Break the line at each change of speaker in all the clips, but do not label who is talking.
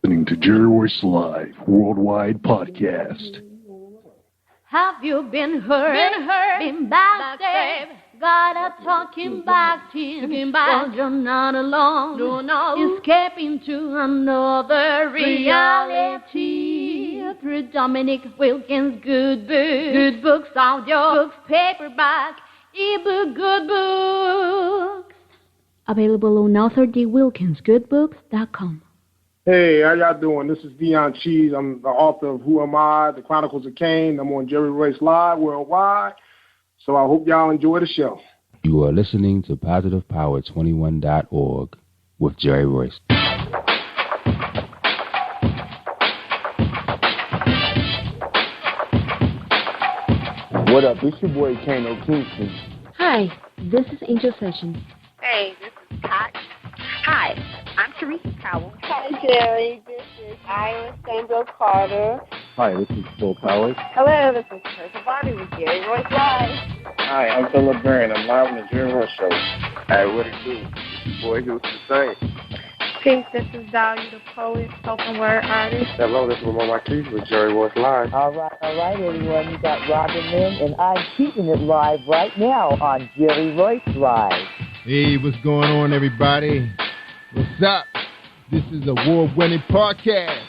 Listening to Jerry Royce Live Worldwide Podcast.
Have you been hurt? Been backstabbed? Got a talking back to you. Well, you're not alone. No. Escaping to another reality. Through Dominic Wilkins' good books, audio books, paperback, ebook, good books. Available on authordwilkinsgoodbooks.com.
Hey, how y'all doing? This is Dion Cheese. I'm the author of Who Am I? The Chronicles of Cain. I'm on Jerry Royce Live Worldwide. So I hope y'all enjoy the show.
You are listening to PositivePower21.org with Jerry Royce.
What up? It's your boy Kano Kingston.
Hi, this is Angel Sessions.
Hey, this is Pat. Hi, I'm Teresa Powell.
Hi, Jerry. This is Ira Sandra Carter.
Hi, this is Phil Powers.
Hello, this is Teresa Bobby with Jerry Royce Live.
Hi, I'm Philip Barron. I'm live on the Jerry Royce Show.
Hey, what it do? It's your boy, who's the same.
Peace, this is Dahlia the poet, spoken word artist.
Hello, this is Lamar Marquise with Jerry Royce Live.
All right, everyone. You got Robin Lynn, and I'm keeping it live right now on Jerry Royce Live.
Hey, what's going on, everybody? What's up? This is a award-winning podcast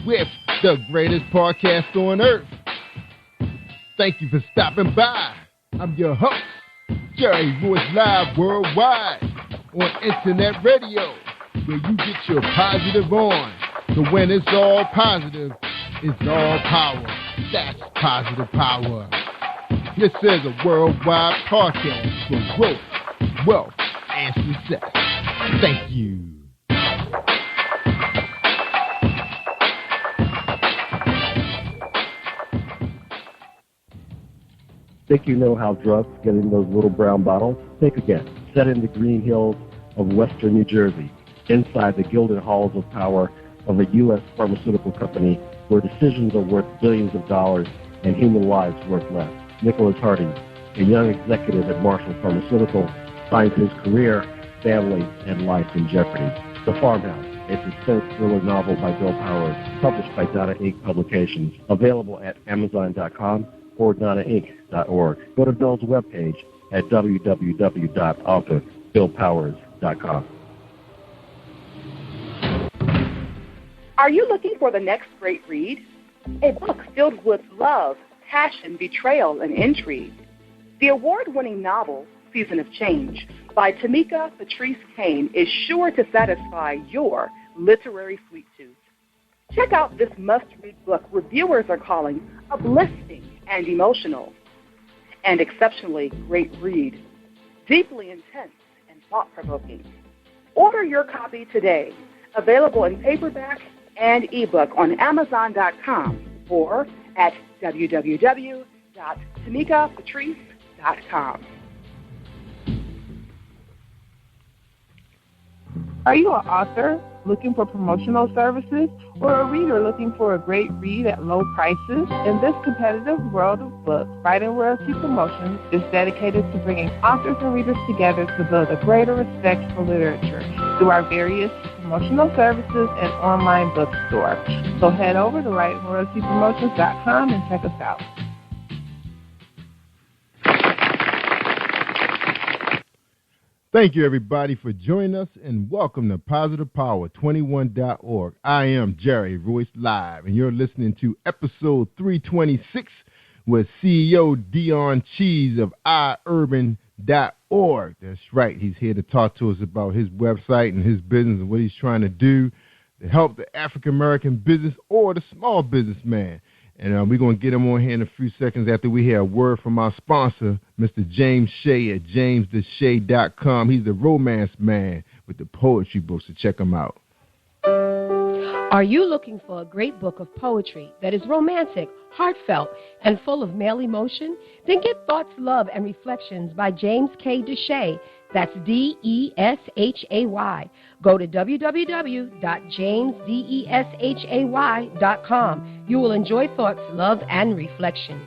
with the greatest podcast on earth. Thank you for stopping by. I'm your host, Jerry Royce Live Worldwide on Internet Radio, where you get your positive on. So when it's all positive, it's all power. That's positive power. This is a worldwide podcast for growth, wealth, and success. Thank you.
Think you know how drugs get in those little brown bottles? Think again. Set in the green hills of western New Jersey, inside the gilded halls of power of a U.S. pharmaceutical company where decisions are worth billions of dollars and human lives worth less. Nicholas Harding, a young executive at Marshall Pharmaceutical, finds his career, family, and life in jeopardy. The Farmhouse, a suspense thriller novel by Bill Powers, published by Donna Inc. Publications, available at Amazon.com or DonnaInc.org. Go to Bill's webpage at www.authorBillPowers.com.
Are you looking for the next great read? A book filled with love, passion, betrayal, and intrigue. The award-winning novel, Season of Change, by Tamika Patrice Kane, is sure to satisfy your literary sweet tooth. Check out this must-read book reviewers are calling uplifting and emotional, and exceptionally great read, deeply intense and thought-provoking. Order your copy today, available in paperback and ebook on Amazon.com or at www.tamikapatrice.com.
Are you an author looking for promotional services or a reader looking for a great read at low prices? In this competitive world of books, Writing Royalty Promotions is dedicated to bringing authors and readers together to build a greater respect for literature through our various promotional services and online bookstore. So head over to WritingRoyaltyPromotions.com and check us out.
Thank you, everybody, for joining us, and welcome to PositivePower21.org. I am Jerry Royce Live, and you're listening to episode 326 with CEO Dion Cheese of iUrban.org. That's right. He's here to talk to us about his website and his business and what he's trying to do to help the African-American business or the small businessman. And we're going to get him on here in a few seconds after we hear a word from our sponsor, Mr. James Shea at jamestheshea.com. He's the romance man with the poetry books, so check him out.
Are you looking for a great book of poetry that is romantic, heartfelt, and full of male emotion? Then get Thoughts, Love, and Reflections by James K. Deshay. That's D-E-S-H-A-Y. Go to www.jamesdeshay.com. You will enjoy Thoughts, Love, and Reflections.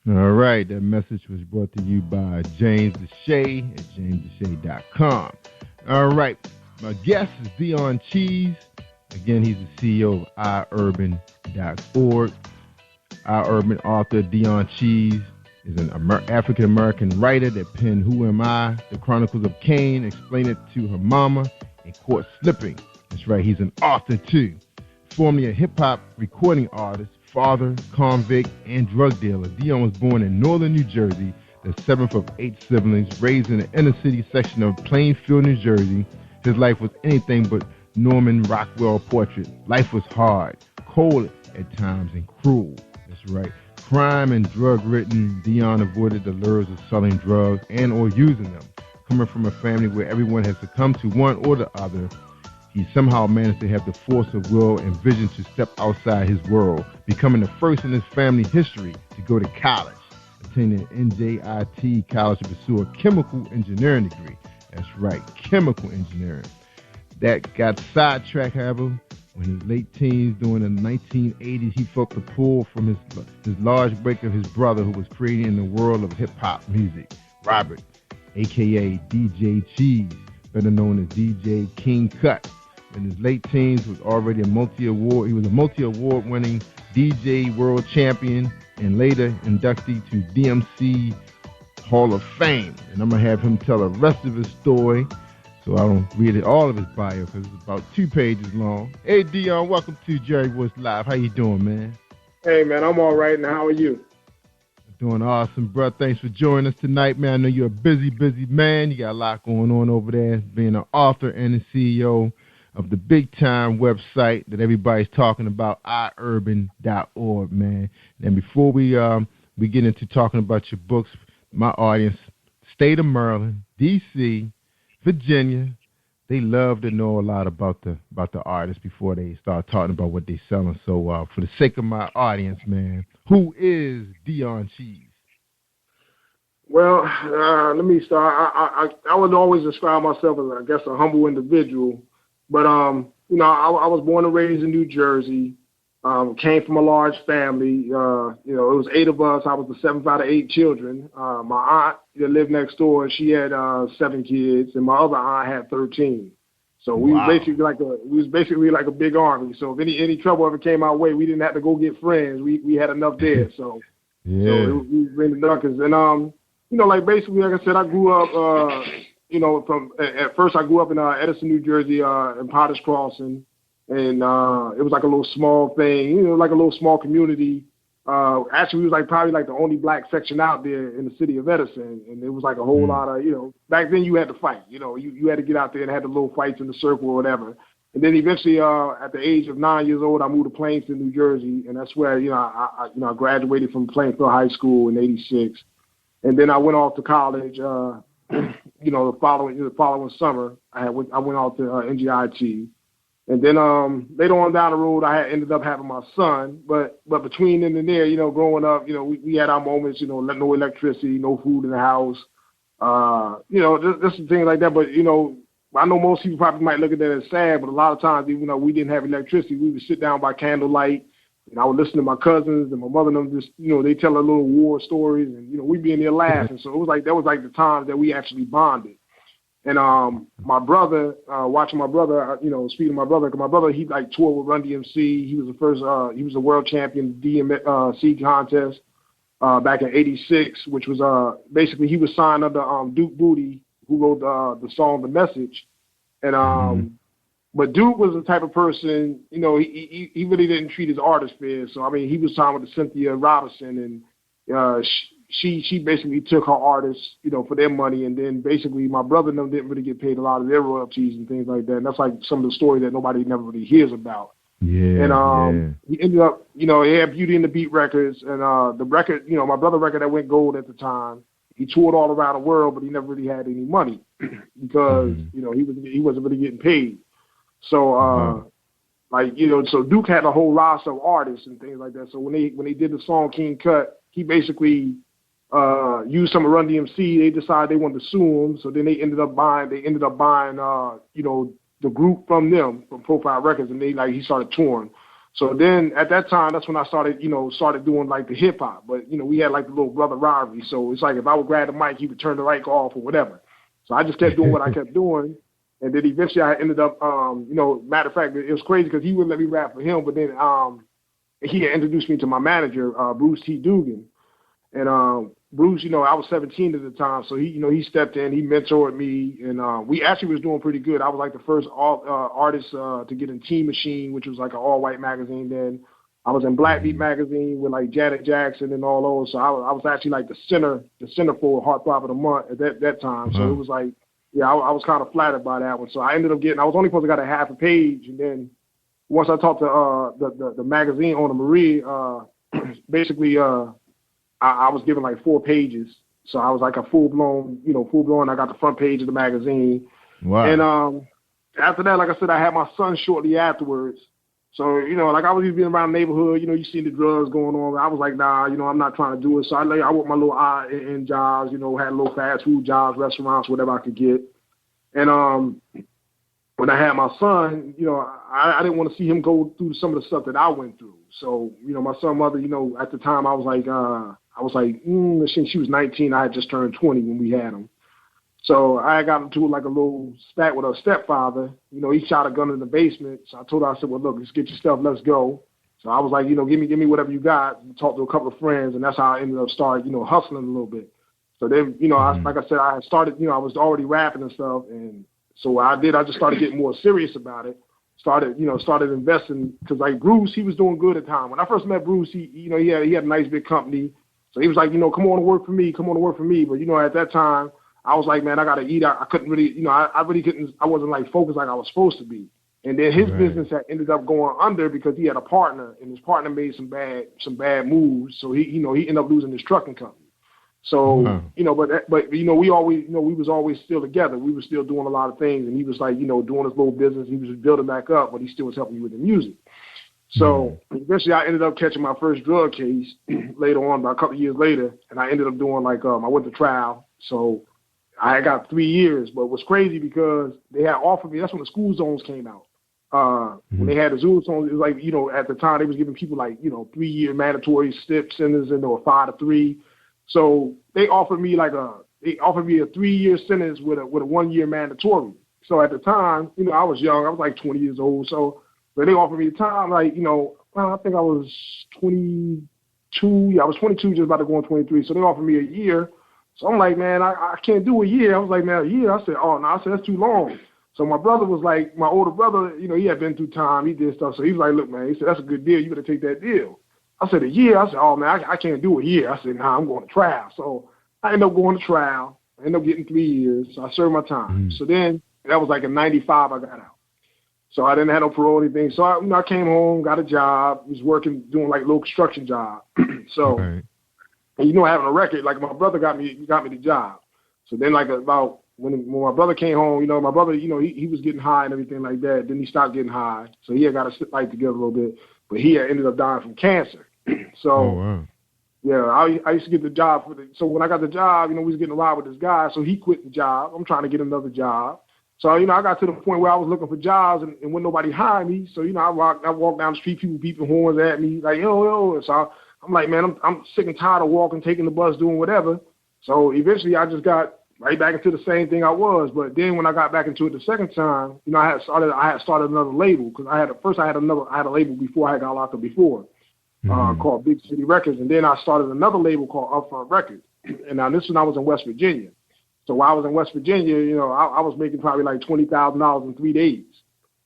All right, that message was brought to you by James Deshay at jamesdeshay.com. All right, My guest is Dion Cheese. Again, he's the CEO of iUrban.org. iUrban author Dion Cheese is an African-American writer that penned Who Am I?, The Chronicles of Cain, Explain It to Her Mama, and Caught Slipping. That's right, he's an author too. Formerly a hip-hop recording artist, father, convict, and drug dealer, Dion was born in northern New Jersey, the seventh of 8 siblings, raised in the inner-city section of Plainfield, New Jersey. His life was anything but Norman Rockwell portrait. Life was hard, cold at times, and cruel. That's right. Crime and drug-ridden, Dion avoided the lures of selling drugs and or using them. Coming from a family where everyone has succumbed to one or the other, he somehow managed to have the force of will and vision to step outside his world, becoming the first in his family history to go to college, attending NJIT College to pursue a chemical engineering degree. That's right, chemical engineering. That got sidetracked, however, when in his late teens, during the 1980s, he felt the pull from his large break of his brother, who was creating in the world of hip-hop music, Robert, a.k.a. DJ Cheese, better known as DJ King Cut. In his late teens, was already a multi-award winning DJ world champion and later inductee to DMC Hall of Fame. And I'm going to have him tell the rest of his story, so I don't read all of his bio because it's about 2 pages long. Hey, Dion, welcome to Jerry Royce Live. How you doing, man?
Hey, man, I'm all right. And how are you?
Doing awesome, bro. Thanks for joining us tonight, man. I know you're a busy man. You got a lot going on over there, being an author and the CEO of the big-time website that everybody's talking about, iUrban.org, man. And before we get into talking about your books, my audience, state of Maryland, D.C., Virginia, they love to know a lot about the artists before they start talking about what they're selling. So for the sake of my audience, man, who is Dion Cheese?
Well, let me start. I would always describe myself as, I guess, a humble individual. But, I was born and raised in New Jersey, came from a large family. It was 8 of us. I was the 7th out of 8 children. My aunt that lived next door, she had 7 kids, and my other aunt had 13. So we was basically like a big army. So if any trouble ever came our way, we didn't have to go get friends. We had enough there. So
yeah.
So we bring the Duckers. And basically, like I said, I grew up at first I grew up in Edison, New Jersey, in Potter's Crossing, and it was like a little small thing, like a little small community. Actually, we was probably the only black section out there in the city of Edison, and it was like a whole lot of, back then you had to fight, you had to get out there and had the little fights in the circle or whatever. And then eventually, at the age of 9 years old, I moved to Plainfield, New Jersey, and that's where I graduated from Plainfield High School in '86, and then I went off to college. The following summer, I went out to NJIT, and then later on down the road, I ended up having my son. But between then and there, growing up, we had our moments, no electricity, no food in the house, just things like that. But I know most people probably might look at that as sad, but a lot of times, even though we didn't have electricity, we would sit down by candlelight. And I would listen to my cousins and my mother and them just, they tell a little war stories, and, we'd be in there laughing. So it was that was the time that we actually bonded. And my brother, watching my brother, speaking to my brother, because my brother, he toured with Run DMC. He was the first, he was a world champion DMC contest back in '86, which was basically he was signed under Duke Booty, who wrote the song The Message. And but Duke was the type of person, he really didn't treat his artists fair. So, he was signed with Cynthia Robinson, and she basically took her artists, for their money. And then basically my brother and them didn't really get paid a lot of their royalties and things like that. And that's some of the story that nobody never really hears about.
Yeah.
And he ended up, he had Beauty and the Beat records. And the record, my brother record that went gold at the time, he toured all around the world, but he never really had any money because, he wasn't really getting paid. So, so Duke had a whole roster of artists and things like that. So when they did the song King Cut, he basically used some of Run DMC. They decided they wanted to sue him, so then they ended up buying the group from them, from Profile Records, and he started touring. So then at that time, that's when I started doing the hip hop. But we had the little brother rivalry. So it's if I would grab the mic, he would turn the mic off or whatever. So I just kept doing what I kept doing. And then eventually I ended up, matter of fact, it was crazy because he wouldn't let me rap for him, but then he had introduced me to my manager, Bruce T. Dugan. And Bruce, I was 17 at the time, so he stepped in, he mentored me, and we actually was doing pretty good. I was like the first artist to get in Teen Machine, which was like an all-white magazine then. I was in Black Beat magazine with like Janet Jackson and all those, so I was actually like the center for Heartthrob of the Month at that time. So it was like, I was kind of flattered by that one. So I ended up I was only supposed to get a half a page, and then once I talked to the magazine owner, Marie, basically I was given like 4 pages. So I was like a full blown, I got the front page of the magazine.
Wow.
And after that, like I said, I had my son shortly afterwards. So, like I was just being around the neighborhood, you see the drugs going on. I was like, nah, I'm not trying to do it. So I worked my little odd end jobs, had little fast food jobs, restaurants, whatever I could get. And when I had my son, I didn't want to see him go through some of the stuff that I went through. So, my son's mother, at the time I was like, she was 19. I had just turned 20 when we had him. So I got into like a little spat with her stepfather. He shot a gun in the basement. So I told her, I said, well, look, let's get your stuff. Let's go. So I was like, give me whatever you got. Talked to a couple of friends, and that's how I ended up starting, hustling a little bit. So then, like I said, I had started, I was already rapping and stuff. And so what I did, I just started getting more serious about it. Started investing, because like Bruce, he was doing good at the time. When I first met Bruce, he had a nice big company. So he was like, come on to work for me. But, at that time, I was like, man, I got to eat. I couldn't really, I really couldn't, I wasn't like focused like I was supposed to be. And then his business had ended up going under because he had a partner, and his partner made some bad moves. So he ended up losing his trucking company. So, but we always, we was always still together. We were still doing a lot of things, and he was like, doing his little business. He was building back up, but he still was helping me with the music. So eventually I ended up catching my first drug case later on, about a couple of years later, and I ended up doing I went to trial. So I got 3 years, but it was crazy because they had offered me, that's when the school zones came out. When they had the school zones, it was like, at the time they was giving people 3-year mandatory sentences, and they were 5 to 3. So they offered me a 3-year sentence with a 1-year mandatory. So at the time, I was young, I was like 20 years old. So they offered me the time, I think I was 22. Yeah, I was 22, just about to go on 23. So they offered me a year. So I'm like, man, I can't do a year. I was like, man, a year? I said, oh, no. I said, that's too long. So my brother was like, my older brother, he had been through time. He did stuff. So he was like, look, man, he said, that's a good deal. You better take that deal. I said, a year? I said, oh, man, I can't do a year. I said, nah, I'm going to trial. So I ended up going to trial. I ended up getting 3 years. So I served my time. So then that was like in 95 I got out. So I didn't have no parole or anything. So I came home, got a job, was working, doing like a little construction job. So, and having a record, like my brother got me the job. So then about when my brother came home, my brother, he was getting high and everything like that. Then he stopped getting high. So he had got his life together a little bit. But he had ended up dying from cancer. So, yeah, I used to get the job so when I got the job, we was getting a ride with this guy. So he quit the job. I'm trying to get another job. So, I got to the point where I was looking for jobs and when nobody hired me. So, I walked down the street, people beeping horns at me, like, yo. And so I'm like, man, I'm sick and tired of walking, taking the bus, doing whatever. So eventually I just got right back into the same thing I was. But then when I got back into it the second time, I had started another label because I had a label before I got locked up before called Big City Records. And then I started another label called Upfront Records. And now this one I was in West Virginia. So while I was in West Virginia, I was making probably like $20,000 in 3 days.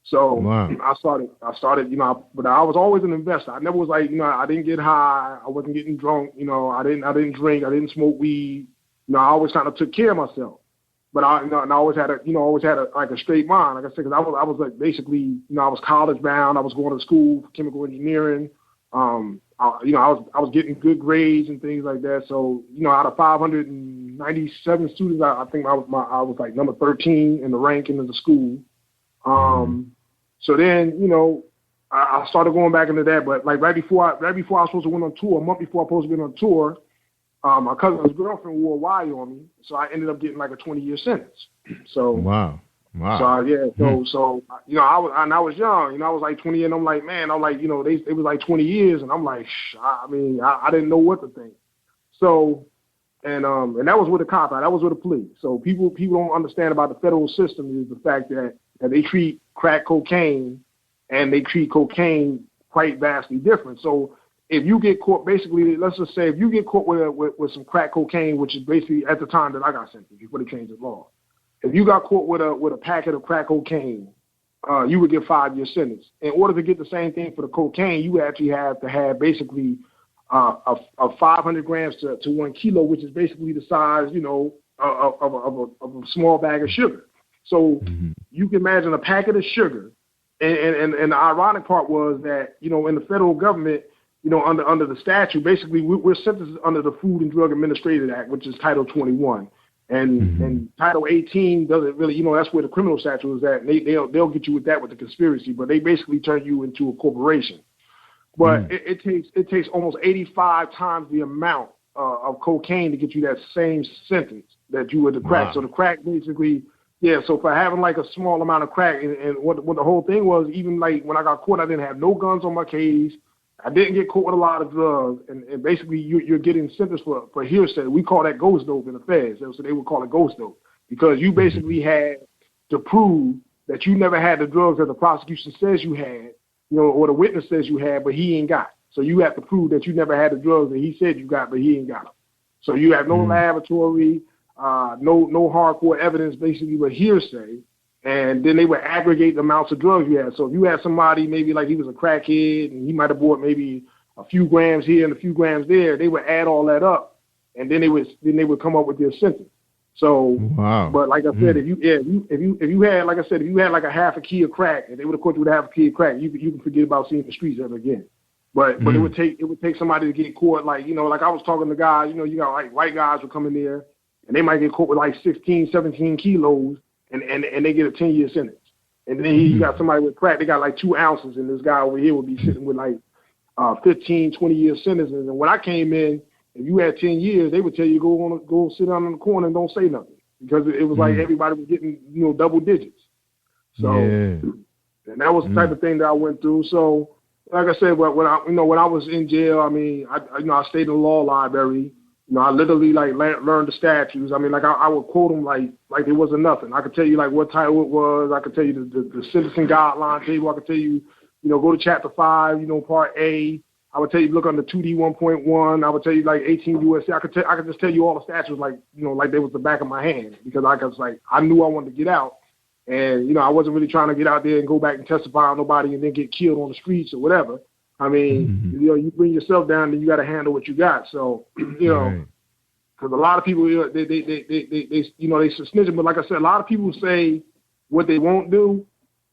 So I started, but I was always an investor. I never was like, I didn't get high. I wasn't getting drunk. I didn't drink. I didn't smoke weed. I always kind of took care of myself. But I always had a straight mind. Like I said, because I was like basically, I was college bound. I was going to school for chemical engineering. I was getting good grades and things like that. So, out of 597 students, I think I was like number 13 in the ranking of the school. So then, I started going back into that. But like right before I was supposed to went on tour, a month before I was supposed to be on tour, my cousin's girlfriend wore a wire on me. So I ended up getting like a 20-year sentence. So
wow.
So I was young, I was like 20, and I'm like, man, it was like 20 years, and I'm like, I didn't know what to think. So And that was with a cop out. That was with a plea. So people don't understand about the federal system is the fact that they treat crack cocaine and they treat cocaine quite vastly different. So if you get caught, basically, let's just say if you get caught with some crack cocaine, which is basically at the time that I got sentenced before they changed the law, if you got caught with a packet of crack cocaine, you would get 5-year sentence. In order to get the same thing for the cocaine, you actually have to have basically of 500 grams to 1 kilo, which is basically the size, of a small bag of sugar. So you can imagine a packet of sugar. And the ironic part was that, in the federal government, under the statute, basically we're sentenced under the Food and Drug Administration Act, which is Title 21. And Title 18 doesn't really, that's where the criminal statute is at. They'll get you with that with the conspiracy, but they basically turn you into a corporation. But it takes almost 85 times the amount of cocaine to get you that same sentence that you would the crack. Wow. So the crack basically, so for having like a small amount of crack, and what the whole thing was, even like when I got caught, I didn't have no guns on my case. I didn't get caught with a lot of drugs, and basically you're getting sentenced for hearsay. We call that ghost dope in the feds, so they would call it ghost dope, because you basically had to prove that you never had the drugs that the prosecution says you had, or the witness says you had, but he ain't got. So you have to prove that you never had the drugs that he said you got, but he ain't got them. So you have no laboratory, no hardcore evidence, basically, but hearsay. And then they would aggregate the amounts of drugs you had. So if you had somebody maybe like he was a crackhead and he might have bought maybe a few grams here and a few grams there, they would add all that up, and then they would come up with their sentence. So, but like I said, if you had like a half a key of crack, and they would have caught you with a half a key of crack, you can forget about seeing the streets ever again. But it would take somebody to get caught, like like I was talking to guys, you got like white guys would come in there, and they might get caught with like 16, 17 kilos, and they get a 10-year sentence. And then you got somebody with crack, they got like 2 ounces, and this guy over here would be sitting with like 15, 20-year sentences. And when I came in, if you had 10 years, they would tell you go sit down in the corner and don't say nothing, because it was like everybody was getting double digits. So, and that was the type of thing that I went through. So, like I said, when I was in jail, I mean, I stayed in the law library. I literally like learned the statutes. I mean, like I would quote them like it wasn't nothing. I could tell you like what title it was. I could tell you the sentencing guideline table. I could tell you, go to chapter 5, Part A. I would tell you look under 2D 1.1. I would tell you like 18 USC. I could just tell you all the statutes like like they was the back of my hand, because I knew I wanted to get out, and I wasn't really trying to get out there and go back and testify on nobody and then get killed on the streets or whatever. I mean, you bring yourself down, then you got to handle what you got. So because a lot of people they snitching, but like I said, a lot of people say what they won't do.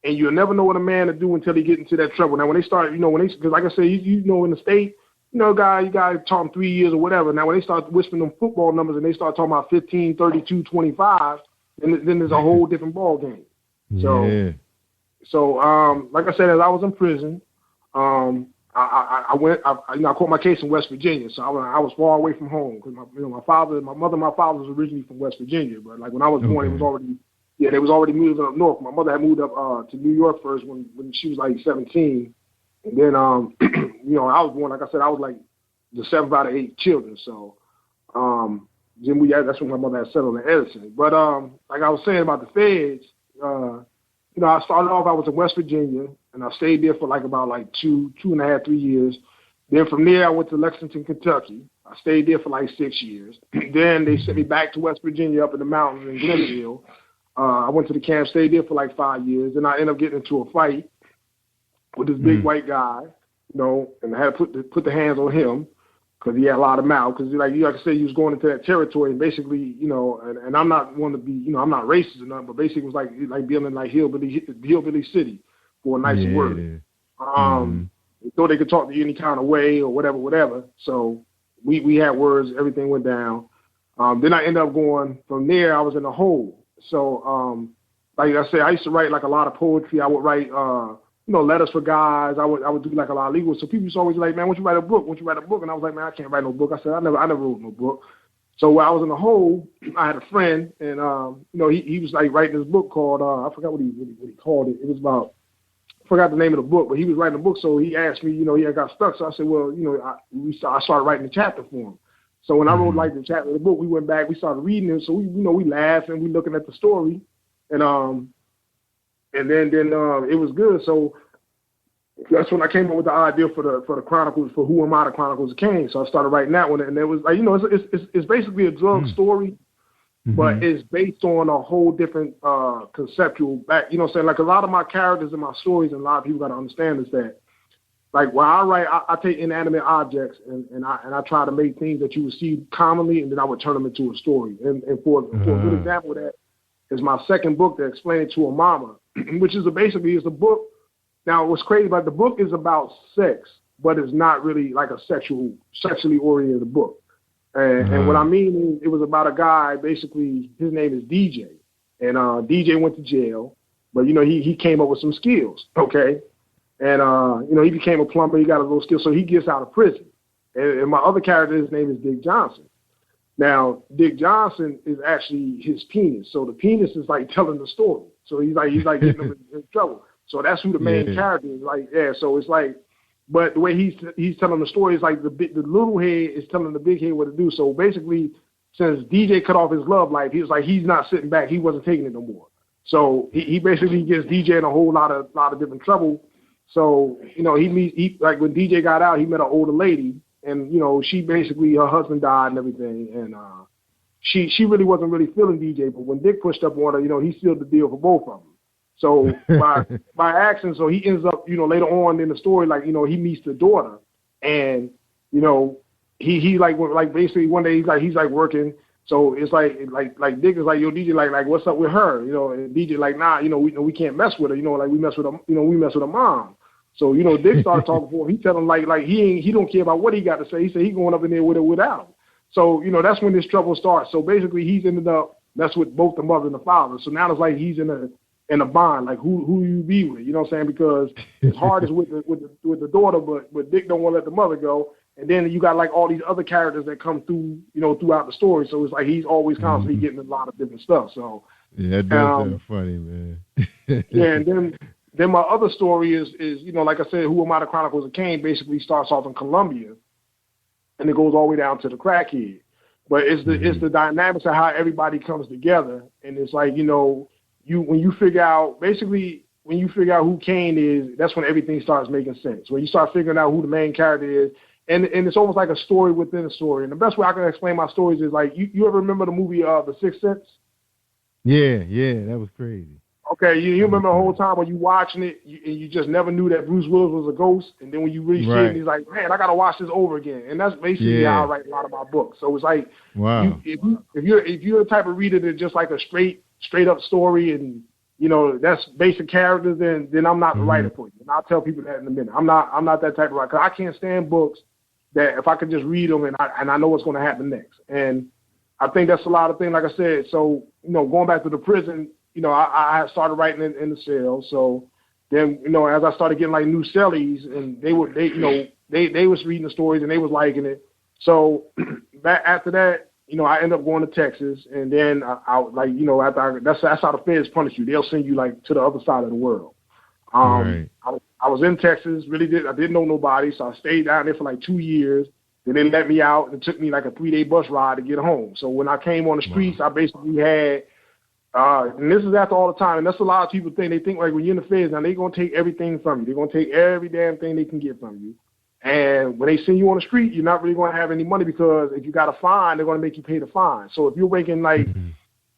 And you'll never know what a man will do until he get into that trouble. Now, when they start, because like I say, in the state, you guys taught him 3 years or whatever. Now, when they start whispering them football numbers and they start talking about 15, 32, 25, then there's a whole different ball game. So, like I said, as I was in prison, I caught my case in West Virginia. So I was far away from home, because my mother and my father was originally from West Virginia. But like when I was born, it was already. Yeah, they was already moving up north. My mother had moved up to New York first when she was like 17. And then, I was born, like I said, I was like the 7th out of 8 children. So then that's when my mother had settled in Edison. But like I was saying about the feds, I started off, I was in West Virginia, and I stayed there for like about like 2.5, 3 years. Then from there, I went to Lexington, Kentucky. I stayed there for like 6 years. Then they sent me back to West Virginia up in the mountains in Glenville. I went to the camp, stayed there for like 5 years, and I ended up getting into a fight with this big white guy, and I had to put the hands on him because he had a lot of mouth. Because like I said, he was going into that territory, and basically, and I'm not one to be, I'm not racist or nothing, but basically it was like being in like hillbilly city, for a nicer word. They thought they could talk to you any kind of way or whatever. So we had words, everything went down. Then I ended up going from there. I was in a hole. So, like I said, I used to write like a lot of poetry. I would write, letters for guys. I would do like a lot of legal. So people used to always like, man, why don't you write a book? And I was like, man, I can't write no book. I said, I never wrote no book. So while I was in the hole, I had a friend, and he was like writing this book called I forgot what he called it. It was about, I forgot the name of the book, but he was writing a book. So he asked me, he had got stuck. So I said, well, I started writing a chapter for him. So when I wrote like the chapter of the book, we went back, we started reading it. So we laughed and we looking at the story, and then it was good. So that's when I came up with the idea for the Chronicles, for Who Am I, the Chronicles of Cain. So I started writing that one, and it was like, it's basically a drug story, but it's based on a whole different conceptual back. You know what I'm saying? Like a lot of my characters in my stories, and a lot of people got to understand is that, like when I write, I take inanimate objects and I try to make things that you would see commonly, and then I would turn them into a story. And for a good example of that is my second book, that Explained to a Mama, which is basically a book. Now, what's crazy about the book is about sex, but it's not really like a sexually oriented book. And what I mean is, it was about a guy, basically, his name is DJ. And DJ went to jail, but, he came up with some skills, okay? And, he became a plumber. He got a little skill, so he gets out of prison. And my other character, his name is Dick Johnson. Now, Dick Johnson is actually his penis. So the penis is like telling the story. So he's like getting him in trouble. So that's who the main character is. Like, yeah, so it's like, but the way he's telling the story is like the little head is telling the big head what to do. So basically, since DJ cut off his love life, he was like, he's not sitting back. He wasn't taking it no more. So he basically gets DJ in a whole lot of different trouble. So, he like when DJ got out, he met an older lady, and, she basically, her husband died and everything. And she really wasn't really feeling DJ, but when Dick pushed up on her, he sealed the deal for both of them. So by accident, so he ends up, later on in the story, like, he meets the daughter, and, he like basically one day he's working. So it's like Dick is like, yo, DJ, like what's up with her? And DJ like, nah, we can't mess with her. Like we mess with her, we mess with her mom. So, Dick started talking for him. He tell him like he don't care about what he got to say. He said he going up in there with her without him. So, that's when this trouble starts. So basically he's ended up messing with both the mother and the father. So now it's like he's in a bond, like who you be with, you know what I'm saying? Because his heart is with the daughter, but Dick don't want to let the mother go. And then you got like all these other characters that come through, throughout the story. So it's like he's always constantly getting a lot of different stuff. So
yeah, that does sound funny, man.
Yeah, and then my other story is like I said, Who Am I, the Chronicles of Cain basically starts off in Colombia, and it goes all the way down to the crackhead. But it's the dynamics of how everybody comes together, and it's like when you figure out who Cain is, that's when everything starts making sense. When you start figuring out who the main character is, and it's almost like a story within a story. And the best way I can explain my stories is like, you ever remember the movie The Sixth Sense?
Yeah, that was crazy.
Okay, you remember the whole time when you watching it, you just never knew that Bruce Willis was a ghost, and then when you really see it, he's like, man, I gotta watch this over again. And that's basically how I write a lot of my books. So it's like,
wow,
if you're the type of reader that just like a straight up story, and that's basic characters, then I'm not the writer for you. And I'll tell people that in a minute. I'm not that type of writer, because I can't stand books that if I could just read them and I know what's going to happen next. And I think that's a lot of things. Like I said, so going back to the prison. I started writing in the cell. So then, as I started getting like new cellies, and they was reading the stories and they was liking it. So after that, I ended up going to Texas, and then that's how the feds punish you. They'll send you like to the other side of the world. I was in Texas, I didn't know nobody, so I stayed down there for like 2 years. Then they let me out, and it took me like a 3-day bus ride to get home. So when I came on the streets, I basically had. And this is after all the time, and that's a lot of people think. They think like when you're in the feds, now they're going to take everything from you. They're going to take every damn thing they can get from you. And when they send you on the street, you're not really going to have any money, because if you got a fine, they're going to make you pay the fine. So if you're making like,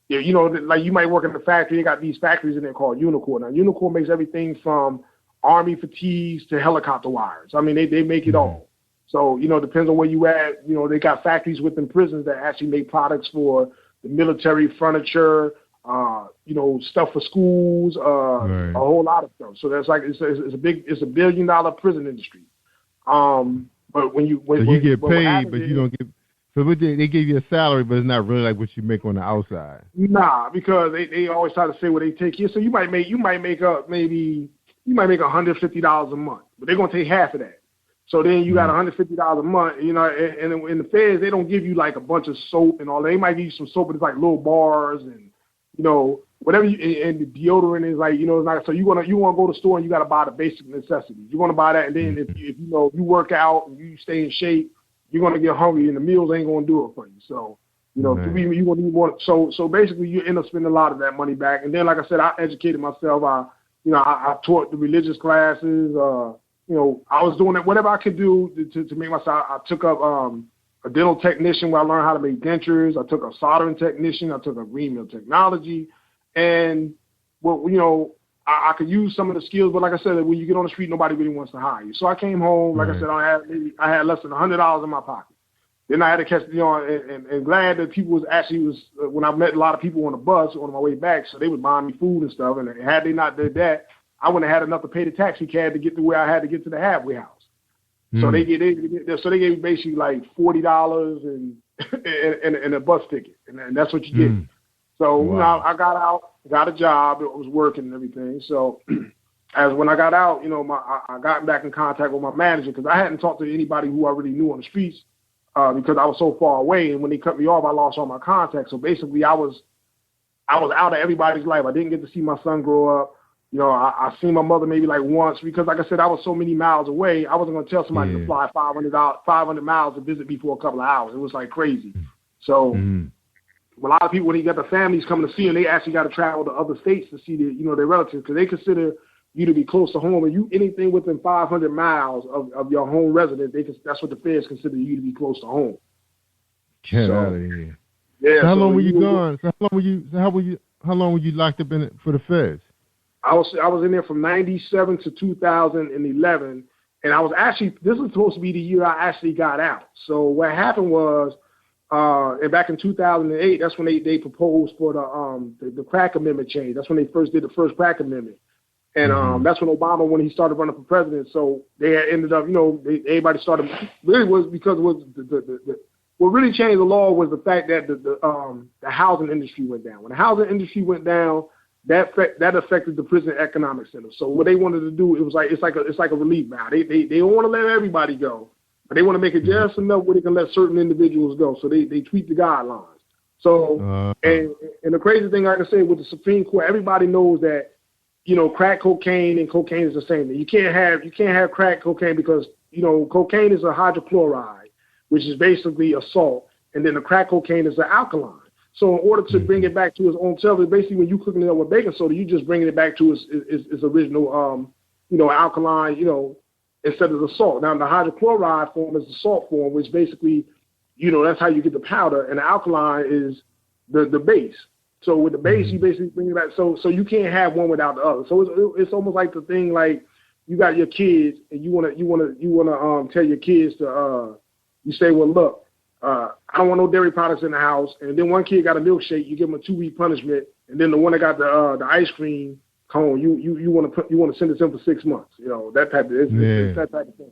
like you might work in the factory, they got these factories in there called Unicorn. Now, Unicorn makes everything from army fatigues to helicopter wires. I mean, they make it all. So, depends on where you at. They got factories within prisons that actually make products for the military, furniture, stuff for schools, a whole lot of stuff. So that's like it's a $1 billion prison industry. But when you
get paid, but you don't get. So they give you a salary, but it's not really like what you make on the outside.
Nah, because they always try to say what they take here. So you might make $150 a month, but they're gonna take half of that. So then you got $150 a month, and in the feds they don't give you like a bunch of soap and all that. They might give you some soap, but it's like little bars and whatever, and the deodorant is like, it's not. So you want to go to the store and you got to buy the basic necessities. You want to buy that, and then if you work out and you stay in shape, you're going to get hungry, and the meals ain't going to do it for you. So, you know,
right.
you want to need more. So basically, you end up spending a lot of that money back. And then, like I said, I educated myself. I taught the religious classes. You know, I was doing it, whatever I could do to make myself. I took up a dental technician where I learned how to make dentures. I took a soldering technician. I took a green mill technology. And, well, you know, I could use some of the skills, but like I said, when you get on the street, nobody really wants to hire you. So I came home, like I said, I had less than $100 in my pocket. Then I had to catch, you know, and glad that people when I met a lot of people on the bus on my way back, so they was buying me food and stuff. And had they not did that, I wouldn't have had enough to pay the taxi cab to get to where I had to get to the halfway house. So they gave me basically like $40 and a bus ticket, and that's what you get. So you know, I got out, got a job, it was working and everything. So as when I got out, you know, I got back in contact with my manager because I hadn't talked to anybody who I really knew on the streets because I was so far away. And when they cut me off, I lost all my contacts. So basically, I was out of everybody's life. I didn't get to see my son grow up. You know, I seen my mother maybe like once because, like I said, I was so many miles away. I wasn't going to tell somebody to fly 500 miles to visit me for a couple of hours. It was like crazy. So a lot of people, when they got the families coming to see them, they actually got to travel to other states to see their relatives because they consider you to be close to home. And anything within 500 miles of your home residence, that's what the feds consider you to be close to home.
Get out of here.
Yeah.
So how long were you gone? How long were you locked up in it for the feds?
I was in there from 97 to 2011, and I was this was supposed to be the year I actually got out. So what happened was, and back in 2008, that's when they proposed for the crack amendment change. That's when they first did the first crack amendment, and that's when Obama, when he started running for president. So they had ended up, you know, everybody started. Really was because it was what really changed the law was the fact that the housing industry went down. When the housing industry went down, that affected the prison economic center. So what they wanted to do, it's like a relief valve. They don't want to let everybody go, but they want to make it just enough where they can let certain individuals go. So they tweak the guidelines. So and the crazy thing, like I said, with the Supreme Court, everybody knows that, you know, crack cocaine and cocaine is the same thing. You can't have crack cocaine because, you know, cocaine is a hydrochloride, which is basically a salt, and then the crack cocaine is an alkaline. So in order to bring it back to its own self, basically when you're cooking it up with baking soda, you're just bringing it back to its original, you know, alkaline, you know, instead of the salt. Now, the hydrochloride form is the salt form, which basically, you know, that's how you get the powder, and the alkaline is the base. So with the base, you basically bring it back. So you can't have one without the other. So it's almost like the thing like you got your kids, and you wanna tell your kids to you say, well, look. I don't want no dairy products in the house. And then one kid got a milkshake, you give him a 2-week punishment. And then the one that got the ice cream cone, you want to send it to him for 6 months. You know, that type of it's that type of thing.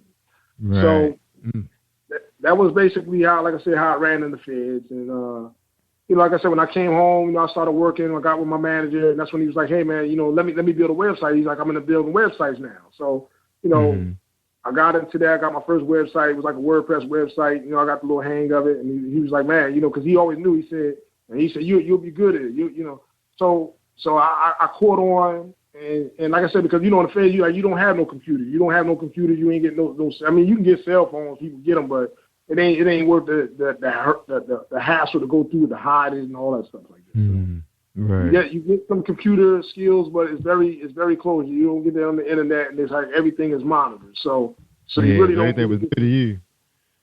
Right.
So that was basically how, like I said, how it ran in the feds. And you know, like I said, when I came home, you know, I started working. I got with my manager, and that's when he was like, "Hey, man, you know, let me build a website." He's like, "I'm into building websites now." So, you know. I got into that. I got my first website. It was like a WordPress website. You know, I got the little hang of it. And he was like, man, you know, because he always knew. He said, you'll be good at it. You know. So I caught on. And like I said, because, you know, in the Fed, you don't have no computer. You don't have no computer. You ain't get no. I mean, you can get cell phones. People get them, but it ain't worth the hassle to go through to hide it and all that stuff like that. Right. You get some computer skills, but it's very close. You don't get that on the internet, and it's like everything is monitored. So you really don't.
Everything was new to you.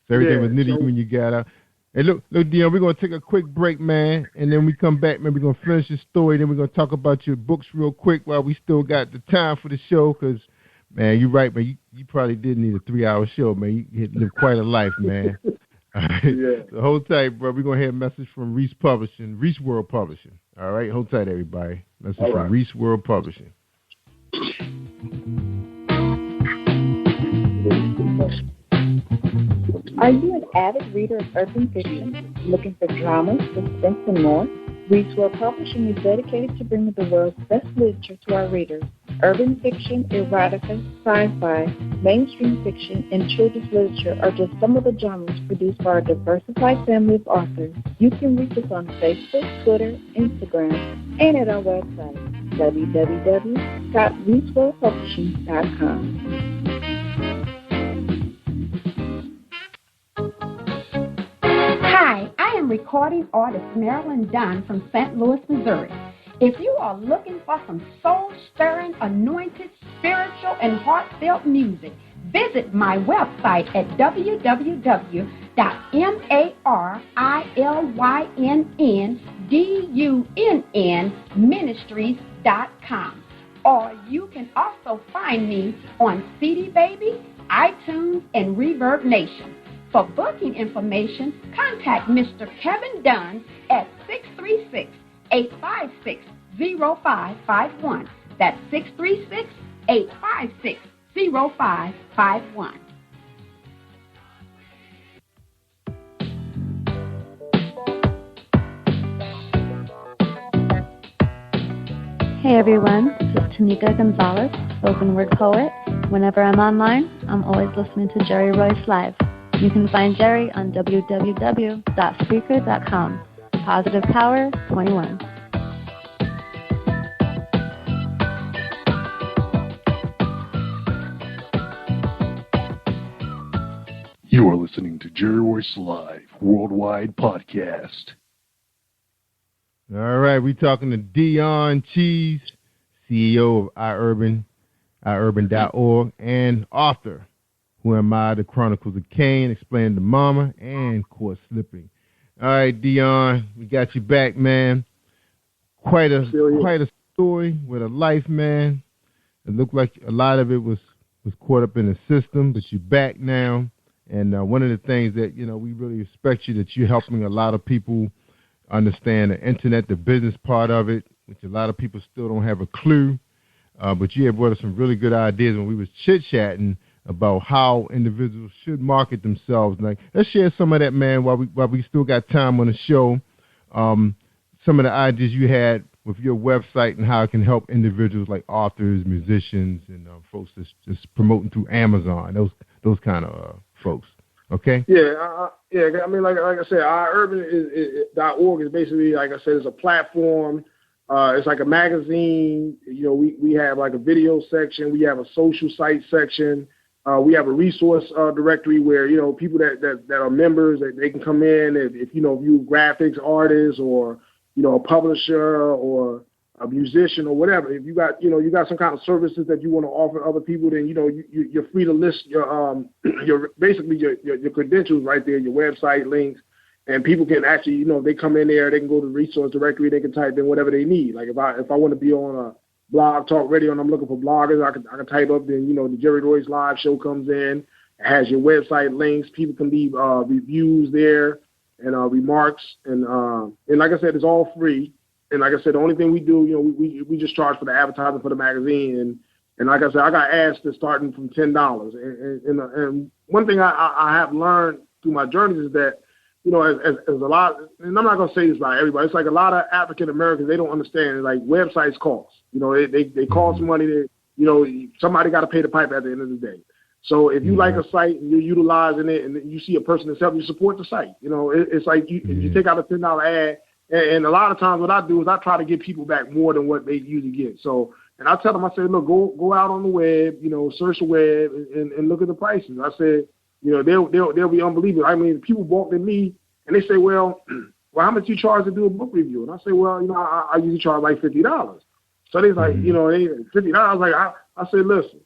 So everything was new to you when you got out. Hey, look, Dion, we're gonna take a quick break, man, and then we come back. Man, we're gonna finish your story. Then we're gonna talk about your books real quick while we still got the time for the show. Cause, man, you're right, man. You probably did need a 3-hour show, man. You lived quite a life, man. All right. Yeah. So hold tight, bro. We're gonna hear a message from Reese World Publishing. All right, hold tight, everybody. Message from Reese World Publishing.
Are you an avid reader of urban fiction, looking for drama, suspense, and more? Reese World Publishing is dedicated to bringing the world's best literature to our readers. Urban fiction, erotica, sci-fi, mainstream fiction, and children's literature are just some of the genres produced by our diversified family of authors. You can reach us on Facebook, Twitter, Instagram, and at our website, www.reeseworldpublishing.com.
am recording artist Marilyn Dunn from St. Louis, Missouri. If you are looking for some soul-stirring, anointed, spiritual, and heartfelt music, visit my website at www.marilynnDunnMinistries.com. Or you can also find me on CD Baby, iTunes, and Reverb Nation. For booking information, contact Mr. Kevin Dunn at 636-856-0551. That's 636-856-0551.
Hey everyone, this is Tanika Gonzalez, spoken word poet. Whenever I'm online, I'm always listening to Jerry Royce Live. You can find Jerry on www.spreaker.com. Positive Power 21.
You are listening to Jerry Royce Live Worldwide Podcast.
All right, we're talking to Dion Cheese, CEO of iUrban.org, and author, Who Am I? The Chronicles of Cain, Explained to Mama, and Caught Slipping. All right, Dion, we got you back, man. Quite a story with a life, man. It looked like a lot of it was caught up in the system, but you're back now. And one of the things that, we really respect you, that you're helping a lot of people understand the internet, the business part of it, which a lot of people still don't have a clue. But you have brought us some really good ideas when we was chit-chatting about how individuals should market themselves. Like, let's share some of that, man, while we still got time on the show. Some of the ideas you had with your website and how it can help individuals like authors, musicians, and folks that's promoting through Amazon, those kind of folks. Okay?
Yeah. I mean, like I said, iUrban.org is basically, like I said, it's a platform. It's like a magazine. We have like a video section. We have a social site section. We have a resource directory where, people that are members, they can come in if you graphics artists or, a publisher or a musician or whatever. If you got some kind of services that you want to offer other people, then, you're free to list your basically your credentials right there, your website links, and people can actually, they come in there, they can go to the resource directory, they can type in whatever they need. Like if I want to be on a Blog Talk Radio and I'm looking for bloggers, I can type up, then, the Jerry Royce Live show comes in, it has your website links, people can leave reviews there and remarks, and like I said, it's all free. And like I said, the only thing we do, we just charge for the advertising for the magazine. And like I said, I got asked to starting from $10. And one thing I have learned through my journeys is that, as a lot, and I'm not going to say this about everybody, it's like a lot of African Americans, they don't understand, like websites cost. They cost money. Somebody got to pay the piper at the end of the day. So if you like a site and you're utilizing it and you see a person that's helping you, support the site. It's like you take out a $10 ad. And a lot of times what I do is I try to give people back more than what they usually get. So, and I tell them, I say, look, go out on the web, search the web and look at the prices. I said, they'll be unbelievable. I mean, people walk to me and they say, well, how much you charge to do a book review? And I say, well, I usually charge like $50. So they're like, they $50. Like, I said, listen,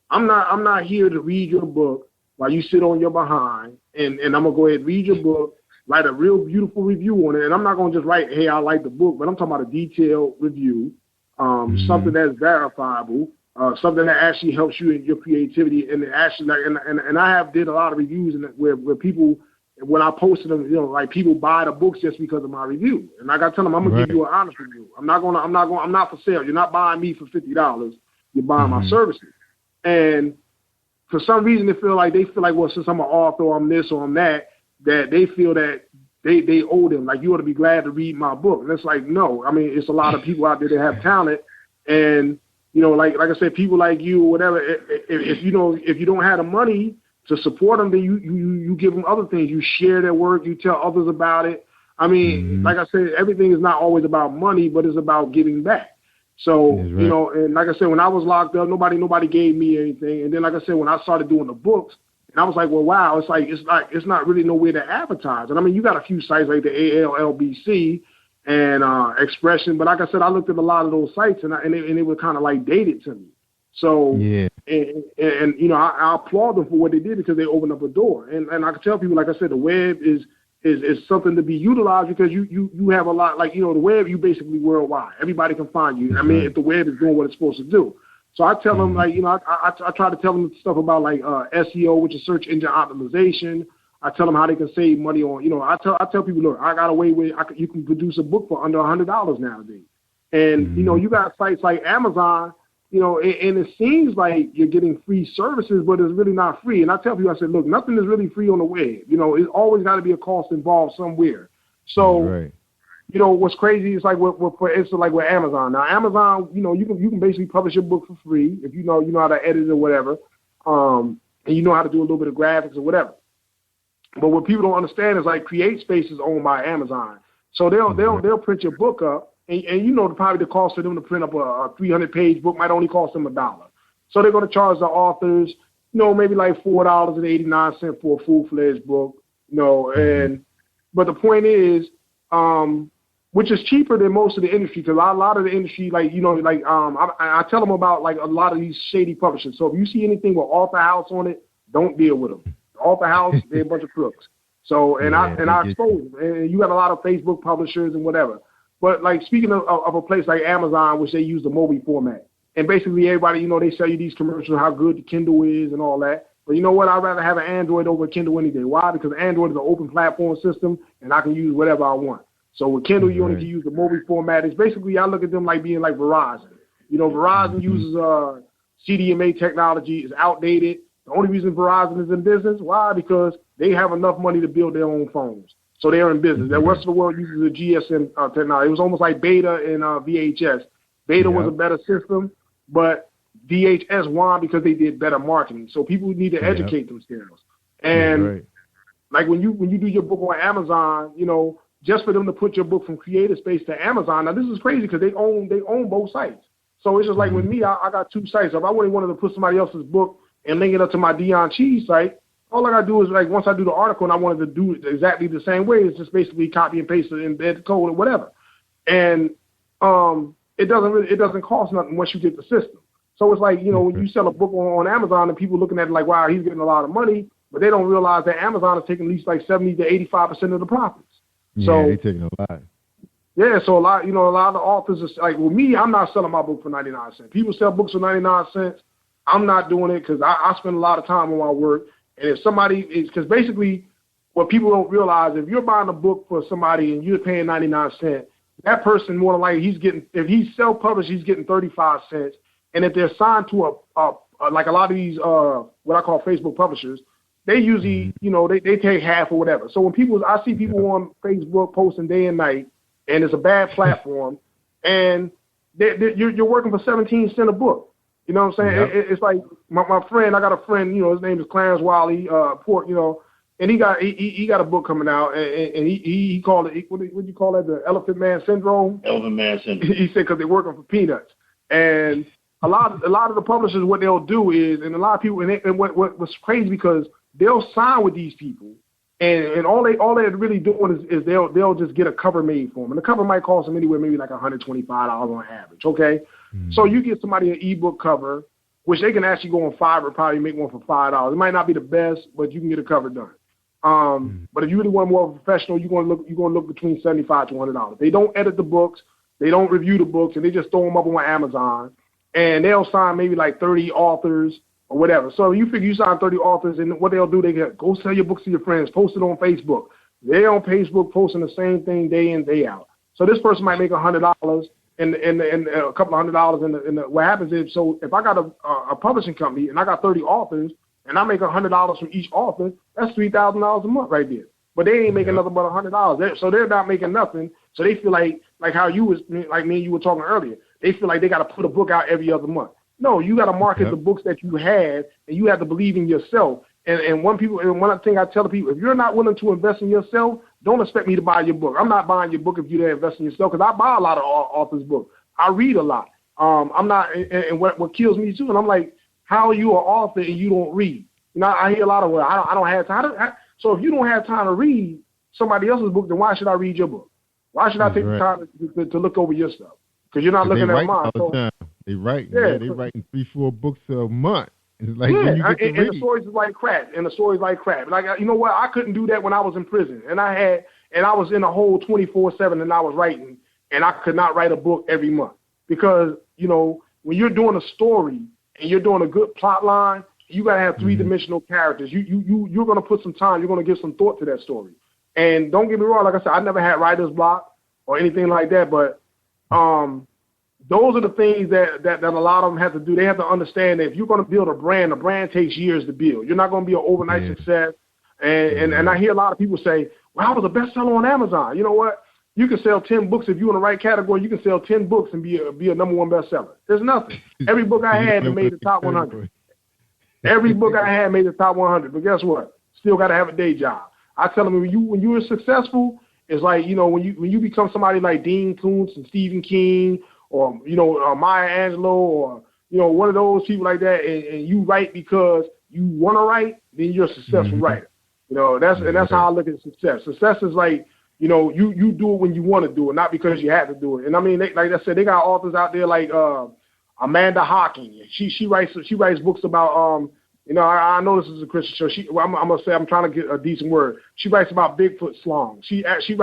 I'm not here to read your book while you sit on your behind and I'm gonna go ahead and read your book, write a real beautiful review on it. And I'm not going to just write, hey, I like the book, but I'm talking about a detailed review, something that's verifiable, something that actually helps you in your creativity. And actually, and I have did a lot of reviews where people, when I posted them, like people buy the books just because of my review. And like I tell them, I'm going to give you an honest review. I'm not for sale. You're not buying me for $50. You're buying my services. And for some reason, they feel like, well, since I'm an author, or I'm this or I'm that they feel that they owe them. Like, you ought to be glad to read my book. And it's like, no. I mean, it's a lot of people out there that have talent. And, like I said, people like you or whatever, if you don't have the money to support them, then you give them other things. You share their work. You tell others about it. I mean, like I said, everything is not always about money, but it's about giving back. So, and like I said, when I was locked up, nobody gave me anything. And then, like I said, when I started doing the books, And I was like, well, wow, it's not really nowhere to advertise. And I mean, you got a few sites like the ALLBC and Expression, but like I said, I looked at a lot of those sites and they were kind of like dated to me. So
yeah,
and you know, I applaud them for what they did because they opened up a door. And I can tell people, like I said, the web is something to be utilized because you have a lot, like, you know, the web, you basically worldwide. Everybody can find you. I mean, if the web is doing what it's supposed to do. So I tell them, like, you know, I try to tell them stuff about like SEO, which is search engine optimization. I tell them how they can save money on, you know, I tell people, look, I got a way where you can produce a book for under $100 nowadays. And, you know, you got sites like Amazon, you know, and it seems like you're getting free services, but it's really not free. And I tell people, I said, look, nothing is really free on the web. You know, it's always got to be a cost involved somewhere. So, you know, what's crazy is like for instance, like with Amazon. Now, Amazon, you know, you can basically publish your book for free if you know how to edit or whatever, and you know how to do a little bit of graphics or whatever. But what people don't understand is like CreateSpace is owned by Amazon, so they'll print your book up. And you know, probably the cost for them to print up a 300-page book might only cost them $1. So they're going to charge the authors, you know, maybe like $4.89 for a full-fledged book, you know. But the point is, which is cheaper than most of the industry, because a lot of the industry, like, you know, like I tell them about like a lot of these shady publishers. So if you see anything with Author House on it, don't deal with them. Author House, they're a bunch of crooks. So I expose them. And you got a lot of Facebook publishers and whatever. But like speaking of a place like Amazon, which they use the Mobi format, and basically everybody, you know, they sell you these commercials, how good the Kindle is and all that. But you know what? I'd rather have an Android over a Kindle any day. Why? Because Android is an open platform system, and I can use whatever I want. So with Kindle, you only can use the Mobi format. It's basically, I look at them like being like Verizon. You know, Verizon uses CDMA technology. It's outdated. The only reason Verizon is in business, why? Because they have enough money to build their own phones. So they're in business. The rest of the world uses the GSM technology. It was almost like Beta and VHS. Beta was a better system, but VHS won because they did better marketing. So people need to educate themselves. And like when you do your book on Amazon, you know, just for them to put your book from CreateSpace to Amazon. Now this is crazy because they own both sites. So it's just like with me, I got two sites. If I really wanted to put somebody else's book and link it up to my Dion Cheese site, all I got to do is, like, once I do the article and I wanted to do it exactly the same way, it's just basically copy and paste it, embed the code or whatever. And it doesn't cost nothing once you get the system. So it's like, you know, when you sell a book on Amazon and people looking at it like, wow, he's getting a lot of money, but they don't realize that Amazon is taking at least like 70 to 85% of the profits.
Yeah,
so
they're taking a lot.
Yeah, so a lot of the authors are like, with me, I'm not selling my book for 99 cents. People sell books for 99 cents. I'm not doing it because I spend a lot of time on my work. And if somebody is, because basically what people don't realize, if you're buying a book for somebody and you're paying 99 cents, that person more than likely if he's self-published, he's getting 35 cents. And if they're signed to like a lot of these what I call Facebook publishers, they usually, you know, they take half or whatever. So when I see people on Facebook posting day and night, and it's a bad platform, and you're working for 17 cents a book. You know what I'm saying? Yep. It's like my friend. I got a friend. You know, his name is Clarence Wiley. Port. You know, and he got a book coming out, and he called it. What do you call that? The Elephant Man Syndrome. Elephant Man Syndrome. He said because they're working for peanuts, and a lot of the publishers, what they'll do is, and a lot of people, and what's crazy because they'll sign with these people, and all they're really doing is they'll just get a cover made for them, and the cover might cost them anywhere maybe like $125 on average. Okay. So you get somebody an ebook cover, which they can actually go on Fiverr, probably make one for $5. It might not be the best, but you can get a cover done. But if you really want more professional, you're gonna look between $75 to $100. They don't edit the books, they don't review the books, and they just throw them up on Amazon, and they'll sign maybe like 30 authors or whatever. So you figure you sign 30 authors, and what they'll do, they go sell your books to your friends, post it on Facebook. They're on Facebook posting the same thing day in, day out. So this person might make $100. And a couple of $100 in the what happens is, so if I got a publishing company and I got 30 authors and I make $100 from each author, that's $3,000 a month right there. But they ain't making nothing but $100. So they're not making nothing. So they feel like how you was, like me and you were talking earlier. They feel like they got to put a book out every other month. No, you got to market the books that you have, and you have to believe in yourself. And one thing I tell the people, if you're not willing to invest in yourself, don't expect me to buy your book. I'm not buying your book if you didn't invest in yourself, because I buy a lot of authors' books. I read a lot. I'm not, and what kills me too, and I'm like, how are you an author and you don't read? You know, I hear a lot of, well, I don't have time. So if you don't have time to read somebody else's book, then why should I read your book? Why should I take the time to look over your stuff? Because you're not looking at mine. So,
they write. Yeah, they writing 3-4 books a month. It's like when you get to read.
And the stories is like crap. Like, you know what? I couldn't do that when I was in prison, and I was in a hole 24/7, and I was writing, and I could not write a book every month because, you know, when you're doing a story and you're doing a good plot line, you gotta have 3-dimensional characters. You're gonna put some time. You're gonna give some thought to that story. And don't get me wrong. Like I said, I never had writer's block or anything like that, but those are the things that a lot of them have to do. They have to understand that if you're going to build a brand takes years to build. You're not going to be an overnight success. And I hear a lot of people say, well, I was a bestseller on Amazon. You know what? You can sell 10 books if you're in the right category. You can sell 10 books and be a #1 bestseller. There's nothing. Every book I had made the top 100. Every book I had made the top 100. But guess what? Still got to have a day job. I tell them when you are successful, it's like, you know, when you become somebody like Dean Koontz and Stephen King, or, you know, Maya Angelou, or, you know, one of those people like that, and you write because you want to write, then you're a successful writer. You know, that's how I look at success. Success is like, you know, you do it when you want to do it, not because you have to do it. And I mean, like I said, they got authors out there like Amanda Hocking. She writes books about you know, I know this is a Christian show. I'm gonna say, I'm trying to get a decent word. She writes about Bigfoot slong. She actually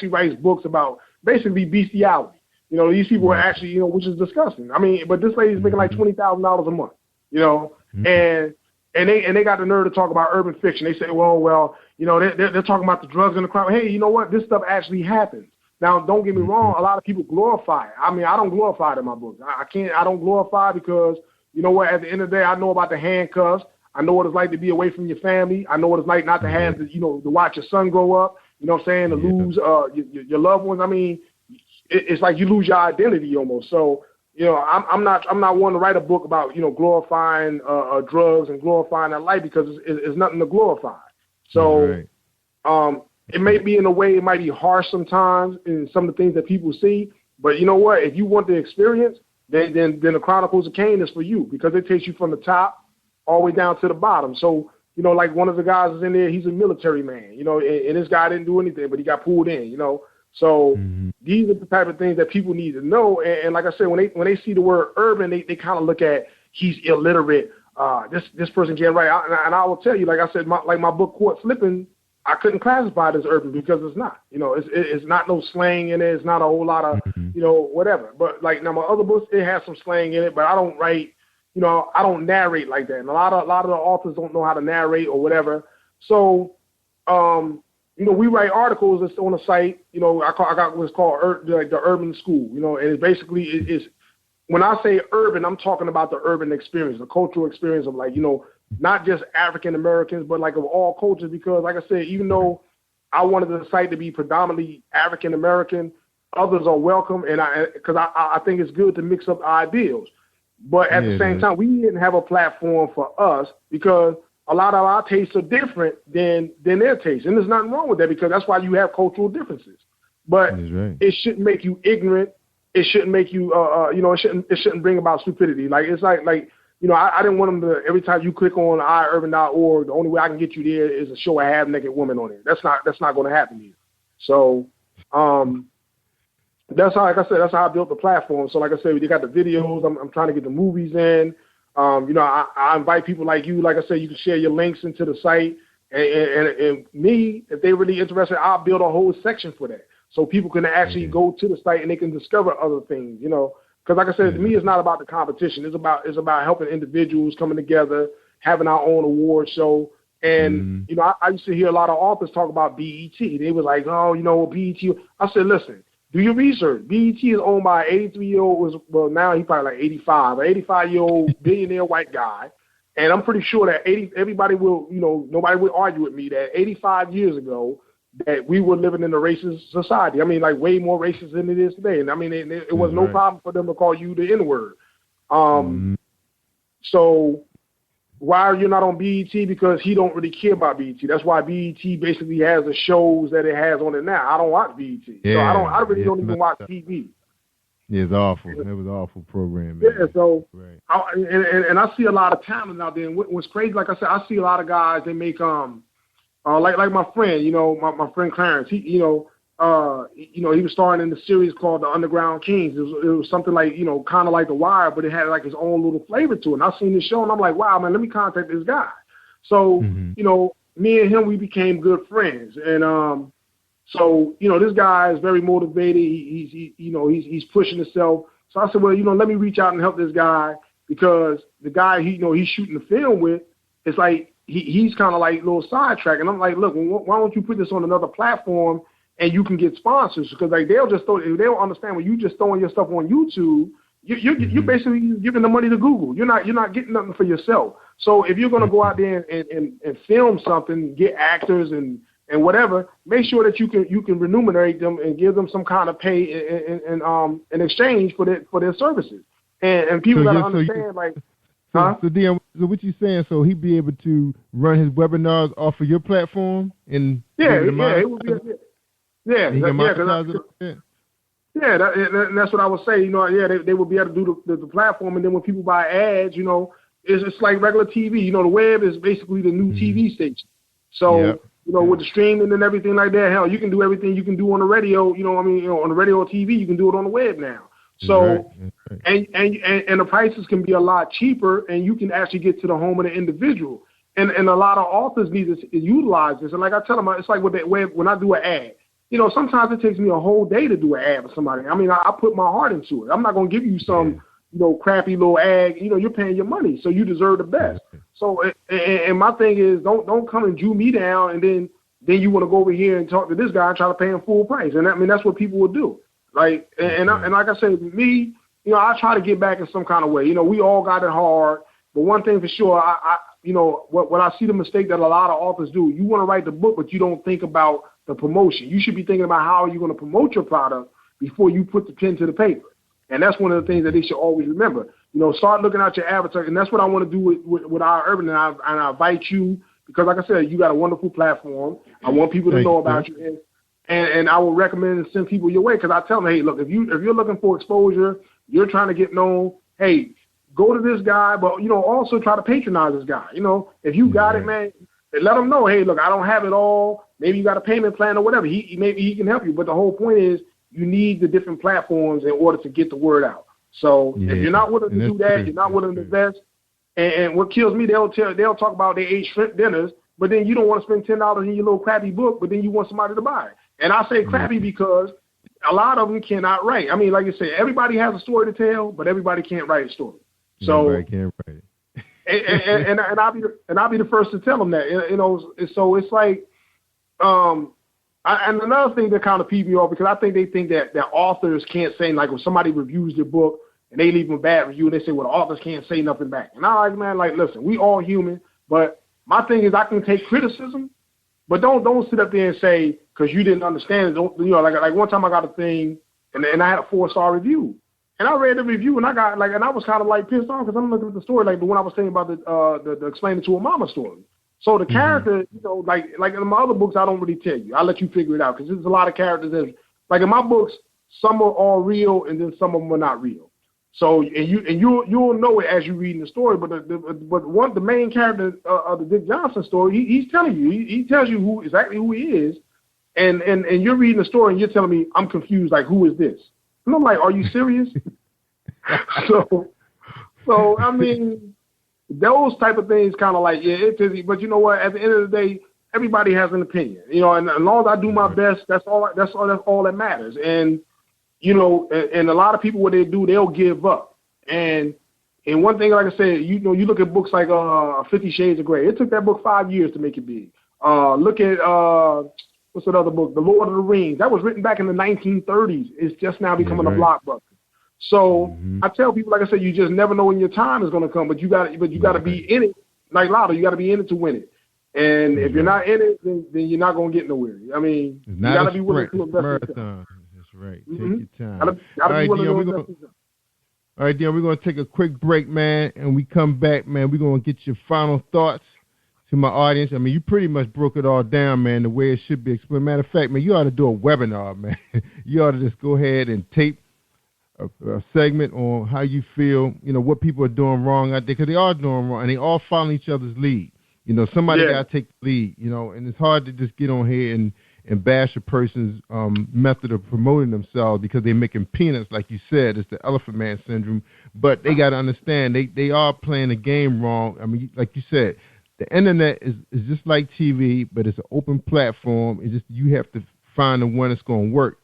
writes books about basically bestiality. You know, these people are actually, you know, which is disgusting. I mean, but this lady's making like $20,000 a month, you know, and they got the nerve to talk about urban fiction. They say, well, you know, they're talking about the drugs and the crime. Hey, you know what? This stuff actually happens. Now, don't get me wrong. A lot of people glorify it. I mean, I don't glorify it in my books. I don't glorify it because, you know what? At the end of the day, I know about the handcuffs. I know what it's like to be away from your family. I know what it's like not to have to, you know, to watch your son grow up. You know what I'm saying? To lose your loved ones. I mean, it's like you lose your identity almost. So, you know, I'm not one to write a book about, you know, glorifying drugs and glorifying that life because it's nothing to glorify. So, it may be in a way, it might be harsh sometimes in some of the things that people see. But you know what? If you want the experience, then the Chronicles of Cain is for you because it takes you from the top all the way down to the bottom. So, you know, like one of the guys is in there, he's a military man, you know, and this guy didn't do anything, but he got pulled in, you know. So these are the type of things that people need to know. And like I said, when they see the word urban, they kind of look at he's illiterate. This person can't write. And I will tell you, like I said, my book Court Slipping, I couldn't classify it as urban because it's not. You know, it's not no slang in it. It's not a whole lot of you know, whatever. But like now my other books, it has some slang in it, but I don't write. You know, I don't narrate like that. And a lot of the authors don't know how to narrate or whatever. So you know, we write articles that's on the site. You know, I got what's called the Urban School. You know, and it's basically it's when I say urban, I'm talking about the urban experience, the cultural experience of like, you know, not just African Americans, but like of all cultures. Because like I said, even though I wanted the site to be predominantly African American, others are welcome, and because I think it's good to mix up ideals. But at the same time, we didn't have a platform for us because a lot of our tastes are different than their tastes. And there's nothing wrong with that because that's why you have cultural differences. But it shouldn't make you ignorant. It shouldn't make you, you know, it shouldn't bring about stupidity. Like, it's like you know, I didn't want them to, every time you click on iurban.org, the only way I can get you there is to show a half-naked woman on it. That's not going to happen here. So, that's how, like I said, that's how I built the platform. So, like I said, you got the videos. I'm trying to get the movies in. You know, I invite people like you. Like I said, you can share your links into the site. And me, if they're really interested, I'll build a whole section for that. So people can actually go to the site and they can discover other things, you know. Because like I said, to me, it's not about the competition. It's about helping individuals coming together, having our own award show. And, you know, I used to hear a lot of authors talk about BET. They was like, oh, you know, BET. I said, listen, do your research. BET is owned by an 83-year-old, well, now he's probably like 85, an 85-year-old billionaire white guy. And I'm pretty sure that everybody will, you know, nobody would argue with me that 85 years ago that we were living in a racist society. I mean, like way more racist than it is today. And I mean, it was no problem for them to call you the N-word. So why are you not on BET? Because he don't really care about BET. That's why BET basically has the shows that it has on it now. I don't watch BET. So I really don't even watch TV.
Yeah, it's awful. That was an awful program, man.
Yeah, so
right.
I see a lot of talent out there. And what's crazy, like I said, I see a lot of guys that make like my friend, my friend Clarence. He he was starring in the series called The Underground Kings. It was something like kind of like The Wire, but it had like his own little flavor to it. And I seen this show and I'm like, wow, man, let me contact this guy. So me and him, we became good friends, and so this guy is very motivated. He's pushing himself. So I said, well, let me reach out and help this guy, because the guy he's shooting the film with, it's like he's kind of like a little sidetrack. And I'm like, look, why don't you put this on another platform and you can get sponsors? Because like they'll understand when you just throwing your stuff on YouTube, you're basically giving the money to Google. You're not getting nothing for yourself. So if you're gonna go out there and film something, get actors and whatever, make sure that you can remunerate them and give them some kind of pay in exchange for their services. And people gotta understand,
So Dion, so what you saying? So he'd be able to run his webinars off of your platform and
it would be that's what I would say. They would be able to do the platform, and then when people buy ads, it's like regular TV. The web is basically the new TV station. So. With the streaming and everything like that, hell, you can do everything you can do on the radio. On the radio or TV, you can do it on the web now. So, right. And the prices can be a lot cheaper, and you can actually get to the home of the individual. And a lot of authors need to utilize this. And like I tell them, it's like with that web, when I do an ad, sometimes it takes me a whole day to do an ad for somebody. I mean, I put my heart into it. I'm not going to give you some, crappy little ad. You're paying your money, so you deserve the best. So, and my thing is, don't come and Jew me down, and then you want to go over here and talk to this guy and try to pay him full price. And that's what people will do. Like, and like I said, me, I try to get back in some kind of way. We all got it hard, but one thing for sure, what I see the mistake that a lot of authors do, you want to write the book, but you don't think about the promotion. You should be thinking about how you're going to promote your product before you put the pen to the paper. And that's one of the things that they should always remember. Start looking at your advertising, and that's what I want to do with our Urban. And I invite you, because like I said, you got a wonderful platform. I want people to know about you, and I will recommend and send people your way, because I tell them, hey, look, if you're looking for exposure, you're trying to get known, hey, go to this guy, but also try to patronize this guy. If you got it, man, let them know, hey, look, I don't have it all. Maybe you got a payment plan or whatever. Maybe he can help you, but the whole point is, you need the different platforms in order to get the word out. So if you're not willing to do that, you're not willing to invest. And what kills me, they'll talk about they ate shrimp dinners, but then you don't want to spend $10 in your little crappy book, but then you want somebody to buy it. And I say crappy because a lot of them cannot write. I mean, like you said, everybody has a story to tell, but everybody can't write a story. So
everybody can't write
it. and I'll be the first to tell them that. So it's like and another thing that kind of peeved me off, because I think they think that authors can't say, like, when somebody reviews their book and they leave them a bad review, and they say, well, the authors can't say nothing back. And I'm like, man, like, listen, we all human, but my thing is I can take criticism, but don't sit up there and say, because you didn't understand it, like one time I got a thing, and I had a 4-star review. And I read the review, and I was kind of like pissed off, because I'm looking at the story, like the one I was saying about the Explaining to a Mama story. So the character, like in my other books, I don't really tell you. I let you figure it out, because there's a lot of characters that, like in my books, some are all real, and then some of them are not real. So you'll know it as you read in the story. But the main character of the Dick Johnson story, he's telling you, he tells you exactly who he is, and you're reading the story and you're telling me, I'm confused, like, who is this? And I'm like, are you serious? so I mean, those type of things kind of like, it's, but you know what? At the end of the day, everybody has an opinion, and as long as I do my best, that's all that matters. And and a lot of people, what they do, they'll give up. And one thing, like I said, you look at books like 50 Shades of Grey. It took that book 5 years to make it big. Look at what's that other book, The Lord of the Rings. That was written back in the 1930s. It's just now becoming a blockbuster. So I tell people, like I said, you just never know when your time is going to come, but you got to be in it. Like Lotto, you got to be in it to win it. And if you're not in it, then you're not going to get nowhere. I mean, you got to be willing to invest.
Marathon. That's right. Take your time. All right, Dion, we're going to take a quick break, man, and we come back, man. We're going to get your final thoughts to my audience. I mean, you pretty much broke it all down, man, the way it should be explained. Matter of fact, man, you ought to do a webinar, man. You ought to just go ahead and tape a segment on how you feel, what people are doing wrong out there, because they are doing wrong, and they all following each other's lead. Somebody got to take the lead, and it's hard to just get on here and bash a person's method of promoting themselves because they're making peanuts, like you said. It's the elephant man syndrome. But they got to understand they are playing the game wrong. I mean, like you said, the internet is just like TV, but it's an open platform. It's just you have to find the one that's going to work.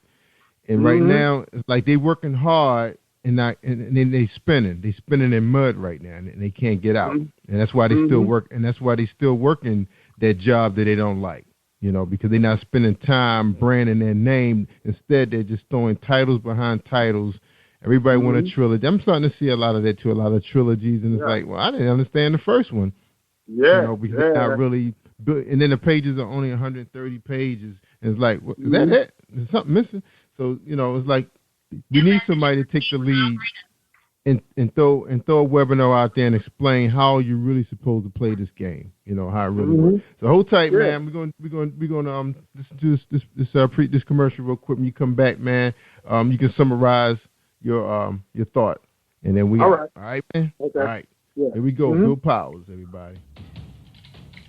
And right now, it's like they working hard and then they spinning. They spinning in mud right now, and they can't get out. And that's why they still work. And that's why they still working that job that they don't like. Because they're not spending time branding their name. Instead, they're just throwing titles behind titles. Everybody want a trilogy. I'm starting to see a lot of that too, a lot of trilogies. And it's like, well, I didn't understand the first one.
Yeah.
Because they're not really built. And then the pages are only 130 pages. And it's like, is that it? There's something missing. So, it's like you need somebody to take the lead and throw a webinar out there and explain how you're really supposed to play this game. How it really works. So hold tight, man. We're going listen to this commercial real quick. When you come back, man, you can summarize your thought, and then we
all right,
man. Okay. All right, here we go. Bill Powers, everybody.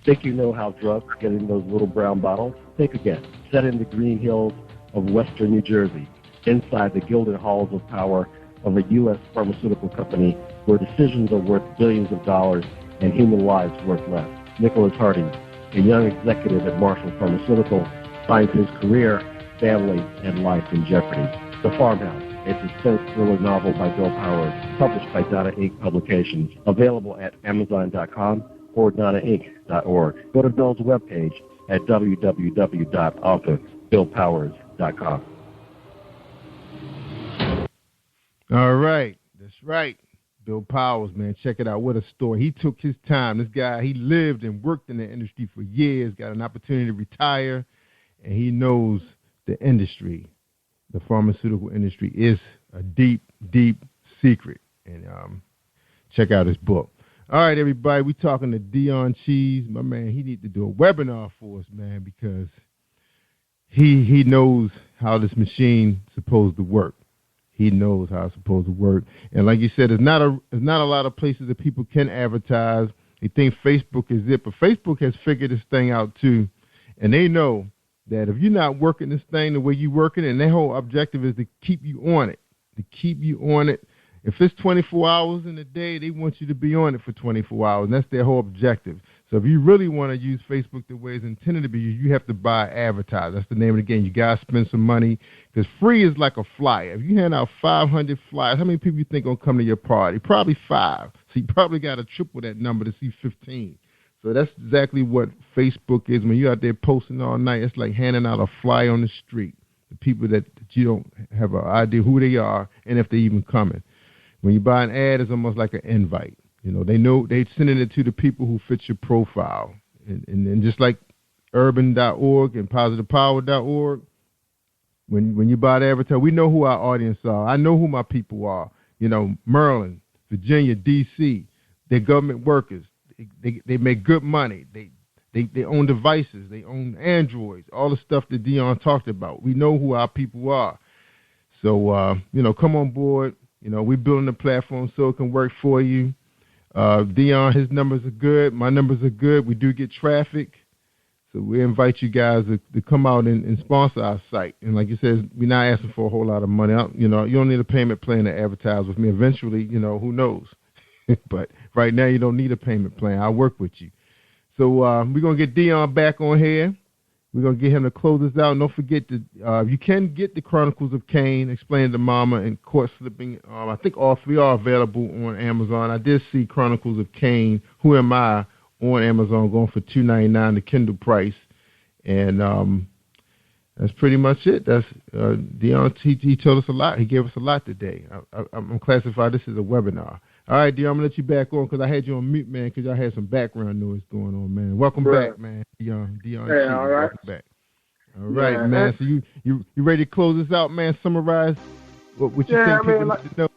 Think you know how drugs get in those little brown bottles? Think again. Set in the green hills of western New Jersey, inside the gilded halls of power of a U.S. pharmaceutical company where decisions are worth billions of dollars and human lives worth less. Nicholas Harding, a young executive at Marshall Pharmaceutical, finds his career, family, and life in jeopardy. The Farmhouse, a suspense thriller novel by Bill Powers, published by Donna Inc. Publications, available at Amazon.com or DonnaInc.org. Go to Bill's webpage at www.author.BillPowers.com.
All right. That's right. Bill Powers, man. Check it out. What a story. He took his time. This guy, he lived and worked in the industry for years, got an opportunity to retire, and he knows the industry. The pharmaceutical industry is a deep, deep secret. And check out his book. All right, everybody. We're talking to Dion Cheese. My man, he needs to do a webinar for us, man, because he knows how this machine is supposed to work. He knows how it's supposed to work. And like you said, there's not a lot of places that people can advertise. They think Facebook is it, but Facebook has figured this thing out too. And they know that if you're not working this thing the way you're working it, and their whole objective is to keep you on it, If it's 24 hours in a day, they want you to be on it for 24 hours. And that's their whole objective. So if you really want to use Facebook the way it's intended to be used, you have to buy advertise. That's the name of the game. You got to spend some money because free is like a flyer. If you hand out 500 flyers, how many people you think going to come to your party? Probably 5. So you probably got to triple that number to see 15. So that's exactly what Facebook is. When you're out there posting all night, it's like handing out a flyer on the street to people that you don't have an idea who they are and if they're even coming. When you buy an ad, it's almost like an invite. They know they're sending it to the people who fit your profile. And just like urban.org and positivepower.org, when you buy the advertising, we know who our audience are. I know who my people are. Maryland, Virginia, D.C., they're government workers. They make good money. They own devices. They own Androids, all the stuff that Dion talked about. We know who our people are. So, come on board. We're building a platform so it can work for you. Dion, his numbers are good. My numbers are good. We do get traffic. So we invite you guys to come out and sponsor our site. And like you said, we're not asking for a whole lot of money. You don't need a payment plan to advertise with me. Eventually, who knows? But right now, you don't need a payment plan. I'll work with you. So we're going to get Dion back on here. We're going to get him to close us out. And don't forget to, you can get the Chronicles of Cain, Explain to Mama, and Court Slipping. I think all three are available on Amazon. I did see Chronicles of Cain, Who Am I, on Amazon going for $2.99, the Kindle price. And that's pretty much it. That's Dion, he told us a lot. He gave us a lot today. I'm classified this as a webinar. All right, Dion, I'm going to let you back on because I had you on mute, man, because I had some background noise going on, man. Welcome back, man. Dion.
Yeah, all right.
Welcome back. All right, man. So you ready to close this out, man? Summarize what you think people need to know.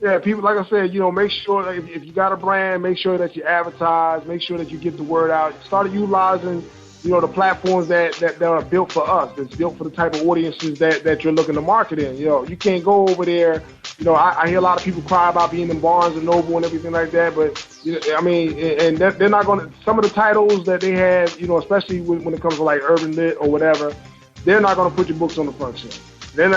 Yeah, people, like I said, make sure that if you got a brand, make sure that you advertise, make sure that you get the word out. Start utilizing, the platforms that are built for us, that's built for the type of audiences that you're looking to market in. You can't go over there. I hear a lot of people cry about being in Barnes and Noble and everything like that, but and they're not going to. Some of the titles that they have, especially when it comes to like Urban Lit or whatever, they're not going to put your books on the front shelf. They're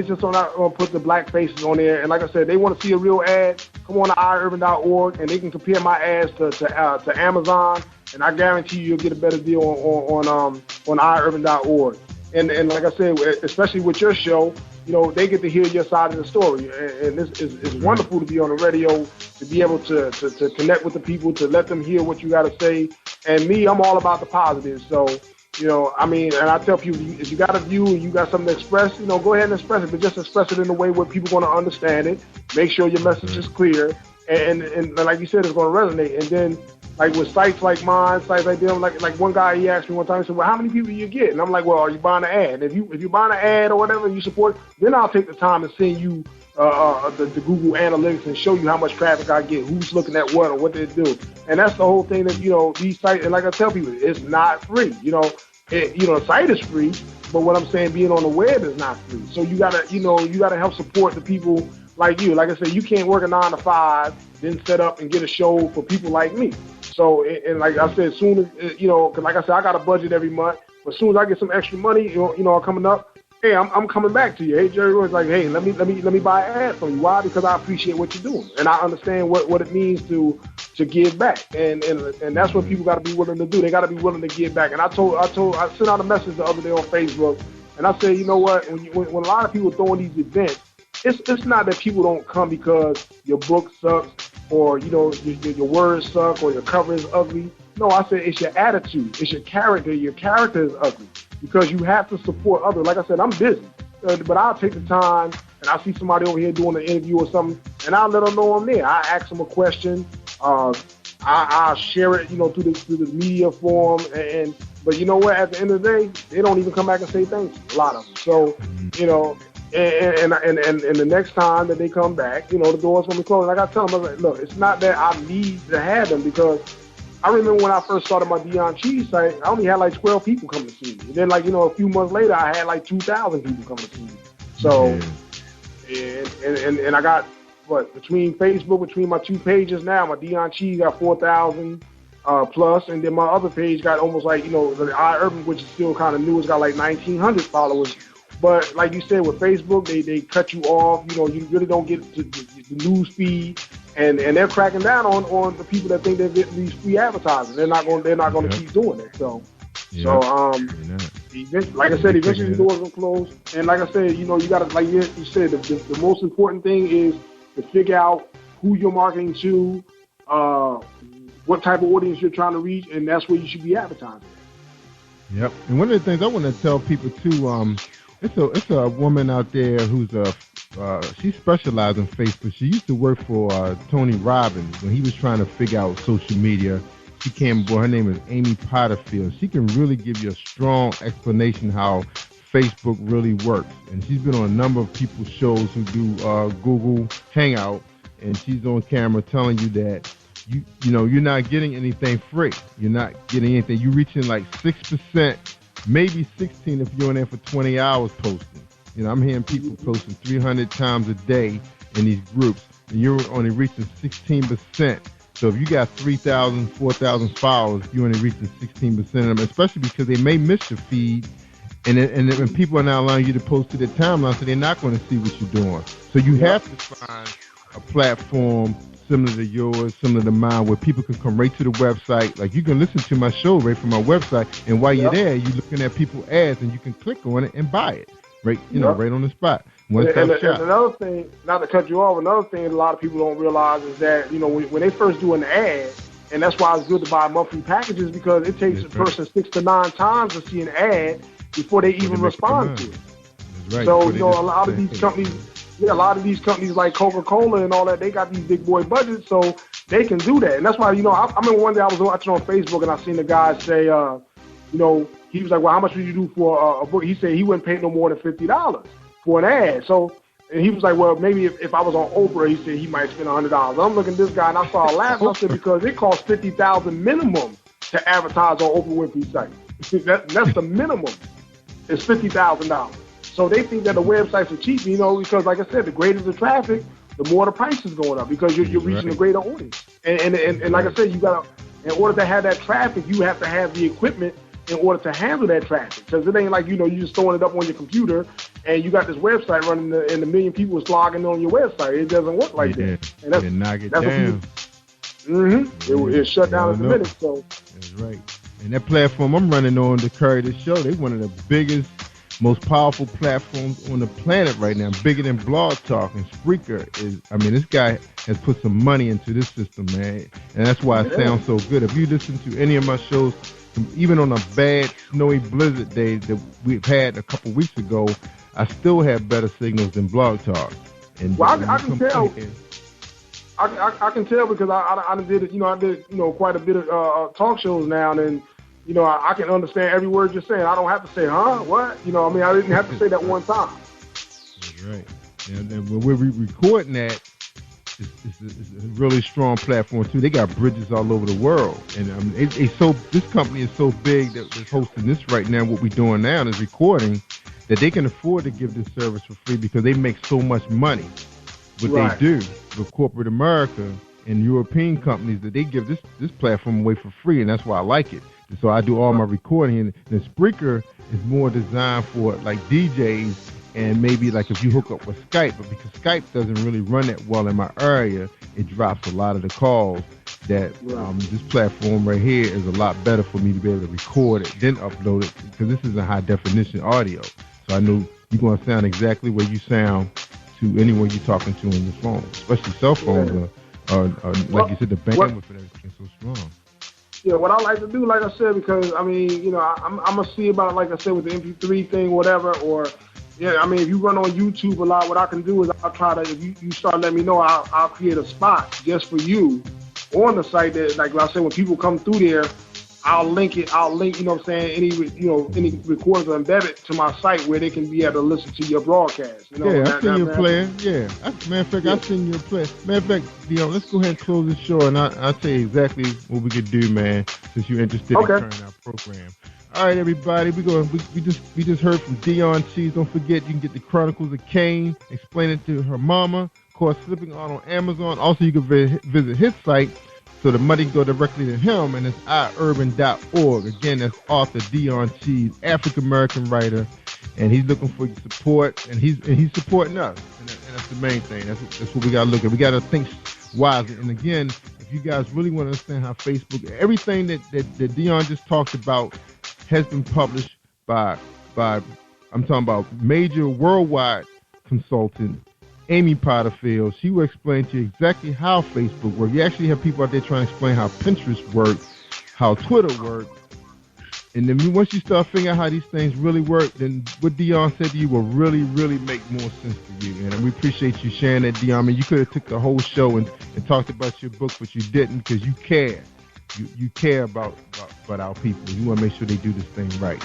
just not going to put the black faces on there. And like I said, they want to see a real ad. Come on to iurban.org, and they can compare my ads to Amazon, and I guarantee you'll get a better deal on iurban.org. And like I said, especially with your show, they get to hear your side of the story. And this is wonderful to be on the radio, to be able to connect with the people, to let them hear what you got to say. And me, I'm all about the positive. So, and I tell people, if you got a view and you got something to express, go ahead and express it, but just express it in a way where people are going to understand it. Make sure your message is clear. And like you said, it's going to resonate. And then, like with sites like mine, sites like them, like one guy, he asked me one time, he said, well, how many people do you get? And I'm like, well, are you buying an ad? If you're buying an ad or whatever, and you support, then I'll take the time and send you the Google Analytics and show you how much traffic I get, who's looking at what or what they do. And that's the whole thing that, these sites, and like I tell people, it's not free. The site is free, but what I'm saying, being on the web is not free. So you gotta help support the people like you. Like I said, you can't work a 9 to 5, then set up and get a show for people like me. So, and like I said, soon as, because like I said, I got a budget every month, but as soon as I get some extra money, coming up, hey, I'm coming back to you. Hey, Jerry Royce, like, hey, let me buy an ad from you. Why? Because I appreciate what you're doing, and I understand what it means to give back, and that's what people got to be willing to do. They got to be willing to give back. And I sent out a message the other day on Facebook, and I said, you know what? When a lot of people are throwing these events, it's not that people don't come because your book sucks or your words suck or your cover is ugly. No, I said it's your attitude, it's your character. Your character is ugly because you have to support others. Like I said, I'm busy, but I'll take the time and I see somebody over here doing an interview or something, and I'll let them know I'm there. I ask them a question. I'll share it, through the media form, but you know what? At the end of the day, they don't even come back and say thanks. A lot of them. So, and the next time that they come back, the door's gonna be closed. Like I tell them, I was like, look, it's not that I need to have them, because I remember when I first started my Dion Cheese site, I only had like 12 people come to see me. And then a few months later, I had like 2,000 people come to see me. So, and I got, between Facebook, between my 2 pages now, my Dion Cheese got 4,000 plus, and then my other page got almost like, the iUrban, which is still kind of new, it's got like 1,900 followers. But like you said, with Facebook, they cut you off. You really don't get the news feed, and they're cracking down on the people that think they're getting these free advertising. They're not going to keep doing it. So, like I said, eventually the doors will close. And like I said, you got to, like you said, the most important thing is to figure out who you're marketing to, what type of audience you're trying to reach, and that's where you should be advertising.
Yep. And one of the things I want to tell people too, it's a woman out there who's she specializes in Facebook. She used to work for Tony Robbins when he was trying to figure out social media. She came aboard. Her name is Amy Potterfield. She can really give you a strong explanation how Facebook really works. And she's been on a number of people's shows who do Google Hangout, and she's on camera telling you that you're not getting anything free. You're not getting anything. You're reaching like 6%. Maybe 16 if you're in there for 20 hours posting. I'm hearing people posting 300 times a day in these groups, and you're only reaching 16%. So if you got 3,000, 4,000 followers, you're only reaching 16% of them, especially because they may miss your feed, and people are now allowing you to post to their timeline, so they're not going to see what you're doing. So you have to find a platform similar to yours, similar to mine, where people can come right to the website. Like, you can listen to my show right from my website, and while you're there, you're looking at people's ads, and you can click on it and buy it, right? Right on the spot.
And another thing, not to cut you off, another thing a lot of people don't realize is that, when they first do an ad, and that's why it's good to buy monthly packages, because it takes a person 6 to 9 times to see an ad before they even respond to it. Right. So, a lot of these companies, like Coca-Cola and all that, they got these big boy budgets, so they can do that. And that's why, I remember one day I was watching on Facebook, and I seen the guy say, he was like, well, how much would you do for a book? He said he wouldn't pay no more than $50 for an ad. So, and he was like, well, maybe if I was on Oprah, he said he might spend $100. I'm looking at this guy, and I started laughing. I said, because it costs $50,000 minimum to advertise on Oprah Winfrey's site. That's the minimum. It's $50,000. So they think that the websites are cheap, because like I said, the greater the traffic, the more the price is going up because you're reaching a greater audience. And like I said, in order to have that traffic, you have to have the equipment in order to handle that traffic. Because it ain't like, you just throwing it up on your computer and you got this website running and a million people is logging on your website. It doesn't work like that. And
knock it down.
It shut down in a minute. So
that's right. And that platform I'm running on to carry this show, they're one of the biggest, most powerful platforms on the planet right now, bigger than Blog Talk and Spreaker. This guy has put some money into this system, man, and that's why it sounds so good. If you listen to any of my shows, even on a bad, snowy blizzard day that we've had a couple weeks ago, I still have better signals than Blog Talk. And
I can tell. I can tell because I did I did quite a bit of talk shows now, and I can understand every word you're saying. I don't have to say, huh, what? I didn't have to say that one time.
That's right. And when we're recording that, it's a really strong platform too. They got bridges all over the world, and this company is so big that is hosting this right now. What we're doing now is recording, that they can afford to give this service for free because they make so much money. What they do with corporate America and European companies, that they give this platform away for free, and that's why I like it. And so I do all my recording, and the Spreaker is more designed for like DJs and maybe like if you hook up with Skype, but because Skype doesn't really run that well in my area, it drops a lot of the calls. That this platform right here is a lot better for me to be able to record it, then upload it, because this is a high definition audio. So I know you're going to sound exactly where you sound to anyone you're talking to on your phone, especially cell phones. Like you said, the bandwidth and everything is so strong.
Yeah, what I like to do, like I said, because I'm gonna see about it, like I said, with the MP3 thing, whatever, or if you run on YouTube a lot, what I can do is I'll try to, if you start letting me know, I'll create a spot just for you on the site that, like I said, when people come through there, I'll link, any recordings are embedded to my site where they can be able to listen to your broadcast.
I've seen you play. Yeah. Matter of fact, I've seen you play. Matter of fact, let's go ahead and close this show, and I'll tell you exactly what we could do, man, since you're interested in turning our program. All right, everybody, we just heard from Dion Cheese. Don't forget, you can get the Chronicles of Cain, explain it to her mama. Of course, flipping on Amazon. Also, you can visit his site, so the money can go directly to him, and it's iurban.org. Again, that's author Dion Cheese, African-American writer, and he's looking for your support, and he's supporting us, and that's the main thing. That's what we got to look at. We got to think wisely. And again, if you guys really want to understand how Facebook, everything that Dion just talked about has been published by I'm talking about major worldwide consultant Amy Potterfield. She will explain to you exactly how Facebook works. You actually have people out there trying to explain how Pinterest works, how Twitter works. And then once you start figuring out how these things really work, then what Dion said to you will really, really make more sense to you. And we appreciate you sharing that, Dion. You could have took the whole show and talked about your book, but you didn't, because you care. You care about our people. You want to make sure they do this thing right.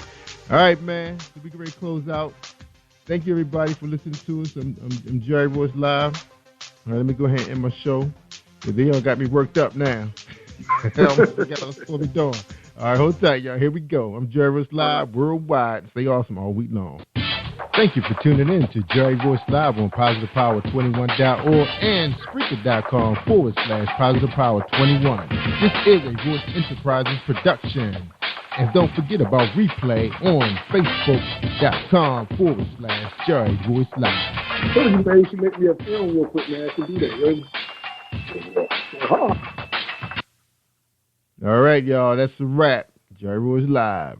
All right, man. So we can ready to close out. Thank you, everybody, for listening to us. I'm Jerry Royce Live. All right, let me go ahead and end my show. They got me worked up now. I almost forgot what I'm doing. All right, hold tight, y'all. Here we go. I'm Jerry Royce Live, worldwide. Stay awesome all week long. Thank you for tuning in to Jerry Royce Live on PositivePower21.org and Spreaker.com/PositivePower21. This is a Royce Enterprises production. And don't forget about replay on Facebook.com/Jerry Royce Live.
You should make me a film real quick, man. I can do that, right?
All right, y'all. That's a wrap. Jerry Royce Live.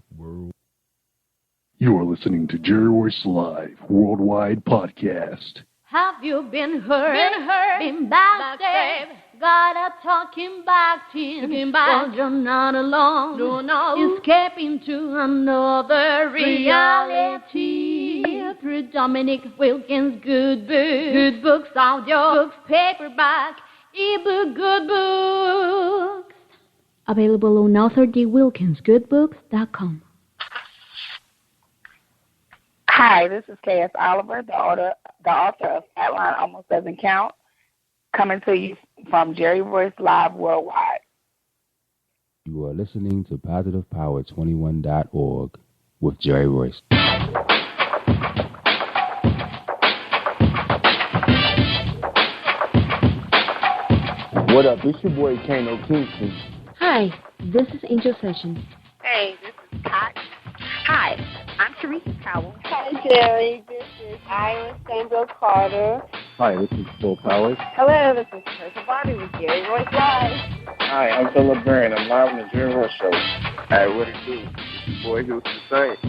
You are listening to Jerry Royce Live Worldwide Podcast.
Have you been hurt? Been backstabbed? Gotta talking back to him. Well, you're not alone. No. Escaping to another reality. Through Dominic Wilkins' good books. Good books, audio books, paperback, ebook, good books.
Available on authordwilkinsgoodbooks.com.
Hi, this is K.S. Oliver, the author of Flatline Almost Doesn't Count, coming to you from Jerry Royce Live Worldwide.
You are listening to PositivePower21.org with Jerry Royce.
What up? It's your boy Kano Kingston.
Hi, this is Angel Session.
Hey, this is Pat.
Hi, I'm Teresa Powell.
Hi, Jerry. This is Ira Samuel Carter.
Hi, this is Bill Powers.
Hello, this is Teresa Bobby with Jerry Royce Live.
Hi, I'm Philip Barron. I'm live on the Jerry Royce Show.
Hey, what it do? It's your boy Houston Saint.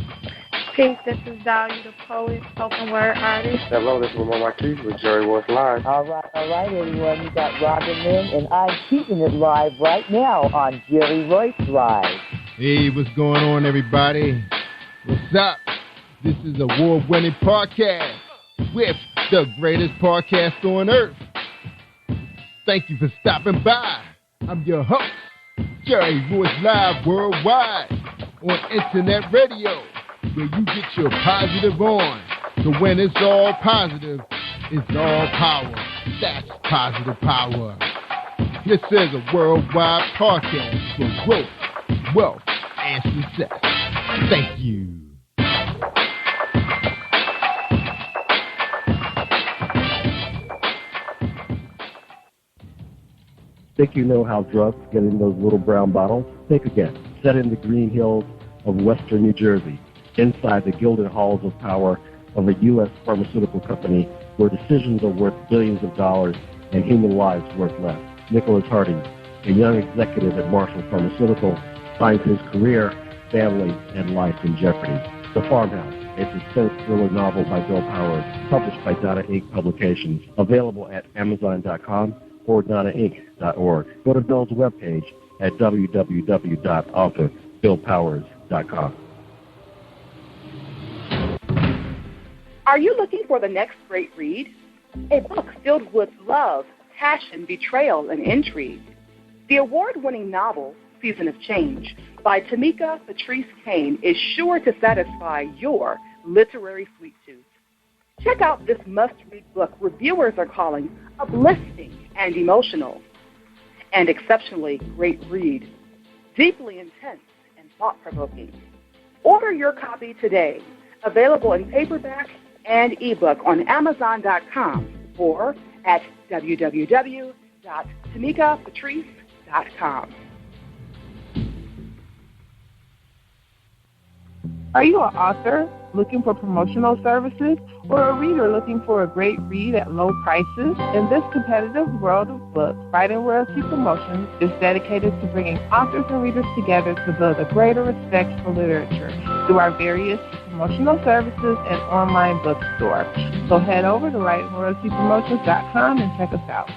Peace, this is Dahlia the poet, spoken word artist.
Hello, this is Lamar Marquise with Jerry Royce Live.
All right, everyone. You got Robin Lynn, and I'm keeping it live right now on Jerry Royce Live.
Hey, what's going on, everybody? What's up? This is award-winning podcast with the greatest podcast on earth. Thank you for stopping by. I'm your host, Jerry Royce Live Worldwide on Internet Radio, where you get your positive on. So when it's all positive, it's all power. That's positive power. This is a worldwide podcast for growth, wealth, and success. Thank you.
Think you know how drugs get in those little brown bottles? Think again. Set in the green hills of western New Jersey, inside the gilded halls of power of a U.S. pharmaceutical company where decisions are worth billions of dollars and human lives worth less. Nicholas Harding, a young executive at Marshall Pharmaceutical, finds his career, family, and life in jeopardy. The Farmhouse, a suspense thriller novel by Bill Powers, published by Donna Inc. Publications, available at Amazon.com or DonnaInc.org. Go to Bill's webpage at www.author.BillPowers.com.
Are you looking for the next great read? A book filled with love, passion, betrayal, and intrigue. The award-winning novel, Season of Change, by Tamika Patrice Kane, is sure to satisfy your literary sweet tooth. Check out this must-read book reviewers are calling uplifting and emotional, and exceptionally great read, deeply intense and thought-provoking. Order your copy today, available in paperback and ebook on Amazon.com or at www.tamikapatrice.com.
Are you an author looking for promotional services or a reader looking for a great read at low prices? In this competitive world of books, Writing Royalty Promotions is dedicated to bringing authors and readers together to build a greater respect for literature through our various promotional services and online bookstore. So head over to WritingRoyaltyPromotions.com and check us out.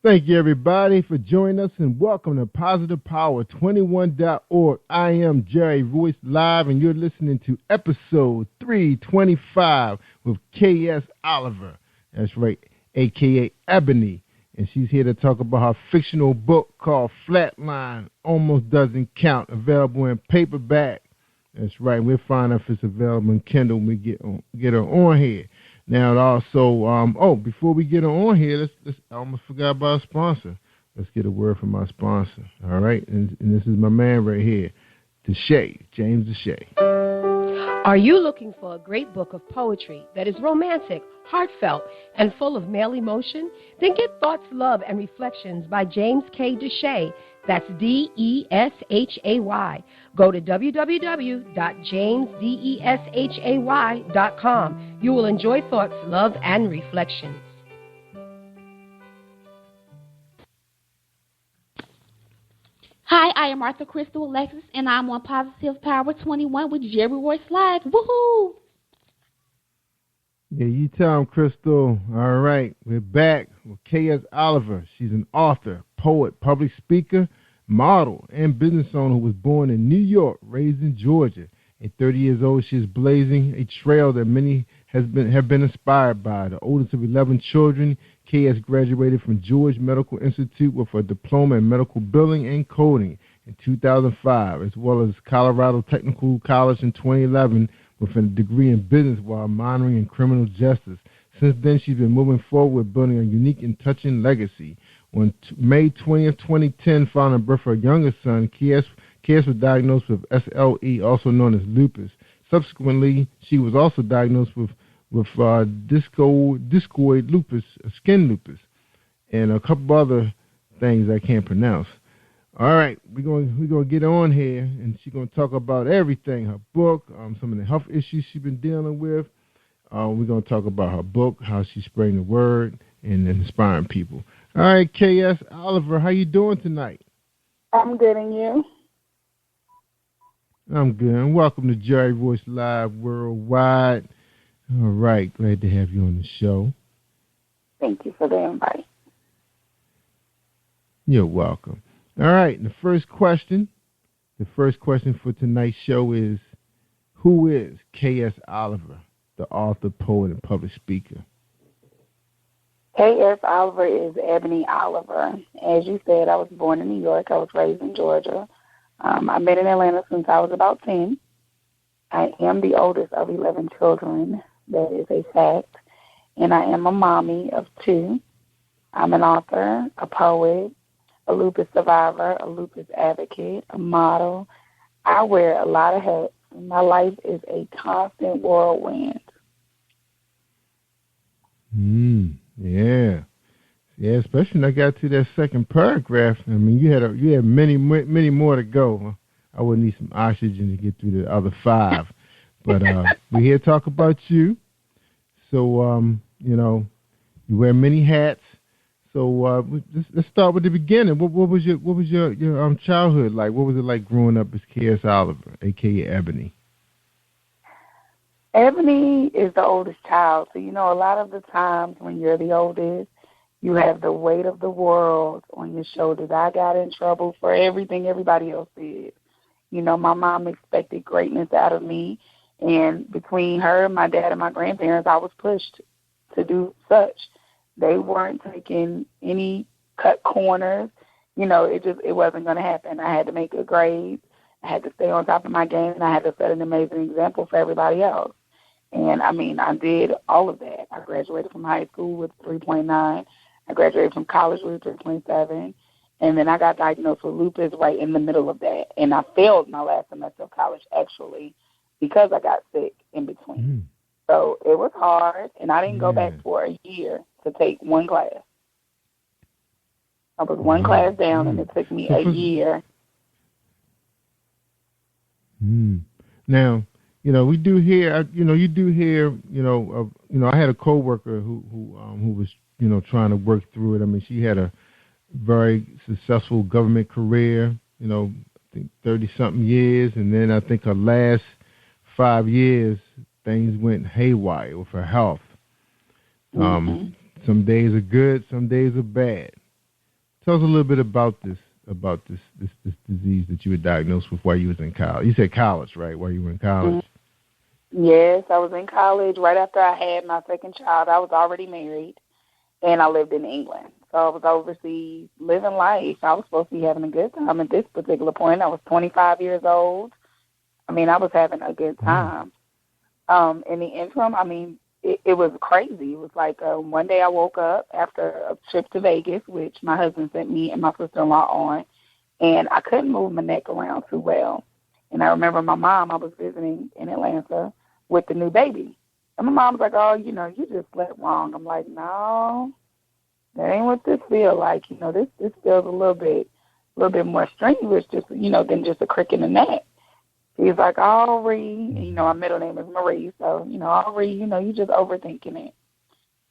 Thank you, everybody, for joining us, and welcome to PositivePower21.org. I am Jerry Royce Live, and you're listening to episode 325 with K.S. Oliver. That's right, a.k.a. Ebony. And she's here to talk about her fictional book called Flatline, Almost Doesn't Count, available in paperback. That's right, we'll find out if it's available in Kindle when we get her on here. Now, also, before we get on here, I almost forgot about our sponsor. Let's get a word from our sponsor, all right? And this is my man right here, Deshay, James Deshay.
Are you looking for a great book of poetry that is romantic, heartfelt, and full of male emotion? Then get Thoughts, Love, and Reflections by James K. Deshay. That's Deshay. Go to www.jamesdeshay.com. You will enjoy Thoughts, Love, and Reflections.
Hi, I am Martha Crystal Alexis, and I'm on Positive Power 21 with Jerry Royce Live. Woohoo!
Yeah, you tell him, Crystal. All right, we're back with K.S. Oliver. She's an author, poet, public speaker, model, and business owner who was born in New York, raised in Georgia. At 30 years old, she is blazing a trail that many have been inspired by. The oldest of 11 children, K.S. graduated from George Medical Institute with a diploma in medical billing and coding in 2005, as well as Colorado Technical College in 2011 with a degree in business while minoring in criminal justice. Since then, she's been moving forward with building a unique and touching legacy. On May 20th, 2010, following the birth of her youngest son, K.S. was diagnosed with SLE, also known as lupus. Subsequently, she was also diagnosed with discoid lupus, skin lupus, and a couple other things I can't pronounce. All right, we're gonna get on here, and she's gonna talk about everything: her book, some of the health issues she's been dealing with. We're gonna talk about her book, how she's spreading the word and inspiring people. All right, K.S. Oliver, how you doing tonight?
I'm good, and you?
I'm good. And welcome to Jerry Royce Live Worldwide. All right, glad to have you on the show.
Thank you for the invite.
You're welcome. All right, the first question for tonight's show is, who is K.S. Oliver, the author, poet, and public speaker?
K.S. Oliver is Ebony Oliver. As you said, I was born in New York. I was raised in Georgia. I've been in Atlanta since I was about 10. I am the oldest of 11 children. That is a fact. And I am a mommy of 2. I'm an author, a poet, a lupus survivor, a lupus advocate, a model. I wear a lot of hats. My life is a constant whirlwind.
Yeah, especially when I got to that second paragraph. I mean, you had many more to go. I would need some oxygen to get through the other 5. But we're here to talk about you. So, you wear many hats. So let's start with the beginning. What was your childhood like? What was it like growing up as K.S. Oliver, a.k.a. Ebony?
Ebony is the oldest child. So, a lot of the times when you're the oldest, you have the weight of the world on your shoulders. I got in trouble for everything everybody else did. My mom expected greatness out of me. And between her, my dad, and my grandparents, I was pushed to do such. They weren't taking any cut corners. It wasn't going to happen. I had to make good grades. I had to stay on top of my game, and I had to set an amazing example for everybody else. And, I did all of that. I graduated from high school with 3.9. I graduated from college with 3.7. And then I got diagnosed with lupus right in the middle of that. And I failed my last semester of college, actually, because I got sick in between. So it was hard, and I didn't go back for a year to take one class. I was one class down, and it took me a year.
Now, we do hear, you do hear, I had a coworker who was, trying to work through it. I mean, she had a very successful government career, I think 30-something years, and then I think her last 5 years, things went haywire with her health. Some days are good, some days are bad. Tell us a little bit about this disease that you were diagnosed with while you was in college. You said college, right? While you were in college.
Yes, I was in college right after I had my second child. I was already married, and I lived in England. So I was overseas living life. I was supposed to be having a good time at this particular point. I was 25 years old. I was having a good time. In the interim, it was crazy. It was like one day I woke up after a trip to Vegas, which my husband sent me and my sister-in-law on, and I couldn't move my neck around too well. And I remember my mom, I was visiting in Atlanta with the new baby. And my mom was like, oh, you just slept wrong. I'm like, no, that ain't what this feels like. This feels a little bit more strenuous, than just a crick in the neck. He's like, Aubrey, my middle name is Marie, so, Aubrey, you just overthinking it.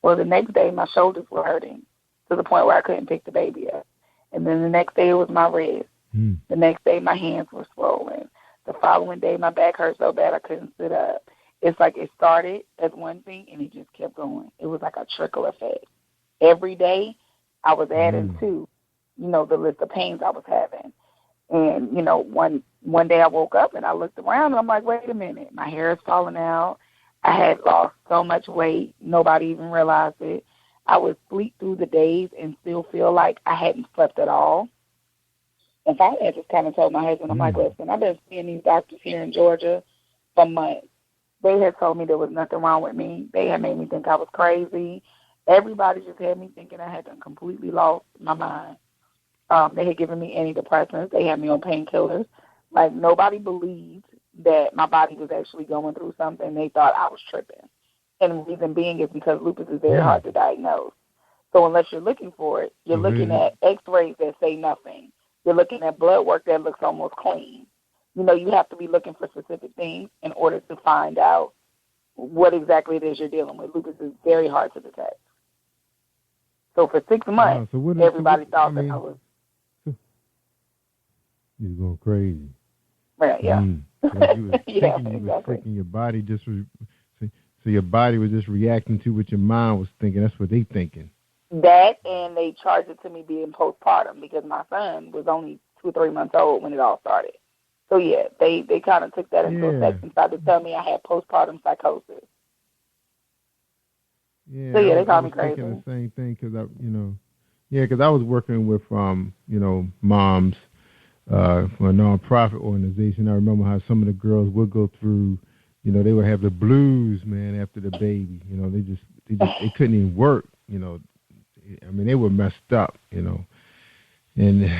Well, the next day, my shoulders were hurting to the point where I couldn't pick the baby up. And then the next day, it was my wrist. The next day, my hands were swollen. The following day, my back hurt so bad I couldn't sit up. It's like it started as one thing, and it just kept going. It was like a trickle effect. Every day, I was adding to, the list of pains I was having. And, one day I woke up and I looked around and I'm like, wait a minute, my hair is falling out. I had lost so much weight, nobody even realized it. I would sleep through the days and still feel like I hadn't slept at all. And finally I just kind of told my husband, I'm like, listen, I've been seeing these doctors here in Georgia for months. They had told me there was nothing wrong with me. They had made me think I was crazy. Everybody just had me thinking I had completely lost my mind. They had given me antidepressants. They had me on painkillers. Like, nobody believed that my body was actually going through something. They thought I was tripping. And the reason being is because lupus is very hard to diagnose. So unless you're looking for it, you're looking at x-rays that say nothing. You're looking at blood work that looks almost clean. You know, you have to be looking for specific things in order to find out what exactly it is you're dealing with. Lupus is very hard to detect. So for 6 months, everybody thought that I was...
You're going crazy.
Right, yeah.
So you was thinking you was sick, and your body just so your body was just reacting to what your mind was thinking. That's what they thinking.
That, and they charged it to me being postpartum because my son was only 2 or 3 months old when it all started. So, yeah, they kind of took that into effect and tried to tell me I had postpartum psychosis.
Yeah,
so, yeah, they called me
crazy.
crazy.
I was thinking the same thing because because I was working with, moms for a nonprofit organization. I remember how some of the girls would go through, they would have the blues, man, after the baby. They couldn't even work, I mean, they were messed up, And,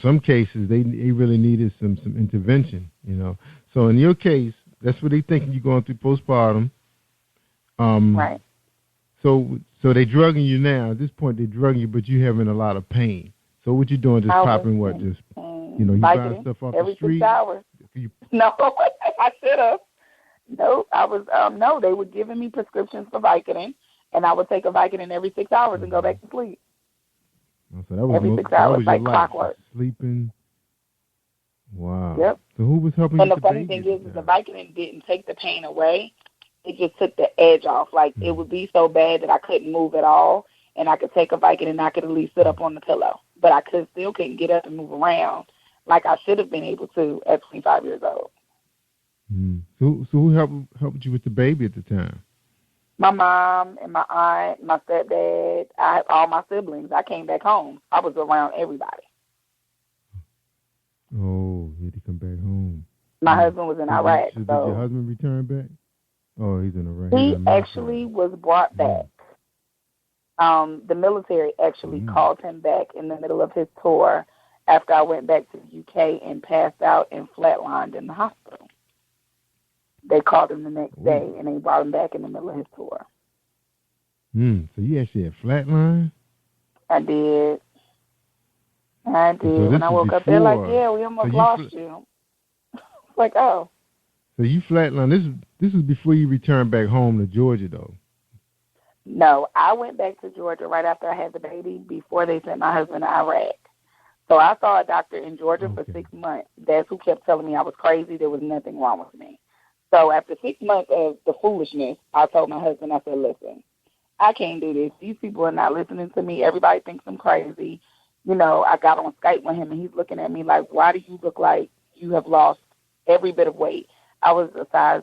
some cases, they really needed some intervention, So in your case, that's what they thinking you're going through postpartum.
Right.
So they drugging you now. At this point, they're drugging you, but you're having a lot of pain. So what you doing, just popping what? Just, you buying stuff off
every
the street?
6 hours. No, I should have. No, I was, no, they were giving me prescriptions for Vicodin, and I would take a Vicodin every 6 hours and go back to sleep.
So that was
every 6 hours, like clockwork.
Sleeping. Wow.
Yep.
So who was helping
you?
And
the funny thing is the Vicodin didn't take the pain away. It just took the edge off. Like, it would be so bad that I couldn't move at all, and I could take a Vicodin and I could at least sit up on the pillow. But I still couldn't get up and move around like I should have been able to at 25 years old.
So who helped you with the baby at the time?
My mom and my aunt, my stepdad, all my siblings. I came back home. I was around everybody.
Oh, he had to come back home.
My husband was in Iraq.
Did your husband return back? Oh, he's in Iraq.
He actually was brought back. The military actually called him back in the middle of his tour after I went back to the UK and passed out and flatlined in the hospital. They called him the next day, and they brought him back in the middle of his tour.
So you actually had flatline?
I did.
So
when I woke up, they're like, yeah, we almost lost you. It's like, oh.
So you flatlined. This is before you returned back home to Georgia, though.
No, I went back to Georgia right after I had the baby before they sent my husband to Iraq. So I saw a doctor in Georgia for 6 months. That's who kept telling me I was crazy. There was nothing wrong with me. So after 6 months of the foolishness, I told my husband, I said, listen, I can't do this. These people are not listening to me. Everybody thinks I'm crazy. I got on Skype with him, and he's looking at me like, why do you look like you have lost every bit of weight? I was a size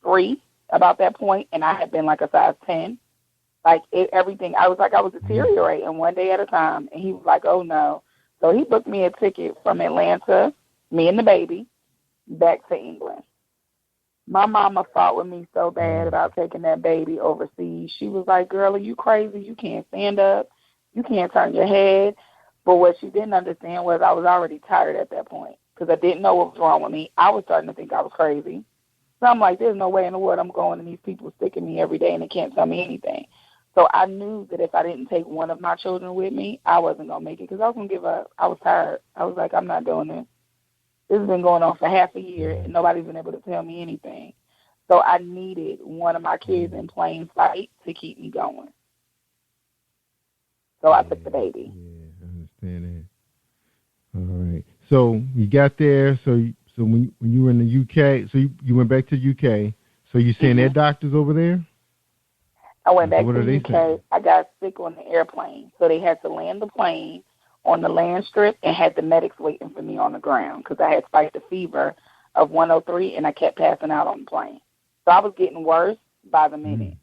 3 about that point, and I had been like a size 10. Like, everything. I was like, I was deteriorating one day at a time, and he was like, oh, no. So he booked me a ticket from Atlanta, me and the baby, back to England. My mama fought with me so bad about taking that baby overseas. She was like, girl, are you crazy? You can't stand up. You can't turn your head. But what she didn't understand was I was already tired at that point because I didn't know what was wrong with me. I was starting to think I was crazy. So I'm like, there's no way in the world I'm going and these people sticking me every day and they can't tell me anything. So I knew that if I didn't take one of my children with me, I wasn't going to make it because I was going to give up. I was tired. I was like, I'm not doing this. This has been going on for half a year, and nobody's been able to tell me anything. So I needed one of my kids in plain sight to keep me going. So I took the baby.
Yeah, I understand that. All right. So you got there. So when you were in the UK, so you went back to the UK. So you saying their doctors over there?
I went back to the UK. Saying? I got sick on the airplane, so they had to land the plane on the land strip and had the medics waiting for me on the ground because I had spiked a fever of 103, and I kept passing out on the plane. So I was getting worse by the minute.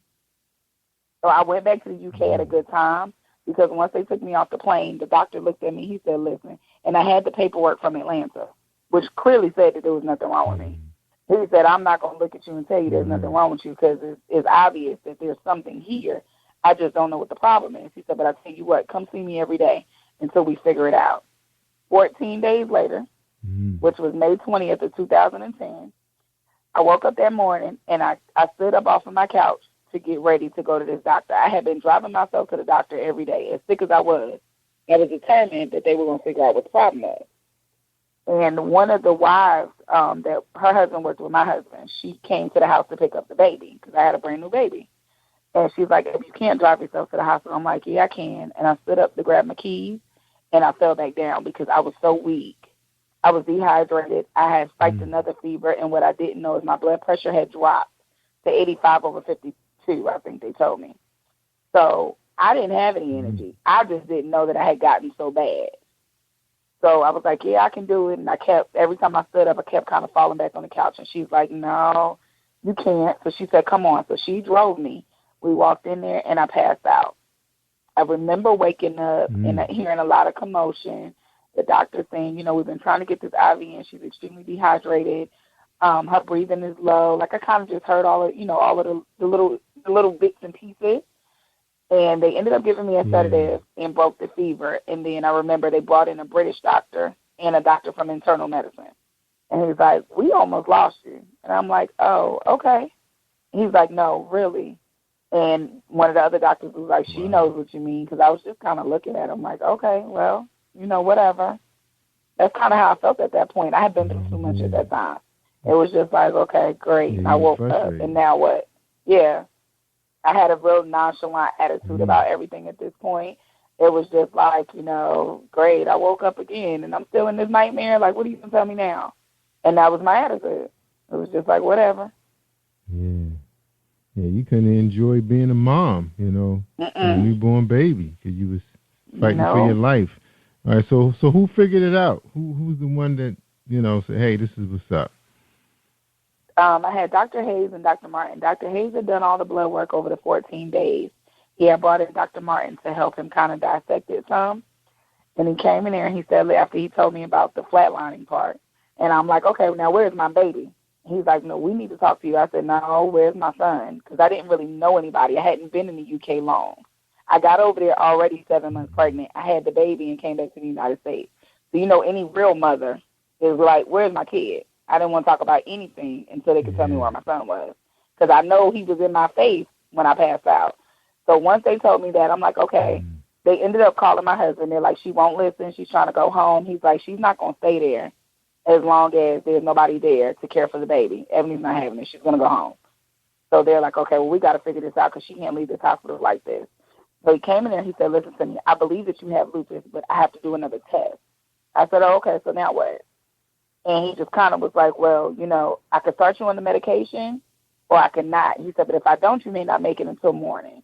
So I went back to the UK at a good time because once they took me off the plane, the doctor looked at me. He said, listen, and I had the paperwork from Atlanta, which clearly said that there was nothing wrong with me. He said, I'm not going to look at you and tell you there's nothing wrong with you because it's obvious that there's something here. I just don't know what the problem is. He said, but I tell you what, come see me every day until we figure it out. 14 days later, which was May 20th of 2010, I woke up that morning and I stood up off of my couch to get ready to go to this doctor. I had been driving myself to the doctor every day. As sick as I was determined that they were going to figure out what the problem was. And one of the wives that her husband worked with my husband, she came to the house to pick up the baby because I had a brand new baby. And she's like, if you can't drive yourself to the hospital, I'm like, yeah, I can. And I stood up to grab my keys, and I fell back down because I was so weak. I was dehydrated. I had spiked another fever, and what I didn't know is my blood pressure had dropped to 85/52, I think they told me. So I didn't have any energy. I just didn't know that I had gotten so bad. So I was like, yeah, I can do it. And every time I stood up, I kept kind of falling back on the couch. And she's like, no, you can't. So she said, come on. So she drove me. We walked in there, and I passed out. I remember waking up and hearing a lot of commotion. The doctor saying, we've been trying to get this IV in. She's extremely dehydrated. Her breathing is low. Like I kind of just heard all of the little bits and pieces. And they ended up giving me a sedative and broke the fever. And then I remember they brought in a British doctor and a doctor from internal medicine. And he was like, we almost lost you. And I'm like, oh, okay. He's like, no, really. And one of the other doctors was like, she knows what you mean, because I was just kind of looking at him like, okay, well, whatever. That's kind of how I felt at that point. I had been through too much at that time. It was just like, okay, great. And I woke up, and now what? Yeah. I had a real nonchalant attitude about everything at this point. It was just like, great, I woke up again, and I'm still in this nightmare. Like, what are you going to tell me now? And that was my attitude. It was just like, whatever.
Yeah. Yeah, you couldn't enjoy being a mom, a newborn baby, because you was fighting for your life. All right, so who figured it out? Who's the one that, said, hey, this is what's up?
I had Dr. Hayes and Dr. Martin. Dr. Hayes had done all the blood work over the 14 days. He had brought in Dr. Martin to help him kind of dissect it some. And he came in there and he said, after he told me about the flatlining part, and I'm like, okay, now where's my baby? He's like, no, we need to talk to you. I said, no, where's my son? Because I didn't really know anybody. I hadn't been in the UK long. I got over there already 7 months pregnant. I had the baby and came back to the United States. So, any real mother is like, where's my kid? I didn't want to talk about anything until they could tell me where my son was, because I know he was in my face when I passed out. So once they told me that, I'm like, okay. They ended up calling my husband. They're like, she won't listen. She's trying to go home. He's like, she's not going to stay there as long as there's nobody there to care for the baby. Ebony's not having it. She's going to go home. So they're like, okay, well, we got to figure this out because she can't leave this hospital like this. So he came in there and he said, listen to me, I believe that you have lupus, but I have to do another test. I said, oh, okay, so now what? And he just kind of was like, well, I could start you on the medication or I could not. He said, but if I don't, you may not make it until morning.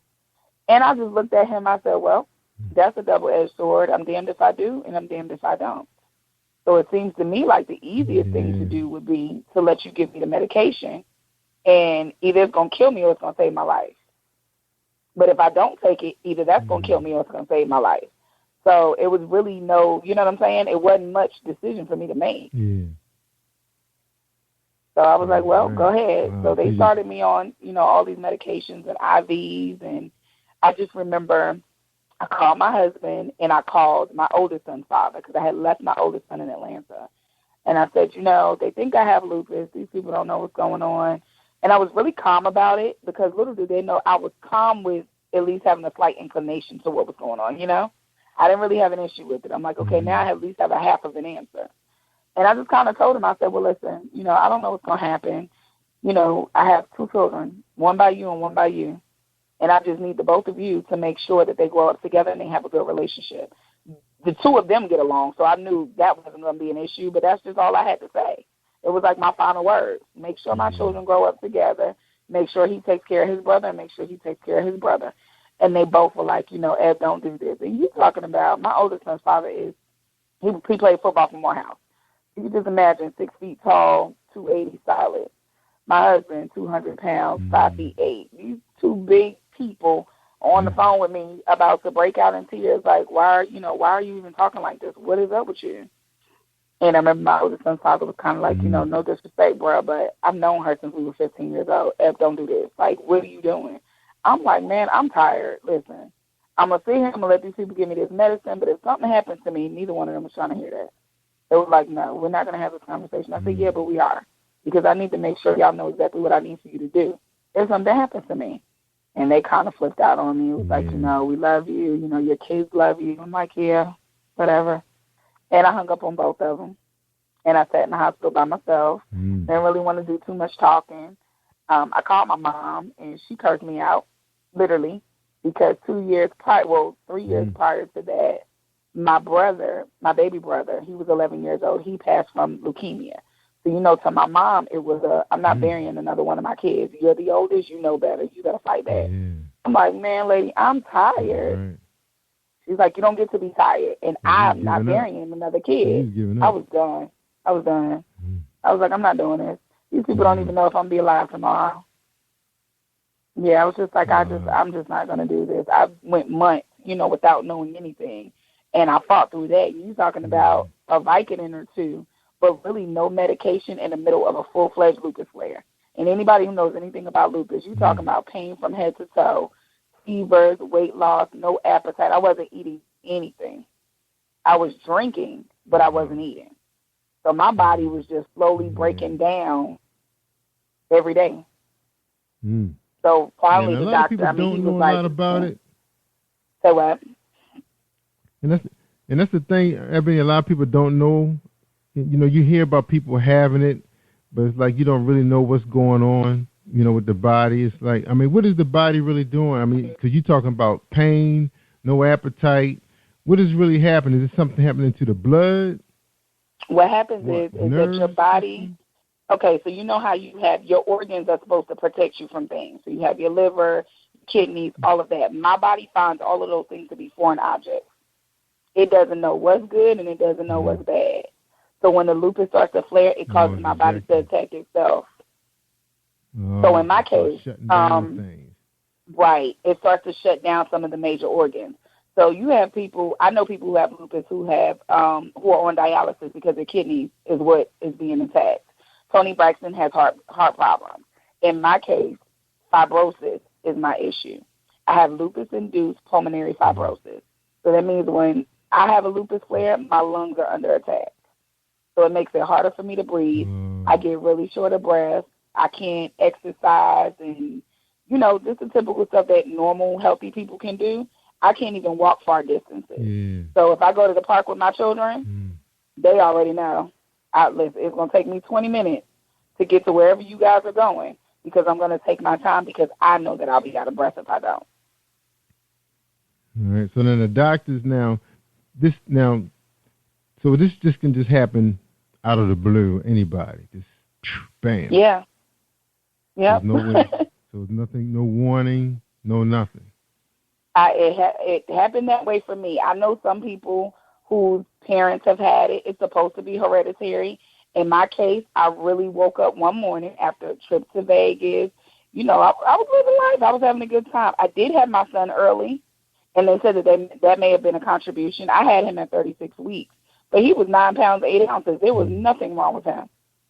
And I just looked at him. I said, well, that's a double-edged sword. I'm damned if I do, and I'm damned if I don't. So it seems to me like the easiest thing to do would be to let you give me the medication, and either it's going to kill me or it's going to save my life. But if I don't take it, either that's going to kill me or it's going to save my life. So it was really no, you know what I'm saying? It wasn't much decision for me to make.
Yeah.
So I was like, well, go ahead. So they started me on, all these medications and IVs. And I just remember I called my husband and I called my oldest son's father because I had left my oldest son in Atlanta. And I said, they think I have lupus. These people don't know what's going on. And I was really calm about it because little did they know I was calm with at least having a slight inclination to what was going on, I didn't really have an issue with it. I'm like, okay, now I at least have a half of an answer. And I just kind of told him, I said, well, listen, I don't know what's going to happen. I have 2 children, one by you and one by you. And I just need the both of you to make sure that they grow up together and they have a good relationship. The 2 of them get along, so I knew that wasn't going to be an issue, but that's just all I had to say. It was like my final words. Make sure my children grow up together. Make sure he takes care of his brother and make sure he takes care of his brother. And they both were like, Ed, don't do this. And you talking about my oldest son's father he played football for Morehouse. You can just imagine 6 feet tall, 280 solid. My husband, 200 pounds, 5 feet 8. These 2 big people on the phone with me about to break out in tears. Like, why are you even talking like this? What is up with you? And I remember my oldest son's father was kind of like, no disrespect, bro, but I've known her since we were 15 years old. Eb, don't do this. Like, what are you doing? I'm like, man, I'm tired. Listen, I'm going to sit here, I'm going to let these people give me this medicine, but if something happens to me, neither one of them was trying to hear that. They were like, no, we're not going to have this conversation. I said, yeah, but we are, because I need to make sure y'all know exactly what I need for you to do if something happens to me. And they kind of flipped out on me. It was like, we love you. Your kids love you. I'm like, yeah, whatever. And I hung up on both of them. And I sat in the hospital by myself. Didn't really want to do too much talking. I called my mom, and she cursed me out, literally, because 3 years prior to that, my brother, my baby brother, he was 11 years old. He passed from leukemia. So, to my mom, it was I'm not burying another one of my kids. You're the oldest. You know better. You got to fight back. I'm like, man, lady, I'm tired. Right. She's like, you don't get to be tired. And I'm not burying another kid. I was done. I was like, I'm not doing this. These people don't even know if I'm going to be alive tomorrow. Yeah, I was just like, I'm just not going to do this. I went months, without knowing anything. And I fought through that. You're talking about a Vicodin or two, but really no medication in the middle of a full-fledged lupus flare. And anybody who knows anything about lupus, you're talking about pain from head to toe, fevers, weight loss, no appetite. I wasn't eating anything. I was drinking, but I wasn't eating. So my body was just slowly breaking down every day. So finally the doctor, he was like, a lot about it. Say what?
And that's the thing, Ebony, a lot of people don't know. You hear about people having it, but it's like you don't really know what's going on, with the body. It's like, what is the body really doing? Because you're talking about pain, no appetite. What is really happening? Is it something happening to the blood?
What happens is that your body, okay, so you know how you have your organs are supposed to protect you from things. So you have your liver, kidneys, all of that. My body finds all of those things to be foreign objects. It doesn't know what's good and it doesn't know what's bad. So when the lupus starts to flare, it causes my body to attack itself. So in my case, right, it starts to shut down some of the major organs. So you have people, I know people who have lupus who have who are on dialysis because their kidneys is what is being attacked. Tony Braxton has heart problems. In my case, fibrosis is my issue. I have lupus-induced pulmonary fibrosis. So that means when I have a lupus flare, my lungs are under attack. So it makes it harder for me to breathe. I get really short of breath. I can't exercise and, just the typical stuff that normal, healthy people can do. I can't even walk far distances. Yeah. So if I go to the park with my children, they already know. Listen, it's going to take me 20 minutes to get to wherever you guys are going because I'm going to take my time because I know that I'll be out of breath if I don't.
All right. So then the doctors so this just can just happen out of the blue, anybody. Just bam.
Yeah. Yeah.
So nothing, no warning, no nothing.
It happened that way for me. I know some people whose parents have had it. It's supposed to be hereditary. In my case, I really woke up one morning after a trip to Vegas. I was living life. I was having a good time. I did have my son early, and they said that may have been a contribution. I had him at 36 weeks, but he was 9 pounds, 8 ounces. There was nothing wrong with him.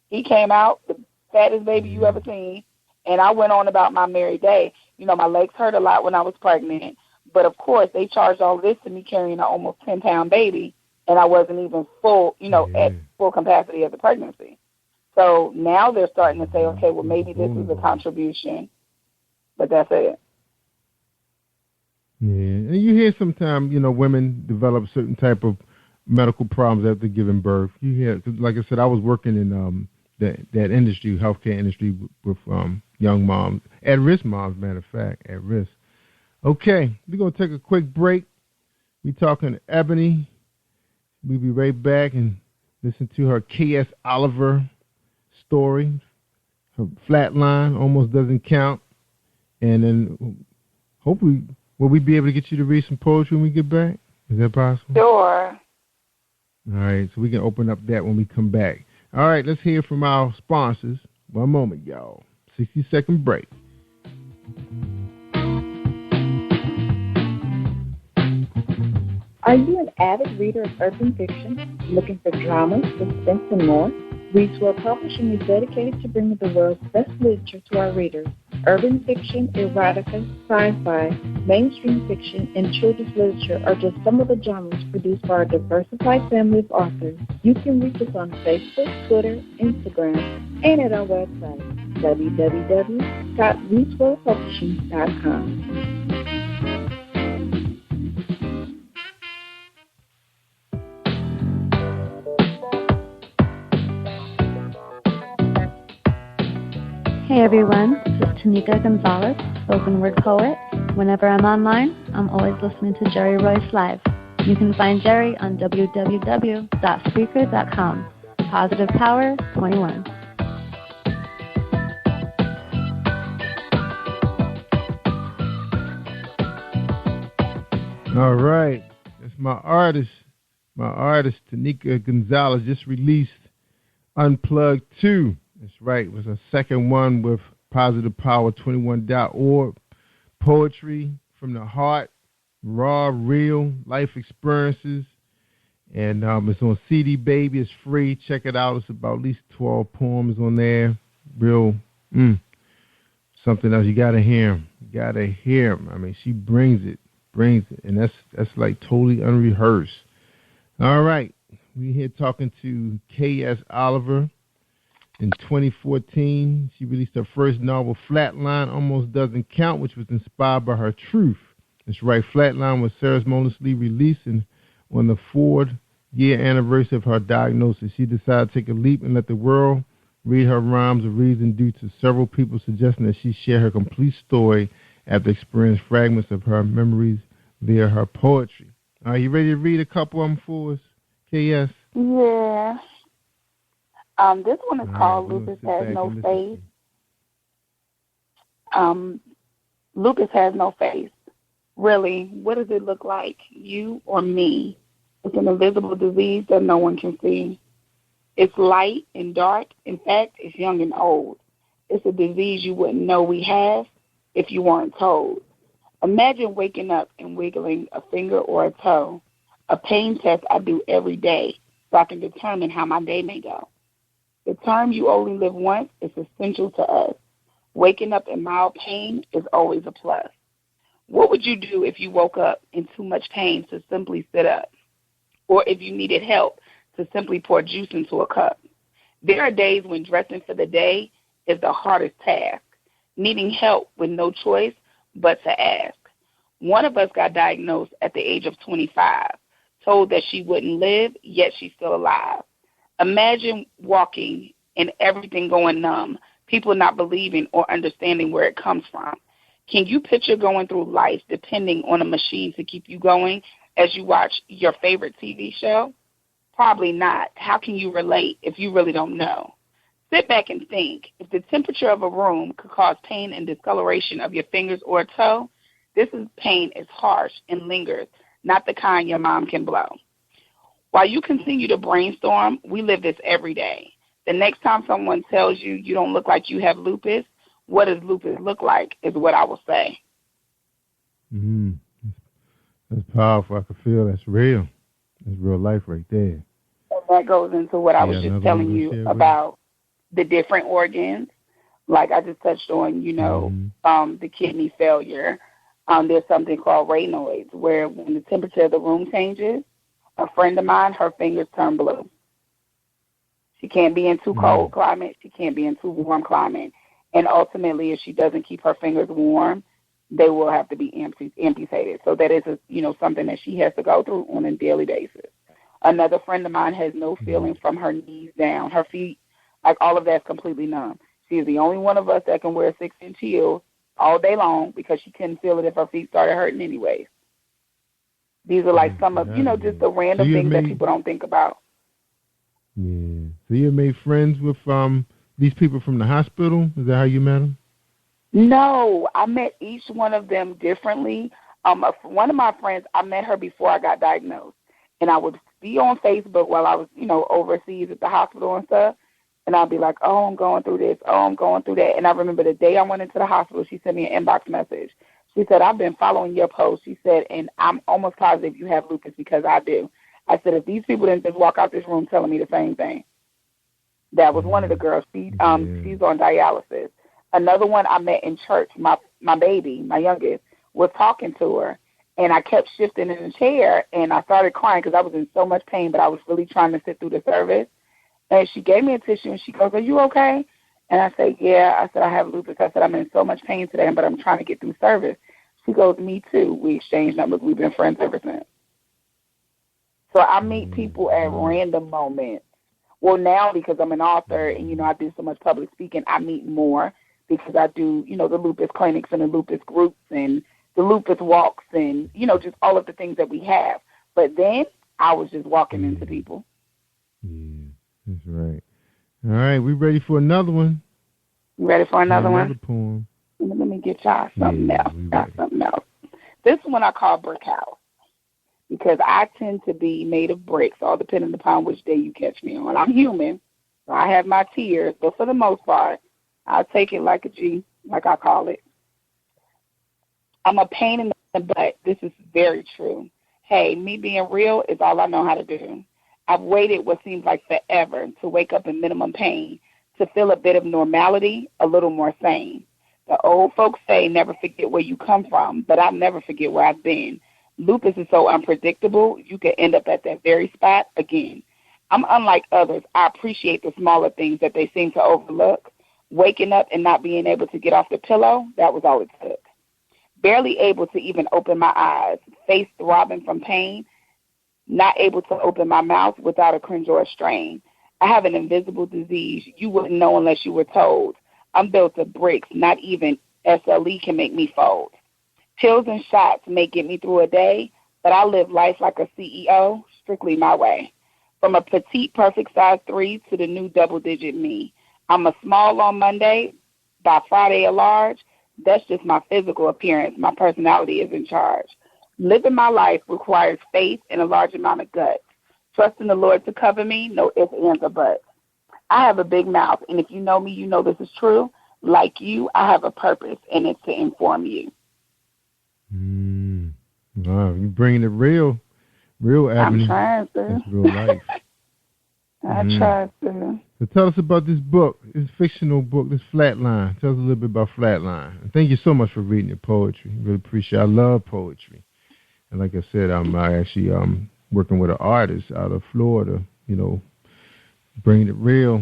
He came out, the fattest baby you ever seen, and I went on about my merry day. My legs hurt a lot when I was pregnant. But, of course, they charged all this to me carrying an almost 10-pound baby, and I wasn't even full, at full capacity of the pregnancy. So now they're starting to say, okay, well, maybe this is a contribution, but that's it.
Yeah, and you hear sometimes, women develop certain type of medical problems after giving birth. You hear, like I said, I was working in that industry, healthcare industry, with young moms, at-risk moms, matter of fact, at risk. Okay, we're going to take a quick break. We're talking to Ebony. We'll be right back and listen to her K.S. Oliver story. Her flatline almost doesn't count. And then hopefully, will we be able to get you to read some poetry when we get back? Is that possible?
Sure.
All right, so we can open up that when we come back. All right, let's hear from our sponsors. One moment, y'all. 60-second break.
Are you an avid reader of urban fiction, looking for drama, suspense, and more? Read World Publishing is dedicated to bringing the world's best literature to our readers. Urban fiction, erotica, sci-fi, mainstream fiction, and children's literature are just some of the genres produced by our diversified family of authors. You can reach us on Facebook, Twitter, Instagram, and at our website, www.reachworldpublishing.com.
Hey everyone, this is Tanika Gonzalez, spoken word poet. Whenever I'm online, I'm always listening to Jerry Royce Live. You can find Jerry on www.spreaker.com. Positive Power 21.
All right. That's my artist. My artist, Tanika Gonzalez, just released Unplugged 2. That's right. It was a second one with positivepower21.org. Poetry from the heart, raw, real life experiences. And it's on CD Baby. It's free. Check it out. It's about at least 12 poems on there. Real, something else. You got to hear them. You got to hear them. I mean, she brings it. And that's like totally unrehearsed. All right. We're here talking to K.S. Oliver. In 2014, she released her first novel, Flatline Almost Doesn't Count, which was inspired by her truth. That's right, Flatline was ceremoniously released on the 4th-year anniversary of her diagnosis. She decided to take a leap and let the world read her rhymes of reason due to several people suggesting that she share her complete story after experiencing fragments of her memories via her poetry. Are you ready to read a couple of them for us, K.S.?
Yeah. This one is called Lupus Has No Face. Lupus has no face. Really, what does it look like, you or me? It's an invisible disease that no one can see. It's light and dark. In fact, it's young and old. It's a disease you wouldn't know we have if you weren't told. Imagine waking up and wiggling a finger or a toe, a pain test I do every day so I can determine how my day may go. The term you only live once is essential to us. Waking up in mild pain is always a plus. What would you do if you woke up in too much pain to simply sit up? Or if you needed help to simply pour juice into a cup? There are days when dressing for the day is the hardest task, needing help with no choice but to ask. One of us got diagnosed at the age of 25, told that she wouldn't live, yet she's still alive. Imagine walking and everything going numb, people not believing or understanding where it comes from. Can you picture going through life depending on a machine to keep you going as you watch your favorite TV show? Probably not. How can you relate if you really don't know? Sit back and think. If the temperature of a room could cause pain and discoloration of your fingers or a toe, pain is harsh and lingers, not the kind your mom can blow. While you continue to brainstorm, we live this every day. The next time someone tells you you don't look like you have lupus, what does lupus look like is what I will say.
That's powerful. I can feel that's real. That's real life right there.
And that goes into what I was just telling you about the different organs. Like I just touched on, the kidney failure. There's something called Raynaud's, where when the temperature of the room changes, a friend of mine, her fingers turn blue. She can't be in too cold climate. She can't be in too warm climate. And ultimately, if she doesn't keep her fingers warm, they will have to be amputated. So that is, something that she has to go through on a daily basis. Another friend of mine has no feeling from her knees down. Her feet, like all of that's completely numb. She is the only one of us that can wear 6-inch heels all day long because she couldn't feel it if her feet started hurting anyways. These are like some of, just the random things that people don't think about.
Yeah. So you made friends with these people from the hospital? Is that how you met them?
No, I met each one of them differently. One of my friends, I met her before I got diagnosed. And I would be on Facebook while I was, overseas at the hospital and stuff. And I'd be like, oh, I'm going through this. Oh, I'm going through that. And I remember the day I went into the hospital, she sent me an inbox message. She said, I've been following your post. She said, and I'm almost positive you have lupus because I do. I said, if these people didn't just walk out this room telling me the same thing. That was one of the girls. She's on dialysis. Another one I met in church, my baby, my youngest, was talking to her. And I kept shifting in the chair, and I started crying because I was in so much pain, but I was really trying to sit through the service. And she gave me a tissue, and she goes, are you okay? And I said, yeah. I said, I have lupus. I said, I'm in so much pain today, but I'm trying to get through service. She goes, me too. We exchanged numbers. We've been friends ever since. So I meet people at random moments. Well, now because I'm an author and, I do so much public speaking, I meet more because I do, the lupus clinics and the lupus groups and the lupus walks and, just all of the things that we have. But then I was just walking into people.
Yeah, that's right. All right, we ready for another one.
You ready for another one?
Another poem.
Let me get y'all something else. This one I call Brick House because I tend to be made of bricks, all depending upon which day you catch me on. I'm human, so I have my tears, but for the most part, I'll take it like a G, like I call it. I'm a pain in the butt. This is very true. Hey, me being real is all I know how to do. I've waited what seems like forever to wake up in minimum pain, to feel a bit of normality, a little more sane. The old folks say never forget where you come from, but I'll never forget where I've been. Lupus is so unpredictable, you could end up at that very spot again. I'm unlike others. I appreciate the smaller things that they seem to overlook. Waking up and not being able to get off the pillow, that was all it took. Barely able to even open my eyes, face throbbing from pain, not able to open my mouth without a cringe or a strain. I have an invisible disease you wouldn't know unless you were told. I'm built of bricks, not even SLE can make me fold. Pills and shots may get me through a day, but I live life like a CEO, strictly my way. From a petite, perfect size 3 to the new double-digit me. I'm a small on Monday, by Friday a large. That's just my physical appearance. My personality is in charge. Living my life requires faith and a large amount of guts. Trusting the Lord to cover me, no ifs, ands, or buts. I have a big mouth, and if you know me, you know this is true. Like you, I have a purpose, and it's to inform you.
Wow, you bringing it real, Ebony.
I'm trying to.
That's real life.
I try to.
So tell us about this book, this fictional book, this Flatline. Tell us a little bit about Flatline. And thank you so much for reading your poetry. Really appreciate it. I love poetry. And like I said, I'm actually working with an artist out of Florida, bringing it real,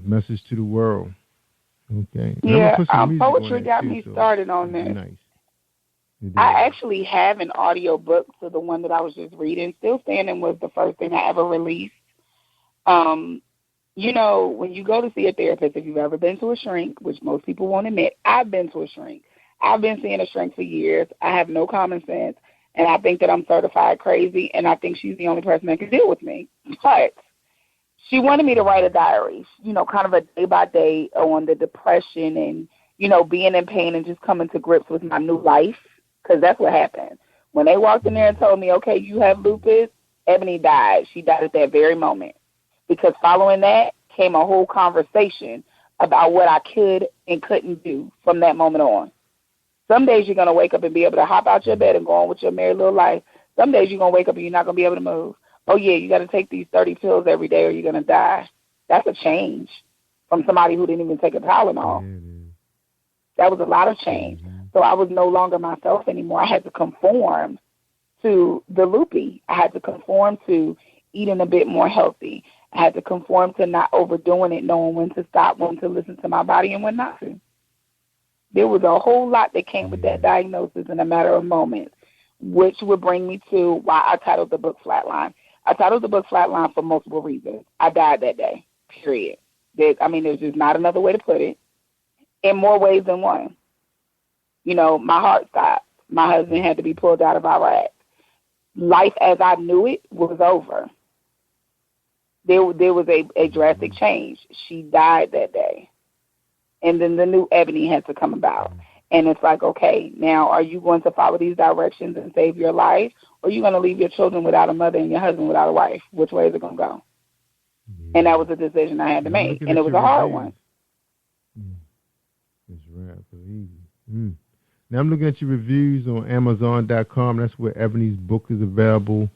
message to the world. Okay.
Yeah, poetry got me started on this.
Nice.
I actually have an audio book to the one that I was just reading. Still Standing was the first thing I ever released. When you go to see a therapist, if you've ever been to a shrink, which most people won't admit, I've been to a shrink. I've been seeing a shrink for years. I have no common sense, and I think that I'm certified crazy, and I think she's the only person that can deal with me. But she wanted me to write a diary, kind of a day-by-day on the depression and, being in pain and just coming to grips with my new life, because that's what happened. When they walked in there and told me, okay, you have lupus, Ebony died. She died at that very moment. Because following that came a whole conversation about what I could and couldn't do from that moment on. Some days you're going to wake up and be able to hop out your bed and go on with your merry little life. Some days you're going to wake up and you're not going to be able to move. Oh, yeah, you got to take these 30 pills every day or you're going to die. That's a change from somebody who didn't even take a Tylenol. That was a lot of change. So I was no longer myself anymore. I had to conform to the loopy. I had to conform to eating a bit more healthy. I had to conform to not overdoing it, knowing when to stop, when to listen to my body, and when not to. There was a whole lot that came with that diagnosis in a matter of moments, which would bring me to why I titled the book Flatline. I titled the book Flatline for multiple reasons. I died that day, period. There's just not another way to put it, in more ways than one. My heart stopped. My husband had to be pulled out of Iraq. Life as I knew it was over. There was a drastic change. She died that day. And then the new Ebony had to come about. And it's like, okay, now are you going to follow these directions and save your life? Or are you going to leave your children without a mother and your husband without a wife? Which way is it going to go? And that was a decision I had to make. And it was a hard one.
It's rap, easy. Now I'm looking at your reviews on Amazon.com. That's where Ebony's book is available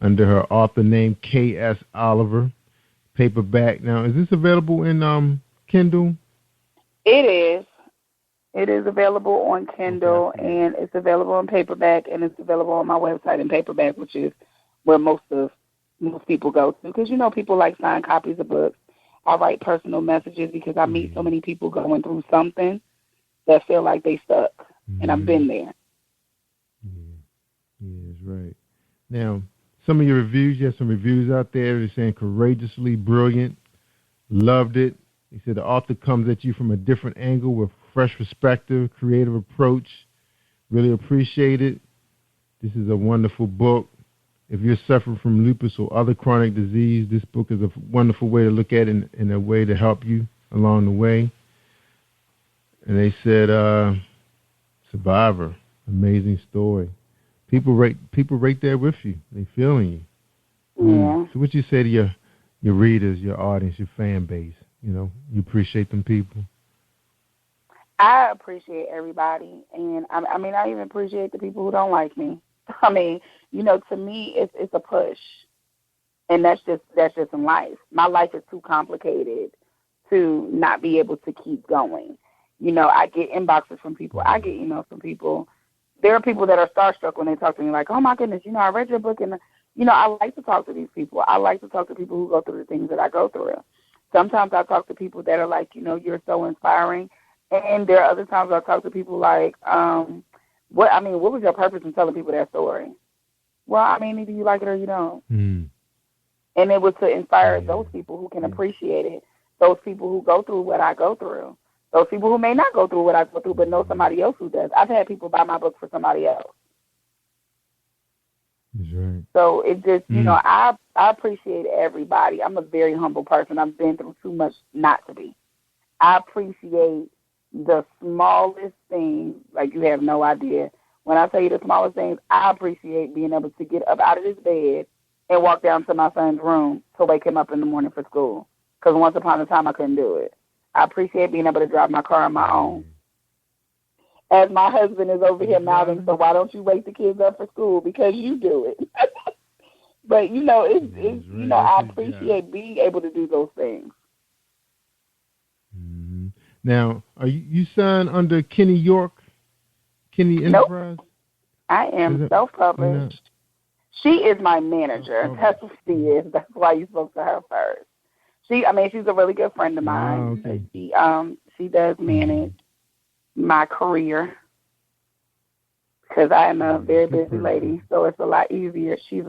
under her author name, K.S. Oliver. Paperback. Now, is this available in Kindle?
It is. It is available on Kindle, and it's available in paperback, and it's available on my website in paperback, which is where most people go to. Because, people like signed copies of books. I write personal messages because I meet so many people going through something that feel like they stuck, and I've been there.
Yeah, that's right. Now, some of your reviews, you have some reviews out there. They're saying courageously brilliant, loved it. He said the author comes at you from a different angle with fresh perspective, creative approach. Really appreciate it. This is a wonderful book. If you're suffering from lupus or other chronic disease, this book is a wonderful way to look at it in a way to help you along the way. And they said, Survivor, amazing story. People right there with you. They feeling you.
Yeah.
So what you say to your readers, your audience, your fan base? You appreciate them people?
I appreciate everybody, and I even appreciate the people who don't like me. To me, it's a push, and that's just in life. My life is too complicated to not be able to keep going. I get inboxes from people. I get emails from people. There are people that are starstruck when they talk to me, like, oh my goodness, I read your book, and I like to talk to these people. I like to talk to people who go through the things that I go through. Sometimes I talk to people that are like, you're so inspiring. And there are other times I talk to people like, what was your purpose in telling people that story? Well, either you like it or you don't. And it was to inspire those people who can appreciate it, those people who go through what I go through, those people who may not go through what I go through but know somebody else who does. I've had people buy my book for somebody else.
That's right.
So it just, I appreciate everybody. I'm a very humble person. I've been through too much not to be. I appreciate the smallest things, like you have no idea. When I tell you the smallest things, I appreciate being able to get up out of this bed and walk down to my son's room to wake him up in the morning for school. Because once upon a time, I couldn't do it. I appreciate being able to drive my car on my own. As my husband is over here mouthing, so why don't you wake the kids up for school? Because you do it. But, I appreciate being able to do those things.
Mm-hmm. Now, are you signed under Kenny Enterprise?
Nope. I am self-published. She is my manager. That's what she is. That's why you spoke to her first. She's a really good friend of mine.
Okay.
She does manage my career because I am a very busy lady, so it's a lot easier. She's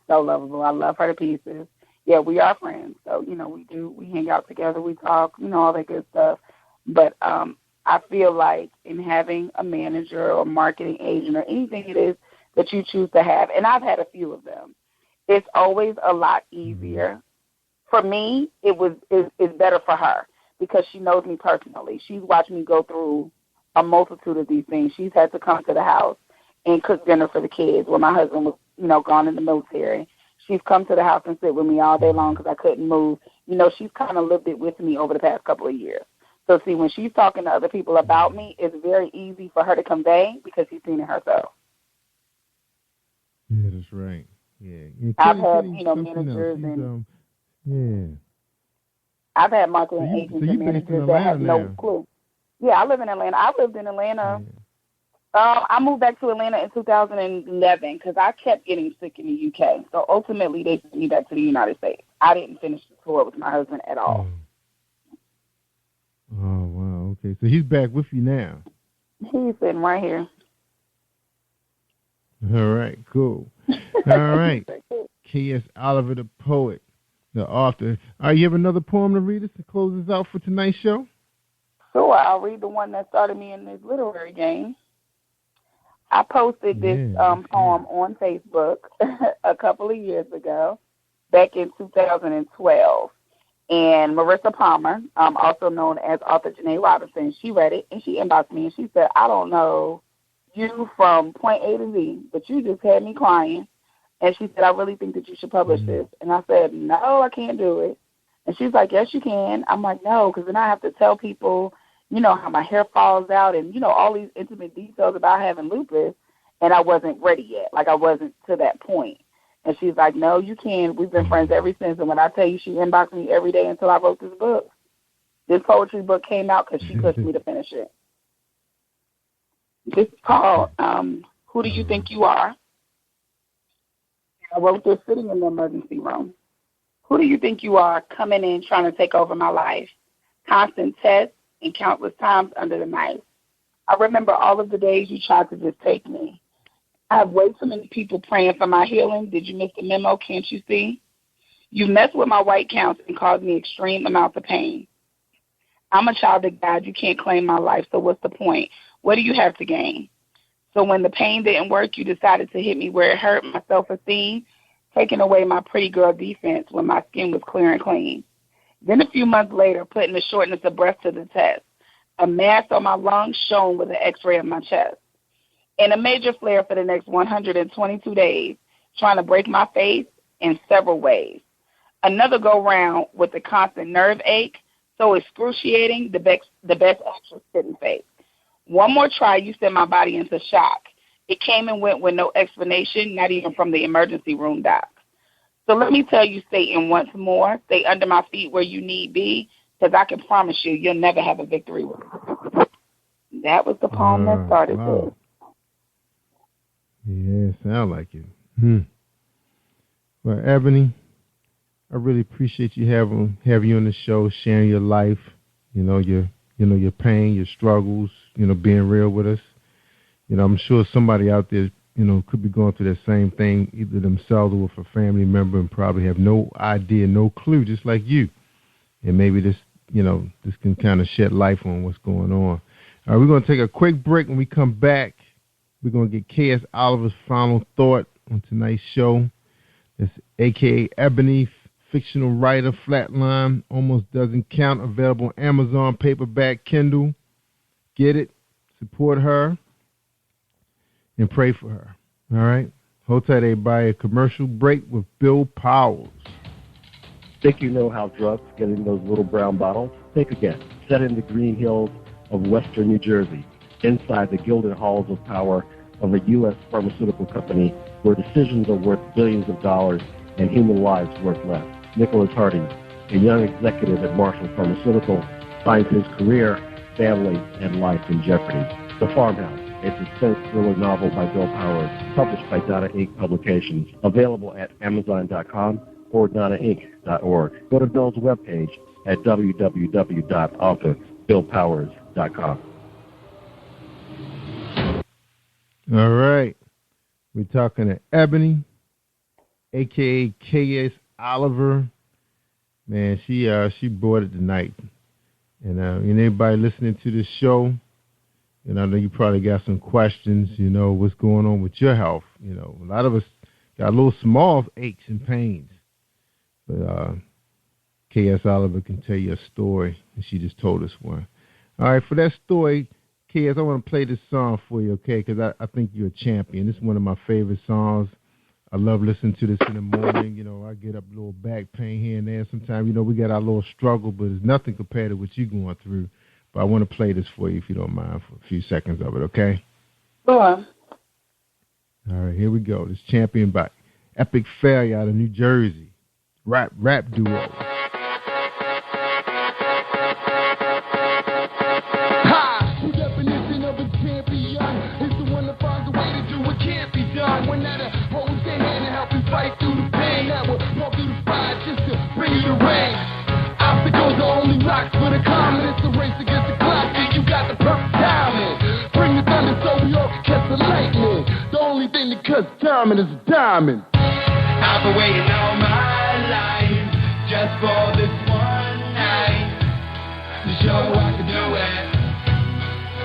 so lovable. I love her to pieces. Yeah, we are friends. So, we hang out together, we talk, all that good stuff. But I feel like in having a manager or marketing agent or anything it is that you choose to have, and I've had a few of them, it's always a lot easier. For me, it's better for her because she knows me personally. She's watched me go through a multitude of these things. She's had to come to the house and cook dinner for the kids when my husband was, gone in the military. She's come to the house and sit with me all day long because I couldn't move. She's kind of lived it with me over the past couple of years. So, see, when she's talking to other people about me, it's very easy for her to convey because she's seen it herself.
Yeah, that's right. Yeah.
I've had, managers and...
yeah.
I've had marketing agents and managers that have no clue. Yeah, I live in Atlanta. I lived in Atlanta. Yeah. I moved back to Atlanta in 2011 because I kept getting sick in the UK. So ultimately, they sent me back to the United States. I didn't finish the tour with my husband at all.
Oh, wow. Okay. So he's back with you now.
He's sitting right here.
All right. Cool. All right. K.S. Oliver, the poet, the author. You have another poem to read us to close us out for tonight's show?
Sure. I'll read the one that started me in this literary game. I posted this poem on Facebook a couple of years ago, back in 2012. And Marissa Palmer, also known as author Janae Robinson, she read it, and she inboxed me, and she said, I don't know you from point A to Z, but you just had me crying. And she said, I really think that you should publish this. And I said, no, I can't do it. And she's like, yes, you can. I'm like, no, because then I have to tell people, you know, how my hair falls out and, you know, all these intimate details about having lupus, and I wasn't ready yet. Like, I wasn't to that point. And she's like, no, you can. We've been friends ever since. And when I tell you, she inboxed me every day until I wrote this book. This poetry book came out because she pushed me to finish it. This is called Who Do You Think You Are? I wrote this sitting in the emergency room. Who do you think you are, coming in trying to take over my life? Constant tests and countless times under the knife. I remember all of the days you tried to just take me. I have way too many people praying for my healing. Did you miss the memo? Can't you see? You messed with my white counts and caused me extreme amounts of pain. I'm a child of God. You can't claim my life, so what's the point? What do you have to gain? So when the pain didn't work, you decided to hit me where it hurt my self-esteem, taking away my pretty girl defense when my skin was clear and clean. Then a few months later, putting the shortness of breath to the test. A mass on my lungs shone with an x-ray of my chest. And a major flare for the next 122 days, trying to break my face in several ways. Another go-round with the constant nerve ache, so excruciating, the best actress couldn't fake. One more try, you sent my body into shock. It came and went with no explanation, not even from the emergency room doc. So let me tell you, Satan, once more, stay under my feet where you need be, because I can promise you, you'll never have a victory with me. That was the poem that started this.
Yeah, sound like it. Well, Ebony, I really appreciate you having you on the show, sharing your life, your pain, your struggles, being real with us. I'm sure somebody out there, could be going through that same thing, either themselves or with a family member, and probably have no idea, no clue, just like you. And maybe this can kind of shed light on what's going on. All right, we're going to take a quick break. When we come back, we're going to get K.S. Oliver's final thought on tonight's show. That's a.k.a. Ebony, fictional writer, Flatline, Almost Doesn't Count, available on Amazon, paperback, Kindle. Get it, support her, and pray for her. All right? Hold tight, everybody. A commercial break with Bill Powers.
Think you know how drugs get in those little brown bottles? Think again. Set in the green hills of western New Jersey, inside the gilded halls of power of a U.S. pharmaceutical company where decisions are worth billions of dollars and human lives worth less. Nicholas Harding, a young executive at Marshall Pharmaceutical, finds his career, family, and life in jeopardy. The Farmhouse, a suspense thriller novel by Bill Powers, published by Donna Inc. Publications, available at Amazon.com or DonnaInc.org. Go to Bill's webpage at www.authorbillpowers.com.
All right. We're talking to Ebony, a.k.a. K.S. Oliver. Man, she brought it tonight. And anybody listening to this show, I know you probably got some questions, what's going on with your health. A lot of us got a little small aches and pains. But K.S. Oliver can tell you a story, and she just told us one. All right, for that story, K.S., I want to play this song for you, okay, because I think you're a champion. This is one of my favorite songs. I love listening to this in the morning. I get up a little back pain here and there. Sometimes, we got our little struggle, but it's nothing compared to what you're going through. But I want to play this for you, if you don't mind, for a few seconds of it, okay?
Sure.
All right, here we go. This Champion by Epic Failure out of New Jersey. Rap duo.
The definition of a champion is the one that finds a way to do what can't be done. One that holds their hand and help you fight through the pain, that will walk through the fire just to bring you the rain. Obstacles are only rocks for the common. It's a race against the clock, and you got the perfect timing. Bring the thunder so we all can catch the lightning. The only thing that cuts timing is a diamond. I've been waiting all my life just for this one night to show I can do it.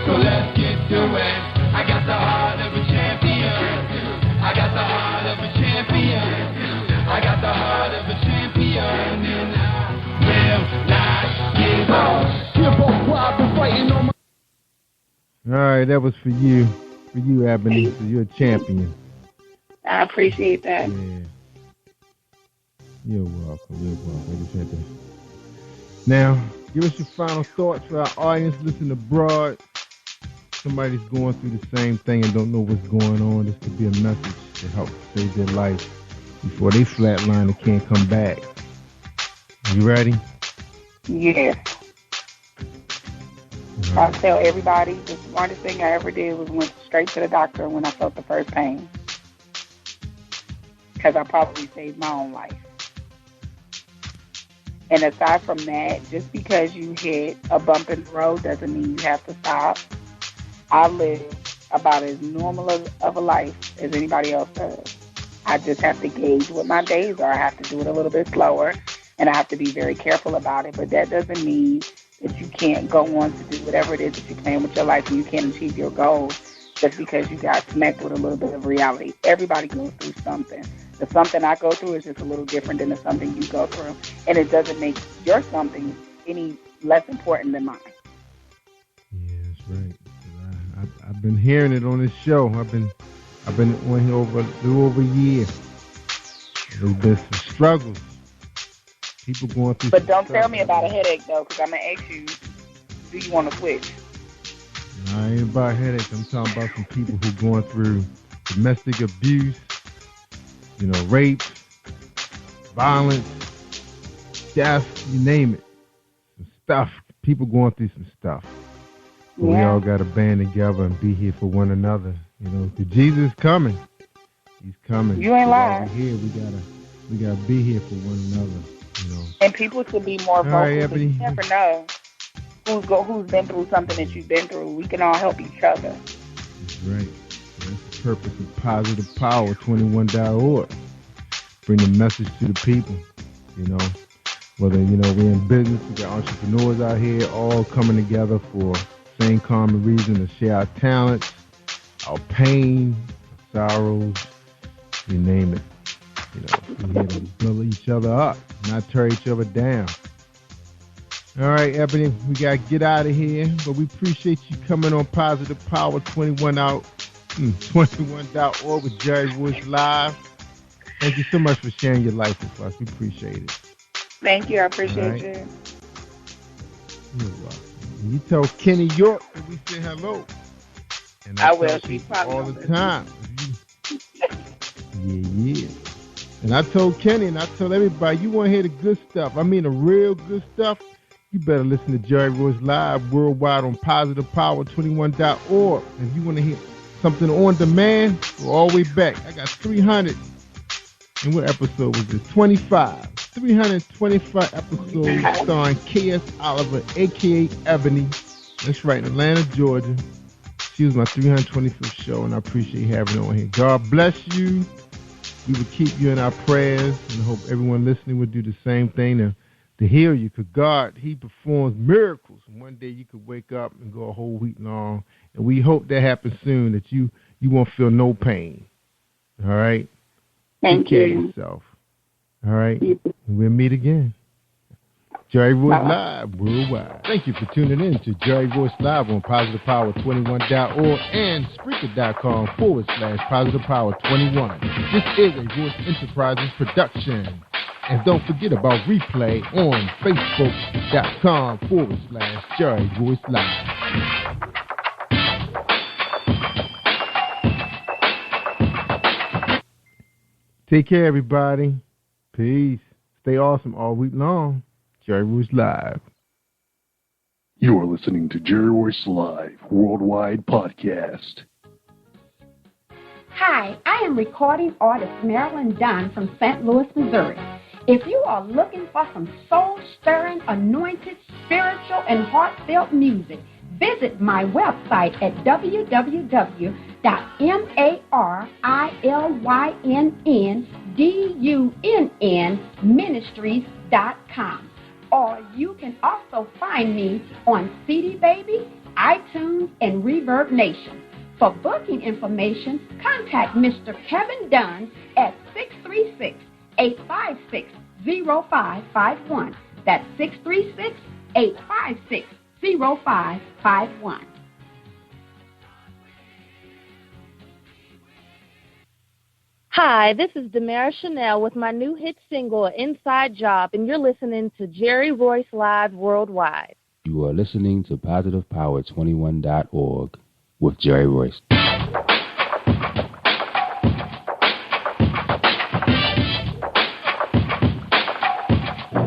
So let's get to it. I got the heart of a champion. I got the heart of a champion. I got the heart of a champion. And I will not give up. Give up while I've been fighting on my...
All right, that was for you. For you, Ebony. So you're a champion.
I appreciate that.
Yeah. You're welcome. I just had to. Now, Give us your final thoughts for our audience. Listen abroad. Somebody's going through the same thing and don't know what's going on. This could be a message to help save their life before they flatline and can't come back. You ready?
Yes. I tell everybody the smartest thing I ever did was went straight to the doctor when I felt the first pain. Because I probably saved my own life. And aside from that, just because you hit a bump in the road doesn't mean you have to stop. I live about as normal of a life as anybody else does. I just have to gauge what my days are. I have to do it a little bit slower, and I have to be very careful about it. But that doesn't mean that you can't go on to do whatever it is that you plan with your life and you can't achieve your goals just because you got smacked with a little bit of reality. Everybody goes through something. The something I go through is just a little different than the something you go through. And it doesn't make your something any less important than mine.
Yeah, that's right. I've been hearing it on this show. I've been on here over a little over a year. There's been some struggles. People going through.
But don't tell me about a headache though, because I'm gonna ask you, do you want to switch?
No, I ain't about headaches. I'm talking about some people who going through domestic abuse, rape, violence, death, you name it. Some stuff. People going through some stuff. But we all got to band together and be here for one another. Because Jesus is coming. He's coming.
You ain't lying.
We gotta be here for one another.
And people should be more vocal.
Right,
You never know who's been through something that you've been through. We can all help each other.
That's right. That's the purpose of Positive Power 21.org. Bring the message to the people. Whether we're in business, we got entrepreneurs out here all coming together for same common reason to share our talents, our pain, our sorrows, you name it. We're here to build each other up, not tear each other down. All right, Ebony, we got to get out of here, but we appreciate you coming on Positive Power 21.org with Jerry Royce Live. Thank you so much for sharing your life with us. We appreciate it.
Thank you. I appreciate you.
You're welcome. You tell Kenny York that we say hello. And
I will. She's probably
all the time. Yeah. And I told Kenny and I told everybody, you want to hear the good stuff. I mean the real good stuff. You better listen to Jerry Royce Live worldwide on PositivePower21.org. If you want to hear something on demand, go all the way back. I got 300. And what episode was this? 25. 325 episodes starring K.S. Oliver, a.k.a. Ebony. That's right, in Atlanta, Georgia. She was my 325th show, and I appreciate having her on here. God bless you. We will keep you in our prayers, and I hope everyone listening will do the same thing to heal you. Because God, He performs miracles. And one day you could wake up and go a whole week long. And we hope that happens soon, that you won't feel no pain. All right?
Thank you.
Take care of yourself. All right? We'll meet again. Jerry Royce Live worldwide. Thank you for tuning in to Jerry Royce Live on PositivePower21.org and Spreaker.com/PositivePower21. This is a Royce Enterprises production. And don't forget about replay on Facebook.com/Jerry Royce Live. Take care, everybody. Peace. Stay awesome all week long. Jerry Royce Live.
You are listening to Jerry Royce Live Worldwide Podcast.
Hi, I am recording artist Marilyn Dunn from St. Louis, Missouri. If you are looking for some soul-stirring, anointed, spiritual, and heartfelt music, visit my website at www.MarilynDunnMinistries.com. Or you can also find me on CD Baby, iTunes, and Reverb Nation. For booking information, contact Mr. Kevin Dunn at 636-856-0551. That's 636-856-0551.
Hi, this is Demara Chanel with my new hit single, Inside Job, and you're listening to Jerry Royce Live Worldwide.
You are listening to PositivePower21.org with Jerry Royce.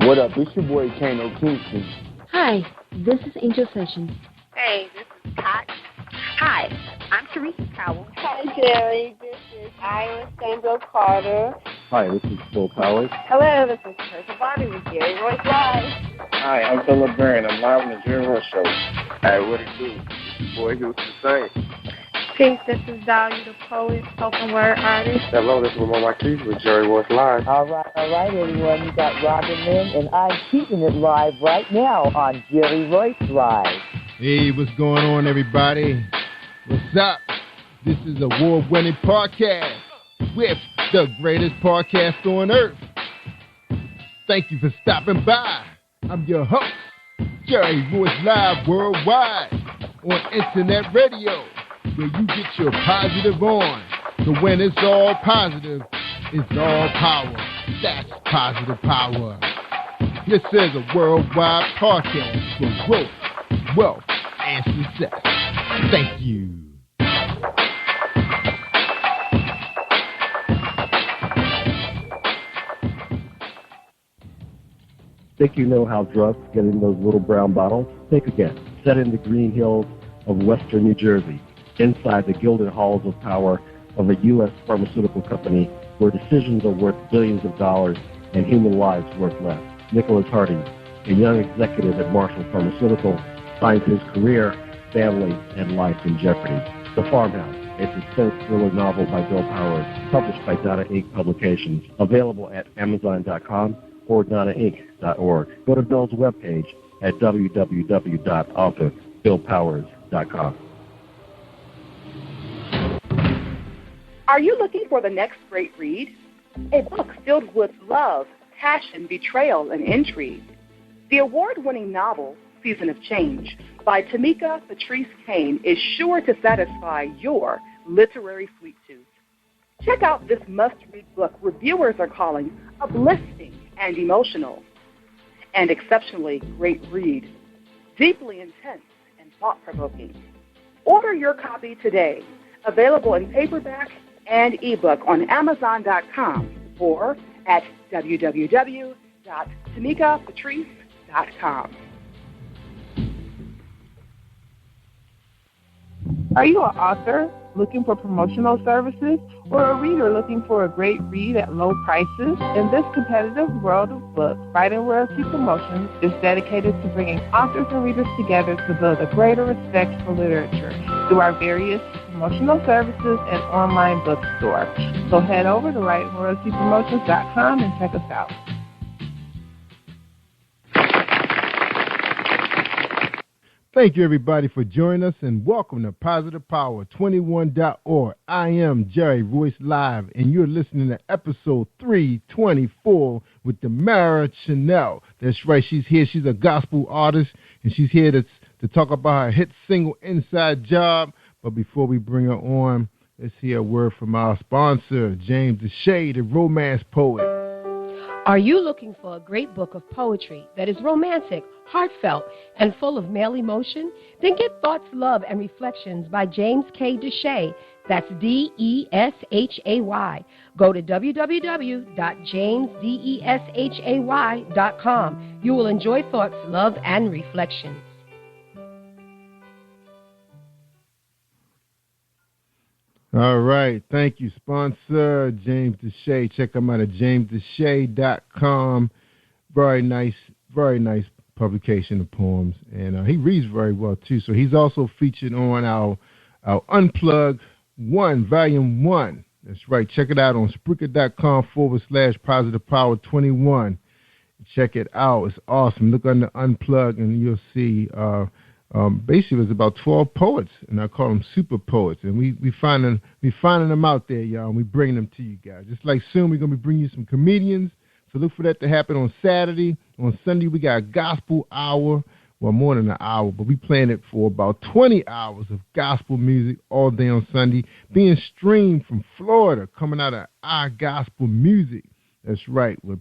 What up? It's your boy Kano Kingston.
Hi, this is Angel Sessions.
Hey, this is Pat. Hi, I'm Teresa Cowell.
Hi, Jerry. This is Iowa Sandra Carter.
Hi, this is Phil Powers.
Hello, this is Teresa Bobby with Jerry Royce Live.
Hi, I'm Philip Barron. I'm live on the Jerry Royce Show.
Hey, what it do? It's your boy Houston Saint.
Peace, this is Dahlia the Poet, spoken word artist.
Hello, this is Lamar Marquise with Jerry Royce Live.
All right, everyone. You got Robin Lynn, and I'm keeping it live right now on Jerry Royce Live.
Hey, what's going on, everybody? What's up? This is award-winning podcast with the greatest podcast on earth. Thank you for stopping by. I'm your host, Jerry Royce Live Worldwide on Internet Radio, where you get your positive on. So when it's all positive, it's all power. That's positive power. This is a worldwide podcast for growth, wealth, and success. Thank you.
Think you know how drugs get in those little brown bottles? Think again. Set in the green hills of western New Jersey, inside the gilded halls of power of a U.S. pharmaceutical company where decisions are worth billions of dollars and human lives worth less. Nicholas Harding, a young executive at Marshall Pharmaceutical, finds his career, family, and life in jeopardy. The Farmhouse, a suspense thriller novel by Bill Powers, published by Donna Inc. Publications, available at Amazon.com or DonnaInc.org. Go to Bill's webpage at www.authorBillPowers.com.
Are you looking for the next great read? A book filled with love, passion, betrayal, and intrigue. The award-winning novel, Season of Change, by Tamika Patrice Kane, is sure to satisfy your literary sweet tooth. Check out this must-read book reviewers are calling uplifting and emotional, and exceptionally great read, deeply intense and thought-provoking. Order your copy today, available in paperback and ebook on Amazon.com or at www.tamikapatrice.com.
Are you an author looking for promotional services or a reader looking for a great read at low prices? In this competitive world of books, Writing Royalty Promotions is dedicated to bringing authors and readers together to build a greater respect for literature through our various promotional services and online bookstore. So head over to WritingRoyaltyPromotions.com and check us out.
Thank you, everybody, for joining us, and welcome to PositivePower21.org. I am Jerry Royce Live, and you're listening to episode 324 with Demara Chanel. That's right, she's here. She's a gospel artist, and she's here to talk about her hit single, Inside Job. But before we bring her on, let's hear a word from our sponsor, James Deshay, the romance poet.
Are you looking for a great book of poetry that is romantic, heartfelt, and full of male emotion? Then get Thoughts, Love, and Reflections by James K. Deshay. That's Deshay. Go to www.jamesdeshay.com. You will enjoy Thoughts, Love, and Reflections.
All right. Thank you, sponsor, James Deshay. Check him out at jamesdeshay.com. Very nice publication of poems. And he reads very well, too. So he's also featured on our Unplugged 1, Volume 1. That's right. Check it out on Spreaker.com/PositivePower21. Check it out. It's awesome. Look under Unplugged, and you'll see basically it's about 12 poets, and I call them super poets, and we finding them out there, y'all, and we bringing them to you guys. Just like soon we're gonna be bringing you some comedians, so look for that to happen on Saturday. On Sunday we got a gospel hour well, more than an hour, but we playing it for about 20 hours of gospel music all day on Sunday, being streamed from Florida, coming out of our gospel music. That's right, with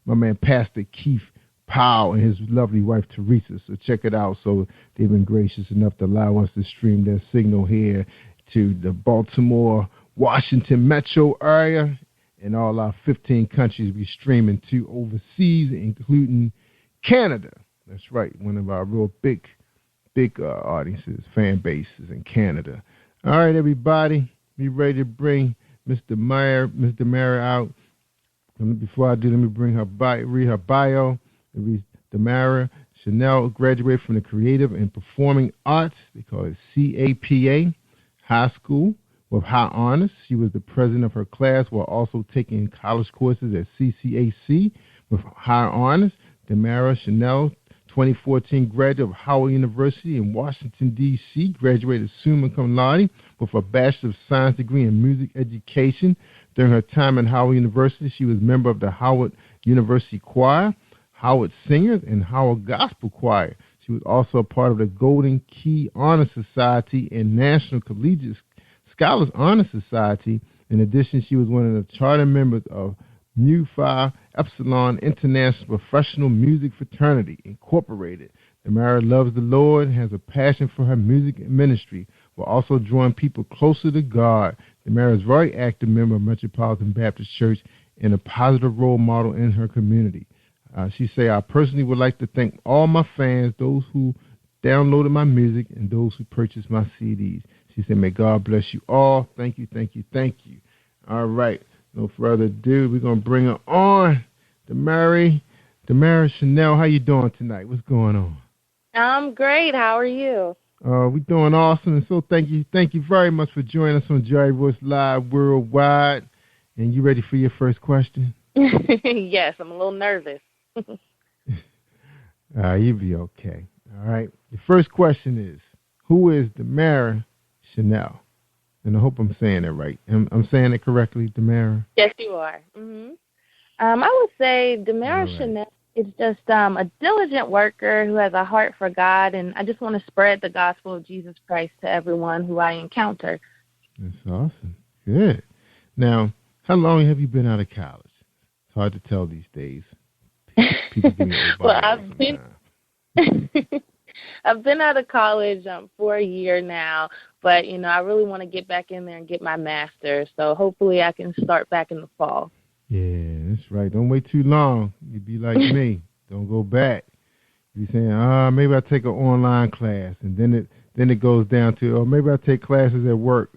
my man Pastor Keith Powell and his lovely wife Teresa. So check it out. So they've been gracious enough to allow us to stream their signal here to the Baltimore, Washington metro area and all our 15 countries we streaming to overseas, including Canada. That's right, one of our real big audiences, fan bases in Canada. All right, everybody, be ready to bring Mr. Meyer out. Before I do, let me bring read her bio. Damara Chanel graduated from the Creative and Performing Arts, they call it CAPA, high school with high honors. She was the president of her class while also taking college courses at CCAC with high honors. Damara Chanel, 2014 graduate of Howard University in Washington, D.C., graduated summa cum laude with a Bachelor of Science degree in Music Education. During her time at Howard University, she was a member of the Howard University Choir, Howard Singers, and Howard Gospel Choir. She was also a part of the Golden Key Honor Society and National Collegiate Scholars Honor Society. In addition, she was one of the charter members of Mu Phi Epsilon International Professional Music Fraternity, Incorporated. Damara loves the Lord and has a passion for her music and ministry, while also drawing people closer to God. Damara is a very active member of Metropolitan Baptist Church and a positive role model in her community. She say, I personally would like to thank all my fans, those who downloaded my music, and those who purchased my CDs. She said, may God bless you all. Thank you, thank you, thank you. All right. No further ado, we're going to bring her on. Damara Chanel, how you doing tonight? What's going on?
I'm great. How are you?
We're doing awesome, and so thank you very much for joining us on Jerry Royce Live Worldwide. And you ready for your first question?
Yes, I'm a little nervous.
You'll be okay. All right. The first question is, who is Damara Chanel? And I hope I'm saying it right. I'm saying it correctly, Damara?
Yes, you are. Mm-hmm. I would say Damara Chanel is just a diligent worker who has a heart for God, and I just want to spread the gospel of Jesus Christ to everyone who I encounter.
That's awesome. Good. Now, how long have you been out of college? It's hard to tell these days. People give me
well, I've been out of college for a year now, but, I really want to get back in there and get my master's, so hopefully I can start back in the fall.
Yeah, that's right. Don't wait too long. You'd be like me. Don't go back. You're saying, maybe I'll take an online class, and then it goes down to, maybe I'll take classes at work.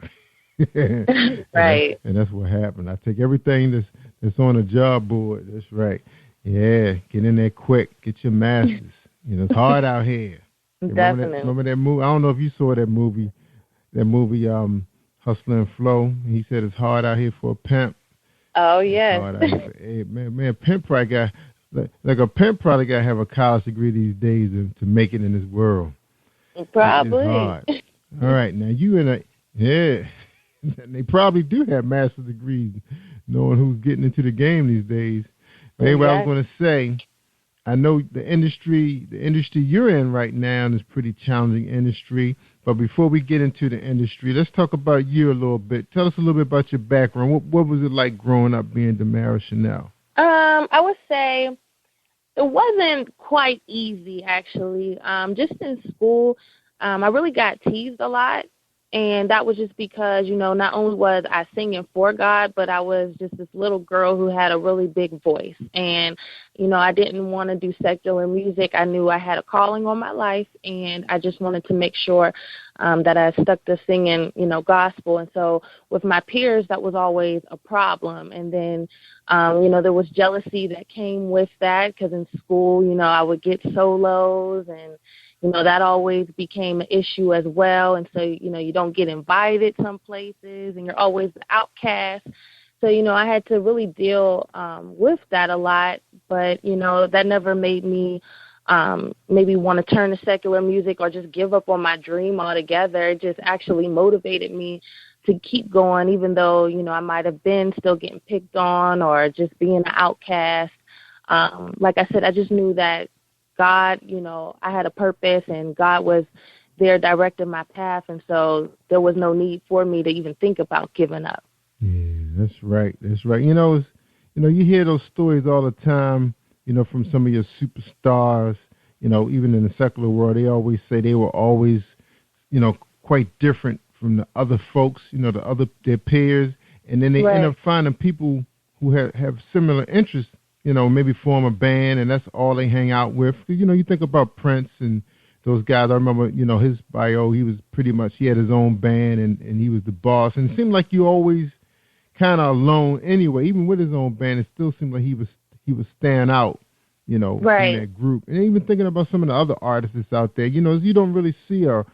Right.
And that's what happened. I take everything that's on a job board. That's right. Yeah, get in there quick. Get your master's. It's hard out here.
Definitely.
Remember that movie? I don't know if you saw that movie. Hustler and Flow. He said it's hard out here for a pimp.
Oh, yes.
Hey, man, pimp probably got, like a pimp probably got to have a college degree these days to make it in this world.
Probably.
It's hard. All right, now they probably do have master's degrees, knowing who's getting into the game these days. But anyway, I was going to say, I know the industry you're in right now is a pretty challenging industry. But before we get into the industry, let's talk about you a little bit. Tell us a little bit about your background. What was it like growing up being Damara Chanel?
I would say it wasn't quite easy, actually. Just in school, I really got teased a lot. And that was just because, not only was I singing for God, but I was just this little girl who had a really big voice. And, I didn't want to do secular music. I knew I had a calling on my life, and I just wanted to make sure that I stuck to singing, gospel. And so with my peers, that was always a problem. And then, there was jealousy that came with that because in school, I would get solos and, that always became an issue as well. And so, you don't get invited some places and you're always the outcast. So, I had to really deal with that a lot. But, that never made me maybe want to turn to secular music or just give up on my dream altogether. It just actually motivated me to keep going, even though, I might have been still getting picked on or just being an outcast. Like I said, I just knew that God, I had a purpose and God was there directing my path. And so there was no need for me to even think about giving up.
Yeah, that's right. That's right. You hear those stories all the time, from some of your superstars, even in the secular world. They always say they were always, quite different from the other folks, their peers. And then they end up finding people who have similar interests, maybe form a band, and that's all they hang out with. You think about Prince and those guys. I remember, his bio, he had his own band, and he was the boss. And it seemed like you always kind of alone anyway. Even with his own band, it still seemed like he was standing out, from that group. And even thinking about some of the other artists that's out there, you don't really see a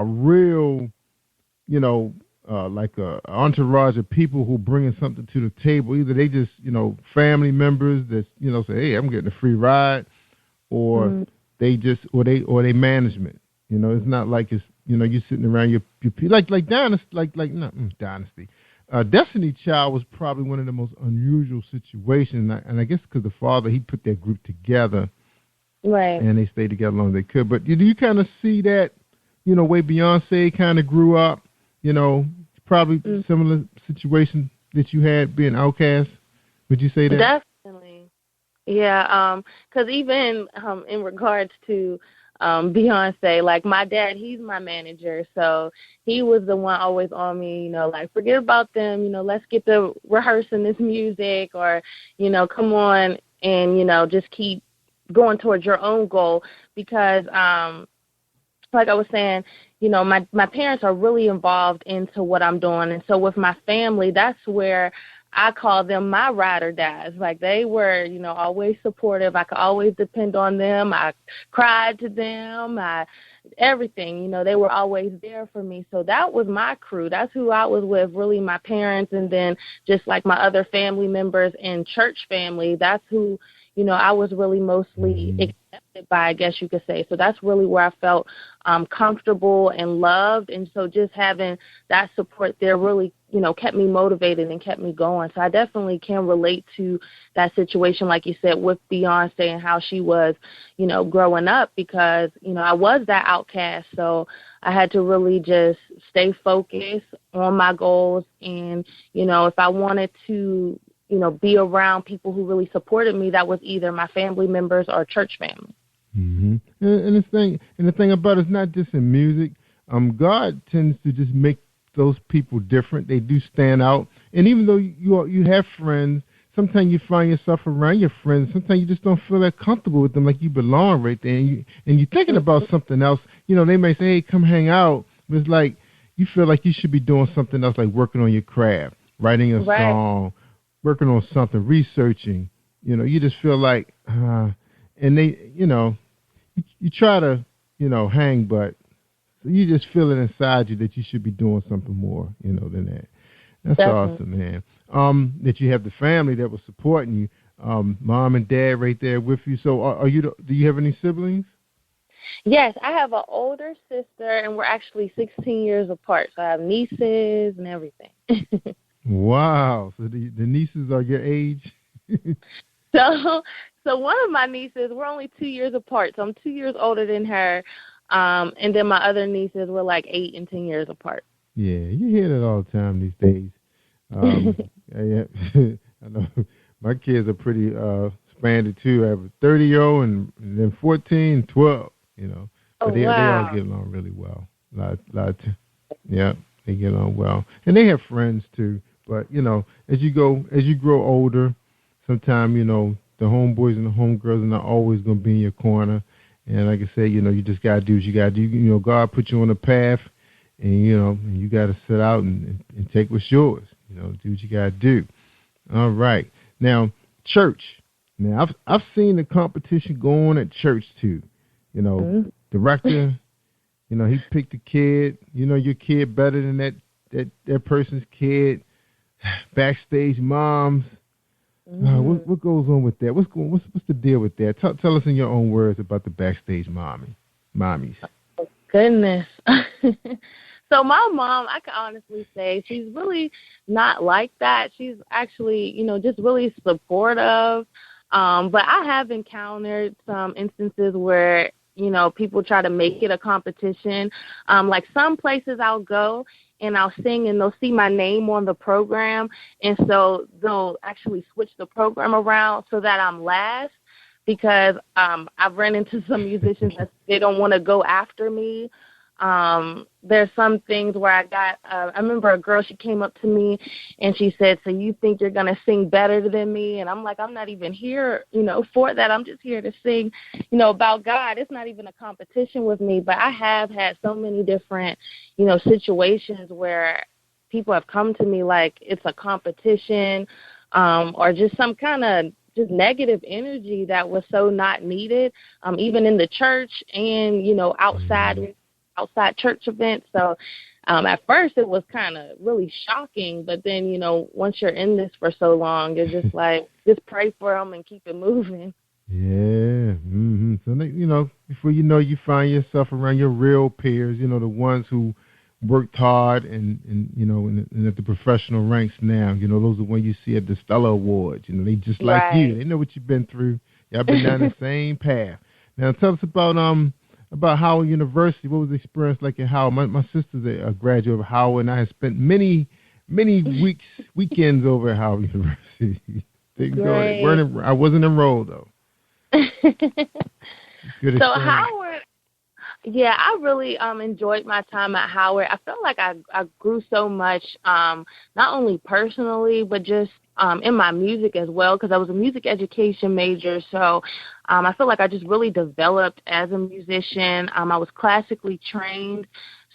real, like a entourage of people who bringing something to the table. Either they just, family members that, say, hey, I'm getting a free ride, or they just, or they management. It's not like it's, you're sitting around your like Dynasty. Destiny Child was probably one of the most unusual situations, and I guess because the father, he put that group together,
right,
and they stayed together as long as they could. But do you kind of see that, way Beyonce kind of grew up, probably similar situation that you had being Outkast? Would you say that?
Definitely, yeah. Because even in regards to Beyonce, like my dad, he's my manager, so he was the one always on me, like forget about them, let's get to rehearsing this music, or come on and just keep going towards your own goal, because like I was saying, my parents are really involved into what I'm doing, and so with my family, that's where I call them my ride or dies. Like they were, always supportive. I could always depend on them. I cried to them. Everything, they were always there for me. So that was my crew. That's who I was with, really my parents, and then just like my other family members and church family. That's who, I was really mostly accepted by, I guess you could say. So that's really where I felt comfortable and loved. And so just having that support there really, kept me motivated and kept me going. So I definitely can relate to that situation, like you said, with Beyonce and how she was, growing up, because, I was that outcast. So I had to really just stay focused on my goals. And, if I wanted to, be around people who really supported me, that was either my family members or church family.
Mm-hmm. And the thing about it's not just in music. God tends to just make those people different. They do stand out. And even though you have friends, sometimes you find yourself around your friends. Sometimes you just don't feel that comfortable with them, like you belong right there. And you're thinking about something else. They may say, hey, come hang out. But it's like you feel like you should be doing something else, like working on your craft, writing a song, working on something, researching. You just feel like, and they, you try to, hang, but you just feel it inside you that you should be doing something more, than that. That's awesome, man. That you have the family that was supporting you, mom and dad right there with you. So do you have any siblings?
Yes, I have an older sister, and we're actually 16 years apart. So I have nieces and everything.
Wow. So the nieces are your age?
So one of my nieces, we're only 2 years apart. So I'm 2 years older than her. And then my other nieces were like 8 and 10 years apart.
Yeah, you hear that all the time these days. I know my kids are pretty expanded too. I have a 30-year-old and then 14, 12, But they all get along really well. They get along well. And they have friends too. But, as you grow older, sometimes, the homeboys and the homegirls are not always going to be in your corner. And like I said, you just got to do what you got to do. God put you on a path, and, you got to sit out and take what's yours. Do what you got to do. All right. Now, church. Now, I've seen the competition go on at church, too. Director, he picked a kid. Your kid better than that person's kid. Backstage moms. What goes on with that? What's the deal with that? Tell us in your own words about the backstage mommies.
Oh, goodness. So my mom, I can honestly say she's really not like that. She's actually, just really supportive. But I have encountered some instances where, you know, people try to make it a competition. Like some places I'll go and I'll sing and they'll see my name on the program. And so they'll actually switch the program around so that I'm last, because I've run into some musicians that they don't want to go after me. There's some things where I remember a girl, she came up to me and she said, so you think you're going to sing better than me? And I'm like, I'm not even here, you know, for that. I'm just here to sing, you know, about God. It's not even a competition with me. But I have had so many different, you know, situations where people have come to me like it's a competition, or just some kind of just negative energy that was so not needed, even in the church and, you know, outside church events. So at first it was kind of really shocking, but then, you know, once you're in this for so long, you're just like, just pray for them and keep it moving.
Yeah. Mm-hmm. So, you know, before you know, you find yourself around your real peers, you know, the ones who worked hard and you know, and at the professional ranks now, you know, those are the ones you see at the Stella Awards. You know, they just like
Right.
you. They know what you've been through. Y'all been down the same path. Now, tell us about Howard University. What was the experience like at Howard? My sister's a graduate of Howard, and I had spent many weekends over at Howard University. I wasn't enrolled, though. Good
So
experience.
Howard, yeah, I really enjoyed my time at Howard. I felt like I grew so much, not only personally, but just in my music as well, because I was a music education major. So I feel like I just really developed as a musician. I was classically trained.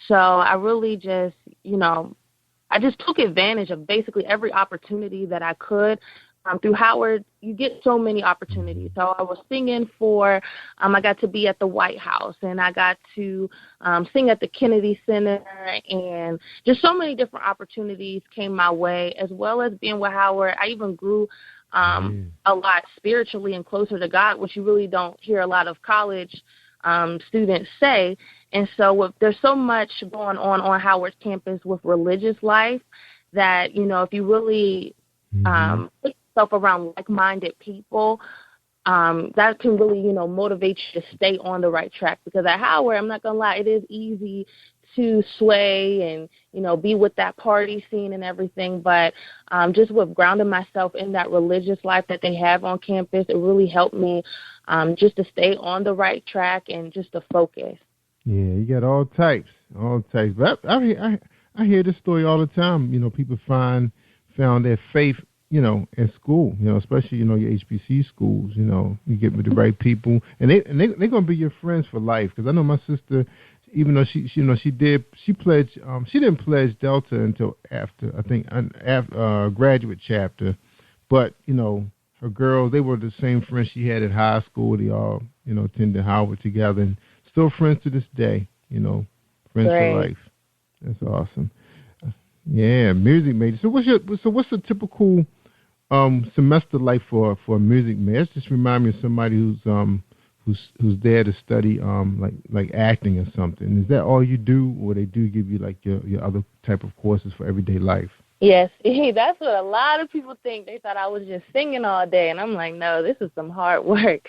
So I really just, you know, I just took advantage of basically every opportunity that I could. Through Howard, you get so many opportunities. So I was singing for, I got to be at the White House, and I got to sing at the Kennedy Center, and just so many different opportunities came my way, as well as being with Howard. I even grew a lot spiritually and closer to God, which you really don't hear a lot of college students say. And so there's so much going on Howard's campus with religious life that, you know, if you really put yourself around like-minded people, that can really, you know, motivate you to stay on the right track. Because at Howard, I'm not going to lie, it is easy to sway and, you know, be with that party scene and everything. But just with grounding myself in that religious life that they have on campus, it really helped me just to stay on the right track and just to focus.
Yeah, you got all types. But I hear this story all the time. You know, people found their faith, you know, at school, you know, especially, you know, your HBC schools, you know, you get with the right people, and they're going to be your friends for life. Because I know my sister, even though she pledged, she didn't pledge Delta until after, I think, after graduate chapter, but, you know, her girls, they were the same friends she had at high school. They all, you know, attended Howard together, and still friends to this day, you know, friends for life. That's awesome. Yeah, music major. So what's a typical semester like for a music major? Just remind me of somebody who's there to study like acting or something. Is that all you do, or they do give you like your other type of courses for everyday life?
Yes, that's what a lot of people think. They thought I was just singing all day, and I'm like, no, this is some hard work.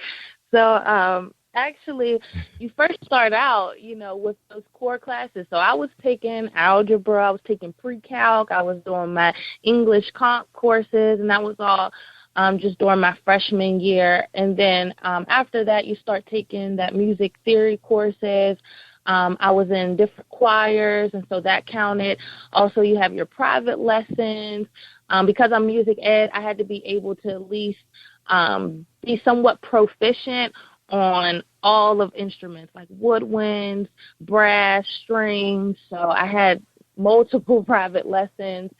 So actually, you first start out, you know, with those core classes. So I was taking algebra, I was taking pre-calc, I was doing my English comp courses, and that was all just during my freshman year. And then after that, you start taking that music theory courses. I was in different choirs, and so that counted. Also, you have your private lessons. Because I'm music ed, I had to be able to at least be somewhat proficient on all of instruments like woodwinds, brass, strings. So I had multiple private lessons.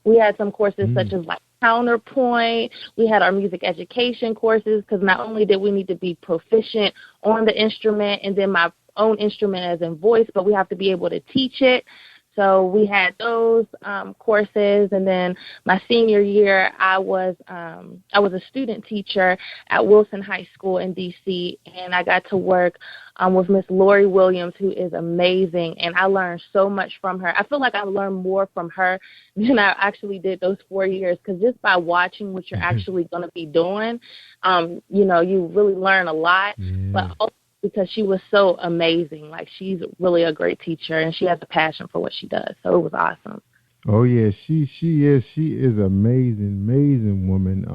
We had some courses such as like counterpoint. We had our music education courses, because not only did we need to be proficient on the instrument and then my own instrument as in voice, but we have to be able to teach it. So we had those courses, and then my senior year, I was a student teacher at Wilson High School in D.C., and I got to work with Miss Lori Williams, who is amazing, and I learned so much from her. I feel like I learned more from her than I actually did those 4 years, because just by watching what you're actually going to be doing, you really learn a lot, but also because she was so amazing. Like, she's really a great teacher, and she has a passion for what she does, so it was awesome.
Oh, yeah, she is an amazing woman.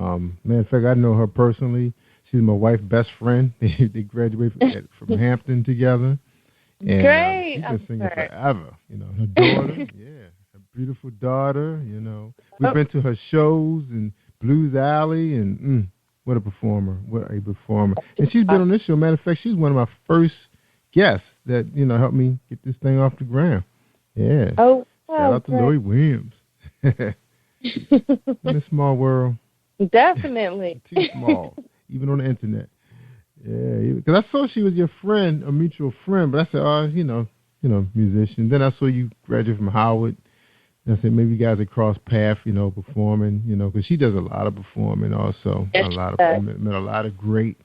Matter of fact, I know her personally. She's my wife's best friend. They graduated from Hampton together. And,
great.
She's been singing forever. Her daughter, her beautiful daughter, We've been to her shows in Blues Alley, and what a performer. And she's been on this show. Matter of fact, she's one of my first guests that, helped me get this thing off the ground. Yeah.
Oh,
shout out to Lori Williams. In a small world.
Definitely.
Too small, even on the internet. Yeah, because I saw she was your friend, a mutual friend, but I said, musician. Then I saw you graduate from Howard. And I said, maybe you guys had crossed paths, performing, because she does a lot of performing also.
Yes,
met a lot of great.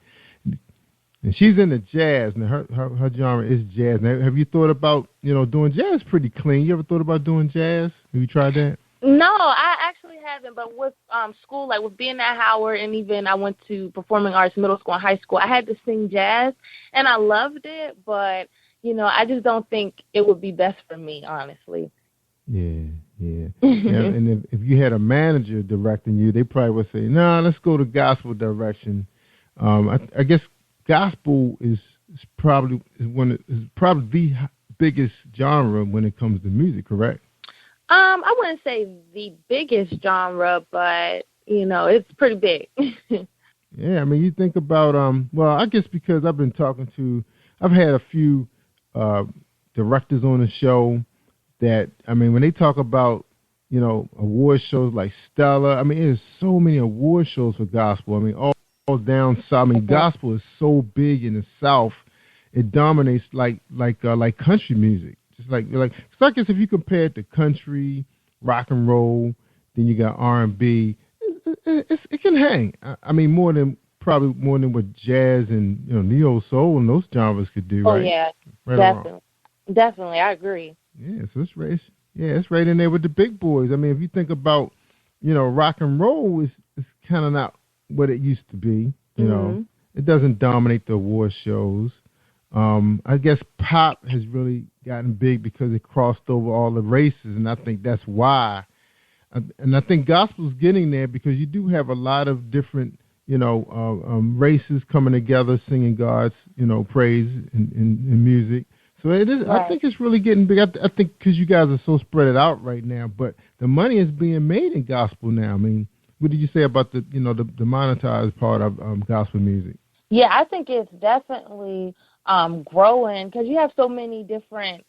And she's into jazz, and her genre is jazz. Now, have you thought about, doing jazz? Pretty clean. You ever thought about doing jazz? Have you tried that?
No, I actually haven't. But with school, like with being at Howard, and even I went to performing arts middle school and high school, I had to sing jazz, and I loved it. But I just don't think it would be best for me, honestly.
Yeah. And if you had a manager directing you, they probably would say, "No, let's go to gospel direction." I guess gospel is probably the biggest genre when it comes to music, correct?
I wouldn't say the biggest genre, but it's pretty big.
Yeah, I mean, you think about I guess because I've had a few directors on the show that, I mean, when they talk about award shows like Stella, I mean, there's so many award shows for gospel. I mean, all down south. I mean, gospel is so big in the South, it dominates like country music. Just like so I guess if you compare it to country, rock and roll, then you got R&B, it can hang. I mean, probably more than what jazz and neo soul and those genres could do.
Oh,
right?
yeah,
right
definitely, I agree.
Yeah, so it's right in there with the big boys. I mean, if you think about, rock and roll is kind of not what it used to be. It doesn't dominate the award shows. I guess pop has really gotten big because it crossed over all the races, and I think that's why. And I think gospel's getting there because you do have a lot of different, races coming together singing God's, praise in music. So it is. Right. I think it's really getting big. I think because you guys are so spread out right now, but the money is being made in gospel now. I mean, what did you say about the the monetized part of gospel music?
Yeah, I think it's definitely growing because you have so many different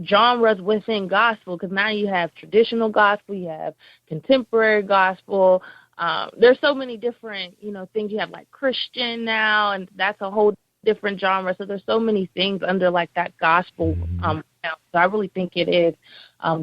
genres within gospel. Because now you have traditional gospel, you have contemporary gospel. There's so many different things. You have like Christian now, and that's a whole different genre. So there's so many things under like that gospel. So I really think it is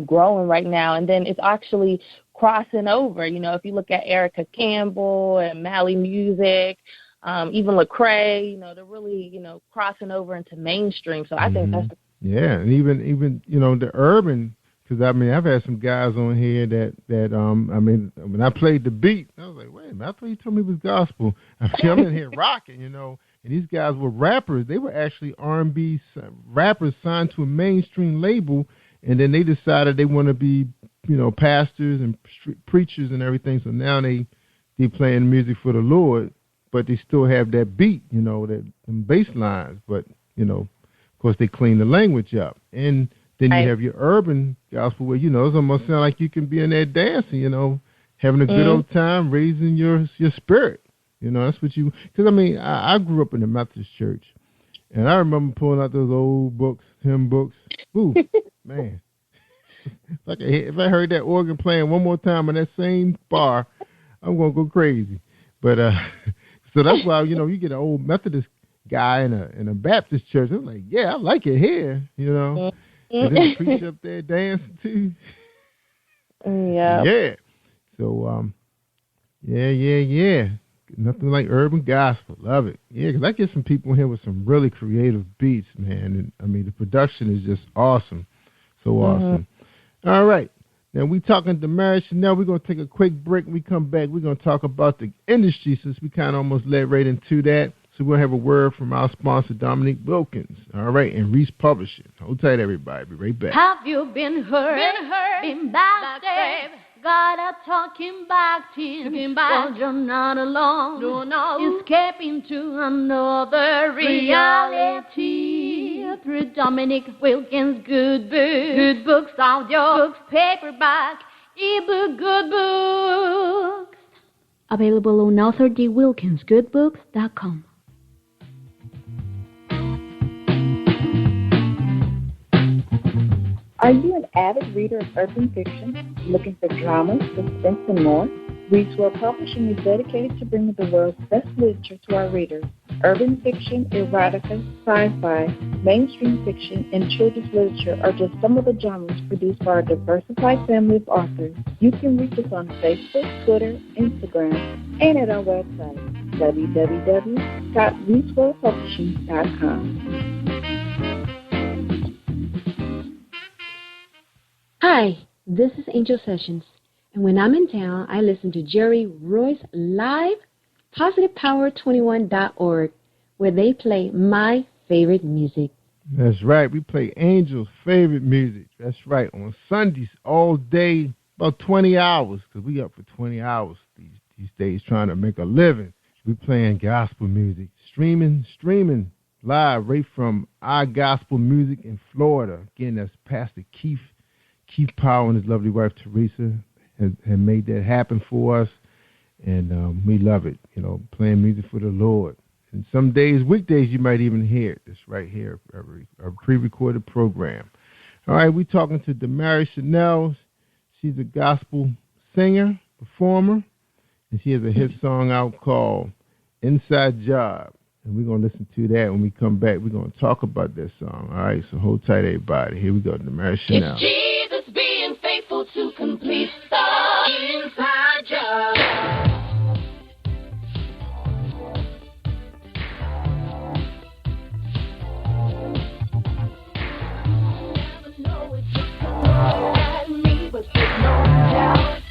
growing right now, and then it's actually crossing over. If you look at Erica Campbell and Mally Music, even Lecrae, they're really crossing over into mainstream. So I think that's
and even the urban. Because I mean, I've had some guys on here that I mean, when I played the beat, I was like, wait a minute, I thought you told me it was gospel. I'm in here rocking, And these guys were rappers. They were actually R&B rappers signed to a mainstream label, and then they decided they want to be, pastors and preachers and everything. So now they playing music for the Lord, but they still have that beat, that them bass lines. But of course, they clean the language up, and then you have your urban gospel where it's almost sound like you can be in there dancing, having a good old time, raising your spirit. That's what because I mean, I grew up in the Methodist church, and I remember pulling out those old books, hymn books. Ooh, man. If I heard that organ playing one more time in that same bar, I'm going to go crazy. But so that's why, you get an old Methodist guy in a Baptist church. I'm like, yeah, I like it here, And this preacher up there dancing too.
Yeah.
Yeah. So, yeah. Nothing like urban gospel. Love it. Yeah, because I get some people here with some really creative beats, man. And the production is just awesome. So awesome. All right. Now, we talking to Mary Chanel. We're going to take a quick break. When we come back, we're going to talk about the industry since we kind of almost led right into that. So we're going to have a word from our sponsor, Dominique Wilkins. All right, and Reese Publishing. Hold tight, everybody. Be right back.
Have you been hurt? Been backstabbed? God, I'm talking back to you. Well, you're not alone. No. Escaping to another reality. Through Dominic Wilkins' good books. Good books, audio books, paperback, ebook, good books.
Available on AuthorDWilkinsGoodBooks.com.
Are you an avid reader of urban fiction, looking for drama, suspense, and more? Reads World Publishing is dedicated to bringing the world's best literature to our readers. Urban fiction, erotica, sci-fi, mainstream fiction, and children's literature are just some of the genres produced by our diversified family of authors. You can reach us on Facebook, Twitter, Instagram, and at our website, www.readsworldpublishing.com.
Hi, this is Angel Sessions, and when I'm in town, I listen to Jerry Royce live, positivepower21.org, where they play my favorite music.
That's right. We play Angel's favorite music. That's right. On Sundays, all day, about 20 hours, because we up for 20 hours these days trying to make a living. We playing gospel music, streaming live right from our gospel music in Florida. Again, that's Pastor Keith Powell and his lovely wife, Teresa, have made that happen for us, and we love it, playing music for the Lord. And some days, weekdays, you might even hear it. It's right here, a pre-recorded program. All right, we're talking to Mary Chanel. She's a gospel singer, performer, and she has a hit song out called Inside Job. And we're going to listen to that when we come back. We're going to talk about that song. All right, so hold tight, everybody. Here we go, Mary Chanel.
Being faithful to complete the inside job. Never know it just come at me, but there's no doubt.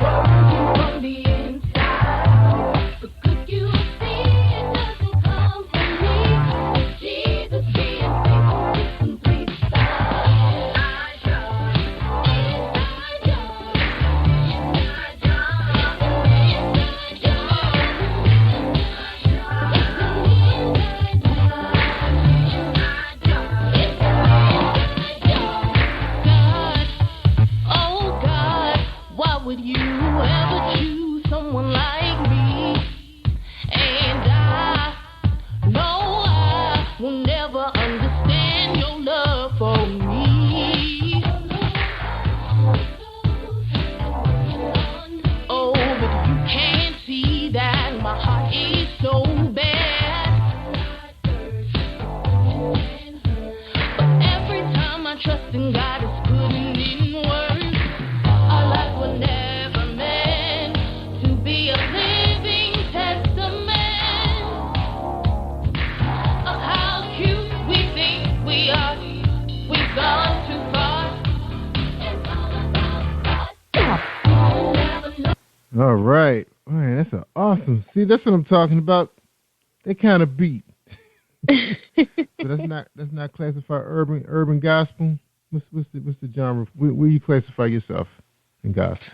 Working from the inside. The good you see, it doesn't come from me. Jesus being faithful to complete the would you ever choose someone like me? And I know I will never understand your love for me. Oh, but you can't see that my heart is so bad. But every time I trust in God, it's putting in words. Our life will never meant to be a living testament of how cute we think we are. We've gone too far. It's all about God.
All right. Man, that's awesome. See, that's what I'm talking about. That kind of beat. So that's not classified urban gospel. What's the genre? Where you classify yourself in gospel?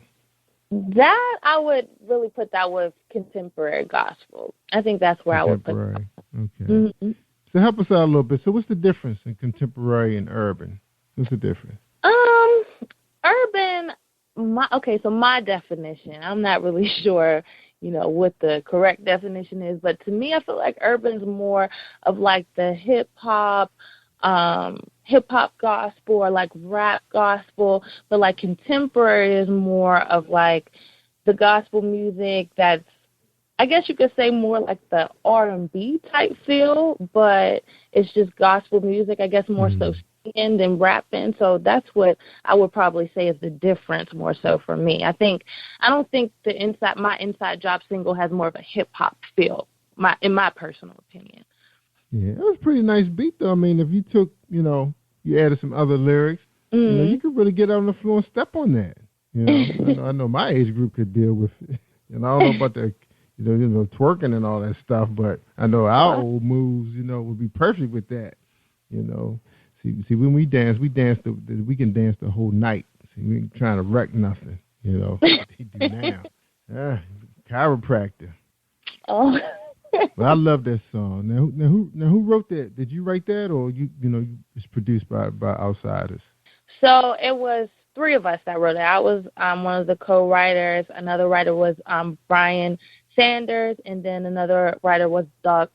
That I would really put that with contemporary gospel. I think that's where I would put that.
Okay.
Mm-hmm.
So help us out a little bit. So what's the difference in contemporary and urban? What's the difference?
Urban. My definition. I'm not really sure, what the correct definition is, but to me, I feel like urban's more of like the hip hop gospel or like rap gospel, but like contemporary is more of like the gospel music that's, I guess you could say more like the R&B type feel, but it's just gospel music, I guess more so singing than rapping. So that's what I would probably say is the difference more so for me. I don't think my Inside Job single has more of a hip hop feel, in my personal opinion.
Yeah, it was a pretty nice beat though. I mean, if you took, you added some other lyrics, you could really get on the floor and step on that. I know my age group could deal with it. And I don't know about the twerking and all that stuff, but I know our old moves, would be perfect with that. See, when we dance, we can dance the whole night. See, we ain't trying to wreck nothing. They do now. Chiropractor.
Oh.
Well, I love that song. Now who wrote that? Did you write that, or it's produced by outsiders?
So it was 3 of us that wrote it. I was one of the co-writers. Another writer was Brian Sanders, and then another writer was Doug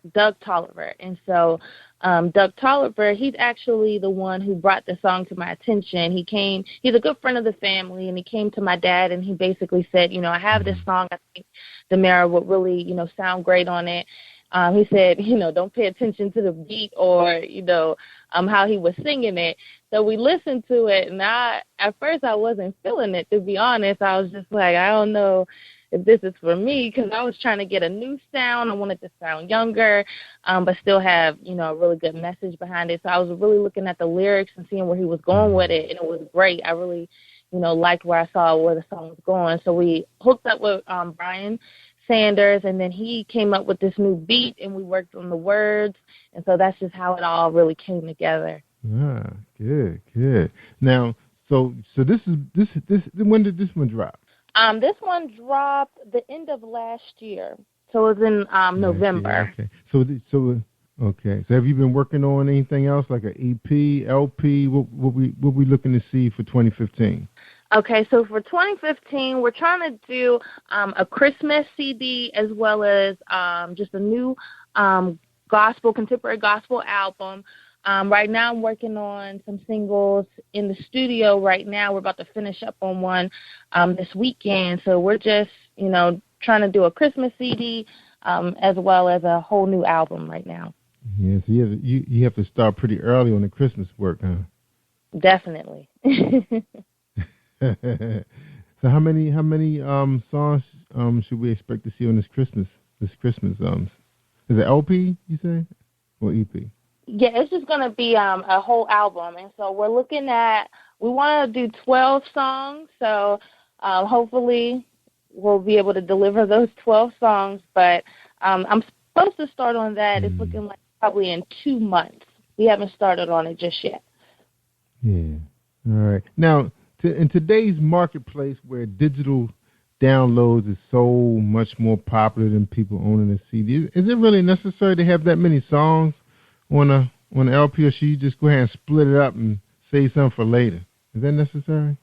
Tolliver. And so Doug Tolliver, he's actually the one who brought the song to my attention. He's a good friend of the family, and he came to my dad, and he basically said, I have this song. I think Demara would really, sound great on it. He said, don't pay attention to the beat or, how he was singing it. So we listened to it, and at first I wasn't feeling it, to be honest. I was just like, I don't know if this is for me, because I was trying to get a new sound. I wanted to sound younger, but still have, a really good message behind it. So I was really looking at the lyrics and seeing where he was going with it, and it was great. I really, liked where I saw where the song was going. So we hooked up with Brian Sanders, and then he came up with this new beat, and we worked on the words, and so that's just how it all really came together.
Ah, good. Now, so this when did this one drop?
This one dropped the end of last year, so it was in November.
Okay. So have you been working on anything else, like an EP, LP? What we looking to see for 2015?
Okay, so for 2015, we're trying to do a Christmas CD as well as just a new contemporary gospel album. Right now I'm working on some singles in the studio right now. We're about to finish up on one this weekend. So we're just, trying to do a Christmas CD as well as a whole new album right now.
Yeah, so you have to start pretty early on the Christmas work, huh?
Definitely.
So how many songs should we expect to see on this Christmas? Is it LP, you say, or EP?
Yeah, it's just going to be a whole album. And so we want to do 12 songs. So hopefully we'll be able to deliver those 12 songs. But I'm supposed to start on that. It's looking like probably in 2 months. We haven't started on it just yet.
Yeah. All right. Now, in today's marketplace where digital downloads is so much more popular than people owning a CD, is it really necessary to have that many songs on an LP, or should you just go ahead and split it up and save some for later? Is that necessary?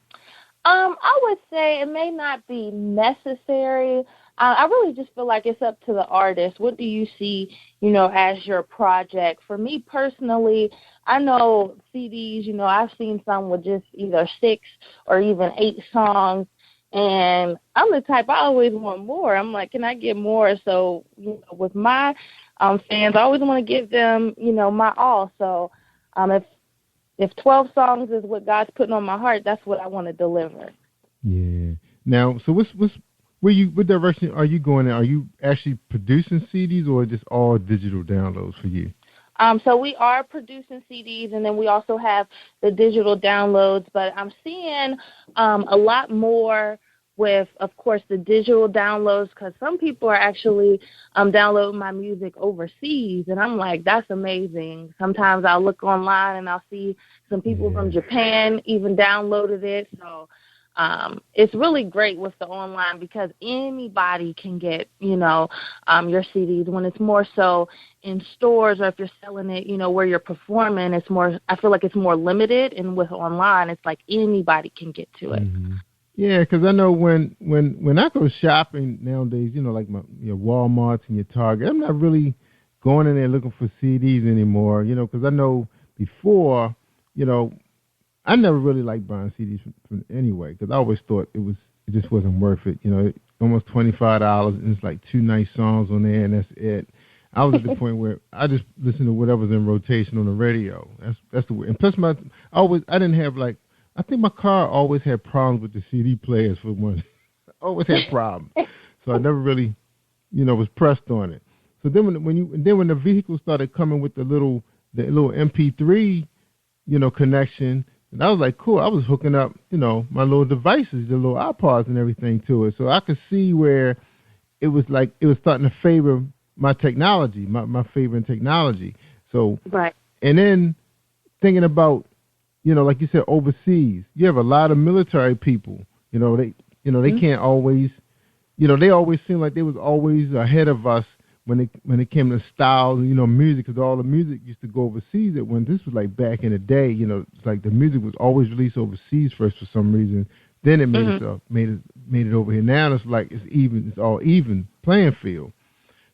I would say it may not be necessary. I really just feel like it's up to the artist. What do you see, as your project? For me personally, I know CDs, I've seen some with just either 6 or even 8 songs, and I'm the type, I always want more. I'm like, can I get more? So, with my fans, I always want to give them, my all. So if 12 songs is what God's putting on my heart, that's what I want to deliver.
Yeah. Now, so what direction are you going in? Are you actually producing CDs, or just all digital downloads for you?
So we are producing CDs, and then we also have the digital downloads. But I'm seeing a lot more with, of course, the digital downloads, because some people are actually downloading my music overseas, and I'm like, that's amazing. Sometimes I'll look online and I'll see some people from Japan even downloaded it. So it's really great with the online, because anybody can get, your CDs. When it's more so in stores, or if you're selling it, where you're performing, it's more, I feel like it's more limited. And with online, it's like anybody can get to it.
Mm-hmm. Yeah, because I know when I go shopping nowadays, like your Walmarts and your Target, I'm not really going in there looking for CDs anymore, because I know before, I never really liked buying CDs from anyway, because I always thought it just wasn't worth it. Almost $25, and it's like 2 nice songs on there, and that's it. I was at the point where I just listened to whatever's in rotation on the radio. That's the way. And plus, I didn't have like, I think my car always had problems with the CD players for one. Always had problems, so I never really, was pressed on it. So then when the vehicle started coming with the little MP3, connection, and I was like, cool. I was hooking up, my little devices, the little iPods and everything to it, so I could see where it was starting to favor my technology, my favor in technology. So
right.
And then thinking about, like you said, overseas, you have a lot of military people. They can't always, they always seem like they was always ahead of us when it came to styles, music, because all the music used to go overseas. This was like back in the day, it's like the music was always released overseas first for some reason. Then it made it over here. Now it's like it's all even playing field.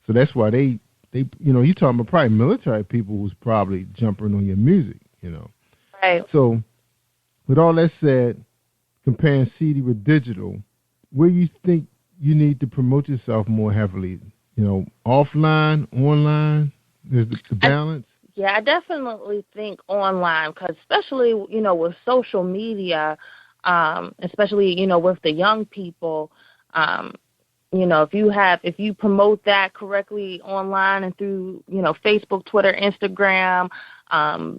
So that's why they you talking about probably military people who's probably jumping on your music,
Right.
So with all that said, comparing CD with digital, where you think you need to promote yourself more heavily? Offline, online? There's the balance?
I definitely think online, because especially, with social media, especially, with the young people, if you promote that correctly online and through, Facebook, Twitter, Instagram,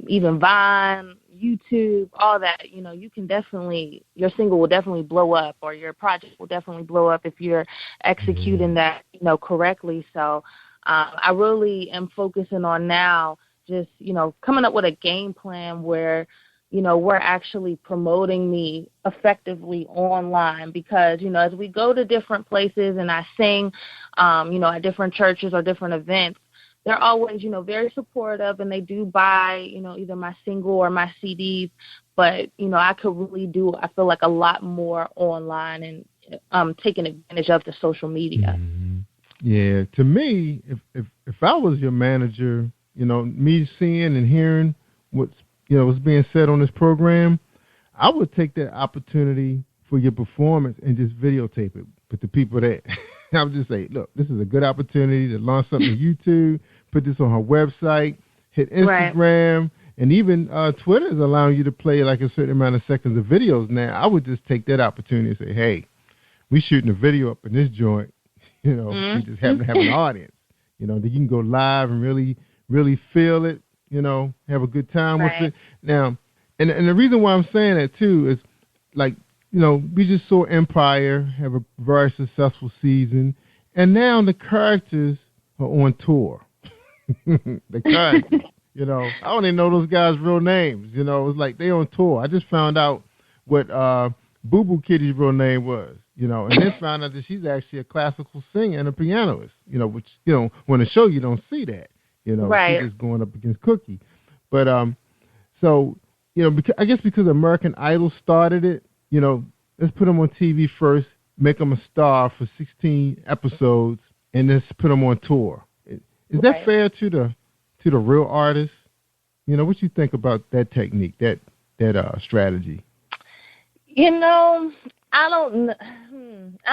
even Vine, YouTube, all that, you can definitely, your single will definitely blow up, or your project will definitely blow up if you're executing that, correctly. So I really am focusing on now just, coming up with a game plan where, we're actually promoting me effectively online, because, as we go to different places and I sing, at different churches or different events, they're always, very supportive, and they do buy, either my single or my CDs. But, I could really do, I feel like, a lot more online and taking advantage of the social media.
Mm-hmm. Yeah, to me, if I was your manager, me seeing and hearing what's being said on this program, I would take that opportunity for your performance and just videotape it with the people there. I would just say, look, this is a good opportunity to launch something on YouTube, put this on her website, hit Instagram, right. And even Twitter is allowing you to play like a certain amount of seconds of videos now. I would just take that opportunity and say, hey, we shooting a video up in this joint. We just happen to have an audience. That you can go live and really, really feel it. Have a good time with it. Now, and the reason why I'm saying that too is, like, we just saw Empire have a very successful season, and now the characters are on tour. The characters, I don't even know those guys' real names. It's like they on tour. I just found out what Boo Boo Kitty's real name was. And then found out that she's actually a classical singer and a pianist. Which on the show you don't see that.
Right.
She's just going up against Cookie. But so I guess because American Idol started it, let's put them on TV first, make them a star for 16 episodes, and then put them on tour. Is that fair to the real artists? What you think about that technique, that strategy?
I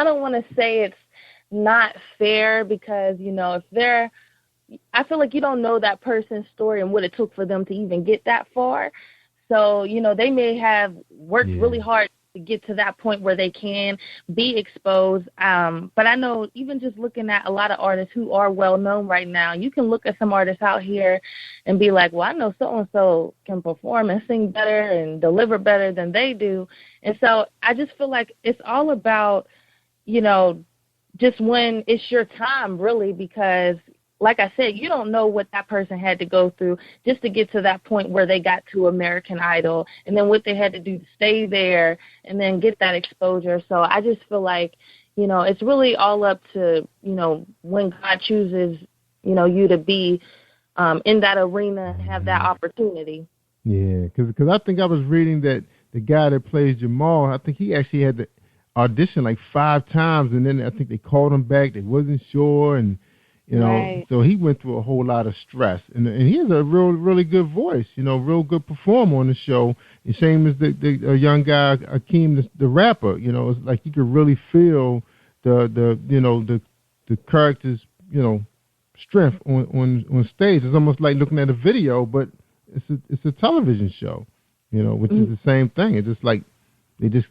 don't want to say it's not fair, because if I feel like you don't know that person's story and what it took for them to even get that far. So, they may have worked really hard to get to that point where they can be exposed. But I know, even just looking at a lot of artists who are well known right now, you can look at some artists out here and be like, well, I know so-and-so can perform and sing better and deliver better than they do. And so I just feel like it's all about, just when it's your time, really, because like I said, you don't know what that person had to go through just to get to that point where they got to American Idol, and then what they had to do to stay there and then get that exposure. So I just feel like, it's really all up to, when God chooses, you to be in that arena and have that opportunity.
Yeah, because I think I was reading that the guy that plays Jamal, I think he actually had to audition like 5 times, and then I think they called him back. They wasn't sure, and so he went through a whole lot of stress, and he has a really good voice, real good performer on the show. The same as the young guy Akeem, the rapper. It's like you could really feel the characters, strength on stage. It's almost like looking at a video, but it's a television show, which is the same thing. It's just like they just,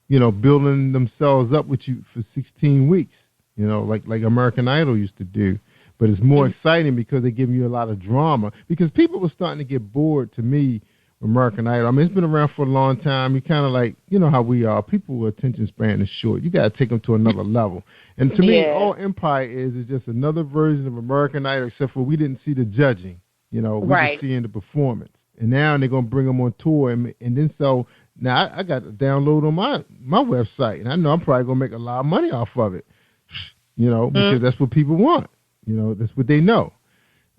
building themselves up with you for 16 weeks, like American Idol used to do. But it's more exciting because they give you a lot of drama. Because people were starting to get bored, to me, with American Idol. I mean, it's been around for a long time. You kind of like, how we are. People's attention span is short. You got to take them to another level. And to me, all Empire is just another version of American Idol, except for we didn't see the judging. We were seeing the performance. And now they're going to bring them on tour. And then so now I got to download on my website. And I know I'm probably going to make a lot of money off of it, because that's what people want. That's what they know.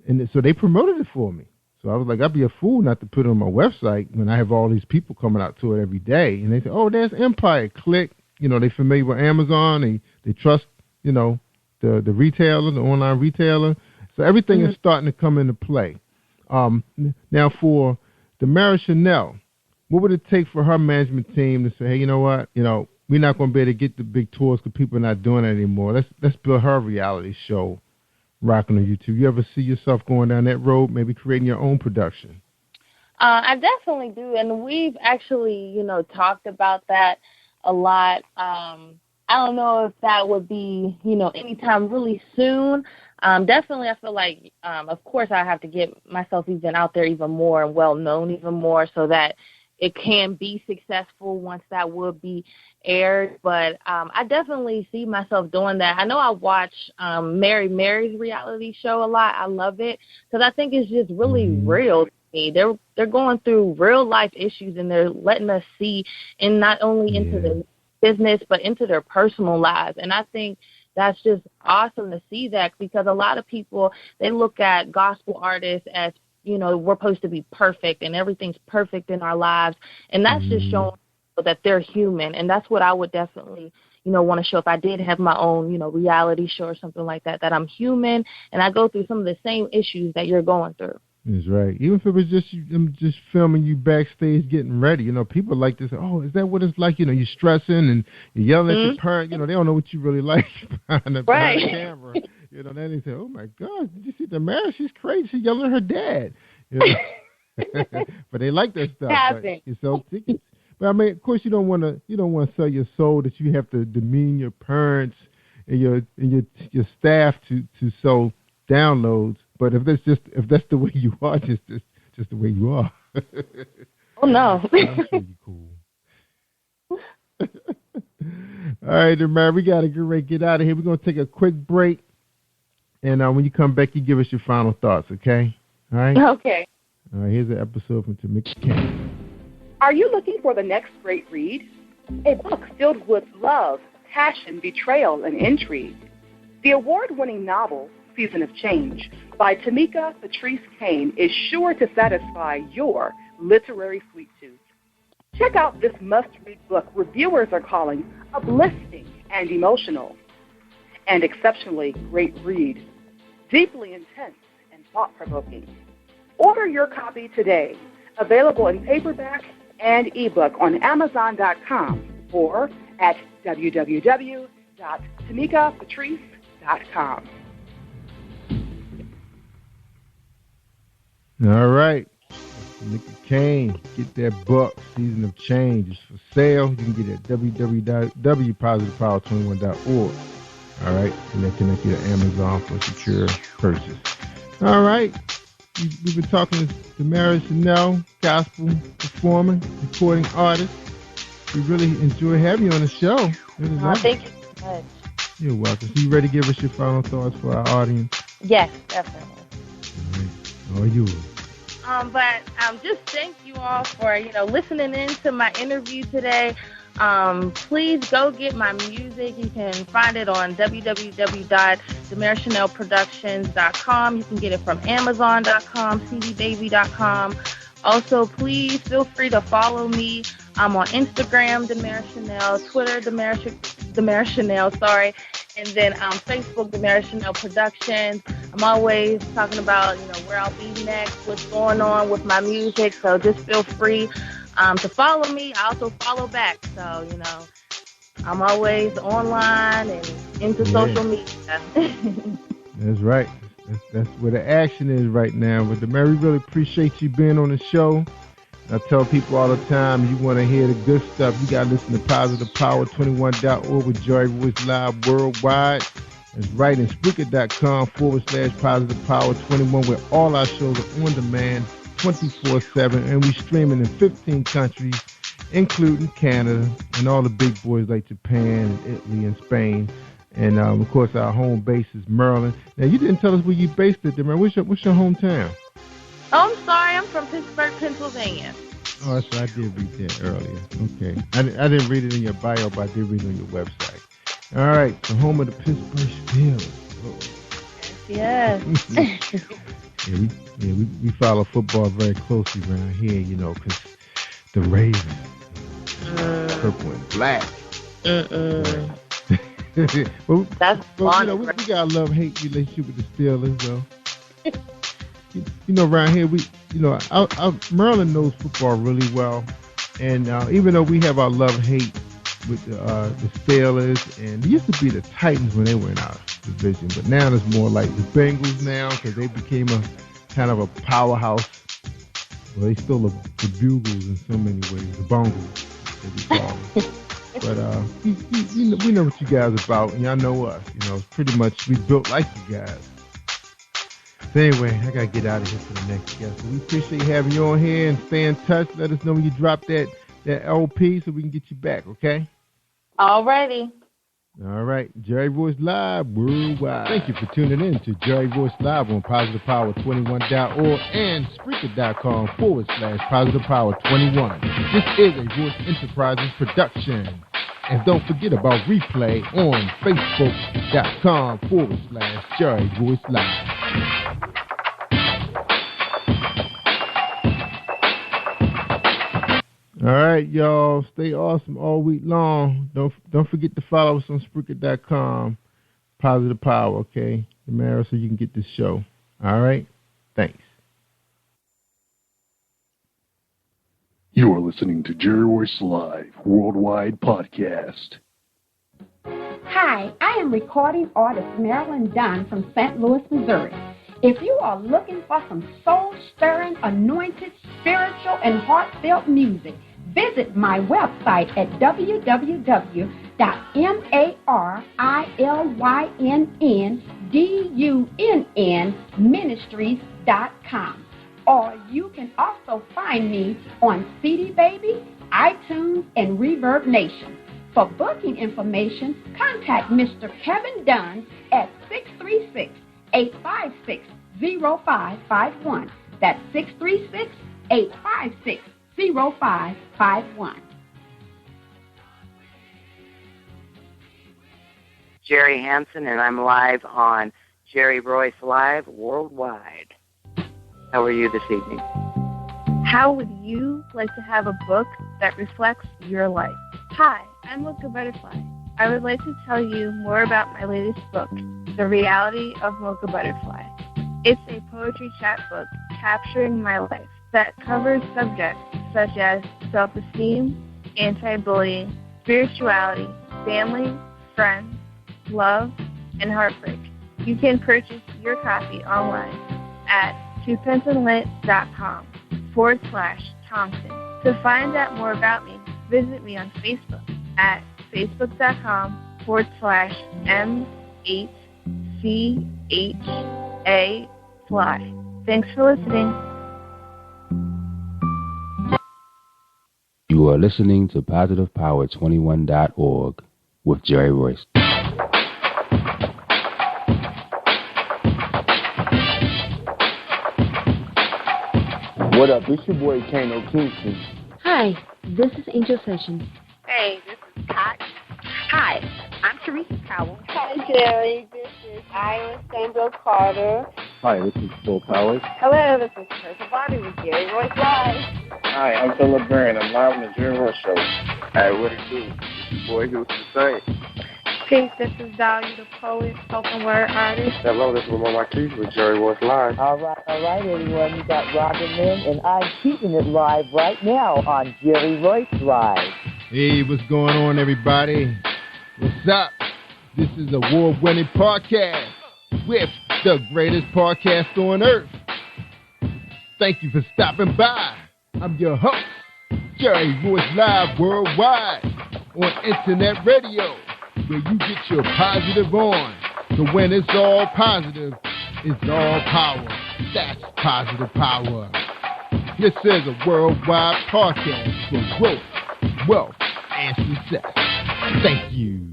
And so they promoted it for me. So I was like, I'd be a fool not to put it on my website when I have all these people coming out to it every day. And they say, oh, there's Empire. Click. They familiar with Amazon. They trust, the retailer, the online retailer. So everything is starting to come into play. Now for Damara Chanel, what would it take for her management team to say, hey, you know what? We're not going to be able to get the big tours because people are not doing it anymore. Let's build her a reality show rocking on YouTube. You ever see yourself going down that road, maybe creating your own production?
I definitely do, and we've actually, talked about that a lot. I don't know if that would be, anytime really soon. Definitely, I feel like, of course, I have to get myself even out there even more and well-known even more so that it can be successful once that would be aired. But I definitely see myself doing that. I know I watch Mary Mary's reality show a lot. I love it because I think it's just really real to me. They're going through real life issues and they're letting us see, and not only into the business but into their personal lives. And I think that's just awesome to see that, because a lot of people, they look at gospel artists as, we're supposed to be perfect and everything's perfect in our lives. And that's just showing that they're human. And that's what I would definitely, want to show if I did have my own, reality show or something like that, that I'm human and I go through some of the same issues that you're going through.
That's right. Even if it was just just filming you backstage getting ready, people like to say, oh, is that what it's like? You're stressing and you're yelling at your parent. They don't know what you really like behind the camera. Then they say, oh, my God, did you see Damara? She's crazy. She's yelling at her dad. But they like that stuff. You sell tickets. But, I mean, of course, you don't want to sell your soul that you have to demean your parents and your staff to sell downloads. But if that's the way you are, just the way you are.
Oh no.
That's pretty cool. All right, man, we gotta get out of here. We're gonna take a quick break, and when you come back, you give us your final thoughts, okay? All right.
Okay.
All right. Here's an episode from Tamika Kane.
Are you looking for the next great read? A book filled with love, passion, betrayal, and intrigue. The award-winning novel, Season of Change, by Tamika Patrice Kane is sure to satisfy your literary sweet tooth. Check out this must-read book reviewers are calling uplifting and emotional. And exceptionally great read, deeply intense and thought-provoking. Order your copy today, available in paperback and ebook on Amazon.com or at www.tamikapatrice.com.
All right. Tamika Kane, get that book, Season of Change. It's for sale. You can get it at www.positivepower21.org. All right. And then connect you to Amazon for secure purchase. All right. We've been talking to Damara Chanel, gospel performer, recording artist. We really enjoy having you on the show.
Thank you so much.
You're welcome. So you ready to give us your final thoughts for our audience?
Yes, definitely.
All right. All yours.
But just thank you all for, listening in to my interview today. Please go get my music. You can find it on www.damarachanelproductions.com. You can get it from Amazon.com, cdbaby.com. Also, please feel free to follow me. I'm on Instagram, Damara Chanel, Twitter, Damara Chanel, and then Facebook, Damara Chanel Productions. I'm always talking about, where I'll be next, what's going on with my music. So just feel free to follow me. I also follow back. So, I'm always online and into social media.
That's right. That's where the action is right now. But man, we really appreciate you being on the show. I tell people all the time, you want to hear the good stuff, you got to listen to PositivePower21.org with Joy Royce Live worldwide. It's right in Spreaker.com/PositivePower21, where all our shows are on demand 24/7, and we streaming in 15 countries, including Canada and all the big boys like Japan and Italy and Spain. And, of course, our home base is Maryland. Now, you didn't tell us where you based it, man. What's your hometown?
Oh, I'm sorry. I'm from Pittsburgh, Pennsylvania.
Oh, that's right. I did read that earlier. Okay. I didn't read it in your bio, but I did read it on your website. All right. The home of the Pittsburgh Steelers.
Yes.
We follow football very closely around here, you know, because the Ravens, purple and black.
That's
we got a love-hate relationship with the Steelers, though. You know, around here, Maryland knows football really well, and even though we have our love-hate with the Steelers, and it used to be the Titans when they were in our division, but now it's more like the Bengals now because they became a kind of a powerhouse. Well, they still are the Bugles in so many ways, the Bungles, as we call them. But we know what you guys are about, and y'all know us. You know, it's pretty much we built like you guys. So anyway, I gotta get out of here for the next guest. So we appreciate having you on here, and stay in touch. Let us know when you drop that LP so we can get you back, okay?
Alrighty.
All right, Jerry Royce Live worldwide. Thank you for tuning in to Jerry Royce Live on PositivePower21.org and Spreaker.com/PositivePower21. This is a Royce Enterprises production. And don't forget about replay on Facebook.com/Jerry Royce Live. All right, y'all. Stay awesome all week long. Don't forget to follow us on Spreaker.com, Positive Power, okay? Tomorrow, so you can get this show. All right? Thanks.
You are listening to Jerry Royce Live Worldwide Podcast.
Hi, I am recording artist Marilyn Dunn from St. Louis, Missouri. If you are looking for some soul-stirring, anointed, spiritual, and heartfelt music, visit my website at www.MarilynDunnMinistries.com. Or you can also find me on CD Baby, iTunes, and Reverb Nation. For booking information, contact Mr. Kevin Dunn at 636-856-0551. That's 636-856-0551.
Jerry Hansen, and I'm live on Jerry Royce Live Worldwide. How are you this evening?
How would you like to have a book that reflects your life? Hi, I'm Mocha Butterfly. I would like to tell you more about my latest book, The Reality of Mocha Butterfly. It's a poetry chapbook capturing my life that covers subjects such as self-esteem, anti-bullying, spirituality, family, friends, love, and heartbreak. You can purchase your copy online at twopensandlit.com/Thompson. To find out more about me, visit me on Facebook at facebook.com/M8CHA Fly. Thanks for listening.
You are listening to PositivePower21.org with Jerry Royce.
What up? It's your boy Kano Kingston.
Hi, this is Angel Sessions.
Hey, this is Pat. Hi, I'm Teresa Powell.
Hi, Jerry. This is Iowa Samuel Carter.
Hi, this is Phil Powers.
Hello, this is Teresa Bobby with Jerry Royce Live.
Hi, I'm Philip Barron. I'm live on the Jerry Royce Show.
Hey, what it do? It's your boy Houston Saint.
Peace, this is Dahlia the poet, spoken word artist.
Hello, this is Lamar Marquise with Jerry Royce Live.
All right, everyone. You got Robin Lynn, and I'm keeping it live right now on Jerry Royce Live.
Hey, what's going on, everybody? What's up? This is a award-winning podcast with the greatest podcast on earth. Thank you for stopping by. I'm your host, Jerry Royce Live Worldwide on Internet Radio, where you get your positive on. So when it's all positive, it's all power. That's positive power. This is a worldwide podcast for growth, wealth, and success. Thank you.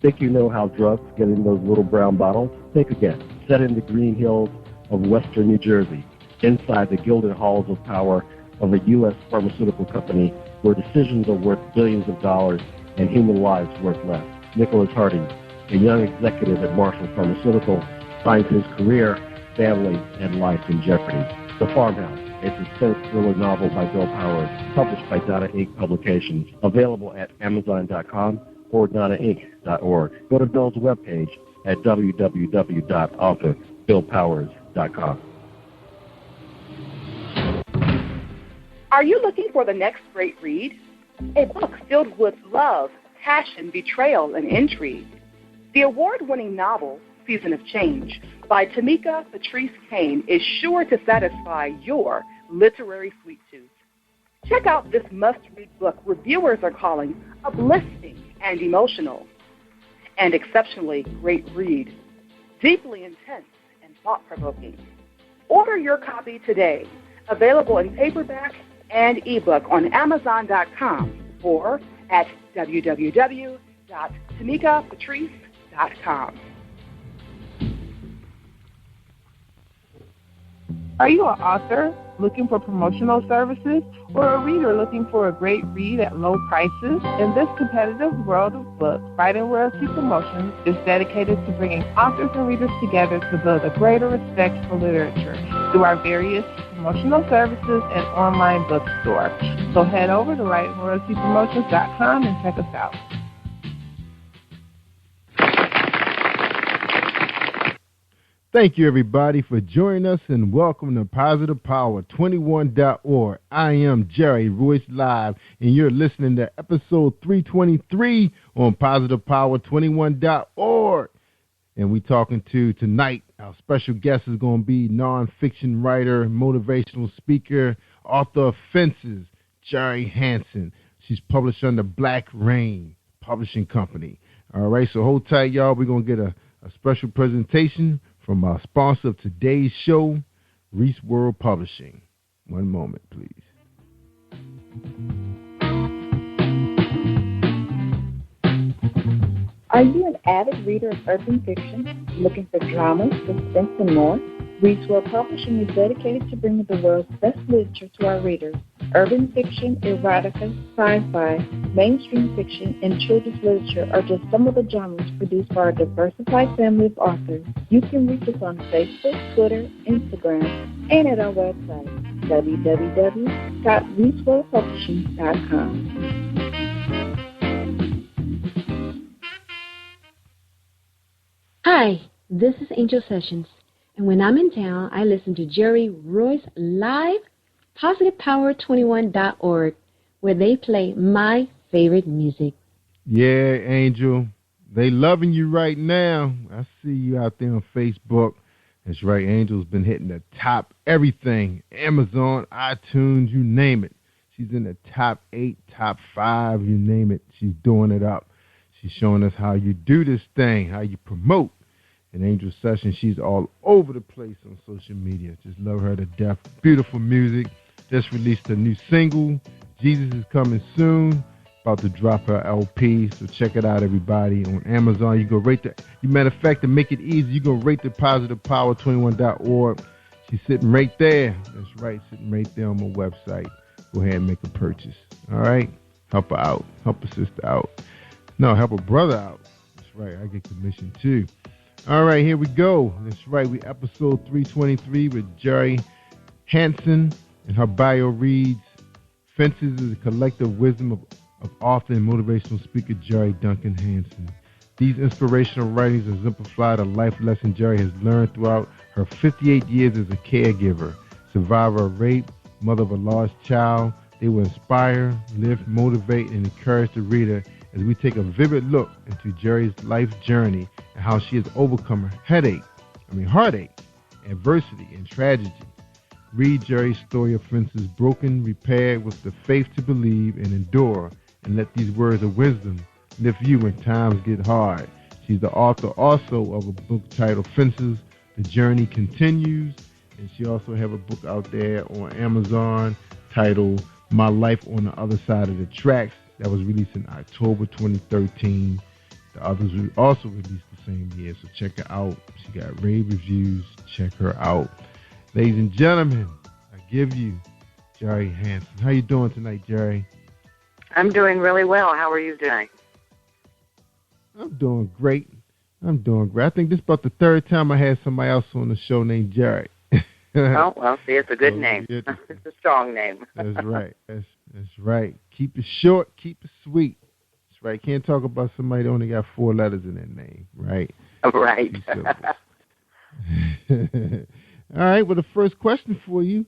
Think you know how drugs get in those little brown bottles? Think again. Set in the green hills of western New Jersey, inside the gilded halls of power of a U.S. pharmaceutical company where decisions are worth billions of dollars and human lives worth less. Nicholas Harding, a young executive at Marshall Pharmaceutical, finds his career, family, and life in jeopardy. The Farmhouse, a suspense thriller novel by Bill Powers, published by Donna Inc. Publications, available at Amazon.com or DonnaInc.org. Go to Bill's webpage at www.author.BillPowers.com.
Are you looking for the next great read? A book filled with love, passion, betrayal, and intrigue. The award-winning novel, Season of Change, by Tamika Patrice Kane, is sure to satisfy your literary sweet tooth. Check out this must-read book reviewers are calling uplifting and emotional, and exceptionally great read, deeply intense and thought-provoking. Order your copy today, available in paperback and ebook on Amazon.com or at www.tamikapatrice.com.
Are you an author looking for promotional services or a reader looking for a great read at low prices? In this competitive world of books, Writing Royalty Promotions is dedicated to bringing authors and readers together to build a greater respect for literature through our various promotional services and online bookstore. So head over to WritingRoyaltyPromotions.com and check us out.
Thank you, everybody, for joining us, and welcome to Positive Power 21.org. I am Jerry Royce Live, and you're listening to episode 323 on Positive Power 21.org. And we talking to tonight, our special guest is going to be nonfiction writer, motivational speaker, author of Fences, Jerry Hansen. She's published under Black Rain Publishing Company. All right, so hold tight, y'all. We're going to get a special presentation from our sponsor of today's show, Reese World Publishing. One moment, please.
Are you an avid reader of urban fiction, looking for drama, suspense, and more? Reese World Publishing is dedicated to bringing the world's best literature to our readers. Urban fiction, erotica, sci-fi, mainstream fiction, and children's literature are just some of the genres produced by our diversified family of authors. You can reach us on Facebook, Twitter, Instagram, and at our website, www.reeseworldpublishing.com.
Hi, this is Angel Sessions, and when I'm in town, I listen to Jerry Royce Live, PositivePower21.org, where they play my favorite music.
Yeah, Angel, they loving you right now. I see you out there on Facebook. That's right, Angel's been hitting the top everything, Amazon, iTunes, you name it. She's in the top 8, top 5, you name it. She's doing it up. She's showing us how you do this thing, how you promote. And Angel Sessions, she's all over the place on social media. Just love her to death. Beautiful music. Just released a new single. Jesus is coming soon. About to drop her LP. So check it out, everybody. On Amazon, you go rate the. Matter of fact, to make it easy, you go rate the PositivePower21.org. She's sitting right there. That's right, sitting right there on my website. Go ahead and make a purchase. All right? Help her out. Help her sister out. No, help her brother out. That's right. I get commission too. All right, here we go. That's right. We episode 323 with Jerry Hansen, and her bio reads, Fences is a collective wisdom of author and motivational speaker Jerry Duncan Hansen. These inspirational writings exemplify the life lesson Jerry has learned throughout her 58 years as a caregiver, survivor of rape, mother of a lost child, They will inspire, lift, motivate, and encourage the reader as we take a vivid look into Jerry's life journey and how she has overcome heartache, adversity, and tragedy. Read Jerry's story of fences broken, repaired with the faith to believe and endure, and let these words of wisdom lift you when times get hard. She's the author also of a book titled Fences, The Journey Continues, and she also have a book out there on Amazon titled My Life on the Other Side of the Tracks that was released in October 2013. The others were also released the same year, so check her out. She got rave reviews. Check her out. Ladies and gentlemen, I give you Jerry Hansen. How you doing tonight, Jerry?
I'm doing really well. How are you doing?
I'm doing great. I think this is about the third time I had somebody else on the show named Jerry.
Oh, well, see, it's a good name. It's a strong name.
That's right. That's right. Keep it short. Keep it sweet. That's right. Can't talk about somebody that only got 4 letters in their name, right?
Right.
All right. Well, the first question for you,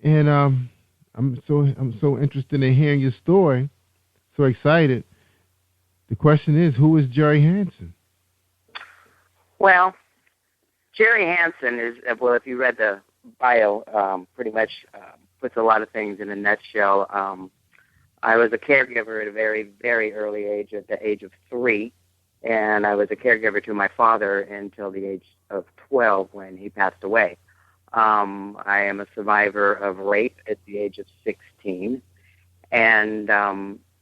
and I'm so interested in hearing your story. So excited. The question is, who is Jerry Hansen?
Well, Jerry Hansen is, well, if you read the bio, pretty much puts a lot of things in a nutshell. I was a caregiver at a very, very early age, at the age of 3, and I was a caregiver to my father until the age of 12 when he passed away. I am a survivor of rape at the age of 16, and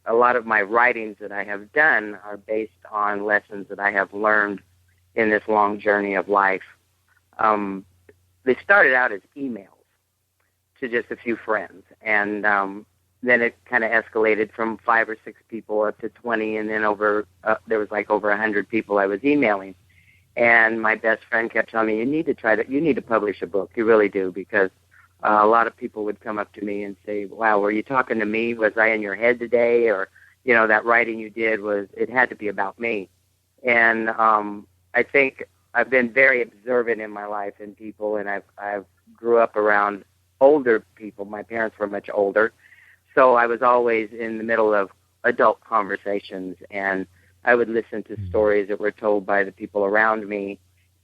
a lot of my writings that I have done are based on lessons that I have learned in this long journey of life. They started out as emails to just a few friends, and then it kind of escalated from 5 or 6 people up to 20, and then there was like over 100 people I was emailing. And my best friend kept telling me, you need to publish a book. You really do, because a lot of people would come up to me and say, wow, were you talking to me? Was I in your head today? Or, that writing you did it had to be about me. And I think I've been very observant in my life in people, and I've grew up around older people. My parents were much older, so I was always in the middle of adult conversations, and I would listen to stories that were told by the people around me,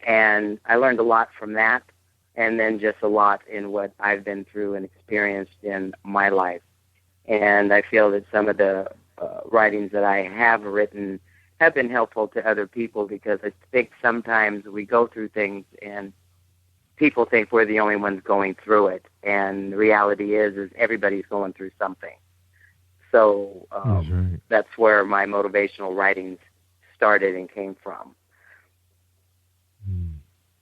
and I learned a lot from that, and then just a lot in what I've been through and experienced in my life. And I feel that some of the writings that I have written have been helpful to other people, because I think sometimes we go through things and people think we're the only ones going through it, and the reality is everybody's going through something. So that's where my motivational writings started and came from.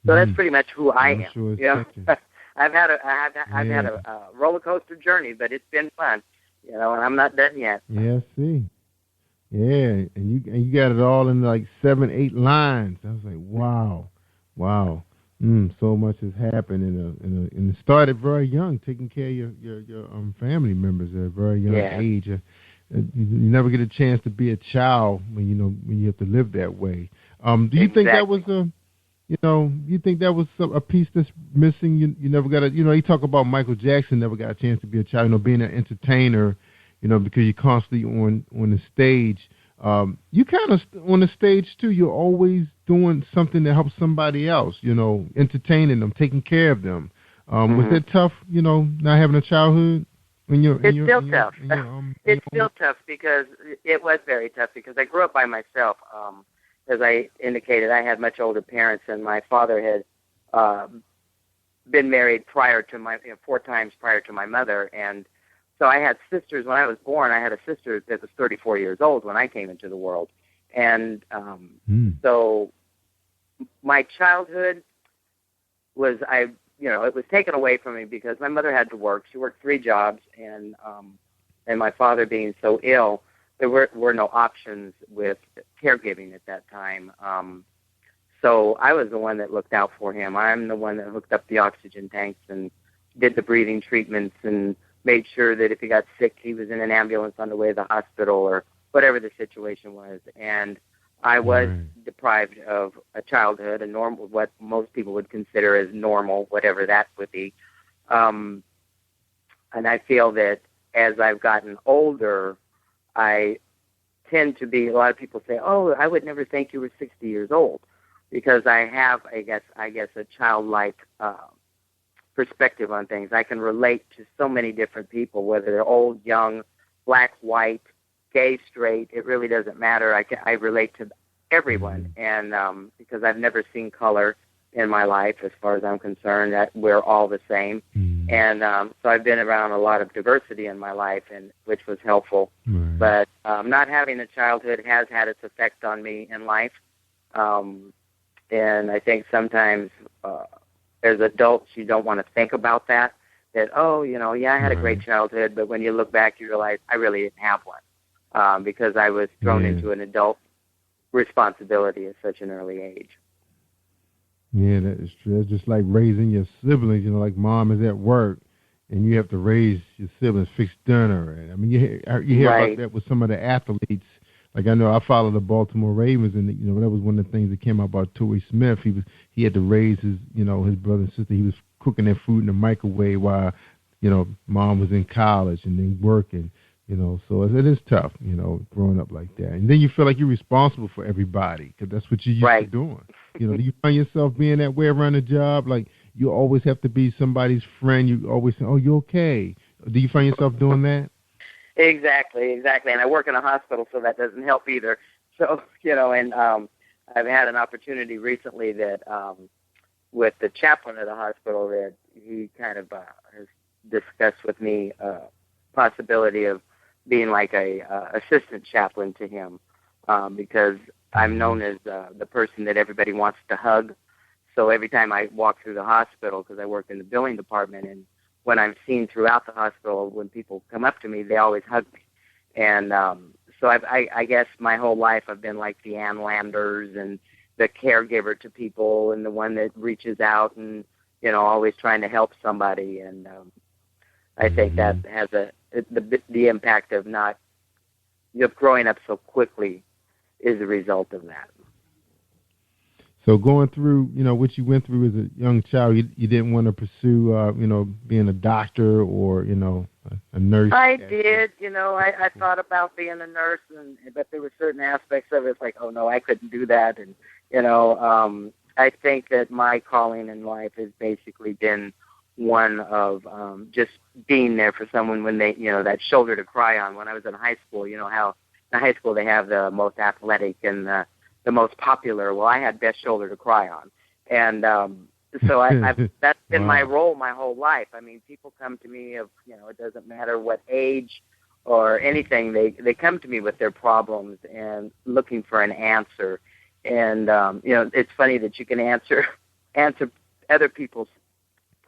So that's pretty much who I am. Sure I've had a roller coaster journey, but it's been fun, and I'm not done yet.
Yeah, I see. Yeah, and you got it all in like 7, 8 lines. I was like, wow. So much has happened and it started very young, taking care of your family members at a very young age. You never get a chance to be a child when you have to live that way. Do you think that was you think that was a piece that's missing? You never got you talk about Michael Jackson never got a chance to be a child, being an entertainer, because you're constantly on the stage. You kind of on the stage too. You're always doing something to help somebody else. Entertaining them, taking care of them. Was it tough? Not having a childhood.
It's still tough. It's still tough because it was very tough because I grew up by myself. As I indicated, I had much older parents, and my father had been married prior to 4 times prior to my mother, and so I had sisters. When I was born, I had a sister that was 34 years old when I came into the world. And so my childhood was, it was taken away from me because my mother had to work. She worked 3 jobs, and my father being so ill, there were no options with caregiving at that time. So I was the one that looked out for him. I'm the one that hooked up the oxygen tanks and did the breathing treatments and made sure that if he got sick, he was in an ambulance on the way to the hospital or whatever the situation was. And I was deprived of a childhood, a normal, what most people would consider as normal, whatever that would be. And I feel that as I've gotten older, I tend to be, a lot of people say, oh, I would never think you were 60 years old, because I have, I guess a childlike perspective on things. I can relate to so many different people, whether they're old, young, black, white, gay, straight. It really doesn't matter. I relate to everyone, and because I've never seen color in my life, as far as I'm concerned, that we're all the same. And so I've been around a lot of diversity in my life, and which was helpful. But not having a childhood has had its effect on me in life. And I think sometimes as adults, you don't want to think about that, oh, I had a great childhood, but when you look back, you realize I really didn't have one, because I was thrown into an adult responsibility at such an early age.
Yeah, that is true. It's just like raising your siblings, like mom is at work, and you have to raise your siblings, fix dinner. And I mean, you hear about that with some of the athletes. Like I know I follow the Baltimore Ravens, and that was one of the things that came out about Torrey Smith. He had to raise his his brother and sister. He was cooking their food in the microwave while mom was in college and then working. So it is tough, growing up like that. And then you feel like you're responsible for everybody, because that's what you're used to doing. Do you find yourself being that way around the job? Like you always have to be somebody's friend. You always say, oh, you okay? Do you find yourself doing that?
Exactly. And I work in a hospital, so that doesn't help either. So, and I've had an opportunity recently that with the chaplain at the hospital, that he kind of has discussed with me possibility of being like a assistant chaplain to him, because I'm known as the person that everybody wants to hug. So every time I walk through the hospital, because I work in the billing department, and when I'm seen throughout the hospital, when people come up to me, they always hug me. And so I guess my whole life I've been like the Ann Landers and the caregiver to people, and the one that reaches out and, always trying to help somebody. And I think that has the impact of not growing up so quickly is a result of that.
So going through, what you went through as a young child, you didn't want to pursue, being a doctor or, a nurse.
I did, I thought about being a nurse, but there were certain aspects of it. It's like, oh no, I couldn't do that. And, I think that my calling in life has basically been one of just being there for someone when they, that shoulder to cry on. When I was in high school, how in high school they have the most athletic and the most popular. Well, I had best shoulder to cry on. And so that's been my role my whole life. I mean, people come to me of, it doesn't matter what age or anything. They come to me with their problems and looking for an answer. And, it's funny that you can answer other people's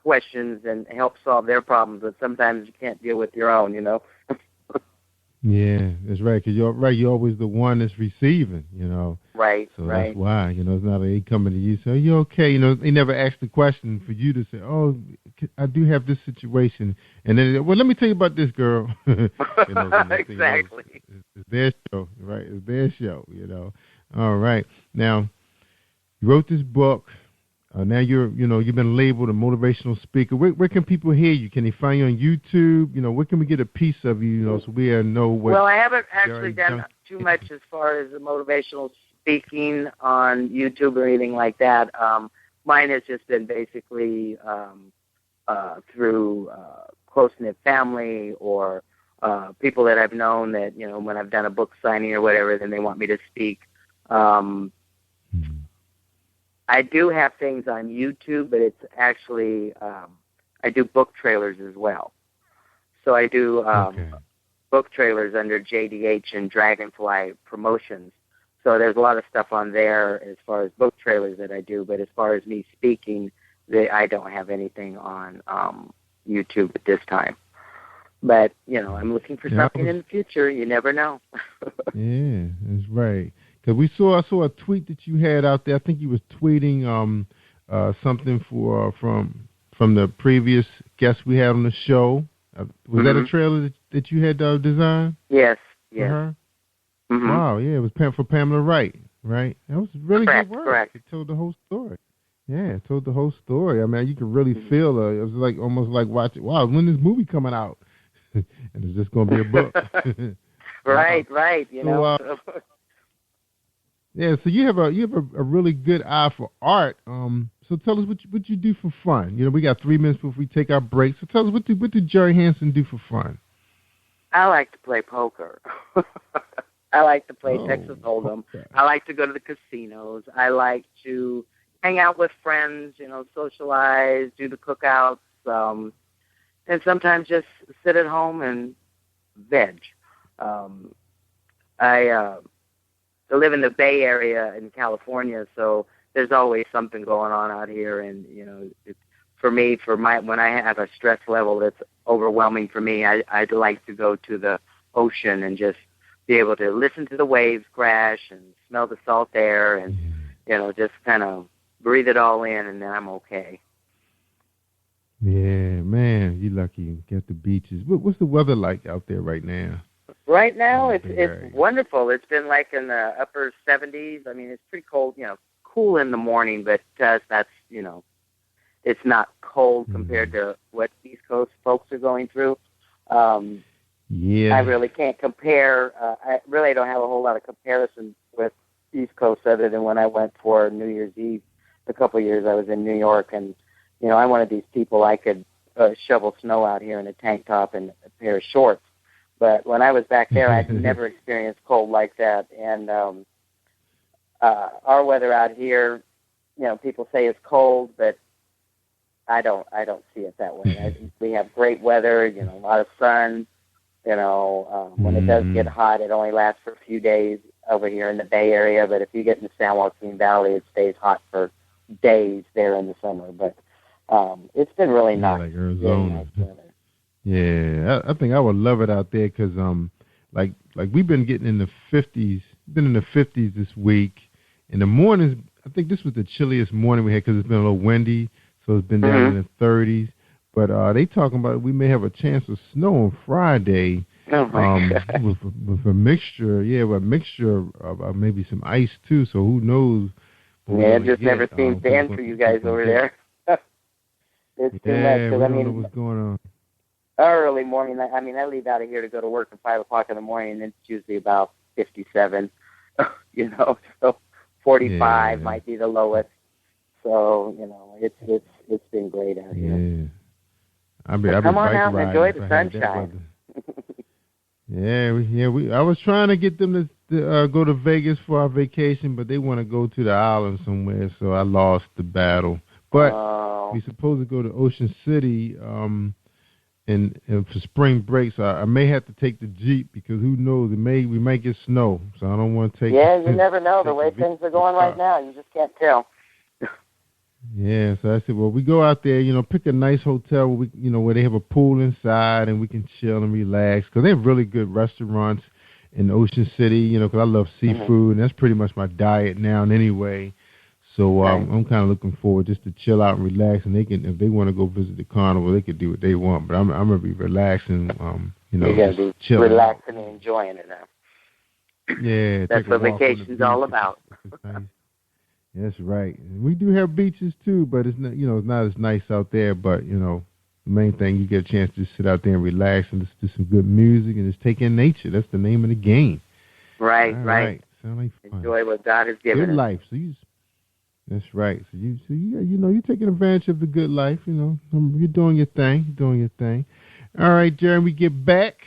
questions and help solve their problems, but sometimes you can't deal with your own,
Yeah, that's right. Because you're always the one that's receiving,
Right,
so
right.
that's why, it's not they coming to you say, are you okay? They never ask the question for you to say, oh, I do have this situation. And then, well, let me tell you about this girl.
Exactly.
It's their show, right? It's their show, All right. Now, you wrote this book. Now you've been labeled a motivational speaker. Where can people hear you? Can they find you on YouTube? Where can we get a piece of you? So we know what.
Well, I haven't actually done too much as far as the motivational speaking on YouTube or anything like that. Mine has just been basically through close-knit family or people that I've known that when I've done a book signing or whatever, then they want me to speak. I do have things on YouTube, but it's actually, I do book trailers as well. So I do book trailers under JDH and Dragonfly Promotions. So there's a lot of stuff on there as far as book trailers that I do, but as far as me speaking, I don't have anything on YouTube at this time. But, I'm looking for something in the future. You never know.
Yeah, that's right. Because I saw a tweet that you had out there. I think you was tweeting something from the previous guest we had on the show. Was that a trailer that you had designed?
Yes.
Her? Mm-hmm. Wow, yeah, it was for Pamela Wright, right? That was really good work.
Correct.
It told the whole story. Yeah, it told the whole story. I mean, you could really feel it. It was like almost like watching. Wow, when is this movie coming out? and it's just going to be a book.
Right. You know.
Yeah, so you have a really good eye for art. So tell us what you do for fun. You know, we got 3 minutes before we take our break. So tell us what did Jerry Hansen do for fun?
I like to play poker. I like to play Texas Hold'em.
Okay.
I like to go to the casinos. I like to hang out with friends, you know, socialize, do the cookouts, and sometimes just sit at home and veg. I live in the Bay Area in California, so there's always something going on out here. And, you know, when I have a stress level that's overwhelming for me, I'd like to go to the ocean and just be able to listen to the waves crash and smell the salt air and, you know, just kind of breathe it all in, and then I'm okay.
Yeah, man, you lucky you get the beaches. What's the weather like out there right now?
Right now, it's wonderful. It's been like in the upper 70s. I mean, it's pretty cold, you know, cool in the morning, but that's, you know, it's not cold compared to what East Coast folks are going through.
Yeah.
I really can't compare. I really don't have a whole lot of comparison with East Coast other than when I went for New Year's Eve a couple of years. I was in New York, and, you know, I'm one of these people, I could shovel snow out here in a tank top and a pair of shorts. But when I was back there, I'd never experienced cold like that. And our weather out here, you know, people say it's cold, but I don't see it that way. We have great weather, you know, a lot of sun. You know, when it does get hot, it only lasts for a few days over here in the Bay Area. But if you get in the San Joaquin Valley, it stays hot for days there in the summer. But it's been really nice.
Like Arizona.
Really nice.
Yeah, I think I would love it out there because, like we've been getting in the 50s. Been in the 50s this week. In the mornings, I think this was the chilliest morning we had because it's been a little windy, so it's been down in the 30s. But they talking about we may have a chance of snow on Friday.
Oh my God.
With a mixture, of maybe some ice too. So who knows?
Yeah, it just never seems to end for you guys over there. It's too much.
We don't know what's going on.
Early morning. I mean, I leave out of here to go to work at 5 o'clock in the morning, and it's usually about 57. You know, so 45 might be the lowest. So you know, it's been great out here.
Yeah.
Come on out and enjoy the sunshine.
I was trying to get them to go to Vegas for our vacation, but they want to go to the island somewhere, so I lost the battle. But we're supposed to go to Ocean City and for spring break, so I may have to take the Jeep because who knows, we might get snow, so I don't want to take.
Yeah, you never know the way things are going right now. You just can't tell.
Yeah, so I said, well, we go out there, you know, pick a nice hotel where they have a pool inside and we can chill and relax because they have really good restaurants in Ocean City, you know, because I love seafood and that's pretty much my diet now anyway. So I'm kind of looking forward just to chill out and relax, and they can, if they want to go visit the carnival, they can do what they want. But I'm gonna be relaxing, you know,
you gotta be
chilling,
relaxing and enjoying it now.
Yeah,
that's what vacation's all about.
That's right. And we do have beaches too, but it's not, you know, it's not as nice out there. But you know, the main thing, you get a chance to sit out there and relax and listen to some good music and just take in nature. That's the name of the game.
Right.
Sound like fun.
Enjoy what God has given
good
us.
Life. That's right. So you're taking advantage of the good life. You know, you're doing your thing. All right, Jerry. We get back.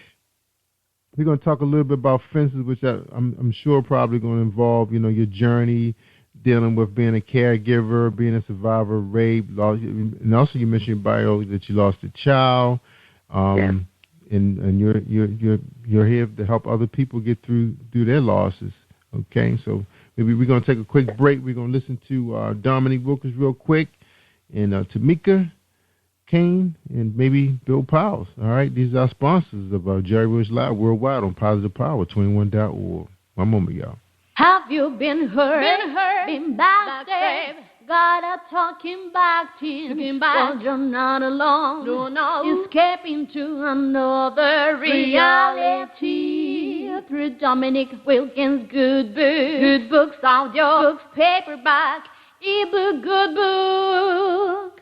We're going to talk a little bit about fences, which I'm sure probably going to involve, you know, your journey dealing with being a caregiver, being a survivor of rape, and also you mentioned in bio that you lost a child, and you're here to help other people get through their losses. Okay, so maybe we're going to take a quick break. We're going to listen to Dominique Wilkins real quick, and Tamika Kane, and maybe Bill Powers. All right, these are our sponsors of Jerry Royce Live worldwide on PositivePower21.org. One moment, y'all.
Have you been hurt, been backstabbed, got a talking back team? Well, you're not alone. No. Escaping to another reality through Dominic Wilkins' good books. Good books, audio books, paperback, ebook, good books.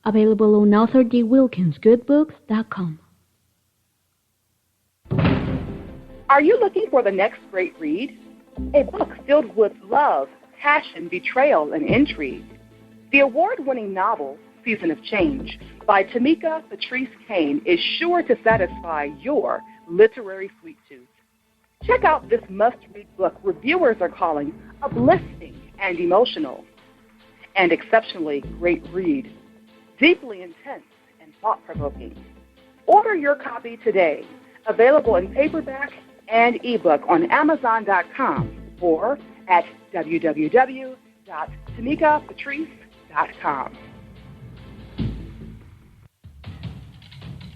Available on authordwilkinsgoodbooks.com.
Are you looking for the next great read? A book filled with love, passion, betrayal, and intrigue. The award-winning novel, Season of Change, by Tamika Patrice Kane is sure to satisfy your literary sweet tooth. Check out this must-read book reviewers are calling uplifting and emotional. And exceptionally great read, deeply intense and thought-provoking. Order your copy today, available in paperback and ebook on Amazon.com or at www.tamikapatrice.com.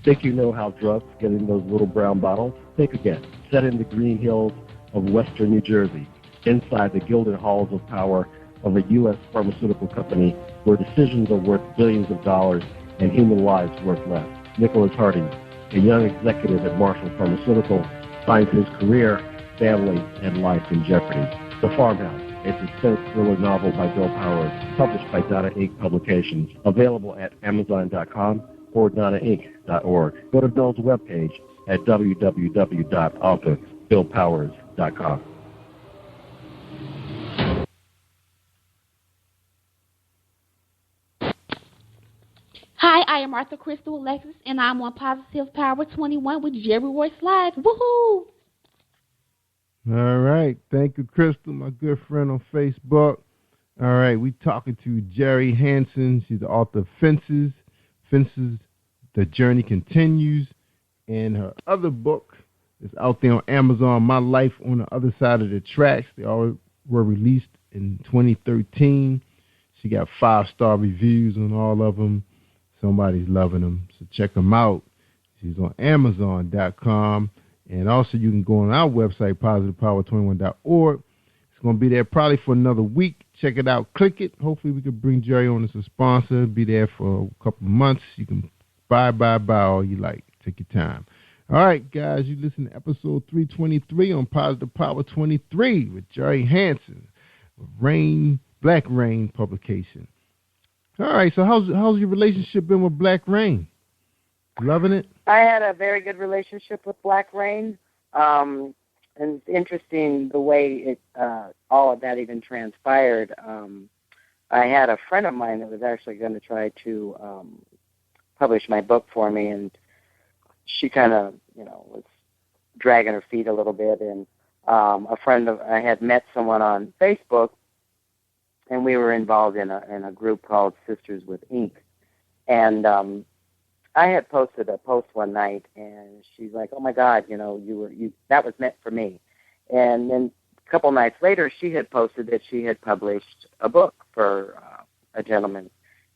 Think you know how drugs get in those little brown bottles? Think again. Set in the green hills of western New Jersey, inside the gilded halls of power of a U.S. pharmaceutical company where decisions are worth billions of dollars and human lives worth less. Nicholas Harding, a young executive at Marshall Pharmaceutical, finds his career, family, and life in jeopardy. The Farmhouse, a suspense thriller novel by Bill Powers, published by Donna Inc. Publications, available at Amazon.com or DonnaInc.org. Go to Bill's webpage at www.author.BillPowers.com.
Hi, I am Arthur Crystal Alexis, and I'm on Positive Power 21 with Jerry Royce Live. Woohoo!
All right. Thank you, Crystal, my good friend on Facebook. All right. We talking to Jerry Hansen. She's the author of Fences, The Journey Continues. And her other book is out there on Amazon, My Life on the Other Side of the Tracks. They all were released in 2013. She got 5-star reviews on all of them. Somebody's loving them, so check them out. She's on Amazon.com. And also you can go on our website, positivepower21.org. It's going to be there probably for another week. Check it out. Click it. Hopefully we can bring Jerry on as a sponsor. Be there for a couple of months. You can buy all you like. Take your time. All right, guys, you listen to episode 323 on Positive Power 23 with Jerry Hansen, Black Rain publication. All right, so how's your relationship been with Black Rain? Loving it?
I had a very good relationship with Black Rain, and it's interesting the way it all of that even transpired. I had a friend of mine that was actually going to try to publish my book for me, and she kind of, was dragging her feet a little bit. And I had met someone on Facebook, and we were involved in a group called Sisters with Ink. And I had posted a post one night, and she's like, "Oh my God, that was meant for me." And then a couple nights later, she had posted that she had published a book for a gentleman.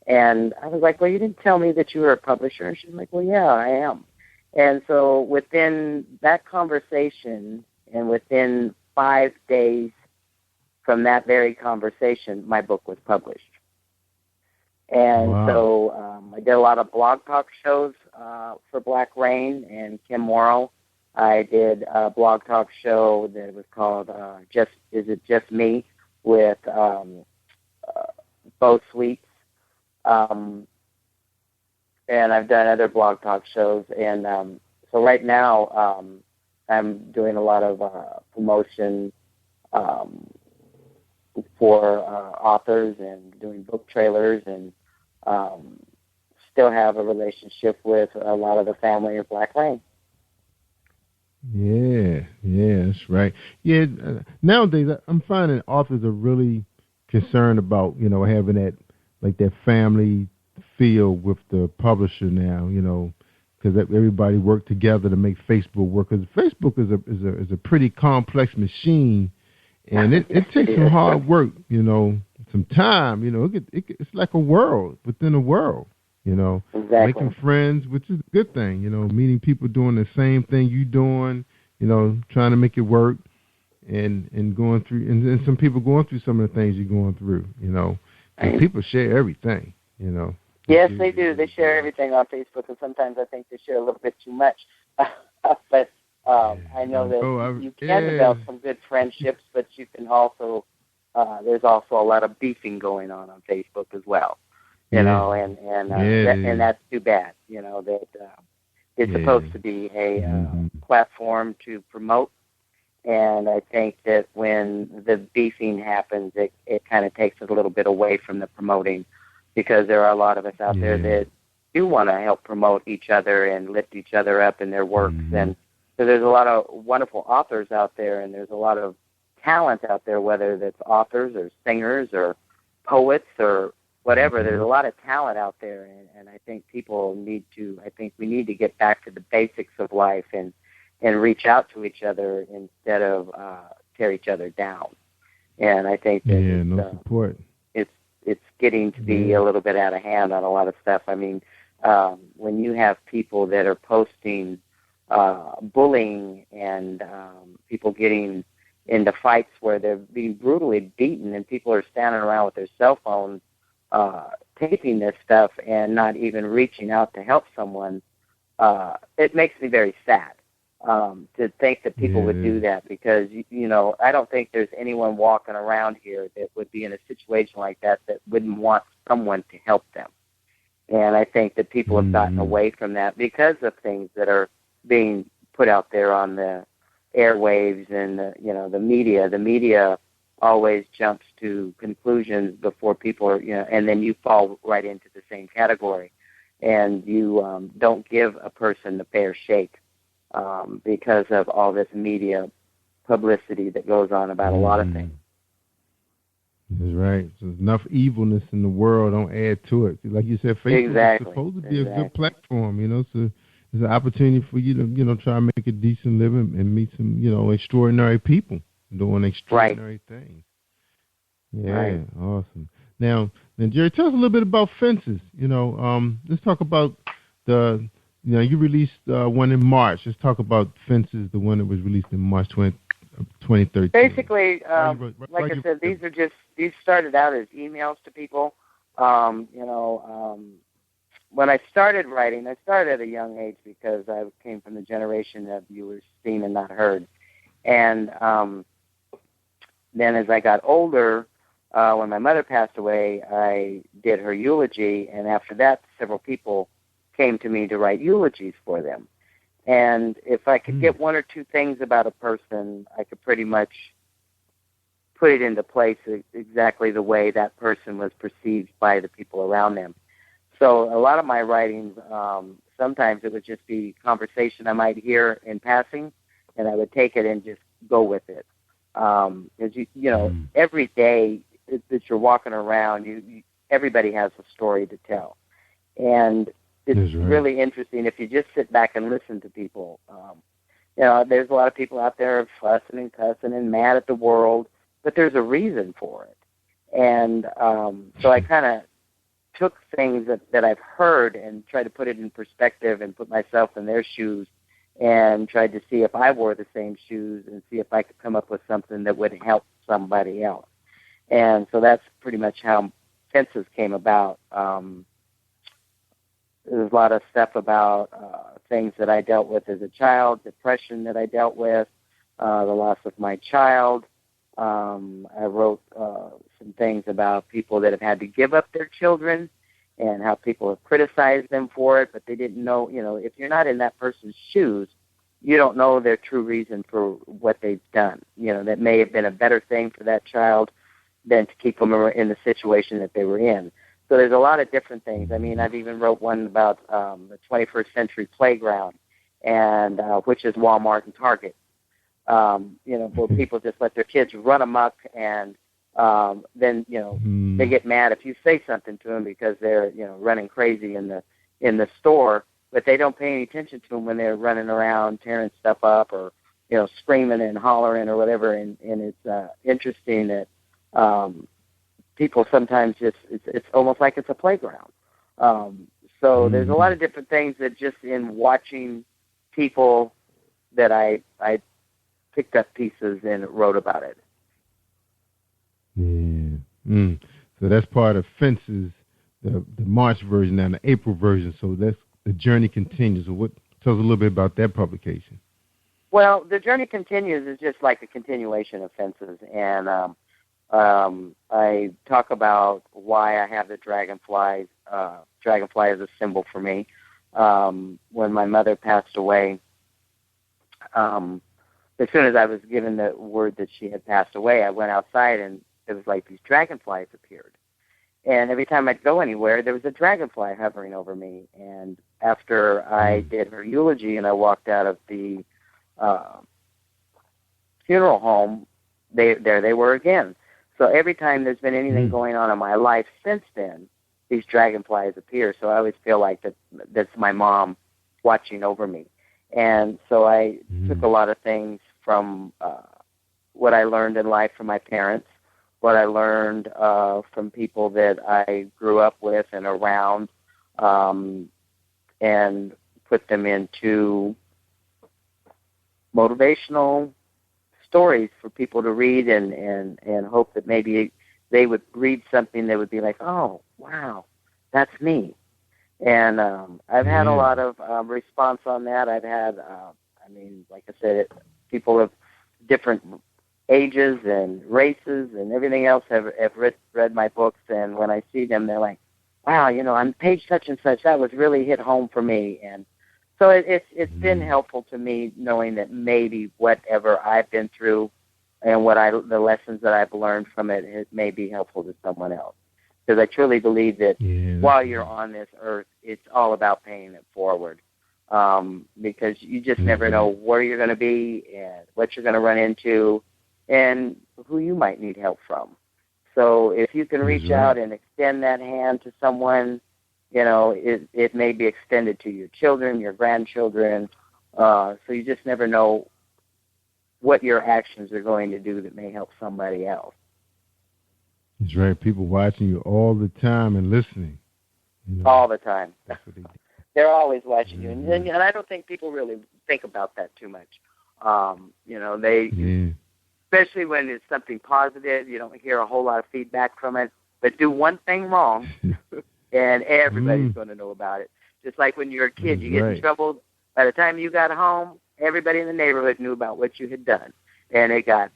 And I was like, "Well, you didn't tell me that you were a publisher." And she's like, "Well, yeah, I am." And so within that conversation, and within 5 days from that very conversation, my book was published. And so I did a lot of blog talk shows for Black Rain and Kim Morrow. I did a blog talk show that was called Is It Just Me with Bo Sweets. And I've done other blog talk shows. And so right now I'm doing a lot of promotion for authors and doing book trailers, and still have a relationship with a lot of the family of Black Rain.
Yeah, that's right. Yeah, nowadays I'm finding authors are really concerned about, having that family feel with the publisher now, because everybody worked together to make Facebook work. Because Facebook is a pretty complex machine, and it takes some hard work, some time. It's like a world within a world,
Exactly.
Making friends, which is a good thing, meeting people doing the same thing you doing, trying to make it work, and going through, and some people going through some of the things you're going through, and people share everything,
Yes, they do. They share everything on Facebook, and sometimes I think they share a little bit too much. But I know that you can develop some good friendships, but you can also, there's also a lot of beefing going on Facebook as well, and that's too bad, that it's supposed to be a platform to promote And I think that when the beefing happens, it kind of takes a little bit away from the promoting, because there are a lot of us out there that do want to help promote each other and lift each other up in their works. And so there's a lot of wonderful authors out there, and there's a lot of talent out there, whether that's authors or singers or poets or whatever. There's a lot of talent out there, and I think we need to get back to the basics of life and reach out to each other instead of tear each other down. And I think that
support.
It's getting to be a little bit out of hand on a lot of stuff. I mean, when you have people that are posting bullying and people getting into fights where they're being brutally beaten, and people are standing around with their cell phones taping this stuff and not even reaching out to help someone, it makes me very sad to think that people would do that, because, I don't think there's anyone walking around here that would be in a situation like that wouldn't want someone to help them. And I think that people have gotten away from that because of things that are being put out there on the airwaves and the media. The media always jumps to conclusions before people are, and then you fall right into the same category, and you don't give a person the fair shake because of all this media publicity that goes on about a lot of things.
That's right. So there's enough evilness in the world. Don't add to it. Like you said, Facebook is supposed to be a good platform, so it's an opportunity for you to, try and make a decent living and meet some, extraordinary people doing extraordinary things. Yeah, awesome. Now, Jerry, tell us a little bit about Fences. Let's talk about you released one in March. Let's talk about Fences, the one that was released in March 2013.
Basically, like I said, these started out as emails to people. When I started writing, I started at a young age because I came from the generation of you were seen and not heard. And then as I got older, when my mother passed away, I did her eulogy, and after that, several people came to me to write eulogies for them. And if I could get one or two things about a person, I could pretty much put it into place exactly the way that person was perceived by the people around them. So a lot of my writings, sometimes it would just be conversation I might hear in passing, and I would take it and just go with it. Because, every day that you're walking around, everybody has a story to tell. And it's really interesting if you just sit back and listen to people. There's a lot of people out there fussing and cussing and mad at the world, but there's a reason for it. And so I kind of took things that I've heard and tried to put it in perspective and put myself in their shoes and tried to see if I wore the same shoes and see if I could come up with something that would help somebody else. And so that's pretty much how Fences came about. There's a lot of stuff about things that I dealt with as a child, depression that I dealt with, the loss of my child. I wrote some things about people that have had to give up their children and how people have criticized them for it, but they didn't know, if you're not in that person's shoes, you don't know their true reason for what they've done. That may have been a better thing for that child than to keep them in the situation that they were in. So there's a lot of different things. I mean, I've even wrote one about the 21st century playground, and which is Walmart and Target. Where people just let their kids run amok, and then they get mad if you say something to them because they're running crazy in the store, but they don't pay any attention to them when they're running around tearing stuff up or screaming and hollering or whatever. And it's interesting that people sometimes it's almost like it's a playground. So there's a lot of different things that just in watching people that I picked up pieces and wrote about it.
Yeah. So that's part of Fences, the March version and the April version. So that's The Journey Continues. So tell us a little bit about that publication.
Well, The Journey Continues is just like a continuation of Fences. And I talk about why I have the dragonflies. Dragonfly is a symbol for me. When my mother passed away, as soon as I was given the word that she had passed away, I went outside and it was like these dragonflies appeared. And every time I'd go anywhere, there was a dragonfly hovering over me. And after I did her eulogy and I walked out of the funeral home, there they were again. So every time there's been anything going on in my life since then, these dragonflies appear. So I always feel like that's my mom watching over me. And so I took a lot of things from what I learned in life from my parents, what I learned from people that I grew up with and around, and put them into motivational stories for people to read and hope that maybe they would read something that would be like, oh, wow, that's me. And I've had a lot of response on that. I've had, like I said, people of different ages and races and everything else have read my books. And when I see them, they're like, wow, on page such and such, that was really hit home for me. And so it's been helpful to me knowing that maybe whatever I've been through and the lessons that I've learned from it may be helpful to someone else. Because I truly believe that while you're on this earth, it's all about paying it forward. Because you just never know where you're going to be and what you're going to run into and who you might need help from. So if you can reach out and extend that hand to someone, it may be extended to your children, your grandchildren. So you just never know what your actions are going to do that may help somebody else.
That's right. People watching you all the time and listening.
All the time. They're always watching you. And I don't think people really think about that too much. Especially when it's something positive, you don't hear a whole lot of feedback from it. But do one thing wrong, and everybody's going to know about it. Just like when you're a kid, you get in trouble. By the time you got home, everybody in the neighborhood knew about what you had done. And it got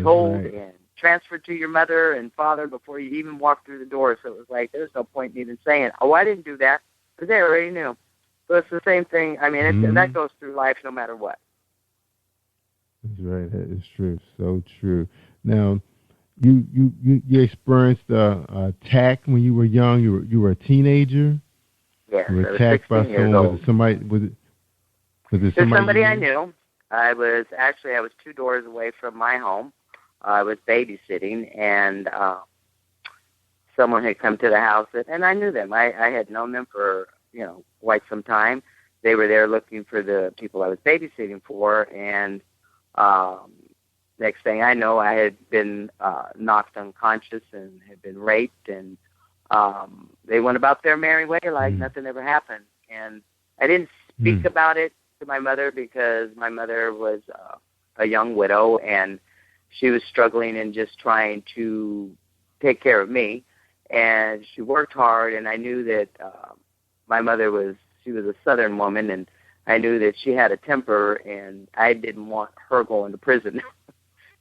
told and transferred to your mother and father before you even walked through the door. So it was like, there's no point in even saying, oh, I didn't do that, because they already knew. So it's the same thing. I mean, that goes through life no matter what.
That's right. That is true. So true. Now, you experienced attack when you were young. You were a teenager.
Yes,
you were attacked by someone. Was it somebody? Was it somebody
I knew? I was 2 doors away from my home. I was babysitting, and someone had come to the house, and I knew them. I had known them for quite some time. They were there looking for the people I was babysitting for, and next thing I know, I had been knocked unconscious and had been raped, and they went about their merry way like nothing ever happened. And I didn't speak about it to my mother because my mother was a young widow, and she was struggling and just trying to take care of me. And she worked hard, and I knew that my mother was a Southern woman, and I knew that she had a temper, and I didn't want her going to prison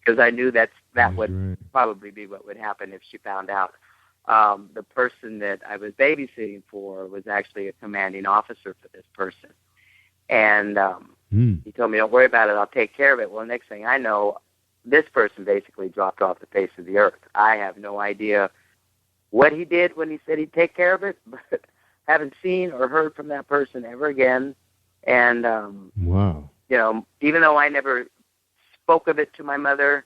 because I knew that would probably be what would happen if she found out. The person that I was babysitting for was actually a commanding officer for this person. And he told me, don't worry about it, I'll take care of it. Well, next thing I know, this person basically dropped off the face of the earth. I have no idea what he did when he said he'd take care of it, but haven't seen or heard from that person ever again. And,
wow.
Even though I never spoke of it to my mother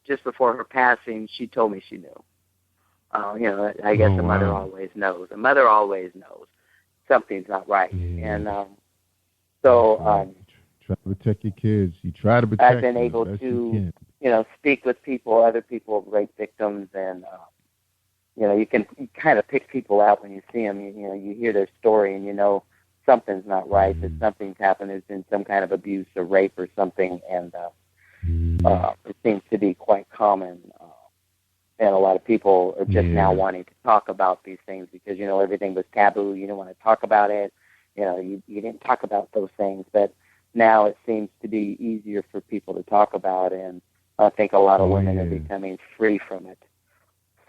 just before her passing, she told me she knew. I guess a mother always knows. A mother always knows something's not right. Yeah. And
try to protect your kids. You try to protect
I've been able to, speak with other people of rape victims, and you can kind of pick people out when you see them. You hear their story, and something's not right. That something's happened. There's been some kind of abuse or rape or something, and it seems to be quite common. And a lot of people are just now wanting to talk about these things because everything was taboo. You didn't want to talk about it. You didn't talk about those things, but now it seems to be easier for people to talk about, and I think a lot of women are becoming free from it.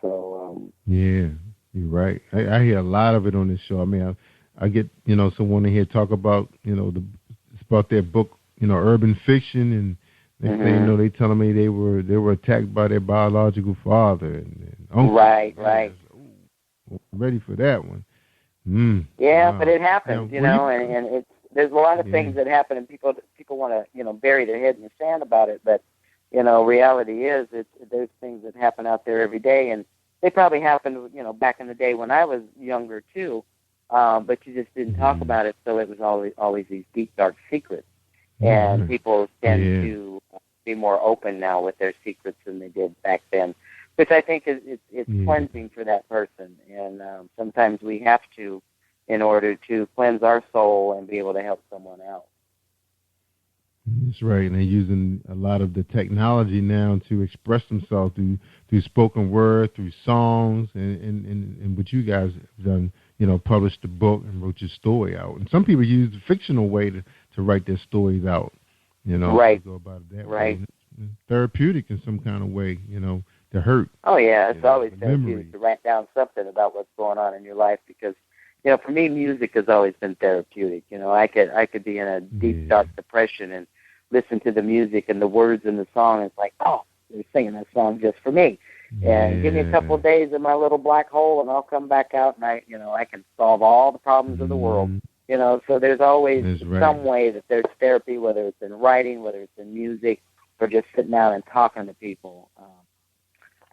So
you're right. I hear a lot of it on this show. I mean, I get someone in here talk about it's about their book urban fiction, and next thing you know, they telling me they were attacked by their biological father and uncle.
Right.
Ready for that one.
Yeah,
wow.
but it happens, and it's there's a lot of things that happen, and people want to bury their head in the sand about it, but reality is there's things that happen out there every day, and they probably happened back in the day when I was younger too, but you just didn't talk about it, so it was always these deep dark secrets, and people tend to be more open now with their secrets than they did back then, which I think it's cleansing for that person, and sometimes we have to in order to cleanse our soul and be able to help someone else.
That's right, and they're using a lot of the technology now to express themselves through spoken word, through songs, and what you guys have done, published the book and wrote your story out. And some people use the fictional way to write their stories out,
Right.
To go about it that
right.
way. It's therapeutic in some kind of way, to hurt.
Oh, yeah, it's always
memory.
therapeutic to write down something about what's going on in your life because, for me, music has always been therapeutic. I could be in a deep, dark depression and listen to the music and the words in the song. It's like, oh, they're singing that song just for me. And give me a couple of days in my little black hole, and I'll come back out, and I can solve all the problems of the world. So there's always some way that there's therapy, whether it's in writing, whether it's in music, or just sitting down and talking to people.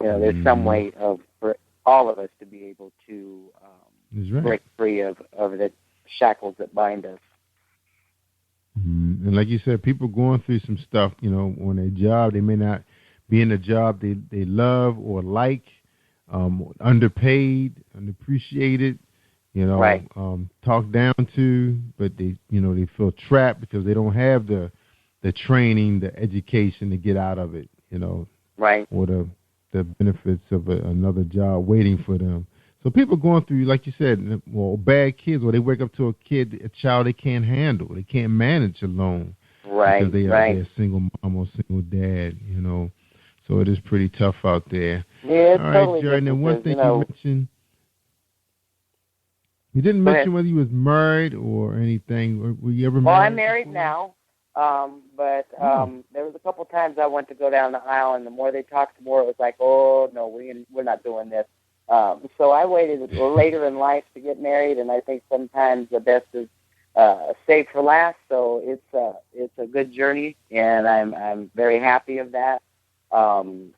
There's some way for all of us to be able to break free of the shackles that bind us.
And like you said, people going through some stuff, on their job. They may not be in a job they love or like, underpaid, unappreciated, talked down to, but they feel trapped because they don't have the training, the education to get out of it,
Right.
or the benefits of another job waiting for them. So people going through, like you said, bad kids, or they wake up to a child they can't handle, they can't manage alone,
right?
Because they're a single mom or single dad, So it is pretty tough out there.
Yeah, it's
all right,
totally
Jerry. And then one thing you mentioned, you didn't mention whether you was married or anything. Were you ever married?
Well, I'm married now, but there was a couple times I went to go down the aisle, and the more they talked, the more it was like, oh no, we're not doing this. So I waited later in life to get married, and I think sometimes the best is saved for last. So it's a good journey, and I'm very happy of that. And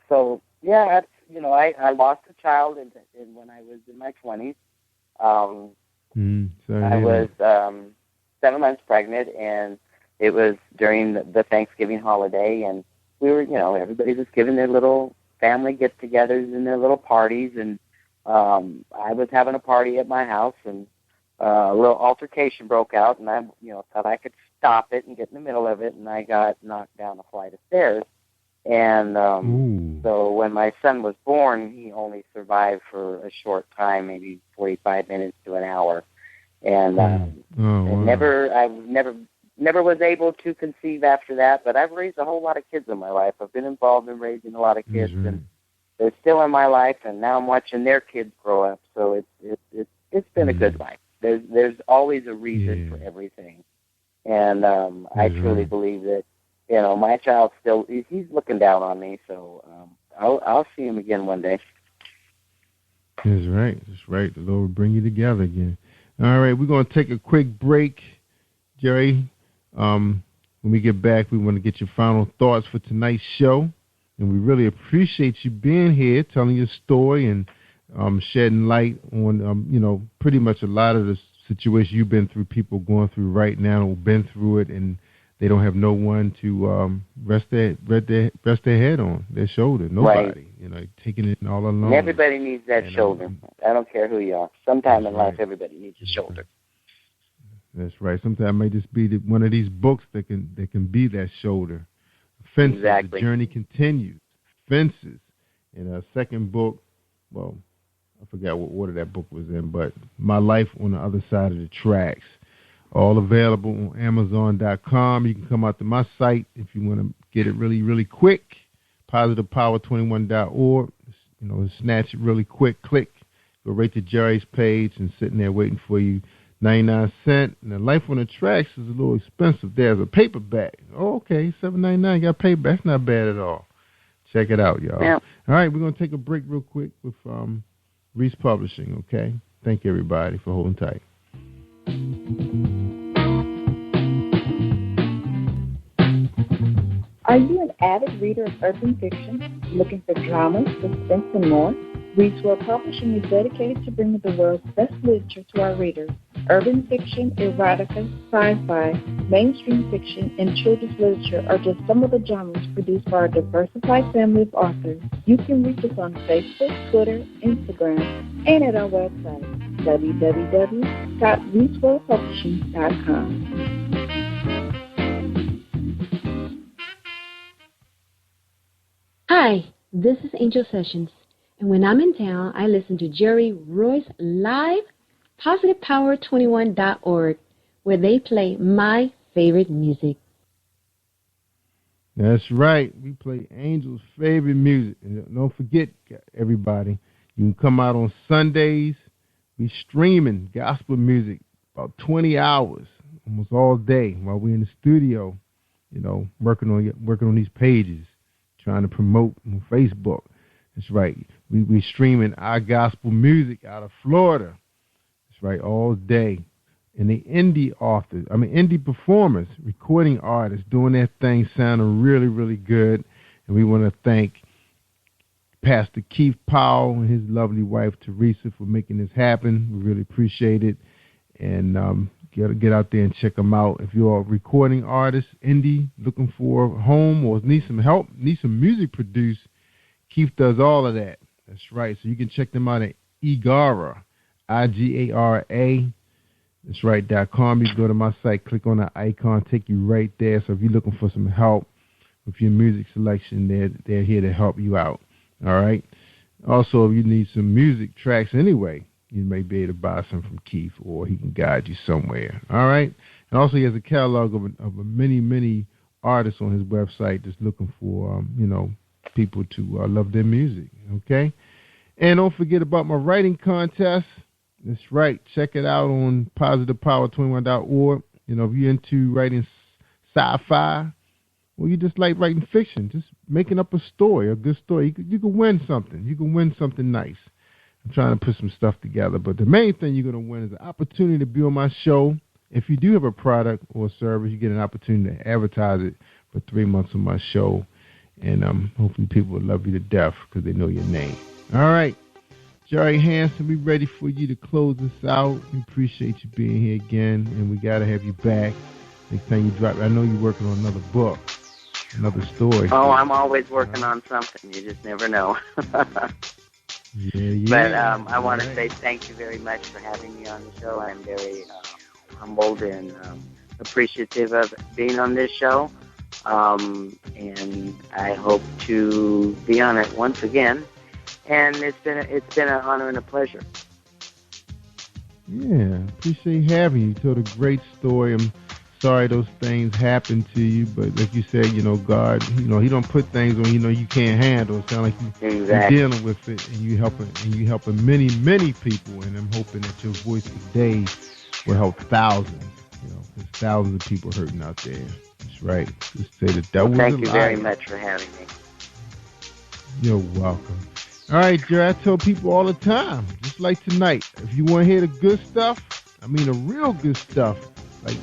so yeah, I lost a child when I was in my 20s. I was 7 months pregnant, and it was during the Thanksgiving holiday, and we were, everybody was giving their little family get-togethers and their little parties, and I was having a party at my house, and a little altercation broke out, and I, thought I could stop it and get in the middle of it, and I got knocked down a flight of stairs. And so when my son was born, he only survived for a short time, maybe 45 minutes to an hour. And I never was able to conceive after that, but I've raised a whole lot of kids in my life. I've been involved in raising a lot of kids, and they're still in my life, and now I'm watching their kids grow up. So it's been a good life. There's always a reason for everything. And I truly believe that, my child he's looking down on me, so I'll see him again one day.
That's right. That's right. The Lord will bring you together again. All right, we're going to take a quick break, Jerry. When we get back, we want to get your final thoughts for tonight's show. And we really appreciate you being here, telling your story and shedding light on, pretty much a lot of the situations you've been through, people going through right now who've been through it, and they don't have no one to rest their head on, their shoulder. Nobody, taking it all alone.
And everybody needs that shoulder. I don't care who you are. Sometime in life, everybody needs a shoulder.
That's right. Sometimes it may just be one of these books that can be that shoulder. Fences.
Exactly.
The journey continues. Fences. And a second book, well, I forgot what order that book was in, but My Life on the Other Side of the Tracks. All available on Amazon.com. You can come out to my site if you want to get it really, really quick. PositivePower21.org. Snatch it really quick. Click. Go right to Jerry's page and sitting there waiting for you 99 cents. And the Life on the Tracks is a little expensive. There's a paperback. Oh, okay, $7.99. Got paperback. That's not bad at all. Check it out, y'all.
Yeah.
All right, we're going to take a break real quick with Reese Publishing, okay? Thank you, everybody, for holding tight.
Are you an avid reader of urban fiction, looking for drama, suspense, and more? Reese World Publishing is dedicated to bringing the world's best literature to our readers. Urban fiction, erotica, sci-fi, mainstream fiction, and children's literature are just some of the genres produced by our diversified family of authors. You can reach us on Facebook, Twitter, Instagram, and at our website, www.reeseworldpublishing.com.
Hi, this is Angel Sessions, and when I'm in town, I listen to Jerry Royce live, PositivePower21.org, where they play my favorite music.
That's right. We play Angel's favorite music. And don't forget, everybody, you can come out on Sundays. We streaming gospel music about 20 hours, almost all day, while we're in the studio, working on these pages, trying to promote on Facebook. That's right. We streaming our gospel music out of Florida. That's right, all day. And the indie performers, recording artists, doing their thing, sounding really, really good. And we want to thank Pastor Keith Powell and his lovely wife, Teresa, for making this happen. We really appreciate it. And get out there and check them out. If you're a recording artist, indie, looking for a home or need some help, need some music produced, Keith does all of that. That's right. So you can check them out at Igara, IGARA. That's right, .com. You can go to my site, click on the icon, take you right there. So if you're looking for some help with your music selection, they're here to help you out. All right. Also, if you need some music tracks anyway, you may be able to buy some from Keith, or he can guide you somewhere. All right. And also, he has a catalog of many, many artists on his website that's looking for, people to love their music. Okay. And don't forget about my writing contest. That's right. Check it out on PositivePower21.org. If you're into writing sci-fi, or you just like writing fiction, just making up a story, a good story, you can win something. You can win something nice. I'm trying to put some stuff together. But the main thing you're going to win is an opportunity to be on my show. If you do have a product or a service, you get an opportunity to advertise it for 3 months on my show. And hopefully people will love you to death because they know your name. All right. Jerry Hansen, we ready for you to close this out. We appreciate you being here again, and we got to have you back next time you drop. I know you're working on another book, another story.
Oh, I'm always working on something. You just never know.
Yeah.
But I want to say thank you very much for having me on the show. I'm very humbled and appreciative of being on this show. And I hope to be on it once again. And it's been an honor and a pleasure.
Yeah, appreciate having you. You told a great story. I'm sorry those things happened to you, but like you said, God, He don't put things on you can't handle. It sounds like you're dealing with it, and you helping many, many people. And I'm hoping that your voice today will help thousands. There's thousands of people hurting out there. That's right. Just say the devil.
Thank you very much for having me.
You're welcome. All right, Jerry, I tell people all the time, just like tonight, if you want to hear the good stuff, the real good stuff, like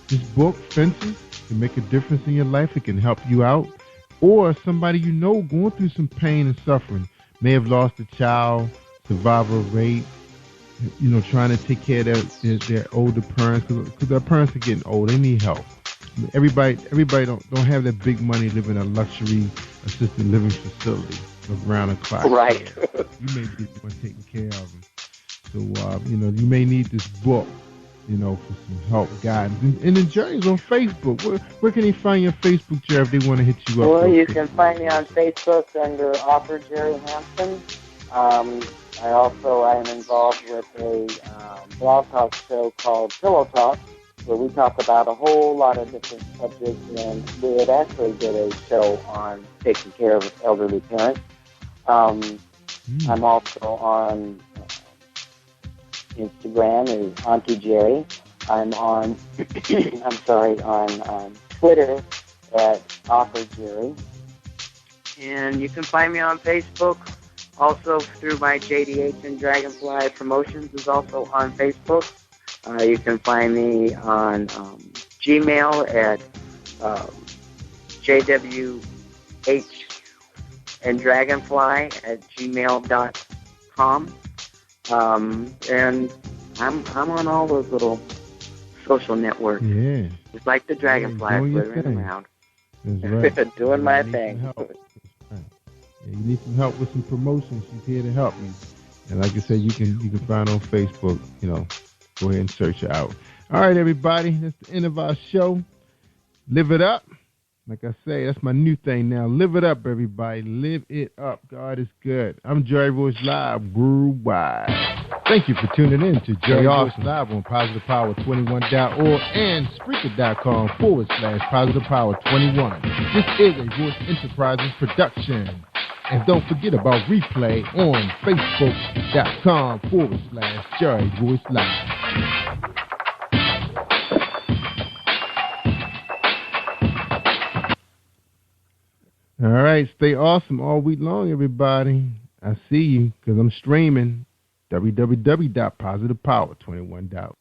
this book, Fences, can make a difference in your life. It can help you out. Or somebody going through some pain and suffering, may have lost a child, survivor of rape, trying to take care of their older parents, because their parents are getting old. They need help. Everybody don't have that big money, live in a luxury assisted living facility around the clock.
Right.
You may be the one taking care of them. So, you may need this book, for some help, guidance. And then Jerry's on Facebook. Where can he find your Facebook, Jerry, if they want to hit you up?
Well, you can find me on Facebook under author Jerry Hansen. I am involved with a blog talk show called Pillow Talk, where we talk about a whole lot of different subjects, and we had actually did a show on taking care of elderly parents. I'm also on Instagram is Auntie Jerry. I'm on, on Twitter at Author Jerry. And you can find me on Facebook, also through my JDH and Dragonfly Promotions is also on Facebook. You can find me on Gmail at JWH and Dragonfly at gmail.com. And I'm on all those little social networks.
Yeah.
Just like the Dragonfly flittering around.
That's right.
Doing my thing.
Right. Yeah, you need some help with some promotions. She's here to help you. And like I said, you can find her on Facebook. Go ahead and search her out. All right, everybody. That's the end of our show. Live it up. Like I say, that's my new thing now. Live it up, everybody. Live it up. God is good. I'm Jerry Royce Live worldwide. Thank you for tuning in to Jerry Royce Live on PositivePower21.org and Spreaker.com/PositivePower21. This is a Royce Enterprises production. And don't forget about replay on Facebook.com/Jerry Royce Live. All right, stay awesome all week long, everybody. I see you because I'm streaming www.positivepower21.org.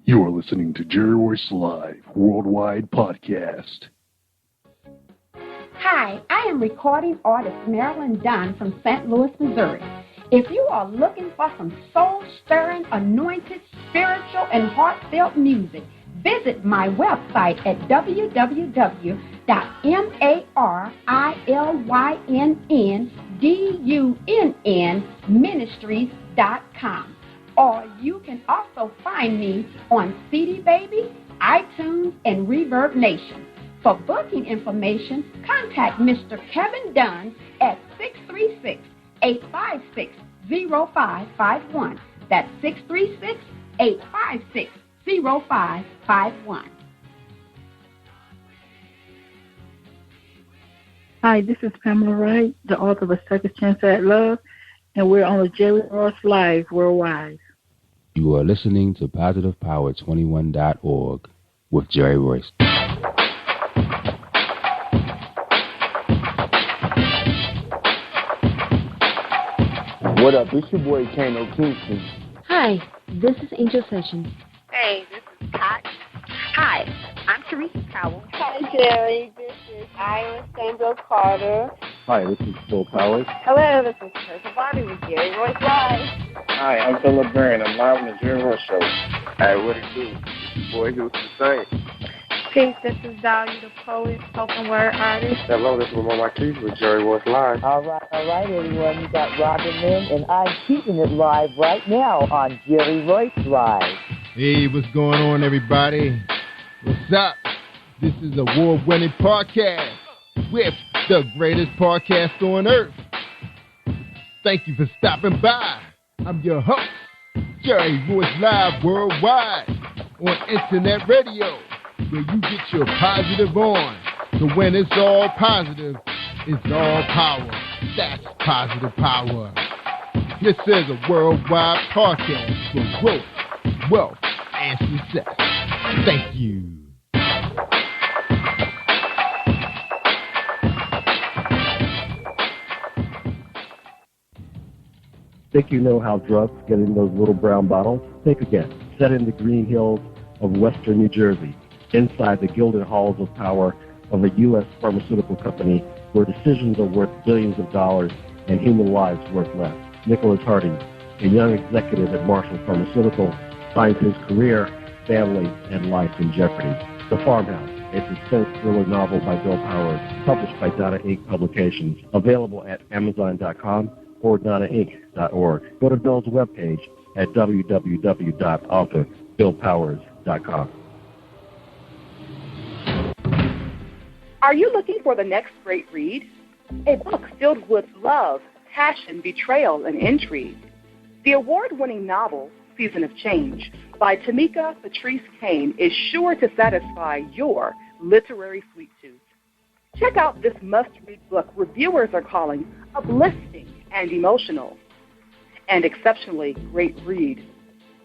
You are listening to Jerry Royce Live Worldwide Podcast.
Hi, I am recording artist Marilyn Dunn from St. Louis, Missouri. If you are looking for some soul-stirring, anointed, spiritual, and heartfelt music, visit my website at www.marilyndunnministries.com. Or you can also find me on CD Baby, iTunes, and Reverb Nation. For booking information, contact Mr. Kevin Dunn at 636-856-0551. That's 636-856-0551.
Hi, this is Pamela Wright, the author of A Second Chance at Love, and we're on the Jerry Royce Live Worldwide.
You are listening to PositivePower21.org with Jerry Royce.
What up? It's your boy Kano Kingston.
Hi, this is Angel Sessions.
Hey, this is Pat. Hi, I'm Teresa Powell.
Hi, Jerry. This is Ira Sandra Carter.
Hi, this is Phil Powers.
Hello, this is Teresa Bobby with Jerry Royce Live.
Hi, I'm Philip Barron. I'm live on the Jerry Royce Show.
Hey, what it do? It's your boy Houston Saint.
Peace, this is Dahlia the Poet, spoken word artist.
Hello, this is Ramon Marquis with Jerry Royce Live.
All right, everyone. You got Robin Lynn, and I'm keeping it live right now on Jerry Royce Live.
Hey, what's going on, everybody? What's up? This is award-winning podcast with the greatest podcast on earth. Thank you for stopping by. I'm your host, Jerry Royce Live Worldwide on Internet Radio, where you get your positive on. So when it's all positive, it's all power. That's positive power. This is a worldwide podcast for growth, wealth, and success. Thank you.
Think you know how drugs get in those little brown bottles? Think again. Set in the green hills of western New Jersey, inside the gilded halls of power of a U.S. pharmaceutical company where decisions are worth billions of dollars and human lives worth less. Nicholas Harding, a young executive at Marshall Pharmaceutical, finds his career, family, and life in jeopardy. The Farmhouse, a suspense thriller novel by Bill Powers, published by Donna Inc. Publications, available at Amazon.com or DonnaInc.org. Go to Bill's webpage at www.author.BillPowers.com.
Are you looking for the next great read? A book filled with love, passion, betrayal, and intrigue. The award-winning novel, Season of Change, by Tamika Patrice Kane, is sure to satisfy your literary sweet tooth. Check out this must-read book reviewers are calling uplifting and emotional. and exceptionally great read,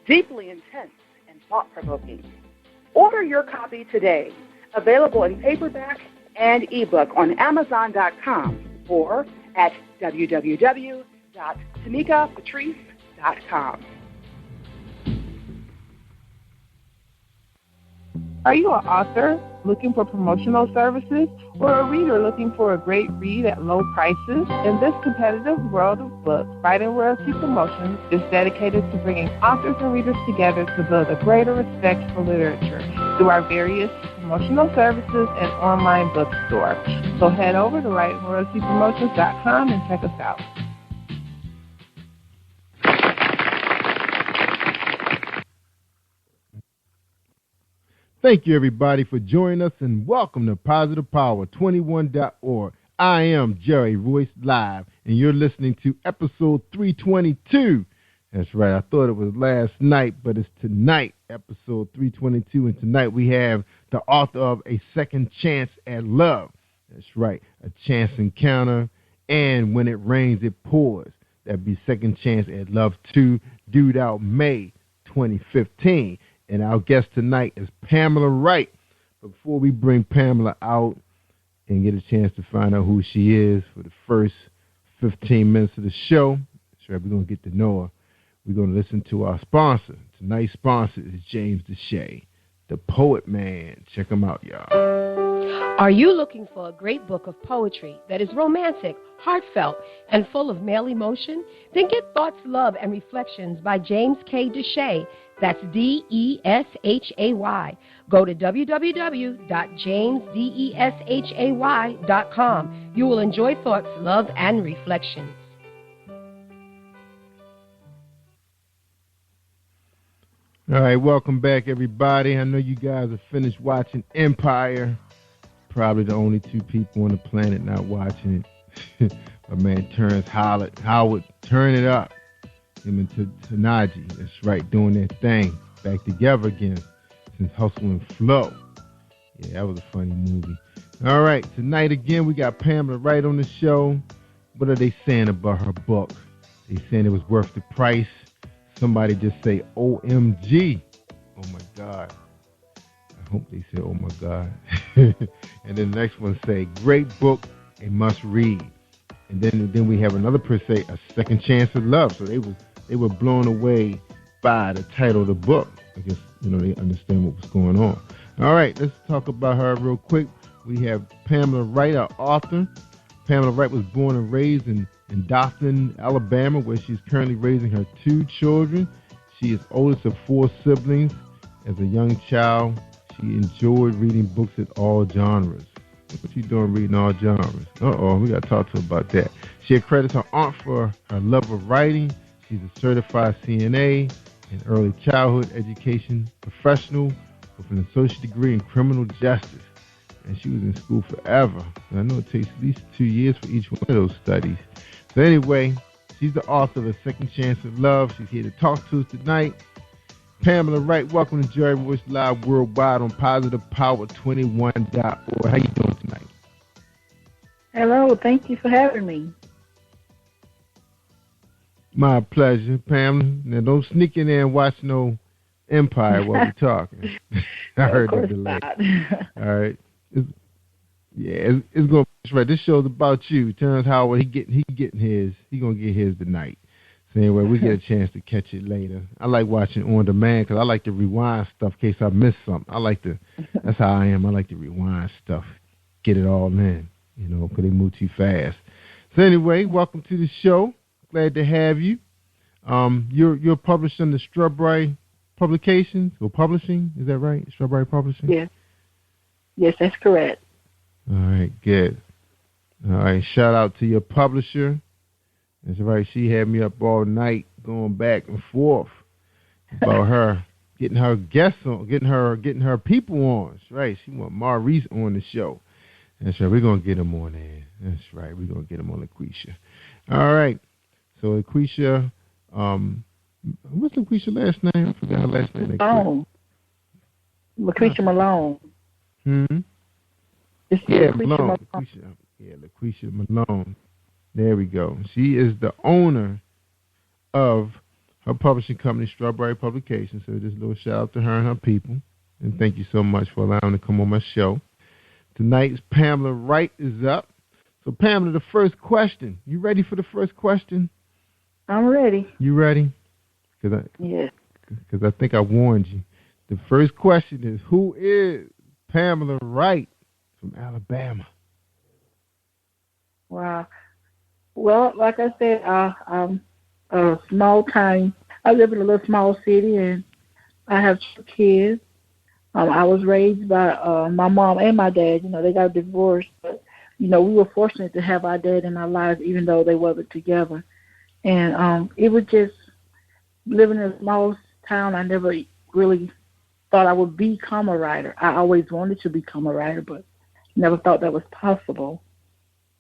deeply intense and thought-provoking. Order your copy today, available in paperback and ebook on Amazon.com or at www.tamikapatrice.com.
Are you an author looking for promotional services or a reader looking for a great read at low prices? In this competitive world of books, Writing Royalty Promotions is dedicated to bringing authors and readers together to build a greater respect for literature through our various promotional services and online bookstore. So head over to WritingRoyaltyPromotions.com and check us out.
Thank you, everybody, for joining us, and welcome to Positive Power 21.org. I am Jerry Royce Live, and you're listening to episode 322. That's right. I thought it was last night, but it's tonight, episode 322. And tonight we have the author of A Second Chance at Love. That's right. A Chance Encounter, and When It Rains, It Pours. That'd be Second Chance at Love 2, due out May 2015. And our guest tonight is Pamela Wright. But before we bring Pamela out and get a chance to find out who she is for the first 15 minutes of the show, that's right, we're going to get to know her. We're going to listen to our sponsor. Tonight's sponsor is James Deshay, the Poet Man. Check him out, y'all.
Are you looking for a great book of poetry that is romantic, heartfelt, and full of male emotion? Then get Thoughts, Love, and Reflections by James K. Deshay. That's Deshay. Go to www.jamesdeshay.com. You will enjoy Thoughts, Love, and Reflections.
All right, welcome back, everybody. I know you guys have finished watching Empire. Probably the only two people on the planet not watching it. My man Terrence Howard, turn it up. Him and Tanaji, that's right, doing their thing. Back together again since Hustle and Flow. Yeah, that was a funny movie. All right, tonight again we got Pamela Wright on the show. What are they saying about her book? They saying it was worth the price. Somebody just say OMG. Oh my God. I hope they say oh my God. And then the next one say great book, a must read. And then we have another person say A Second Chance at Love. So they were blown away by the title of the book. I guess, they understand what was going on. All right, let's talk about her real quick. We have Pamela Wright, our author. Pamela Wright was born and raised in Dothan, Alabama, where she's currently raising her 2 children. She is oldest of 4 siblings. As a young child, she enjoyed reading books in all genres. What you doing reading all genres? We got to talk to her about that. She accredits her aunt for her love of writing. She's a certified CNA, an early childhood education professional with an associate degree in criminal justice. And she was in school forever. And I know it takes at least 2 years for each one of those studies. So anyway, she's the author of A Second Chance at Love. She's here to talk to us tonight. Pamela Wright, welcome to Jerry Royce Live Worldwide on Positive Power 21.org. How you doing tonight?
Hello, thank you for having me.
My pleasure, Pamela. Now don't sneak in there and watch no Empire while we're talking. I heard the delay. All right. It's going to be right. This show's about you. Terrence Howard, he getting his. He going to get his tonight. So anyway, we get a chance to catch it later. I like watching on demand because I like to rewind stuff in case I miss something. That's how I am. I like to rewind stuff, get it all in, because they move too fast. So anyway, welcome to the show. Glad to have you. You're published under Strawberry Publications or Publishing, is that right? Strawberry Publishing?
Yes. Yes, that's correct.
All right, good. All right, shout out to your publisher. That's right, she had me up all night going back and forth about her getting her guests on, getting her people on. That's right, she want Maurice on the show. That's right, we're gonna get him on there. That's right, we're gonna get him on LaQuisha. All right, so LaQuisha, what's LaQuisha last name? I forgot her last name.
Malone. LaQuisha Malone.
Yeah, Malone. LaQuisha Malone. There we go. She is the owner of her publishing company, Strawberry Publications. So just a little shout out to her and her people. And thank you so much for allowing me to come on my show. Tonight's Pamela Wright is up. So, Pamela, the first question. You ready for the first question?
I'm ready.
You ready?
Yes.
Because I think I warned you. The first question is, who is Pamela Wright from Alabama?
Wow. Well, like I said, I'm a small town. I live in a little small city, and I have 2 kids. I was raised by my mom and my dad. You know, they got divorced, but, you know, we were fortunate to have our dad in our lives, even though they wasn't together. And it was just living in a small town. I never really thought I would become a writer. I always wanted to become a writer, but never thought that was possible.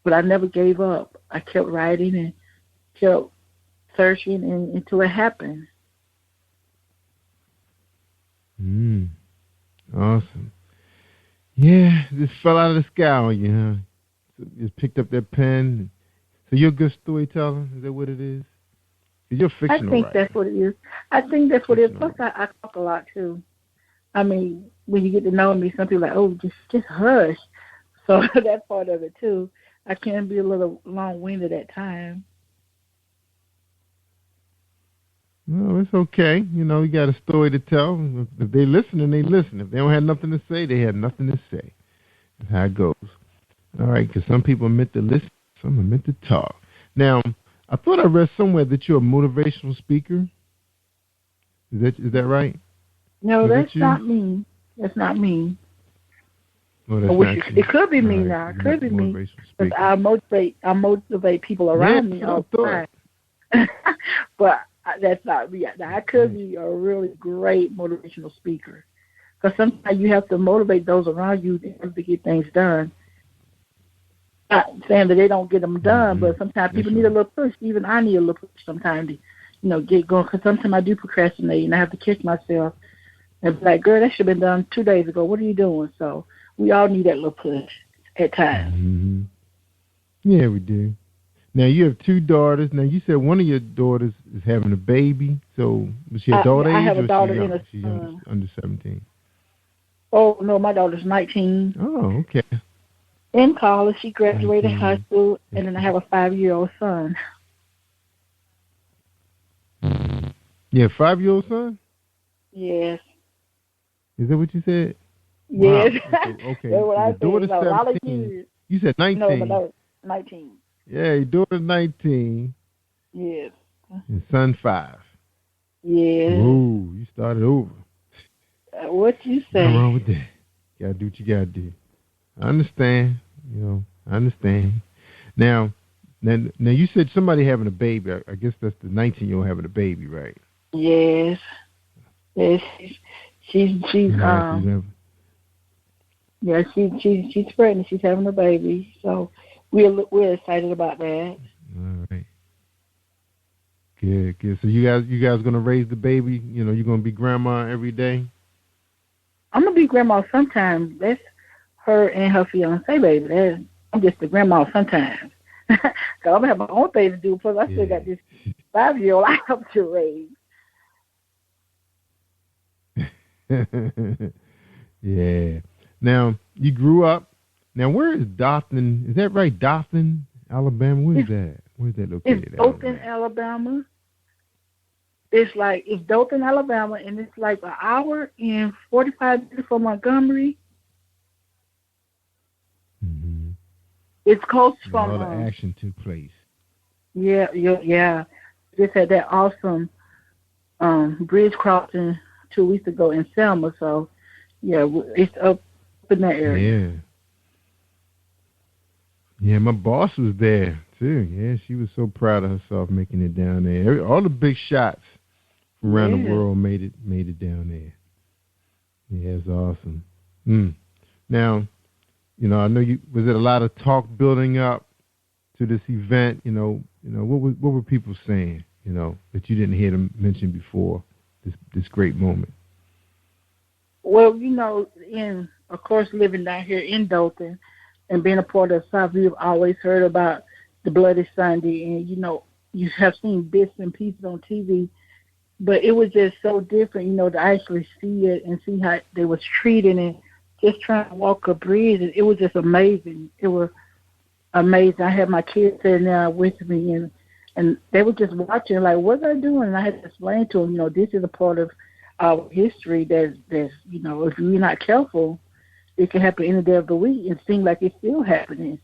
But I never gave up. I kept writing and kept searching until it happened.
Awesome. Yeah, just fell out of the sky on you, huh? So just picked up that pen. So you're a good storyteller? Is that what it is? You're a fictional
I think
writer.
that's what it is. I think that's what it is. Plus, I talk a lot, too. I mean, when you get to know me, some people are like, oh, just hush. So that's part of it, too. I can be a little long-winded at times.
No, it's okay. You know, you got a story to tell. If they listen, they listen. If they don't have nothing to say, they have nothing to say. That's how it goes. All right, because some people are meant to listen, some are meant to talk. Now, I thought I read somewhere that you're a motivational speaker. Is that right?
No, that's
you?
not me. That's not me.
Oh, that's not you.
It could be me now. It could be me. Because I motivate people around me all the time. But that's not me. Now, I could be a really great motivational speaker. Because sometimes you have to motivate those around you in order to get things done. Not saying that they don't get them done, but sometimes people need a little push. Even I need a little push sometimes to, get going. Because sometimes I do procrastinate, and I have to catch myself and be like, girl, that should have been done 2 days ago. What are you doing? So we all need that little push at times.
Mm-hmm. Yeah, we do. Now, you have 2 daughters. Now, you said one of your daughters is having a baby. So was she adult age?
I have a daughter
or
and a
she's
son.
under 17?
Oh, no, my daughter's 19.
Oh, okay.
In college, she graduated high school, and then I have a 5-year-old son.
Yeah, 5-year-old son?
Yes.
Is that what you said?
Yes.
Wow. Okay.
That's what I said.
Daughter's
No,
17. You said 19.
No, my daughter's 19.
Yeah, your daughter's 19.
Yes.
And son 5.
Yes.
Ooh, you started over.
What you say?
What's wrong with that? You gotta do what you gotta do. I understand. I understand. Now, you said somebody having a baby. I guess that's the 19-year-old having a baby, right?
Yes. Yes. She's pregnant. She's having a baby. So we're excited about that.
All right. Good. So you guys gonna raise the baby? You're gonna be grandma every day?
I'm gonna be grandma sometime. That's her and her fiance, baby. I'm just the grandma sometimes. Cause I'm gonna have my own thing to do. Plus, I still got this 5-year-old I have to raise.
Yeah. Now you grew up. Now where is Dothan? Is that right? Dothan, Alabama. Where's that? Where's that located?
It's Dothan, Alabama. It's Dothan, Alabama, and it's like an hour and 45 minutes from Montgomery.
Mm-hmm.
It's close
All
from.
the action took place.
Yeah. Just had that awesome bridge crossing 2 weeks ago in Selma, so yeah, it's up in that area.
Yeah, my boss was there too. Yeah, she was so proud of herself making it down there. All the big shots from around the world made it down there. Yeah, it's awesome. Now, I know was it a lot of talk building up to this event? What were people saying? That you didn't hear them mention before this great moment.
Well, of course, living down here in Dothan and being a part of the South, we've always heard about the Bloody Sunday, and you have seen bits and pieces on TV, but it was just so different, to actually see it and see how they was treated and just trying to walk a bridge. It was just amazing. It was amazing. I had my kids sitting there with me, and they were just watching, like, what are they doing? And I had to explain to them, this is a part of our history that's if you're not careful, it can happen any day of the week and seem like it's still happening.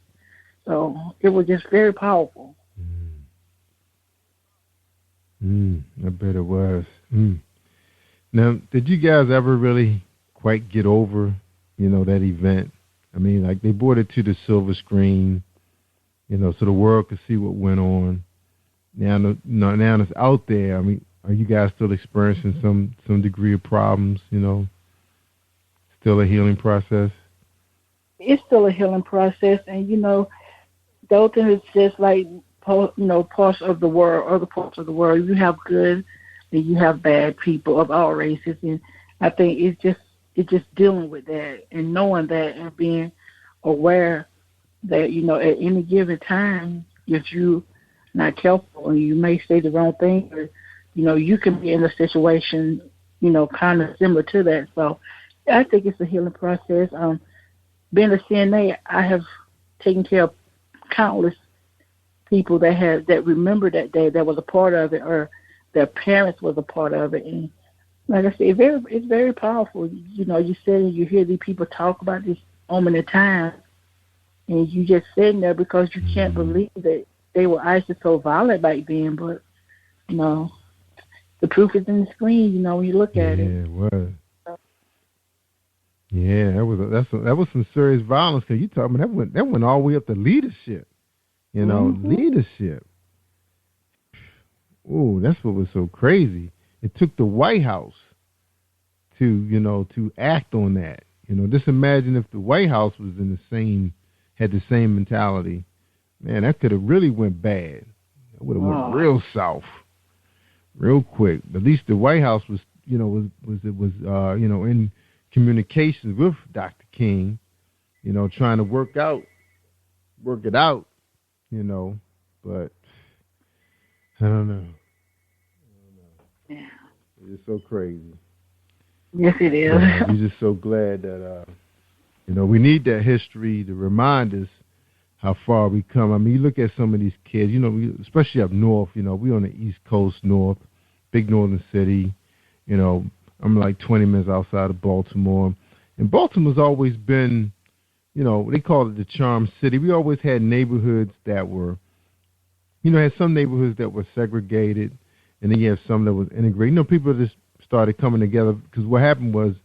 So it was just very powerful.
I bet it was. Now, did you guys ever really quite get over, that event? I mean, like, they brought it to the silver screen, so the world could see what went on. Now it's out there. I mean, are you guys still experiencing some degree of problems, Still a healing process?
It's still a healing process, and, Dothan is just like, parts of the world, other parts of the world. You have good and you have bad people of all races, and I think it's just dealing with that and knowing that and being aware that, at any given time, if you're not careful and you may say the wrong thing, or, you can be in a situation, kind of similar to that. So I think it's a healing process. Being a CNA, I have taken care of countless people that remember that day, that was a part of it, or their parents was a part of it. And like I said, it's very powerful. You sit and you hear these people talk about this moment in time, and you just sitting there because you can't believe that they were actually so violent back then. But, the proof is in the screen, when you look at it.
Yeah, it was. Yeah, that was some serious violence. Cause you talking about that went all the way up to leadership. Leadership. Ooh, that's what was so crazy. It took the White House to act on that. Just imagine if the White House was had the same mentality. Man, that could have really went bad. It would have went real south, real quick. But at least the White House was in communications with Dr. King, trying to work it out, but I don't know.
Yeah.
It's so crazy.
Yes, it is.
We're just so glad that, we need that history to remind us how far we come. I mean, you look at some of these kids, especially up north, we on the East Coast north, big northern city, I'm like 20 minutes outside of Baltimore. And Baltimore's always been, they call it the charm city. We always had neighborhoods that were, had some neighborhoods that were segregated, and then you have some that was integrated. People just started coming together because what happened was,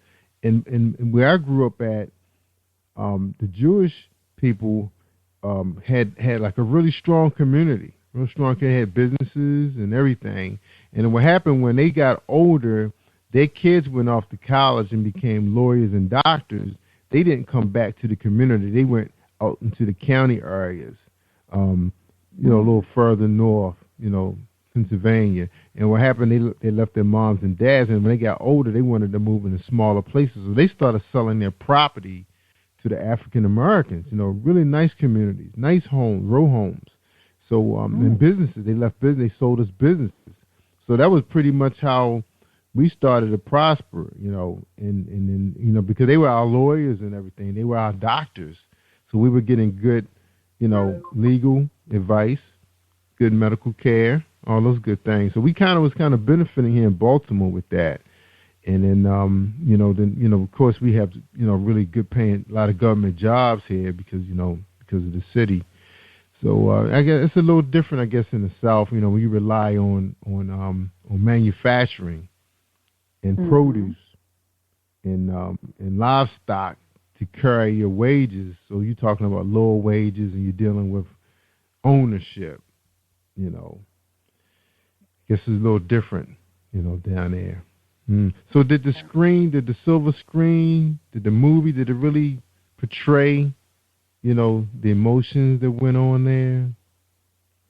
in where I grew up at, the Jewish people had like a really strong community, real strong. They had businesses and everything. And what happened when they got older, their kids went off to college and became lawyers and doctors. They didn't come back to the community. They went out into the county areas, a little further north, Pennsylvania. And what happened, they left their moms and dads, and when they got older, they wanted to move into smaller places. So they started selling their property to the African Americans, really nice communities, nice homes, row homes. So in businesses, they left business, they sold us businesses. So that was pretty much how we started to prosper, and because they were our lawyers and everything, they were our doctors. So we were getting good, legal advice, good medical care, all those good things. So we was benefiting here in Baltimore with that. And then, of course we have, really good paying, a lot of government jobs here because of the city. So I guess it's a little different, I guess, in the South. We rely on manufacturing and produce and livestock to carry your wages. So you're talking about lower wages and you're dealing with ownership. I guess it's a little different, down there. So did the silver screen, did the movie, did it really portray, the emotions that went on there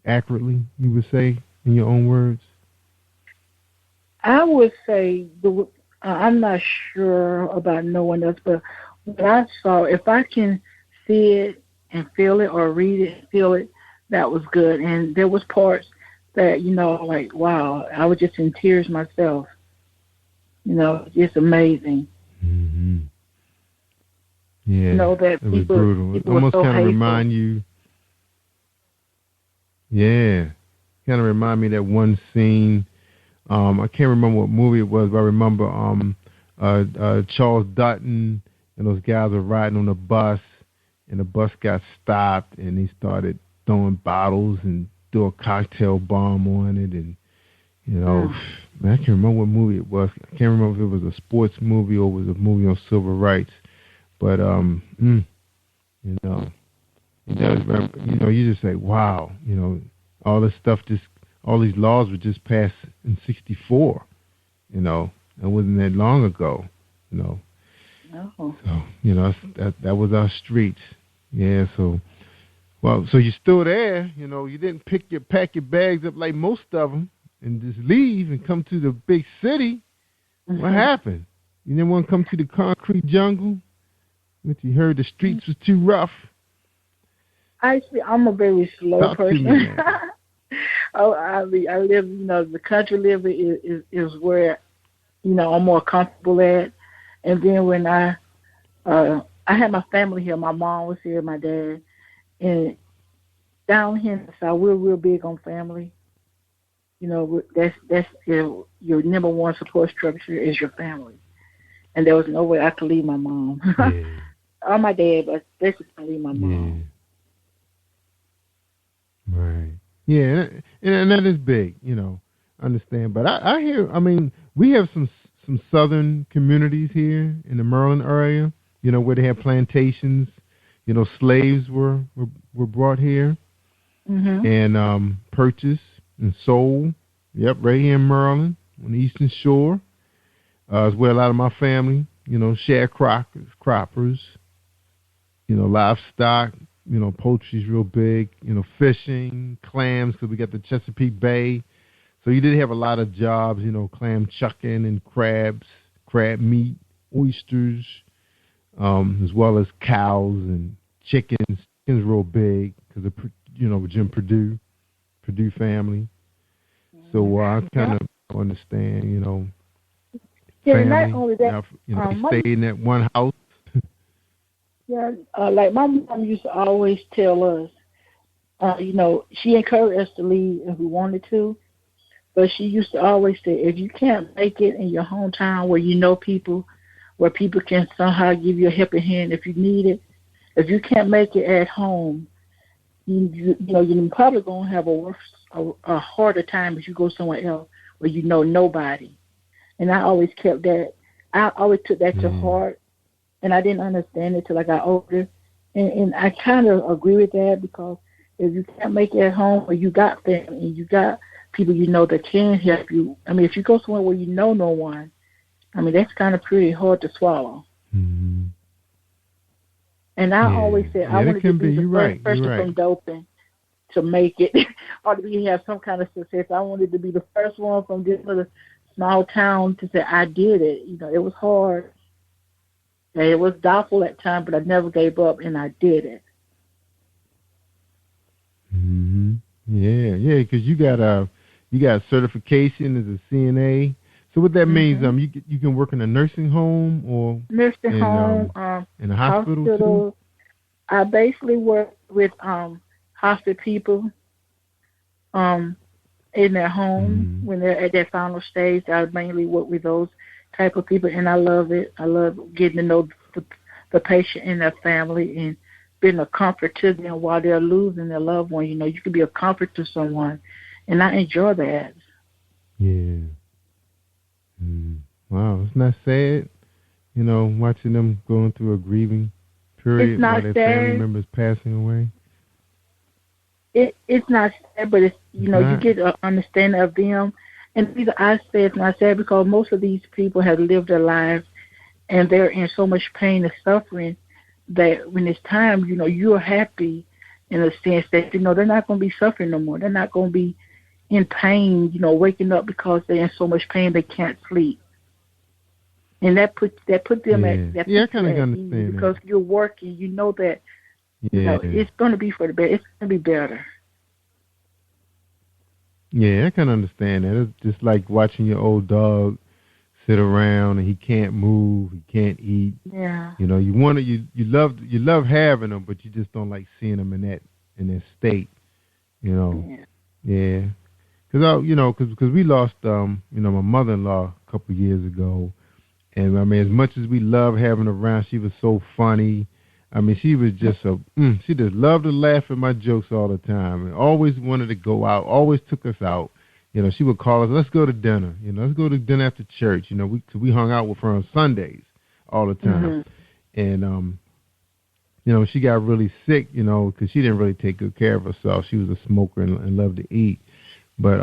accurately, you would say, in your own words?
I would say, I'm not sure about no one else, but what I saw, if I can see it and feel it or read it and feel it, that was good. And there was parts that, like, wow, I was just in tears myself. Just amazing.
Mm-hmm. Yeah,
That
it was brutal. It almost
so
kind of
hateful.
remind you. Yeah, kind of remind me of that one scene. I can't remember what movie it was, but I remember Charles Dutton and those guys were riding on a bus, and the bus got stopped, and they started throwing bottles and threw a cocktail bomb on it, and man, I can't remember what movie it was. I can't remember if it was a sports movie or it was a movie on civil rights. But you just say, wow, all this stuff, all these laws were just passed in '64. It wasn't that long ago.
No.
So that was our streets. Yeah. So you're still there. You didn't pack your bags up like most of them and just leave and come to the big city.
Mm-hmm.
What happened? You didn't want to come to the concrete jungle? But you heard the streets was too rough.
Actually, I'm a very slow person. I live, the country living is where, I'm more comfortable at. And then when I had my family here, my mom was here, my dad, and down here in the South, we're real big on family. That's your number one support structure is your family. And there was no way I could leave my mom.
Yeah.
Or my dad, but basically leave my mom.
Yeah. Right. Yeah, and that is big, understand. But I hear, we have some southern communities here in the Maryland area, where they have plantations. Slaves were brought here and purchased and sold. Yep, right here in Maryland on the Eastern Shore. Is where a lot of my family, sharecroppers, livestock, poultry's real big, fishing, clams, because we got the Chesapeake Bay. So you did have a lot of jobs, clam chucking and crabs, crab meat, oysters, as well as cows and chickens. Chicken's real big because of, Jim Purdue family. So I kind of understand,
Yeah,
family.
not only that,
they stayed in that one house.
Yeah, like my mom used to always tell us, she encouraged us to leave if we wanted to, but she used to always say, if you can't make it in your hometown where you know people, where people can somehow give you a helping hand if you need it, if you can't make it at home, you're probably going to have a harder time if you go somewhere else where you know nobody. And I always kept that. I always took that to heart, and I didn't understand it till I got older. And I kind of agree with that, because if you can't make it at home, or you got family, and you got people that can help you. If you go somewhere where you know no one, that's kind of pretty hard to swallow.
Mm-hmm.
And I always said I wanted to be the first person from Dothan to make it, or to have some kind of success. I wanted to be the first one from this little small town to say I did it. It was hard. And it was doubtful at times, but I never gave up, and I did it.
Mm-hmm. Yeah, because you got certification as a CNA. So what that means, you can work in a nursing home or
nursing home,
in a hospital too?
I basically work with hospice people in their home when they're at their final stage. I mainly work with those type of people, and I love it. I love getting to know the patient and their family and being a comfort to them while they're losing their loved one. You can be a comfort to someone, and I enjoy that.
Yeah. Wow, it's not sad, watching them going through a grieving period while their family members passing away.
It's not sad, but it's you get an understanding of them. And either I say it's not sad because most of these people have lived their lives, and they're in so much pain and suffering that when it's time, you're happy in a sense that they're not going to be suffering no more. They're not going to be in pain,
Mm-hmm.
waking up because they're in so much pain they can't sleep. And that put them at that.
Yeah, I kind of understand
because you're working, that it's going to be for the better. It's going to be better.
Yeah, I can understand that. It's just like watching your old dog sit around and he can't move, he can't eat.
Yeah.
You know, you want to, you love having them, but you just don't like seeing them in that state. You know, yeah. Because we lost my mother-in-law a couple years ago, and I mean, as much as we love having her around, she was so funny. I mean, she was just she just loved to laugh at my jokes all the time, and always wanted to go out, always took us out. You know, she would call us, let's go to dinner. You know, let's go to dinner after church. You know, we hung out with her on Sundays all the time. And, she got really sick, because she didn't really take good care of herself. She was a smoker and loved to eat. But,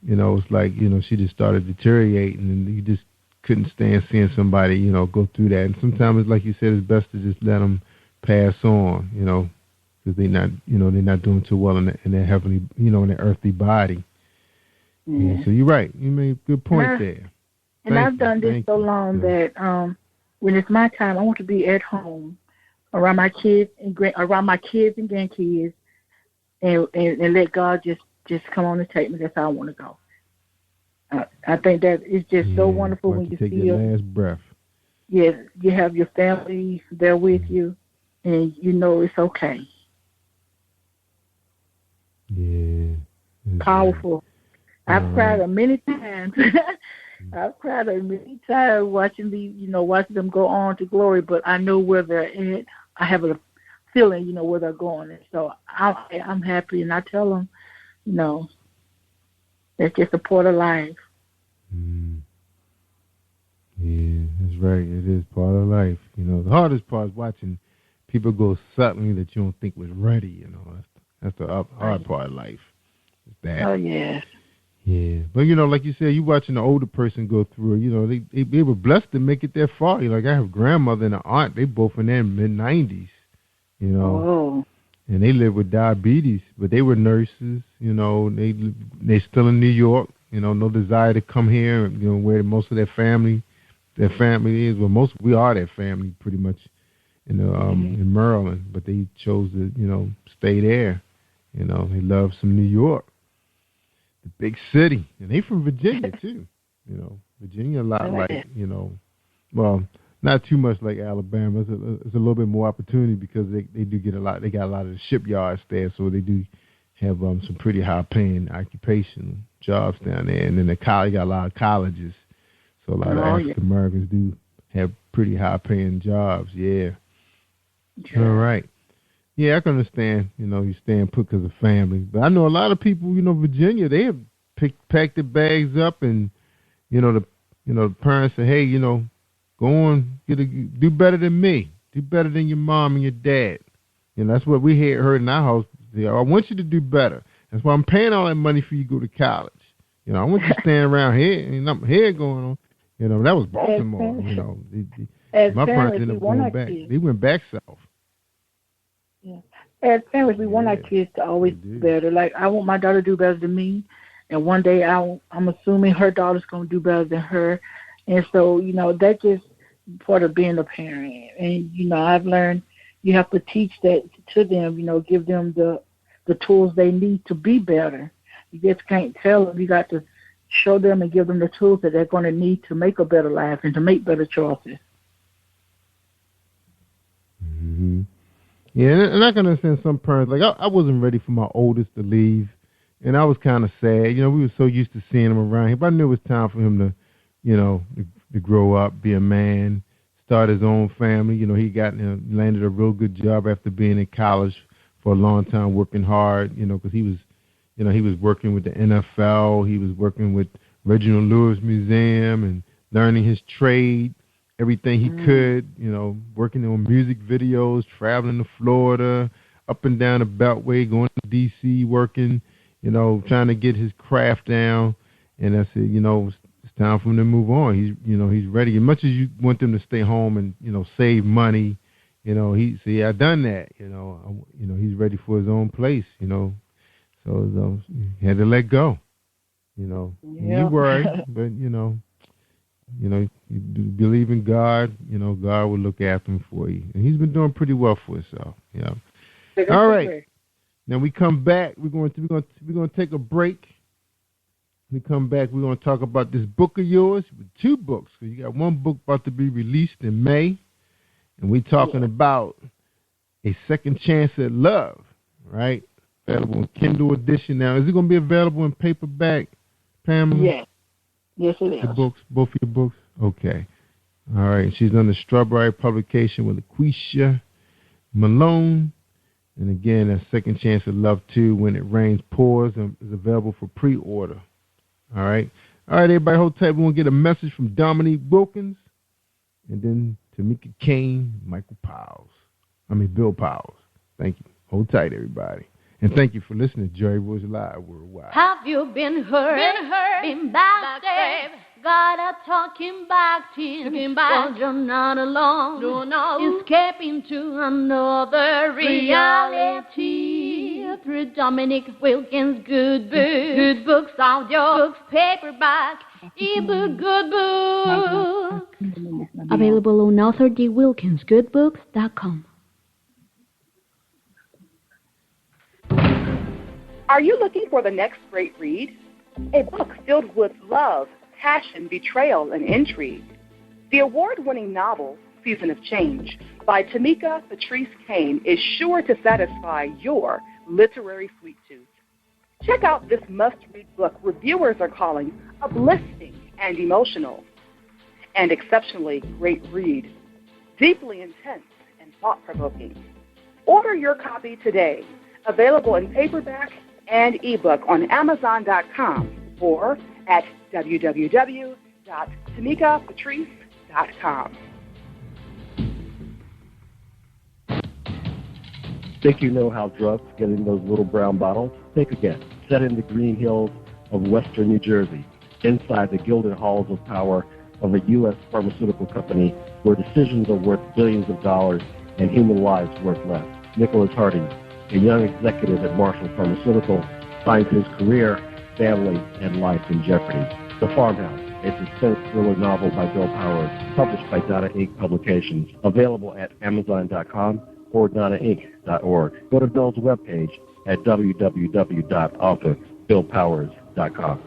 it's like, she just started deteriorating, and you just couldn't stand seeing somebody, go through that. And sometimes, like you said, it's best to just let them pass on, because they're not doing too well in their heavenly, in their earthly body. Yeah, so you're right. You made a good point there.
And I've done this so long that when it's my time, I want to be at home around my kids and grandkids, and let God just come on and take me. That's how I want to go. I think that it's just so wonderful when you
take
feel
your last breath.
Yes, you have your family there with you, and you know it's okay.
Yeah.
Powerful. I've cried many times. I've cried many times watching them go on to glory, but I know where they're at. I have a feeling, where they're going. And so I'm happy, and I tell them, it's just a part of life.
Yeah, that's right. It is part of life. The hardest part is watching people go suddenly that you don't think was ready. That's the hard part of life. It's that.
Oh, yeah.
Yeah, but like you said, you watching the older person go through it. They were blessed to make it that far. Like I have a grandmother and an aunt. They both in their mid-90s.
Oh.
And they live with diabetes, but they were nurses. They still in New York. No desire to come here. Where most of their family is. Well, we are their family pretty much. In Maryland, but they chose to stay there. They love some New York. Big city, and they from Virginia too. Virginia a lot like well, not too much like Alabama. It's a little bit more opportunity because they do get a lot. They got a lot of the shipyards there, so they do have some pretty high paying occupation jobs down there. And then they got a lot of colleges, so a lot of African Americans do have pretty high paying jobs. Yeah. All right. Yeah, I can understand, you staying put because of family. But I know a lot of people, Virginia, they have packed their bags up and, the parents say, hey, go on, do better than me. Do better than your mom and your dad. That's what we heard in our house. I want you to do better. That's why I'm paying all that money for you to go to college. I want you to stand around here and I'm here going on. That was Baltimore, my parents ended up going back. They went back south.
Yeah. As parents, we want our kids to always do better. Like, I want my daughter to do better than me, and one day I'm assuming her daughter's going to do better than her. And so, that's just part of being a parent. And, I've learned you have to teach that to them, give them the tools they need to be better. You just can't tell them. You got to show them and give them the tools that they're going to need to make a better life and to make better choices.
Mm-hmm. Yeah, and I can understand some parents. Like, I wasn't ready for my oldest to leave, and I was kind of sad. We were so used to seeing him around here, but I knew it was time for him to grow up, be a man, start his own family. He landed a real good job after being in college for a long time, working hard, because he was working with the NFL. He was working with Reginald Lewis Museum and learning his trade. Everything he could, working on music videos, traveling to Florida, up and down the Beltway, going to D.C., working, trying to get his craft down. And I said, it's time for him to move on. He's ready. As much as you want them to stay home and, save money, I've done that. He's ready for his own place. So he had to let go. You worry, but you believe in God, God will look after him for you. And he's been doing pretty well for himself. All right. Now we come back. We're going to take a break. we come back, we're going to talk about this book of yours, with 2 books. So you got 1 book about to be released in May, and we're talking about A Second Chance at Love, right? Available in Kindle edition now. Is it going to be available in paperback, Pamela?
Yes. Yes, it is.
The books, both of your books? Okay. All right. She's under Strawberry Publication with Laquisha Malone. And again, A Second Chance at Love 2, When It Rains Pours, is available for pre-order. All right. All right, everybody, hold tight. We're going to get a message from Dominique Wilkins, and then Tamika Kane, Bill Powers. Thank you. Hold tight, everybody. And thank you for listening to Jerry Royce Live Worldwide.
Have you been hurt? Been backstabbed? Got a talking back team. Well, you're not alone. No. Escaping to another reality. Through Dominic Wilkins' good books. Good books, audio books, paperback, ebook, good book.
Available on authordwilkinsgoodbooks.com.
Are you looking for the next great read? A book filled with love, passion, betrayal, and intrigue. The award-winning novel, Season of Change, by Tamika Patrice Kane, is sure to satisfy your literary sweet tooth. Check out this must-read book reviewers are calling uplifting and emotional. And exceptionally great read, deeply intense and thought-provoking. Order your copy today. Available in paperback and ebook on Amazon.com or at www.tamikapatrice.com.
Think you know how drugs get in those little brown bottles? Think again. Set in the green hills of western New Jersey, inside the gilded halls of power of a U.S. pharmaceutical company where decisions are worth billions of dollars and human lives worth less. Nicholas Harding, a young executive at Marshall Pharmaceutical, finds his career, family, and life in jeopardy. The Farmhouse, a suspense thriller novel by Bill Powers, published by Donna Inc. Publications, available at Amazon.com or DonnaInc.org. Go to Bill's webpage at www.authorBillPowers.com.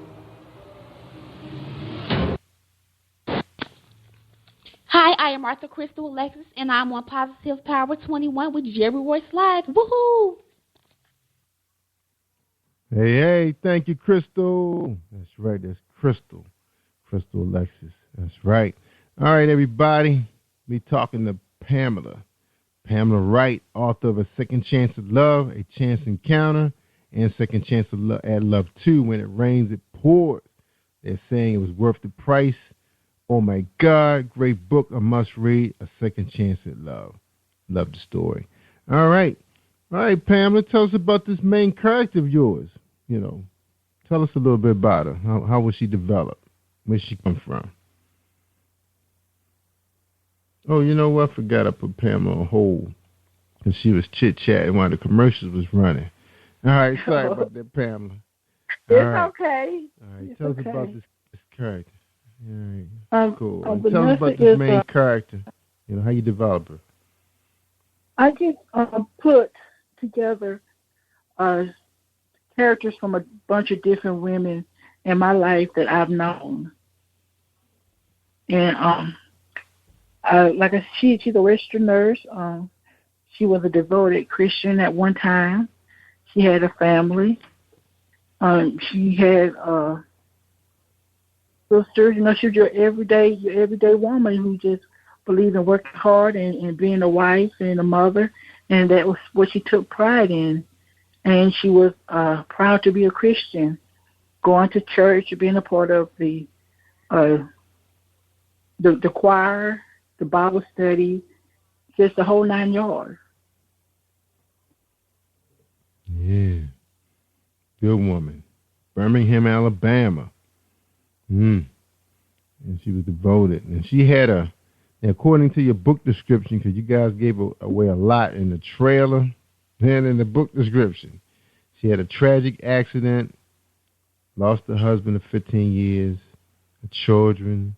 Hi, I am Martha Crystal Alexis, and I'm on Positive Power 21 with Jerry Royce Live. Woohoo!
Hey, thank you, Crystal. That's right, that's Crystal Alexis. That's right. All right, everybody, we talking to Pamela Wright, author of A Second Chance at Love, A Chance Encounter, and Second Chance at Love 2, When It Rains, It Pours. They're saying it was worth the price. Oh, my God, great book, a must-read, A Second Chance at Love. Love the story. All right, Pamela, tell us about this main character of yours. Tell us a little bit about her. How was she developed? Where did she come from? Oh, you know what? I forgot I put Pamela on hold because she was chit-chatting while the commercials was running. All right, sorry about that, Pamela.
It's okay.
All right, tell us about this character. All right, cool.
The
Tell us about this main character. How you develop her.
I just put together characters from a bunch of different women in my life that I've known. And she's a registered nurse. She was a devoted Christian at one time. She had a family. She had sisters. She was your everyday woman who just believed in working hard and being a wife and a mother, and that was what she took pride in. And she was proud to be a Christian, going to church, being a part of the choir, the Bible study, just the whole 9 yards.
Yeah. Good woman. Birmingham, Alabama. And she was devoted. And she had according to your book description, because you guys gave away a lot in the trailer and in the book description, she had a tragic accident, lost her husband of 15 years, children,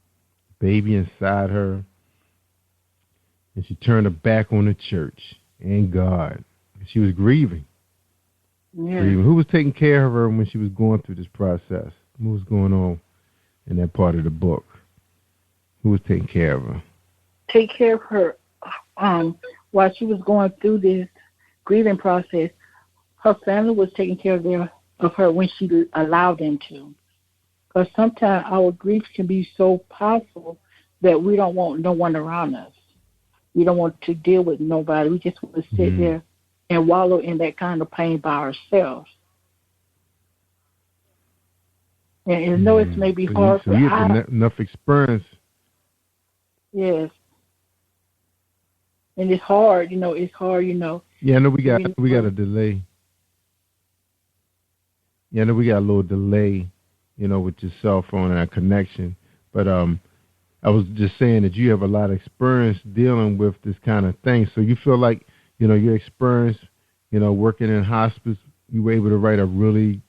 baby inside her, and she turned her back on the church and God. She was grieving.
Yeah.
Grieving. Who was taking care of her when she was going through this process? What was going on in that part of the book? Who was taking care of her?
Take care of her while she was going through this grieving process. Her family was taking care of her when she allowed them to. Because sometimes our grief can be so powerful that we don't want no one around us. We don't want to deal with nobody. We just want to sit there and wallow in that kind of pain by ourselves. And I know it may be hard
so you had enough experience.
Yes. And it's hard, it's hard,
Yeah, I know we got a delay. Yeah, I know we got a little delay, with your cell phone and our connection. But I was just saying that you have a lot of experience dealing with this kind of thing. So you feel like, your experience, working in hospice, you were able to write a really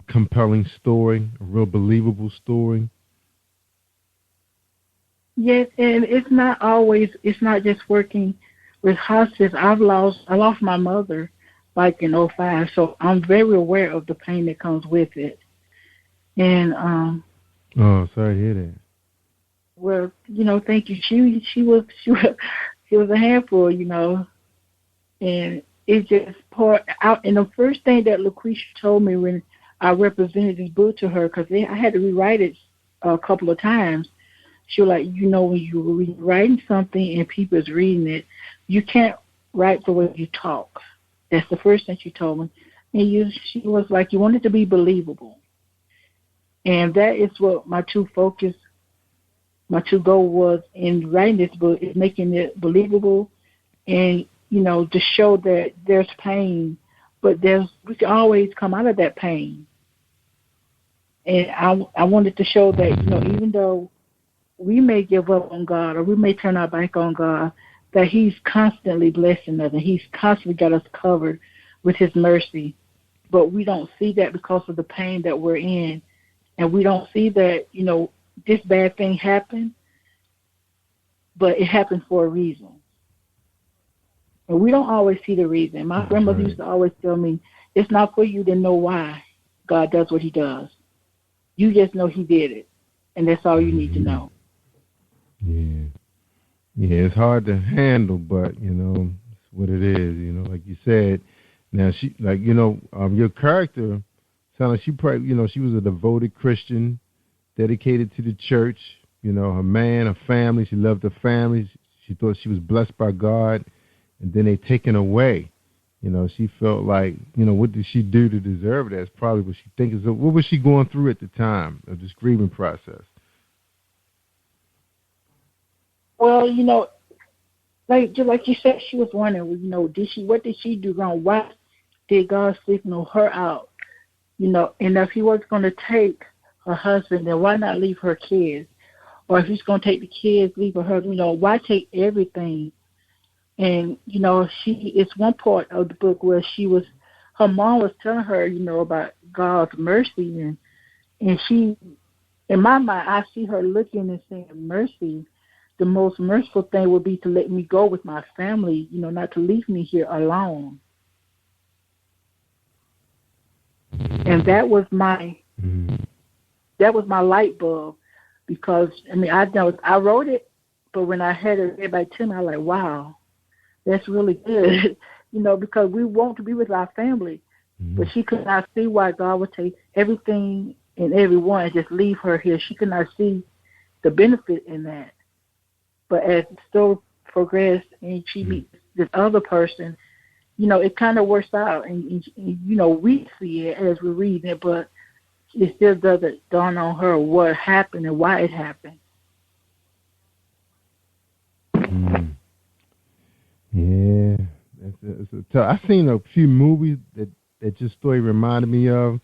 compelling story, a real believable story.
Yes, and it's not just working with hospice. I lost my mother like in 2005, so I'm very aware of the pain that comes with it. And
oh, sorry to hear that.
Well, thank you. She was a handful, and it just poured out. And the first thing that Lucretia told me when I represented this book to her, because I had to rewrite it a couple of times, she was like, when you're writing something and people is reading it, you can't write the way you talk. That's the first thing she told me. And she was like, you want it to be believable. And that is what my true goal was in writing this book, is making it believable and, to show that there's pain, but we can always come out of that pain. And I wanted to show that, even though we may give up on God or we may turn our back on God, that he's constantly blessing us and he's constantly got us covered with his mercy. But we don't see that because of the pain that we're in. And we don't see that, this bad thing happened, but it happened for a reason. And we don't always see the reason. My grandmother used to always tell me, it's not for you to know why God does what he does. You just know he did it. And that's all you need to know.
Yeah. Yeah, it's hard to handle, but, it's what it is, like you said. Now, she, like, your character sounded like she probably, she was a devoted Christian, dedicated to the church, her man, her family. She loved her family. She thought she was blessed by God, and then they taken away. She felt like, what did she do to deserve that? That's probably what she thinks. So what was she going through at the time of this grieving process?
Well, like you said, she was wondering, what did she do wrong? Why did God signal her out? And if he was going to take her husband, then why not leave her kids? Or if he's going to take the kids, leave her husband, why take everything? And, it's one part of the book where her mom was telling her, about God's mercy. And she, in my mind, I see her looking and saying, mercy. The most merciful thing would be to let me go with my family, not to leave me here alone. And that was my light bulb, because I wrote it, but when I had it read by Tim, I was like, wow, that's really good, because we want to be with our family, but she could not see why God would take everything and everyone and just leave her here. She could not see the benefit in that. But as the story progressed and she meets this other person, it kind of works out. And, we see it as we read it, but it still doesn't dawn on her what happened and why it happened.
Yeah. It's I've seen a few movies that your story reminded me of.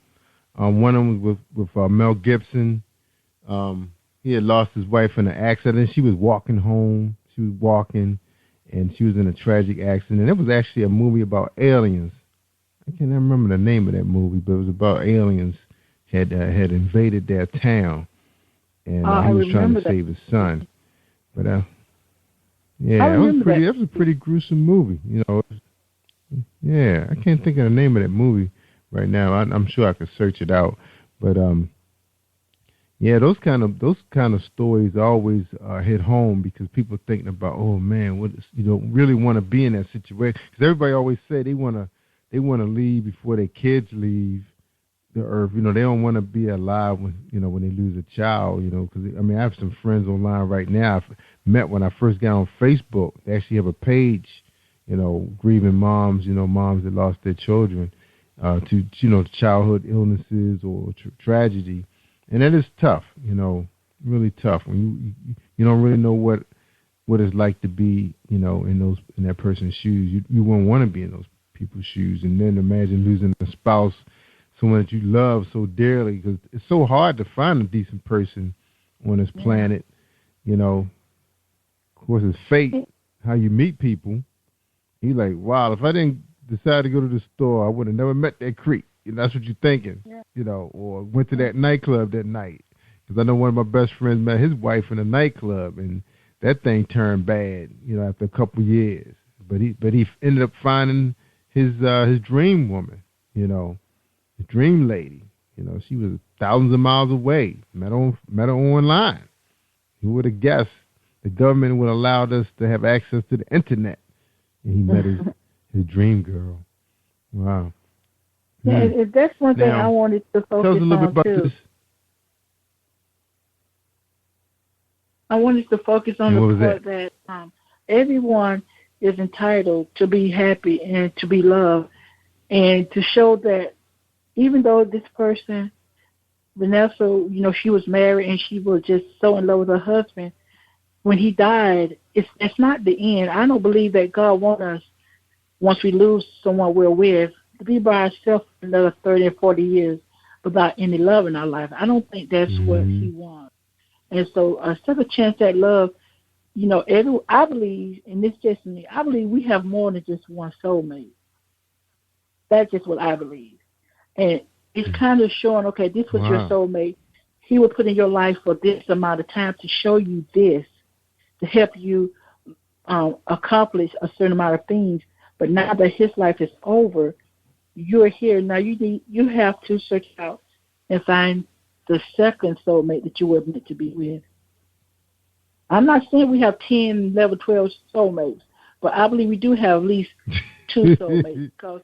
One of them was with Mel Gibson. He had lost his wife in an accident. She was walking home. She was walking, and she was in a tragic accident. It was actually a movie about aliens. I can't remember the name of that movie, but it was about aliens had invaded their town, and he was trying to save his son. But yeah, that was a pretty gruesome movie. Yeah, I can't think of the name of that movie right now. I'm sure I could search it out, but Yeah, those kind of stories always hit home because people thinking about, oh man, what is, really want to be in that situation. Because everybody always say they want to leave before their kids leave the earth. They don't want to be alive when when they lose a child. Because I have some friends online right now I've met when I first got on Facebook. They actually have a page, grieving moms, moms that lost their children to childhood illnesses or tragedy. And that is tough, really tough when you don't really know what it's like to be, in that person's shoes. You won't want to be in those people's shoes, and then imagine losing a spouse, someone that you love so dearly, because it's so hard to find a decent person on this planet. Of course, it's fate, how you meet people. You're like, wow, if I didn't decide to go to the store, I would have never met that creep. That's what you're thinking, or went to that nightclub that night. Because I know one of my best friends met his wife in a nightclub, and that thing turned bad, after a couple of years. But he ended up finding his dream woman, his dream lady. She was thousands of miles away. Met her online. Who would have guessed the government would have allowed us to have access to the internet? And he met his dream girl. Wow.
Yeah, that's one thing
Now,
I wanted to focus
tell us a little bit
on
about
too.
this.
I wanted to focus on
And what
the
was
part that everyone is entitled to be happy and to be loved, and to show that even though this person, Vanessa, she was married and she was just so in love with her husband, when he died, it's not the end. I don't believe that God wants us, once we lose someone we're with, to be by ourselves for another 30 or 40 years without any love in our life. I don't think that's what he wants. And so second chance at love, I believe, and this just me, I believe we have more than just one soulmate. That's just what I believe. And it's kind of showing, okay, this was your soulmate. He will put in your life for this amount of time to show you this, to help you accomplish a certain amount of things. But now that his life is over, you're here. Now you have to search out and find the second soulmate that you were meant to be with. I'm not saying we have 10, 11, 12 soulmates, but I believe we do have at least 2 soulmates because,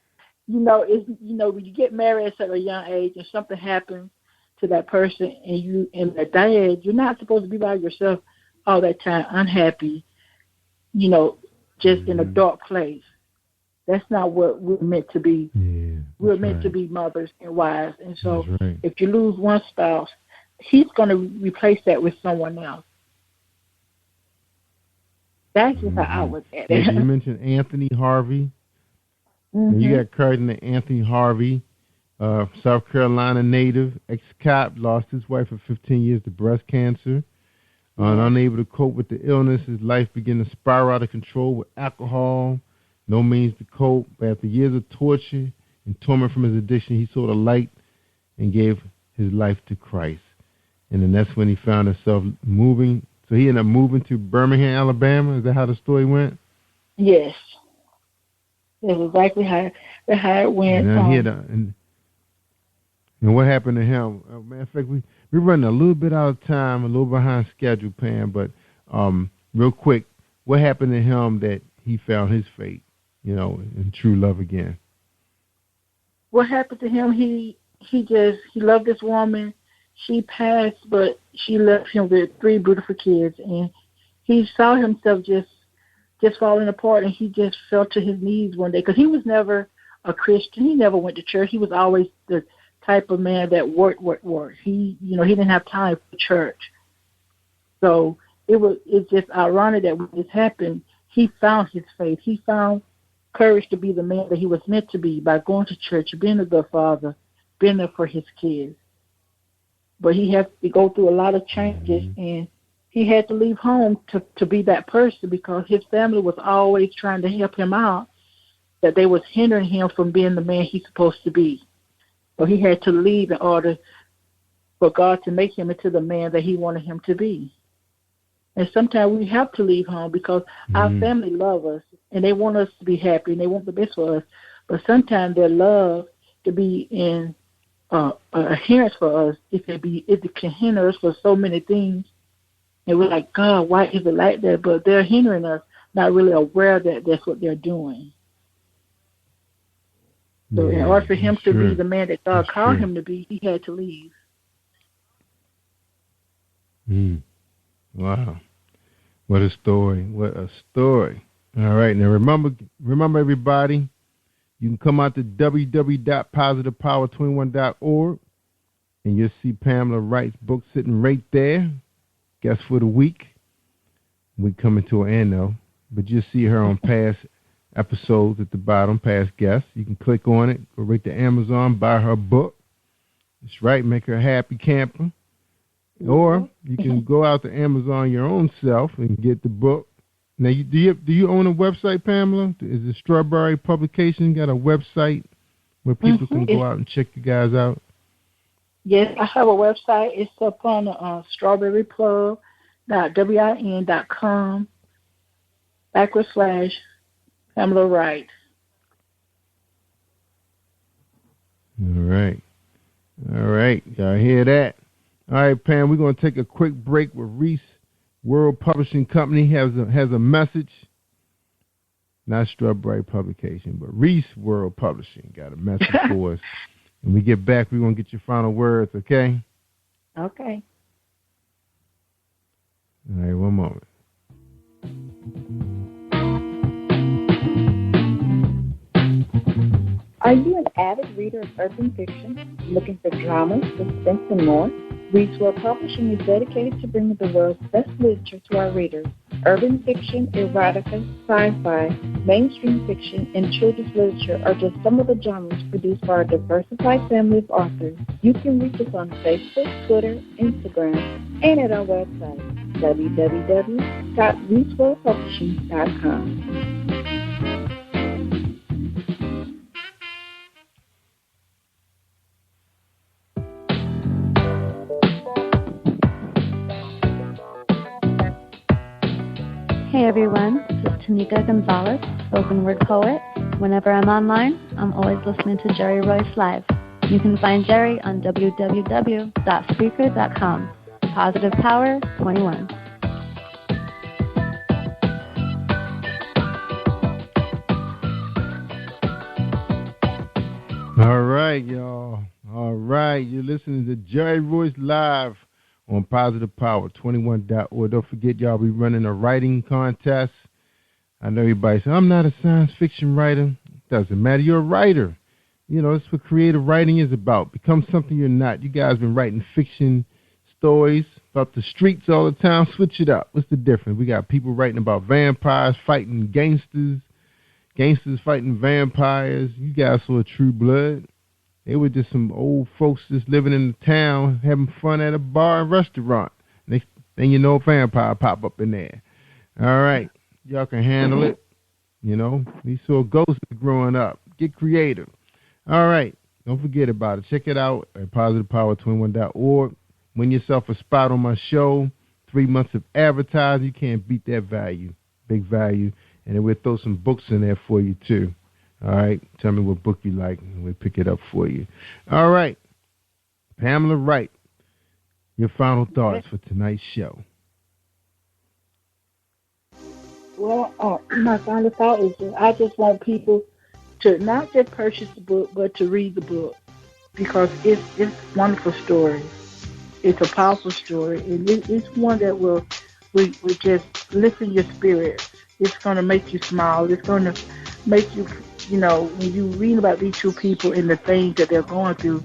when you get married at a young age and something happens to that person and at that age, you're not supposed to be by yourself all that time, unhappy, just in a dark place. That's not what we're meant to be.
Yeah,
we're meant to be mothers and wives. And so
right.
If you lose one spouse, he's going to replace that with someone else. That's just how I look at it.
You mentioned Anthony Harvey. And you got Cardinal Anthony Harvey, South Carolina native, ex-cop, lost his wife for 15 years to breast cancer. Unable to cope with the illness, his life began to spiral out of control with alcohol, no means to cope. But after years of torture and torment from his addiction, he saw the light and gave his life to Christ. And then that's when he found himself moving. So he ended up moving to Birmingham, Alabama. Is that how the story went?
Yes. That's exactly how it went.
And what happened to him? Matter of fact, we're running a little bit out of time, a little behind schedule, Pam. But real quick, what happened to him that he found his fate, in true love again?
What happened to him? He loved this woman. She passed, but she left him with 3 beautiful kids, and he saw himself just falling apart, and he just fell to his knees one day because he was never a Christian. He never went to church. He was always the type of man that worked. He didn't have time for church. So it's just ironic that when this happened, he found his faith. He found courage to be the man that he was meant to be by going to church, being a good father, being there for his kids. But he had to go through a lot of changes, and he had to leave home to be that person because his family was always trying to help him out, that they was hindering him from being the man he's supposed to be. So he had to leave in order for God to make him into the man that he wanted him to be. And sometimes we have to leave home because our family love us, and they want us to be happy, and they want the best for us. But sometimes their love to be in a hindrance for us. It can hinder us for so many things. And we're like, God, why is it like that? But they're hindering us, not really aware that that's what they're doing. So in order for him to be the man that God called him to be, he had to leave.
Wow. What a story. What a story. All right. Now remember everybody, you can come out to www.positivepower21.org and you'll see Pamela Wright's book sitting right there. Guest for the week. We coming to an end though, but you'll see her on past episodes at the bottom, past guests. You can click on it, go right to Amazon, buy her book. That's right, make her a happy camper. Or you can go out to Amazon your own self and get the book. Now, do you own a website, Pamela? Is it Strawberry Publication got a website where people can go out and check you guys out?
Yes, I have a website. It's up on strawberryplug.win.com/Pamela Wright.
All right. Y'all hear that? All right, Pam, we're going to take a quick break with Reese World Publishing Company has a message. Not Strawberry Publication, but Reese World Publishing got a message for us. When we get back, we're going to get your final words, okay?
Okay.
All right, one moment.
Are you an avid reader of urban fiction, looking for drama, suspense, and more? Reese World Publishing is dedicated to bringing the world's best literature to our readers. Urban fiction, erotica, sci-fi, mainstream fiction, and children's literature are just some of the genres produced by our diversified family of authors. You can reach us on Facebook, Twitter, Instagram, and at our website, www.reeseworldpublishing.com.
Hey everyone, this is Tanika Gonzalez, spoken word poet. Whenever I'm online, I'm always listening to Jerry Royce Live. You can find Jerry on www.spreaker.com. Positive Power 21.
All right, y'all. All right, you're listening to Jerry Royce Live on positivepower21.org. Don't forget, y'all, we running a writing contest. I know everybody says, I'm not a science fiction writer. It doesn't matter. You're a writer. You know, that's what creative writing is about. Become something you're not. You guys been writing fiction stories about the streets all the time. Switch it up. What's the difference? We got people writing about vampires fighting gangsters, gangsters fighting vampires. You guys saw True Blood. They were just some old folks just living in the town, having fun at a bar and restaurant. Next thing you know, a vampire pop up in there. All right. Y'all can handle it. You know, we saw ghosts growing up. Get creative. All right. Don't forget about it. Check it out at positivepower21.org. Win yourself a spot on my show. 3 months of advertising. You can't beat that value. Big value. And then we'll throw some books in there for you, too. All right, tell me what book you like, and we'll pick it up for you. All right, Pamela Wright, your final thoughts for tonight's show.
Well, my final thought is that I just want people to not just purchase the book, but to read the book, because it's a wonderful story. It's a powerful story, and it's one that will just lift your spirit. It's going to make you smile. It's going to make you, you know, when you read about these two people and the things that they're going through,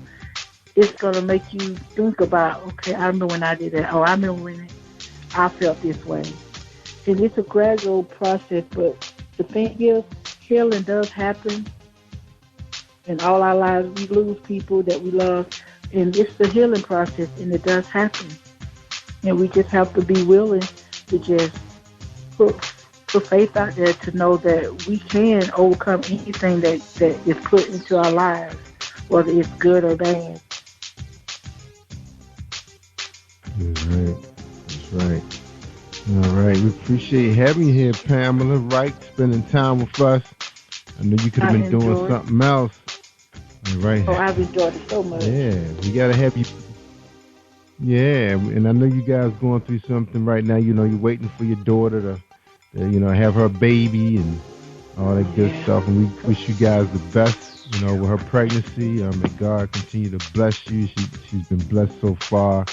it's going to make you think about, okay, I remember when I did that. Oh, I remember when I felt this way. And it's a gradual process, but the thing is, healing does happen. In all our lives, we lose people that we love, and it's the healing process, and it does happen. And we just have to be willing to just put faith out there to know that we can overcome anything that is put into our lives, whether it's good or bad.
That's right. That's right. All right. We appreciate having you here, Pamela Wright, spending time with us. I know you could have been doing something else. Right.
Oh, I've enjoyed it so much.
Yeah, we gotta have you. Yeah, and I know you guys going through something right now. You know, you're waiting for your daughter to have her baby and all that good stuff. And we wish you guys the best, with her pregnancy. May God continue to bless you. She's been blessed so far.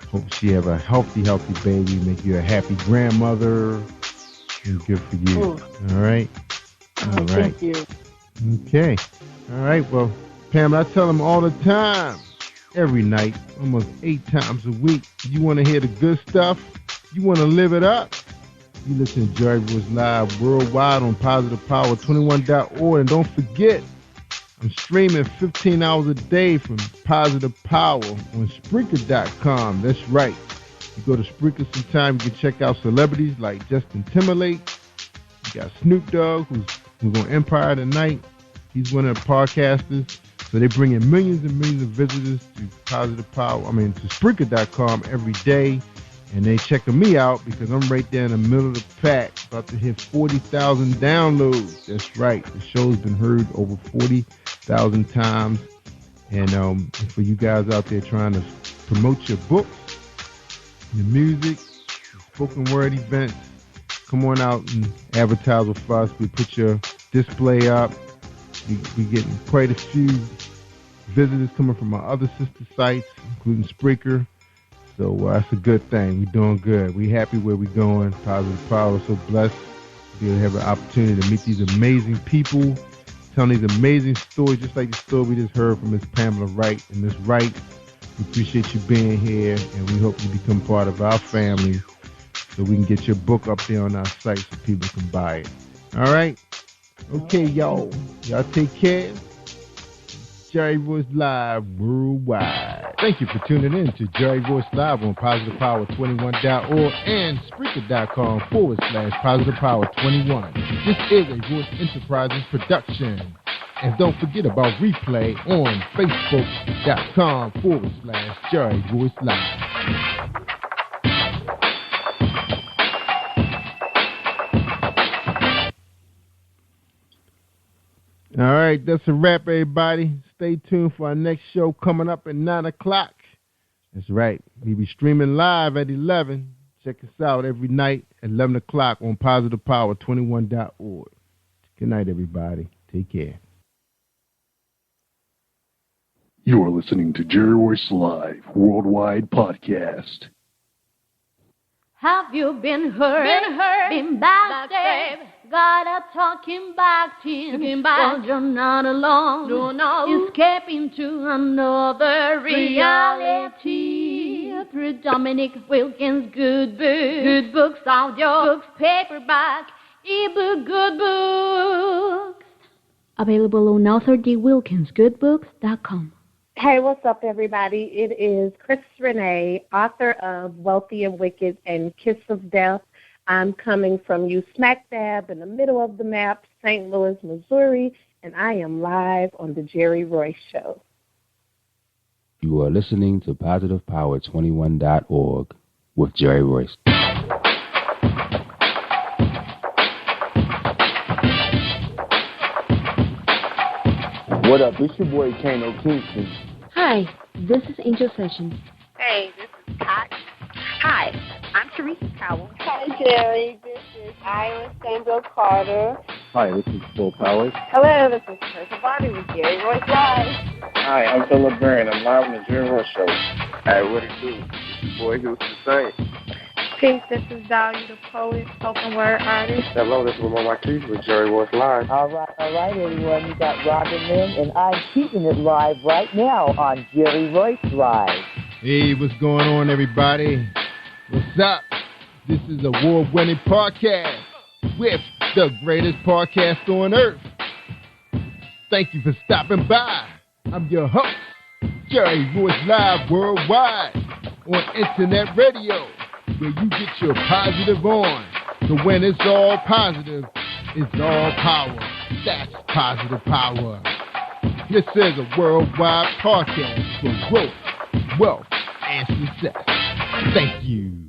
Hope she have a healthy baby. Make you a happy grandmother. And good for you. Ooh. All right. All right.
Thank you.
Okay. All right. Well, Pam, I tell them all the time, every night, almost 8 times a week. You want to hear the good stuff? You want to live it up? You listen to Jerry Royce Live worldwide on PositivePower21.org. And don't forget, I'm streaming 15 hours a day from Positive Power on Spreaker.com. That's right. You go to Spreaker sometime, you can check out celebrities like Justin Timberlake. You got Snoop Dogg, who's on Empire tonight. He's one of the podcasters. So they bring in millions and millions of visitors to to Spreaker.com every day. And they checking me out because I'm right there in the middle of the pack, about to hit 40,000 downloads. That's right. The show's been heard over 40,000 times. And for you guys out there trying to promote your books, your music, your spoken word events, come on out and advertise with us. We put your display up. We getting quite a few visitors coming from our other sister sites, including Spreaker. So that's a good thing. We're doing good. We're happy where we're going. Positive Power. So blessed to be able to have an opportunity to meet these amazing people, telling these amazing stories, just like the story we just heard from Miss Pamela Wright. And Miss Wright, we appreciate you being here, and we hope you become part of our family so we can get your book up there on our site so people can buy it. All right? Okay, y'all. Y'all take care. Jerry Royce Live worldwide. Thank you for tuning in to Jerry Royce Live on PositivePower21.org and Spreaker.com/PositivePower21. This is a Royce Enterprises production. And don't forget about replay on Facebook.com/Jerry Royce Live. All right, that's a wrap, everybody. Stay tuned for our next show coming up at 9 o'clock. That's right. We'll be streaming live at 11. Check us out every night at 11 o'clock on PositivePower21.org. Good night, everybody. Take care.
You're listening to Jerry Royce Live Worldwide Podcast.
Have you been hurt? Been backstabbed? Got a talking back team. Well, you're not alone. No. Escaping to another reality. Through Dominic Wilkins' good books. Good books, audio books, paperback, ebook, good books. Available on AuthorDWilkinsGoodBooks.com.
Hey, what's up, everybody? It is Chris Renee, author of Wealthy and Wicked and Kiss of Death. I'm coming from you smack dab in the middle of the map, St. Louis, Missouri, and I am live on the Jerry Royce Show.
You are listening to PositivePower21.org with Jerry Royce.
What up? It's your boy Kano Kingston.
Hi, this is Angel Sessions.
Hey, this is Pat.
Hi, I'm Teresa Powell.
Hi, Jerry. This is Iowa Samuel Carter.
Hi, this is Bill Powers.
Hello, this is Teresa Bobby with Jerry Royce Live.
Hi, I'm Philip Barron. I'm live on the Jerry Royce Show.
Hey, what it do? It's your boy Houston Saint.
Peace, this is Dahlia the poet, spoken word artist.
Hello, this is Ramon Marquis with Jerry Royce Live.
All right, everyone. You got Robin Lynn, and I'm keeping it live right now on Jerry Royce Live.
Hey, what's going on, everybody? What's up? This is a award-winning podcast with the greatest podcast on earth. Thank you for stopping by. I'm your host, Jerry Royce Live Worldwide on Internet Radio, where you get your positive on. So when it's all positive, it's all power. That's Positive Power. This is a worldwide podcast for growth, wealth, and success. Thank you.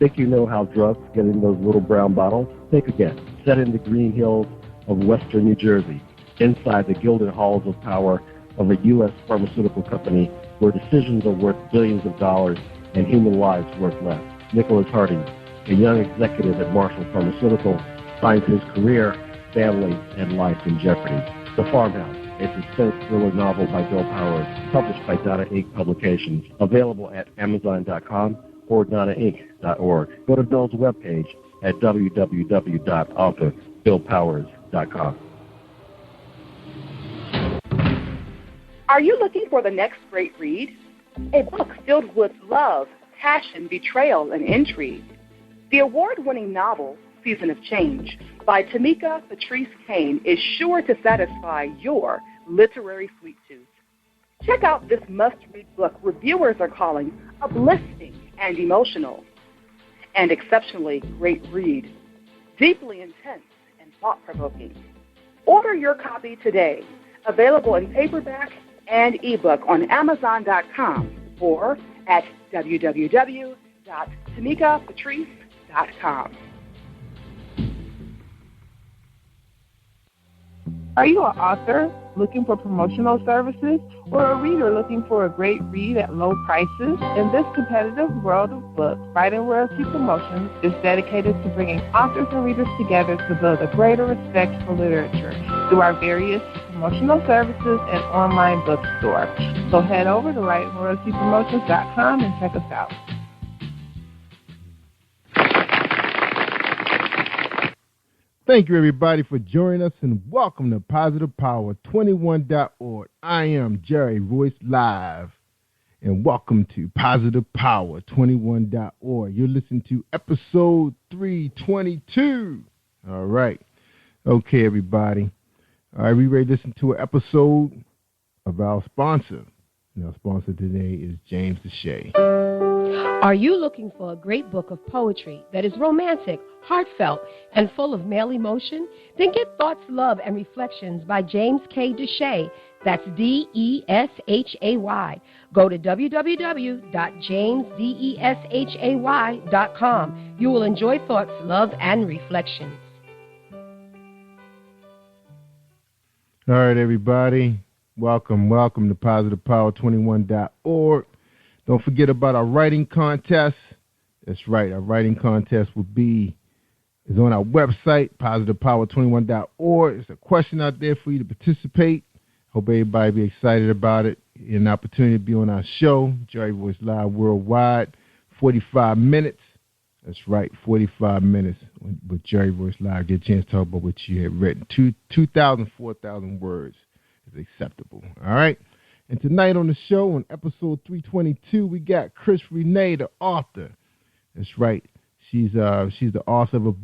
Think you know how drugs get in those little brown bottles? Think again. Set in the green hills of western New Jersey, inside the gilded halls of power of a U.S. pharmaceutical company where decisions are worth billions of dollars and human lives worth less. Nicholas Harding, a young executive at Marshall Pharmaceutical, finds his career, family, and life in jeopardy. The Farmhouse, a suspense thriller novel by Bill Powers, published by Donna Inc. Publications, available at Amazon.com or DonnaInc.org. Go to Bill's webpage at www.author.BillPowers.com.
Are you looking for the next great read? A book filled with love, passion, betrayal, and intrigue. The award-winning novel, Season of Change, by Tamika Patrice Kane is sure to satisfy your literary sweet tooth. Check out this must-read book reviewers are calling uplifting and emotional, and exceptionally great read, deeply intense and thought-provoking. Order your copy today, available in paperback and ebook on Amazon.com or at www.tamikapatrice.com.
Are you an author looking for promotional services or a reader looking for a great read at low prices? In this competitive world of books, Writing Royalty Promotions is dedicated to bringing authors and readers together to build a greater respect for literature through our various promotional services and online bookstore. So head over to WritingRoyaltyPromotions.com and check us out.
Thank you, everybody, for joining us, and welcome to Positive Power 21.org. I am Jerry Royce Live, and welcome to Positive Power 21.org. You're listening to episode 322. All right. Okay, everybody. All right, we ready to listen to an episode of our sponsor. And our sponsor today is James Deshay.
Are you looking for a great book of poetry that is romantic, heartfelt, and full of male emotion? Then get Thoughts, Love, and Reflections by James K. Deshay. That's Deshay. Go to www.jamesdeshay.com. You will enjoy Thoughts, Love, and Reflections.
All right, everybody. Welcome to Positive Power 21.org. Don't forget about our writing contest. That's right. Our writing contest is on our website, positivepower21.org. There's a question out there for you to participate. Hope everybody be excited about it. An opportunity to be on our show, Jerry Royce Live Worldwide, 45 minutes. That's right, 45 minutes with Jerry Royce Live. Get a chance to talk about what you have written. 2,000, 4,000 words is acceptable. All right? And tonight on the show, on episode 322, we got Chris Renee, the author. That's right. She's the author of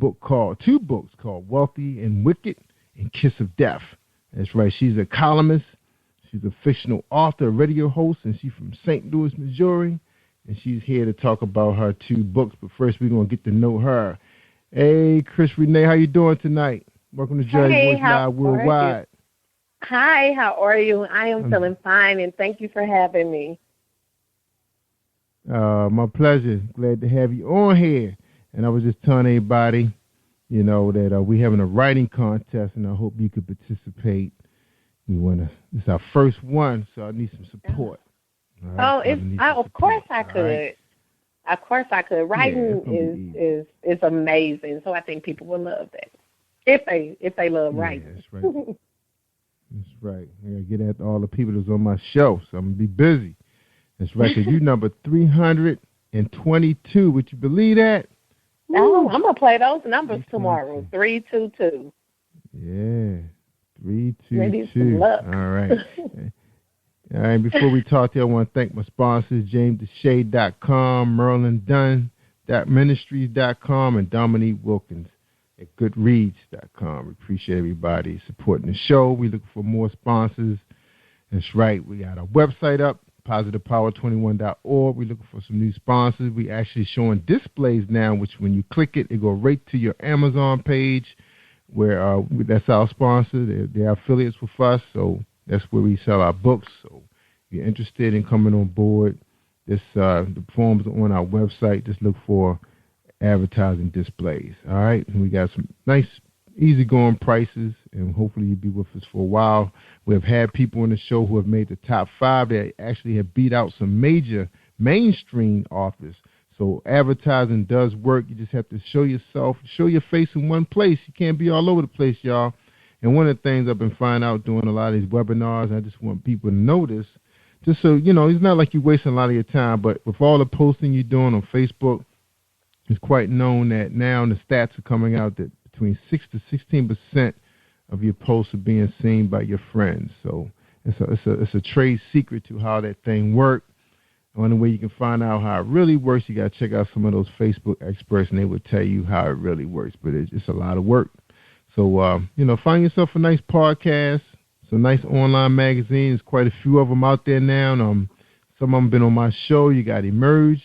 two books called Wealthy and Wicked and Kiss of Death. That's right. She's a columnist. She's a fictional author, radio host, and she's from St. Louis, Missouri. And she's here to talk about her two books. But first, we're going to get to know her. Hey, Chris Renee, how you doing tonight? Welcome to Jerry Voice Live Worldwide.
Hi, how are you? I am feeling fine, and thank you for having me.
My pleasure. Glad to have you on here. And I was just telling everybody, that we're having a writing contest, and I hope you could participate. This is our first one, so I need some support.
Right? Of course I could. Right? Of course I could. Writing is amazing, so I think people will love that if they love writing.
That's right. That's right. I gotta get at all the people that's on my show, so I'm gonna be busy. That's right. Cause you number 322. Would you believe that?
Oh, I'm gonna play those numbers tomorrow. 322.
Yeah, 322.
Maybe some luck.
All right. All right. Before we talk to you, I want to thank my sponsors: JamesDeshay.com, MerlinDunn.ministries.com, and Dominique Wilkins at Goodreads.com. We appreciate everybody supporting the show. We look for more sponsors. That's right. We got our website up, positivepower21.org. We're looking for some new sponsors. We actually showing displays now, which when you click it, it goes right to your Amazon page, where that's our sponsor. They're affiliates with us, so that's where we sell our books. So if you're interested in coming on board, the forms are on our website. Just look for advertising displays. All right, and we got some nice, easygoing prices, and hopefully you'll be with us for a while. We have had people on the show who have made the top 5 that actually have beat out some major mainstream authors. So advertising does work. You just have to show yourself, show your face in one place. You can't be all over the place, y'all. And one of the things I've been finding out doing a lot of these webinars, I just want people to know this, just so, you know, it's not like you're wasting a lot of your time, but with all the posting you're doing on Facebook, it's quite known that now the stats are coming out that between 6 to 16% of your posts are being seen by your friends. So it's a trade secret to how that thing works. The only way you can find out how it really works, you got to check out some of those Facebook experts, and they will tell you how it really works. But it's a lot of work. So, you know, find yourself a nice podcast, some nice online magazines. Quite a few of them out there now. Some of them been on my show. You got Emerge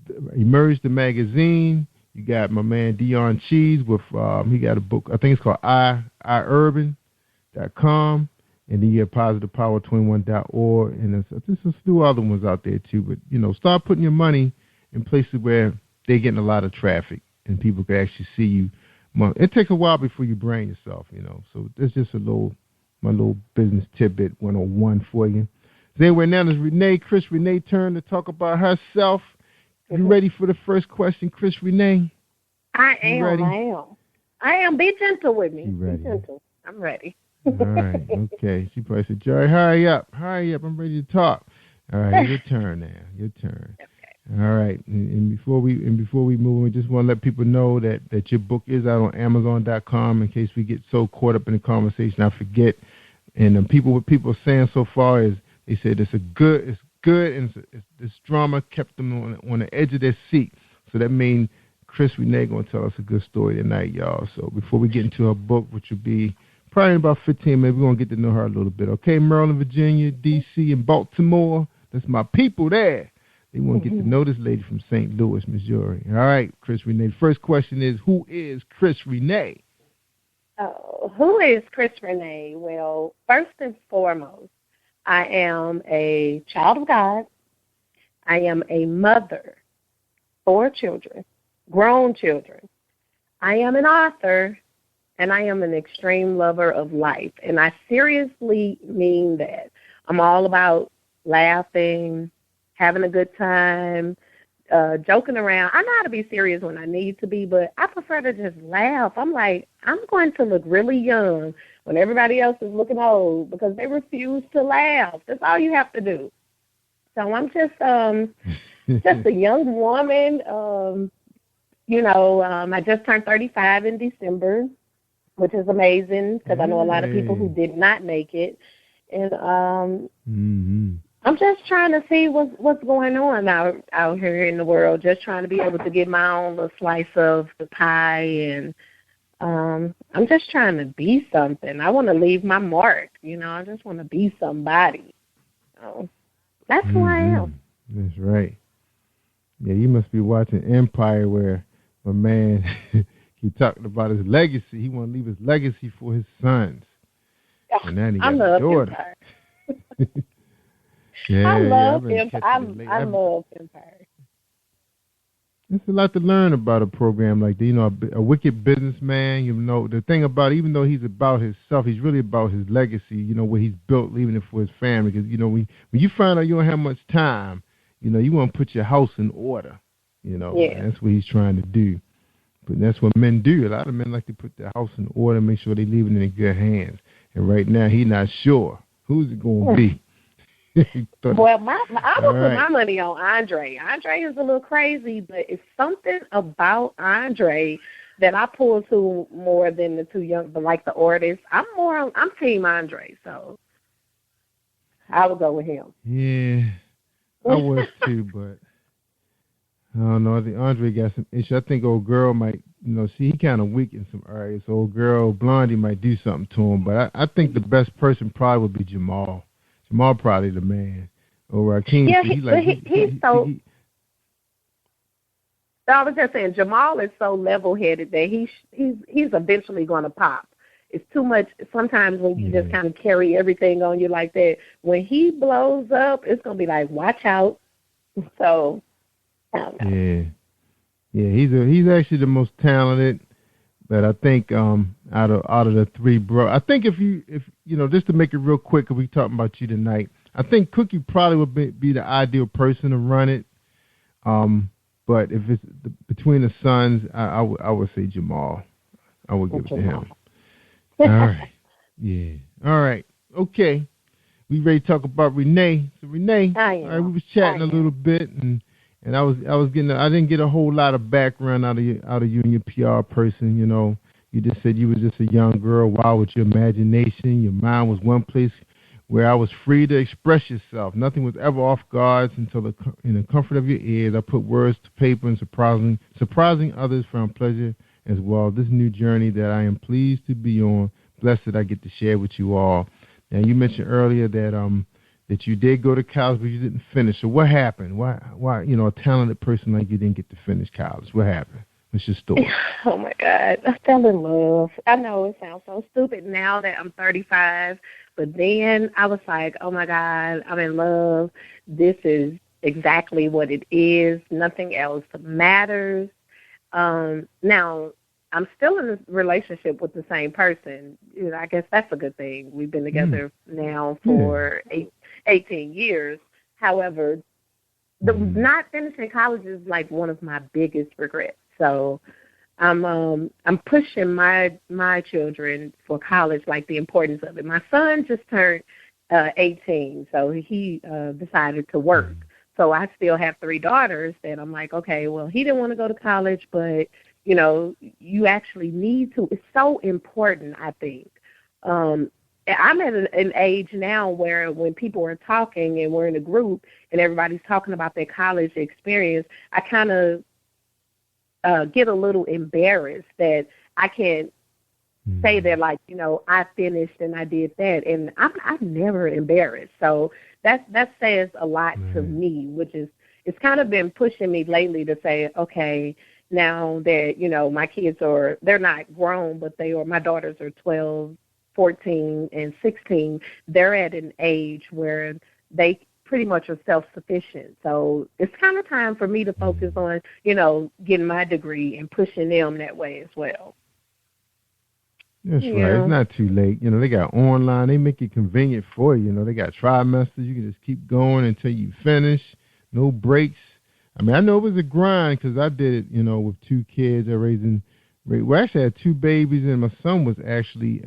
the magazine. You got my man Dion Cheese with, he got a book, I think it's called iurban.com. And then you have positivepower21.org, and there's a few other ones out there too. But, you know, start putting your money in places where they're getting a lot of traffic and people can actually see you. It takes a while before you brand yourself, you know. So that's just my little business tidbit 101 for you. So anyway, now there's Chris Renee turn to talk about herself. You ready for the first question, Chris Renee?
I am. Be gentle with me.
You ready?
Be gentle. I'm ready.
All right, okay. She probably said, Jerry, hurry up. I'm ready to talk. All right, your turn now. Your turn. Okay. All right, and before we move, we just want to let people know that your book is out on Amazon.com in case we get so caught up in the conversation I forget. And what people are saying so far is they said it's good, and this drama kept them on the edge of their seat. So that means Chris Renee going to tell us a good story tonight, y'all. So before we get into her book, which will be probably in about 15 minutes, we're going to get to know her a little bit. Okay, Maryland, Virginia, D.C., and Baltimore. That's my people there. They want to get to know this lady from St. Louis, Missouri. All right, Chris Renee. The first question is, who is Chris Renee?
Who is Chris Renee? Well, first and foremost, I am a child of God. I am a mother, 4 children, grown children. I am an author, and I am an extreme lover of life. And I seriously mean that. I'm all about laughing, having a good time, joking around. I know how to be serious when I need to be, but I prefer to just laugh. I'm like, I'm going to look really young when everybody else is looking old because they refuse to laugh. That's all you have to do. So I'm just a young woman. I just turned 35 in December, which is amazing because I know a lot of people who did not make it. And I'm just trying to see what's going on out here in the world, just trying to be able to get my own little slice of the pie. And I'm just trying to be something. I want to leave my mark. I just want to be somebody. So that's who I am.
That's right. Yeah, you must be watching Empire where my man, he talking about his legacy. He want to leave his legacy for his sons. And then he got a daughter. Yeah,
I love Empire. I love Empire.
There's a lot to learn about a program like that. A wicked businessman, the thing about it, even though he's about himself, he's really about his legacy, what he's built, leaving it for his family. Because, when you find out you don't have much time, you want to put your house in order.
Yeah.
That's what he's trying to do. But that's what men do. A lot of men like to put their house in order and make sure they leave it in good hands. And right now, he's not sure. Who's it going to be?
Well, I will put my money on Andre. Andre is a little crazy, but it's something about Andre that I pull to more than the two young, but like the artists. I'm Team Andre, so I would go with him.
Yeah, I was too, but I don't know. I think Andre got some issue. I think old girl might, he kind of weak in some areas. So old girl, Blondie might do something to him, but I think the best person probably would be Jamal. Jamal probably the man. Or Rakeem.
Yeah, he's so. I was just saying, Jamal is so level-headed that he's eventually going to pop. It's too much. Sometimes when you just kind of carry everything on you like that, when he blows up, it's going to be like, watch out. So, I don't know.
Yeah, he's actually the most talented. But I think out of the three, bro, I think if you know, just to make it real quick, 'cause we talking about you tonight, I think Cookie probably would be the ideal person to run it. But if it's between the sons, I would say Jamal. I would give it to him. All right. Yeah. All right. Okay. We ready to talk about Renee. So Renee, all right, we was chatting a little bit, and I didn't get a whole lot of background out of you and your PR person. You know, you just said you was just a young girl, wild with your imagination. Your mind was one place where I was free to express yourself. Nothing was ever off guard until in the comfort of your ears, I put words to paper and surprising others found pleasure as well. This new journey that I am pleased to be on, blessed that I get to share with you all. Now, you mentioned earlier that you did go to college, but you didn't finish. So what happened? Why, a talented person like you didn't get to finish college? What happened? What's your story?
Oh, my God. I fell in love. I know it sounds so stupid now that I'm 35, but then I was like, oh, my God, I'm in love. This is exactly what it is. Nothing else matters. Now, I'm still in a relationship with the same person. You know, I guess that's a good thing. We've been together now for 18 years. However, not finishing college is like one of my biggest regrets. So I'm pushing my children for college, like the importance of it. My son just turned 18, so he decided to work. So I still have 3 daughters that I'm like, okay, well, he didn't want to go to college, but, you know, you actually need to. It's so important, I think. I'm at an age now where when people are talking and we're in a group and everybody's talking about their college experience, I kind of get a little embarrassed that I can't say that, like, you know, I finished and I did that. And I'm never embarrassed. So that says a lot to me, which is, it's kind of been pushing me lately to say, okay, now that, you know, my kids they're not grown, but my daughters are 12, 14, and 16. They're at an age where they pretty much are self-sufficient. So it's kind of time for me to focus on, you know, getting my degree and pushing them that way as well.
That's right. It's not too late. You know, they got online. They make it convenient for you. You know, they got trimesters. You can just keep going until you finish. No breaks. I mean, I know it was a grind because I did it, you know, with 2 kids. Well, actually, I had 2 babies, and my son was actually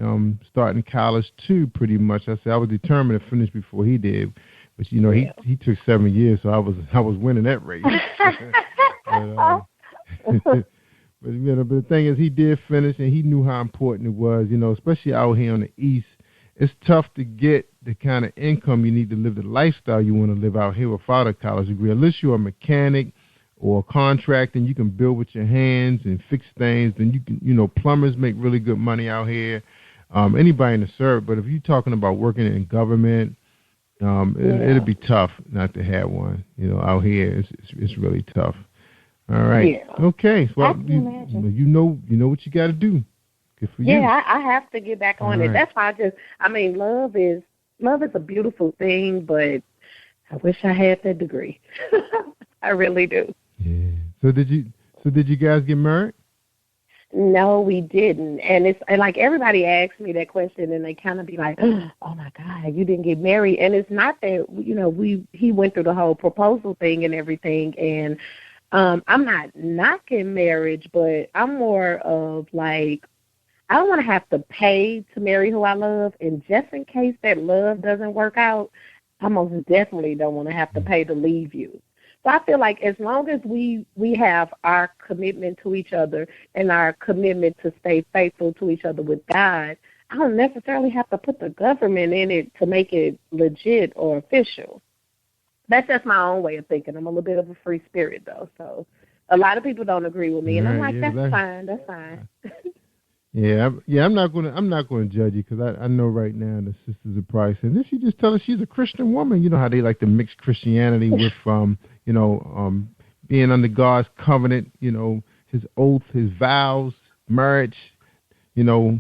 starting college too, pretty much. I said I was determined to finish before he did. But, you know, he took 7 years, so I was winning that race. But you know, but the thing is, he did finish, and he knew how important it was. You know, especially out here on the East, it's tough to get the kind of income you need to live the lifestyle you want to live out here without a college degree. Unless you're a mechanic or a contractor, and you can build with your hands and fix things, then you can. You know, plumbers make really good money out here. Anybody in the service, but if you're talking about working in government, it'd be tough not to have one. You know, out here, it's really tough. All right. Yeah. Okay. Well, you know what you got to do. Good for you.
Yeah, I have to get back on it. That's why love is a beautiful thing, but I wish I had that degree. I really do.
Yeah. So did you guys get married?
No, we didn't. And it's like everybody asks me that question, and they kind of be like, "Oh my God, you didn't get married." And it's not that, you know, he went through the whole proposal thing and everything, and I'm not knocking marriage, but I'm more of like, I don't want to have to pay to marry who I love, and just in case that love doesn't work out, I most definitely don't want to have to pay to leave you. So I feel like as long as we have our commitment to each other and our commitment to stay faithful to each other with God, I don't necessarily have to put the government in it to make it legit or official. That's just my own way of thinking. I'm a little bit of a free spirit, though. So a lot of people don't agree with me, and I'm like, that's fine. That's fine.
I'm not gonna judge you because I know right now the sisters are probably saying, "This, you just tell her she's a Christian woman." You know how they like to mix Christianity with being under God's covenant. You know, His oath, His vows, marriage. You know,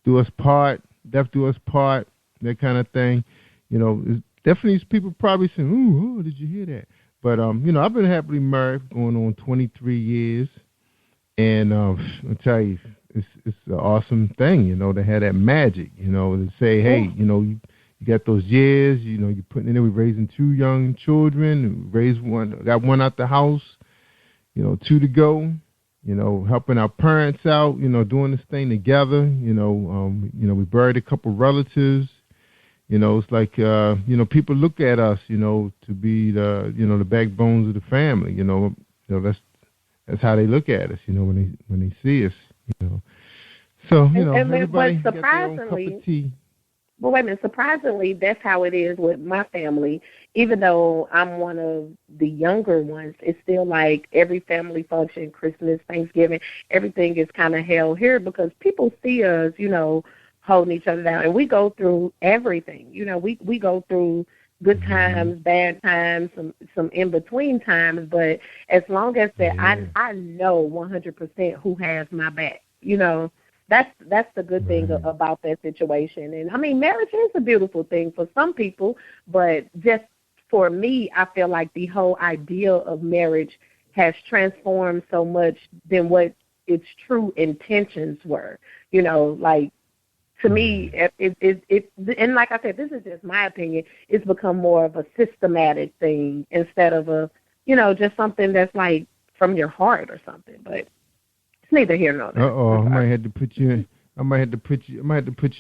do us part, death do us part, that kind of thing. You know, definitely people probably saying, "Ooh, did you hear that?" But you know, I've been happily married, going on 23 years. And I tell you, it's an awesome thing, to have that magic, to say, hey, you got those years, you're putting in there, we're raising 2 young children, got 1 out the house, 2 to go, helping our parents out, doing this thing together, we buried a couple relatives, it's like, people look at us, to be the backbones of the family, that's how they look at us, when they see us, So, everybody got their own cup of tea.
But wait a minute, surprisingly, that's how it is with my family. Even though I'm one of the younger ones, it's still like every family function, Christmas, Thanksgiving, everything is kind of held here because people see us, holding each other down. And we go through everything. We go through good times, bad times, some in-between times. But as long as that, I know 100% who has my back, That's the good thing about that situation. And, I mean, marriage is a beautiful thing for some people, but just for me, I feel like the whole idea of marriage has transformed so much than what its true intentions were. Like, to me, and like I said, this is just my opinion, it's become more of a systematic thing instead of a, just something that's like from your heart or something. But neither here nor there.
I might have to put you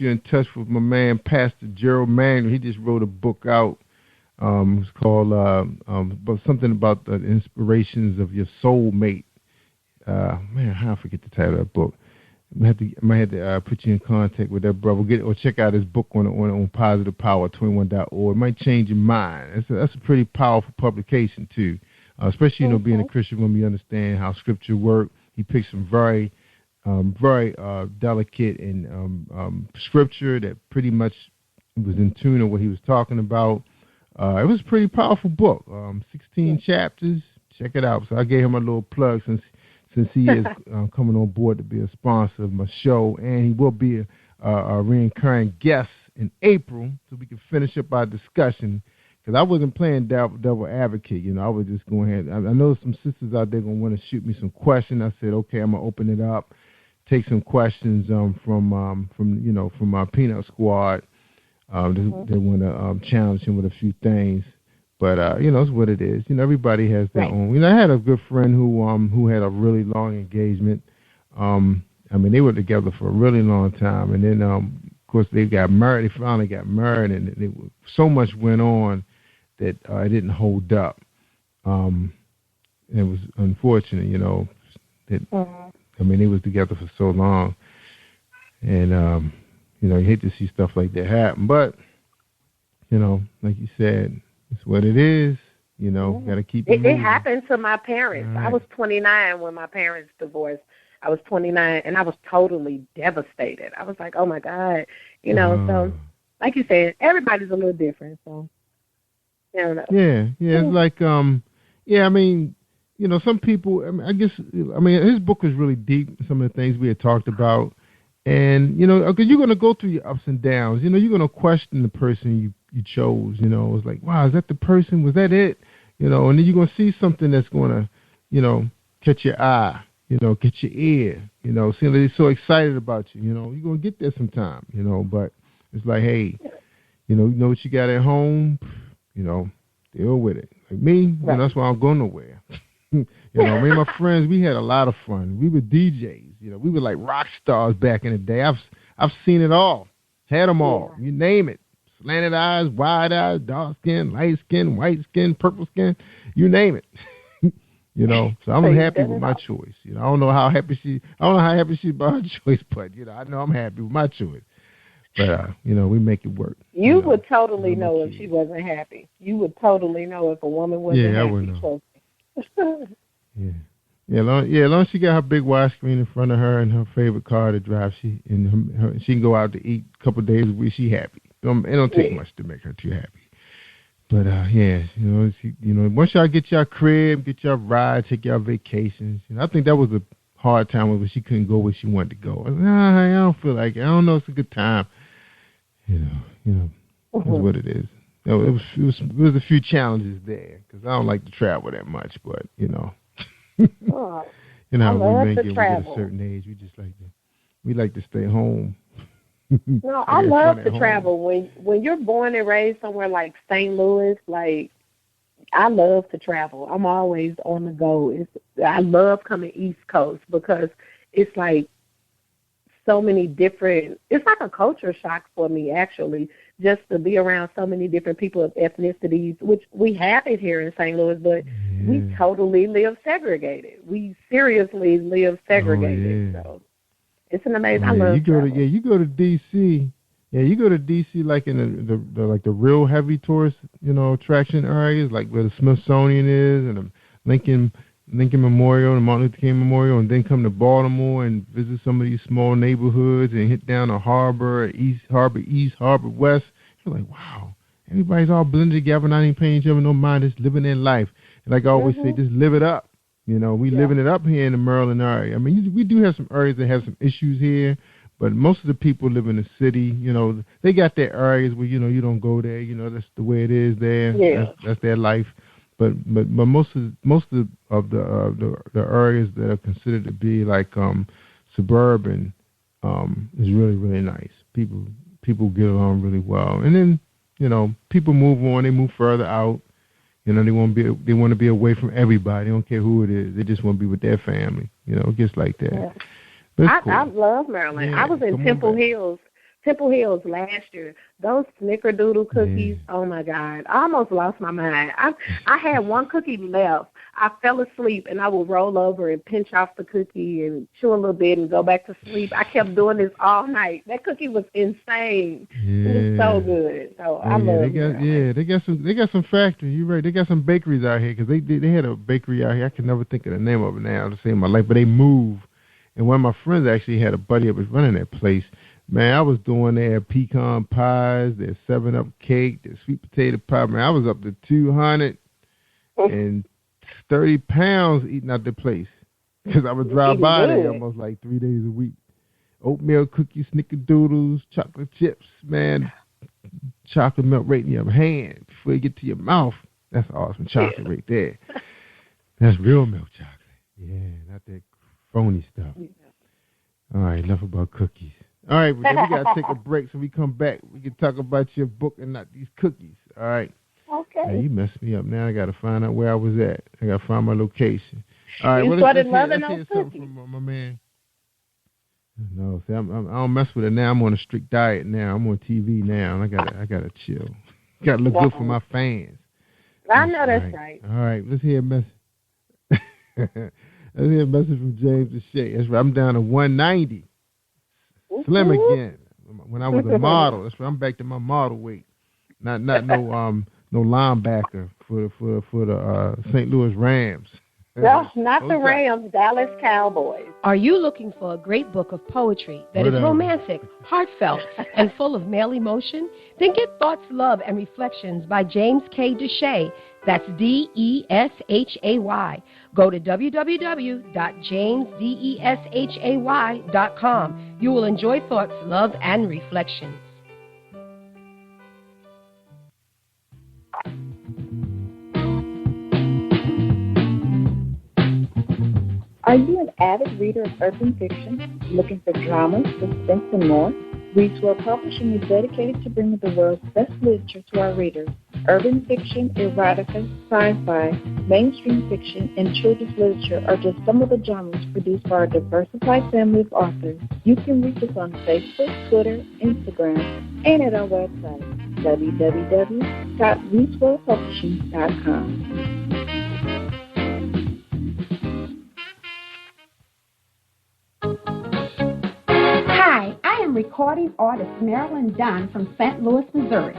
in touch with my man, Pastor Gerald Manuel. He just wrote a book out. It's called something about the inspirations of your soulmate. I forget the title of that book. I might have to put you in contact with that brother. Or check out his book on positivepower21.org. It might change your mind. That's a pretty powerful publication too. Especially being a Christian woman, you understand how Scripture works. He picked some very delicate and Scripture that pretty much was in tune with what he was talking about. It was a pretty powerful book. 16 chapters. Check it out. So I gave him a little plug since he is coming on board to be a sponsor of my show, and he will be a recurring guest in April, so we can finish up our discussion. Because I wasn't playing devil advocate, I was just going ahead. I know some sisters out there going to want to shoot me some questions. I said, okay, I'm going to open it up, take some questions from my Peanut Squad. They want to challenge him with a few things. But, it's what it is. Everybody has their own. I had a good friend who had a really long engagement. They were together for a really long time. And then, of course, they got married. They finally got married, and so much went on that it didn't hold up. It was unfortunate, that they was together for so long, and you hate to see stuff like that happen. But like you said, it's what it is. Got to keep it.
It happened to my parents. Right. I was 29 when my parents divorced. I was 29, and I was totally devastated. I was like, oh my God, So, like you said, everybody's a little different. So. I don't know. Yeah. It's like, some people, I guess, his book is really deep, some of the things we had talked about. And, because you're going to go through your ups and downs. You're going to question the person you chose. It's like, wow, is that the person? Was that it? And then you're going to see something that's going to, catch your eye, catch your ear, seeing that they're so excited about you. You're going to get there sometime, but it's like, hey, you know what you got at home? Deal with it. Like me, that's why I don't go nowhere. Me and my friends, we had a lot of fun. We were DJs. We were like rock stars back in the day. I've seen it all. Had them all. You name it. Slanted eyes, wide eyes, dark skin, light skin, white skin, purple skin. You name it. So I'm happy with my choice. I don't know how happy she about her choice, but I know I'm happy with my choice. But, we make it work. You would totally know if she wasn't happy. You would totally know if a woman wasn't happy.
I would know. As long as she got her big widescreen in front of her and her favorite car to drive, she can go out to eat a couple of days a week, she happy. It don't take much to make her too happy. But, once y'all get y'all crib, get y'all ride, take y'all vacations, I think that was a hard time when she couldn't go where she wanted to go. I don't feel like it. I don't know. It's a good time. That's what it is. It was a few challenges there because I don't like to travel that much, but You know,
I
how
love
we
to
get
travel.
a certain age, we like to stay home.
No, I love to travel. When you're born and raised somewhere like St. Louis, like I love to travel. I'm always on the go. I love coming East Coast because it's like so many different. It's like a culture shock for me actually, just to be around so many different people of ethnicities, which we have it here in St. Louis, but we totally live segregated. We seriously live segregated. So it's an amazing. I love travel.
You go to DC. Yeah, you go to DC like in the like the real heavy tourist, attraction areas, like where the Smithsonian is and the Lincoln Memorial and Martin Luther King Memorial, and then come to Baltimore and visit some of these small neighborhoods and hit down the harbor, East Harbor East, Harbor West. You're like, wow, everybody's all blended together, not even paying each other no mind, just living their life. And like I always say, just live it up. We living it up here in the Maryland area. I mean, we do have some areas that have some issues here, but most of the people live in the city. They got their areas where you don't go there. That's the way it is there.
Yeah.
That's their life. But most of the areas that are considered to be like suburban is really, really nice. People get along really well, and then people move on. They move further out. They want to be away from everybody. They don't care who it is. They just want to be with their family. It gets like that.
Yeah.
Cool.
I love Maryland. I was in Temple Hills last year. Those snickerdoodle cookies, oh my God. I almost lost my mind. I had one cookie left. I fell asleep and I would roll over and pinch off the cookie and chew a little bit and go back to sleep. I kept doing this all night. That cookie was insane. It was so good. So I love it.
They got some factories. You're right. They got some bakeries out here because they had a bakery out here. I can never think of the name of it now to save my life, but they moved. And one of my friends actually had a buddy that was running that place. Man, I was doing their pecan pies, their 7-Up cake, their sweet potato pie. Man, I was up to 230 pounds eating out the place because I would drive by there almost like 3 days a week. Oatmeal cookies, snickerdoodles, chocolate chips, man. Chocolate melt right in your hand before you get to your mouth. That's awesome chocolate right there. That's real milk chocolate. Yeah, not that phony stuff. All right, enough about cookies. All right, but then we got to take a break so we come back. We can talk about your book and not these cookies. All right.
Okay.
Now, you messed me up. Now I got to find out where I was at. I got to find my location. All right.
You started loving those cookies.
From my man. No, see, I don't mess with it now. I'm on a strict diet now. I'm on TV now, and I gotta chill. Got to look good for my fans.
I know that's right.
All right. Let's hear a message. Let's hear a message from James Deshay. That's right. I'm down to 190. Slim again. When I was a model, that's right. I'm back to my model weight. Not no linebacker for the St. Louis Rams.
No, not the Rams, Dallas Cowboys.
Are you looking for a great book of poetry that is romantic, heartfelt, and full of male emotion? Then get Thoughts, Love, and Reflections by James K. Deshay. That's Deshay. Go to www.jamesdeshay.com. You will enjoy Thoughts, Love, and Reflections.
Are you an avid reader of urban fiction, looking for drama, suspense, and more? Read World Publishing is dedicated to bringing the world's best literature to our readers. Urban fiction, erotica, sci-fi, mainstream fiction, and children's literature are just some of the genres produced by our diversified family of authors. You can reach us on Facebook, Twitter, Instagram, and at our website, www.reachworldpublishing.com.
Hi, I am recording artist Marilyn Dunn from St. Louis, Missouri.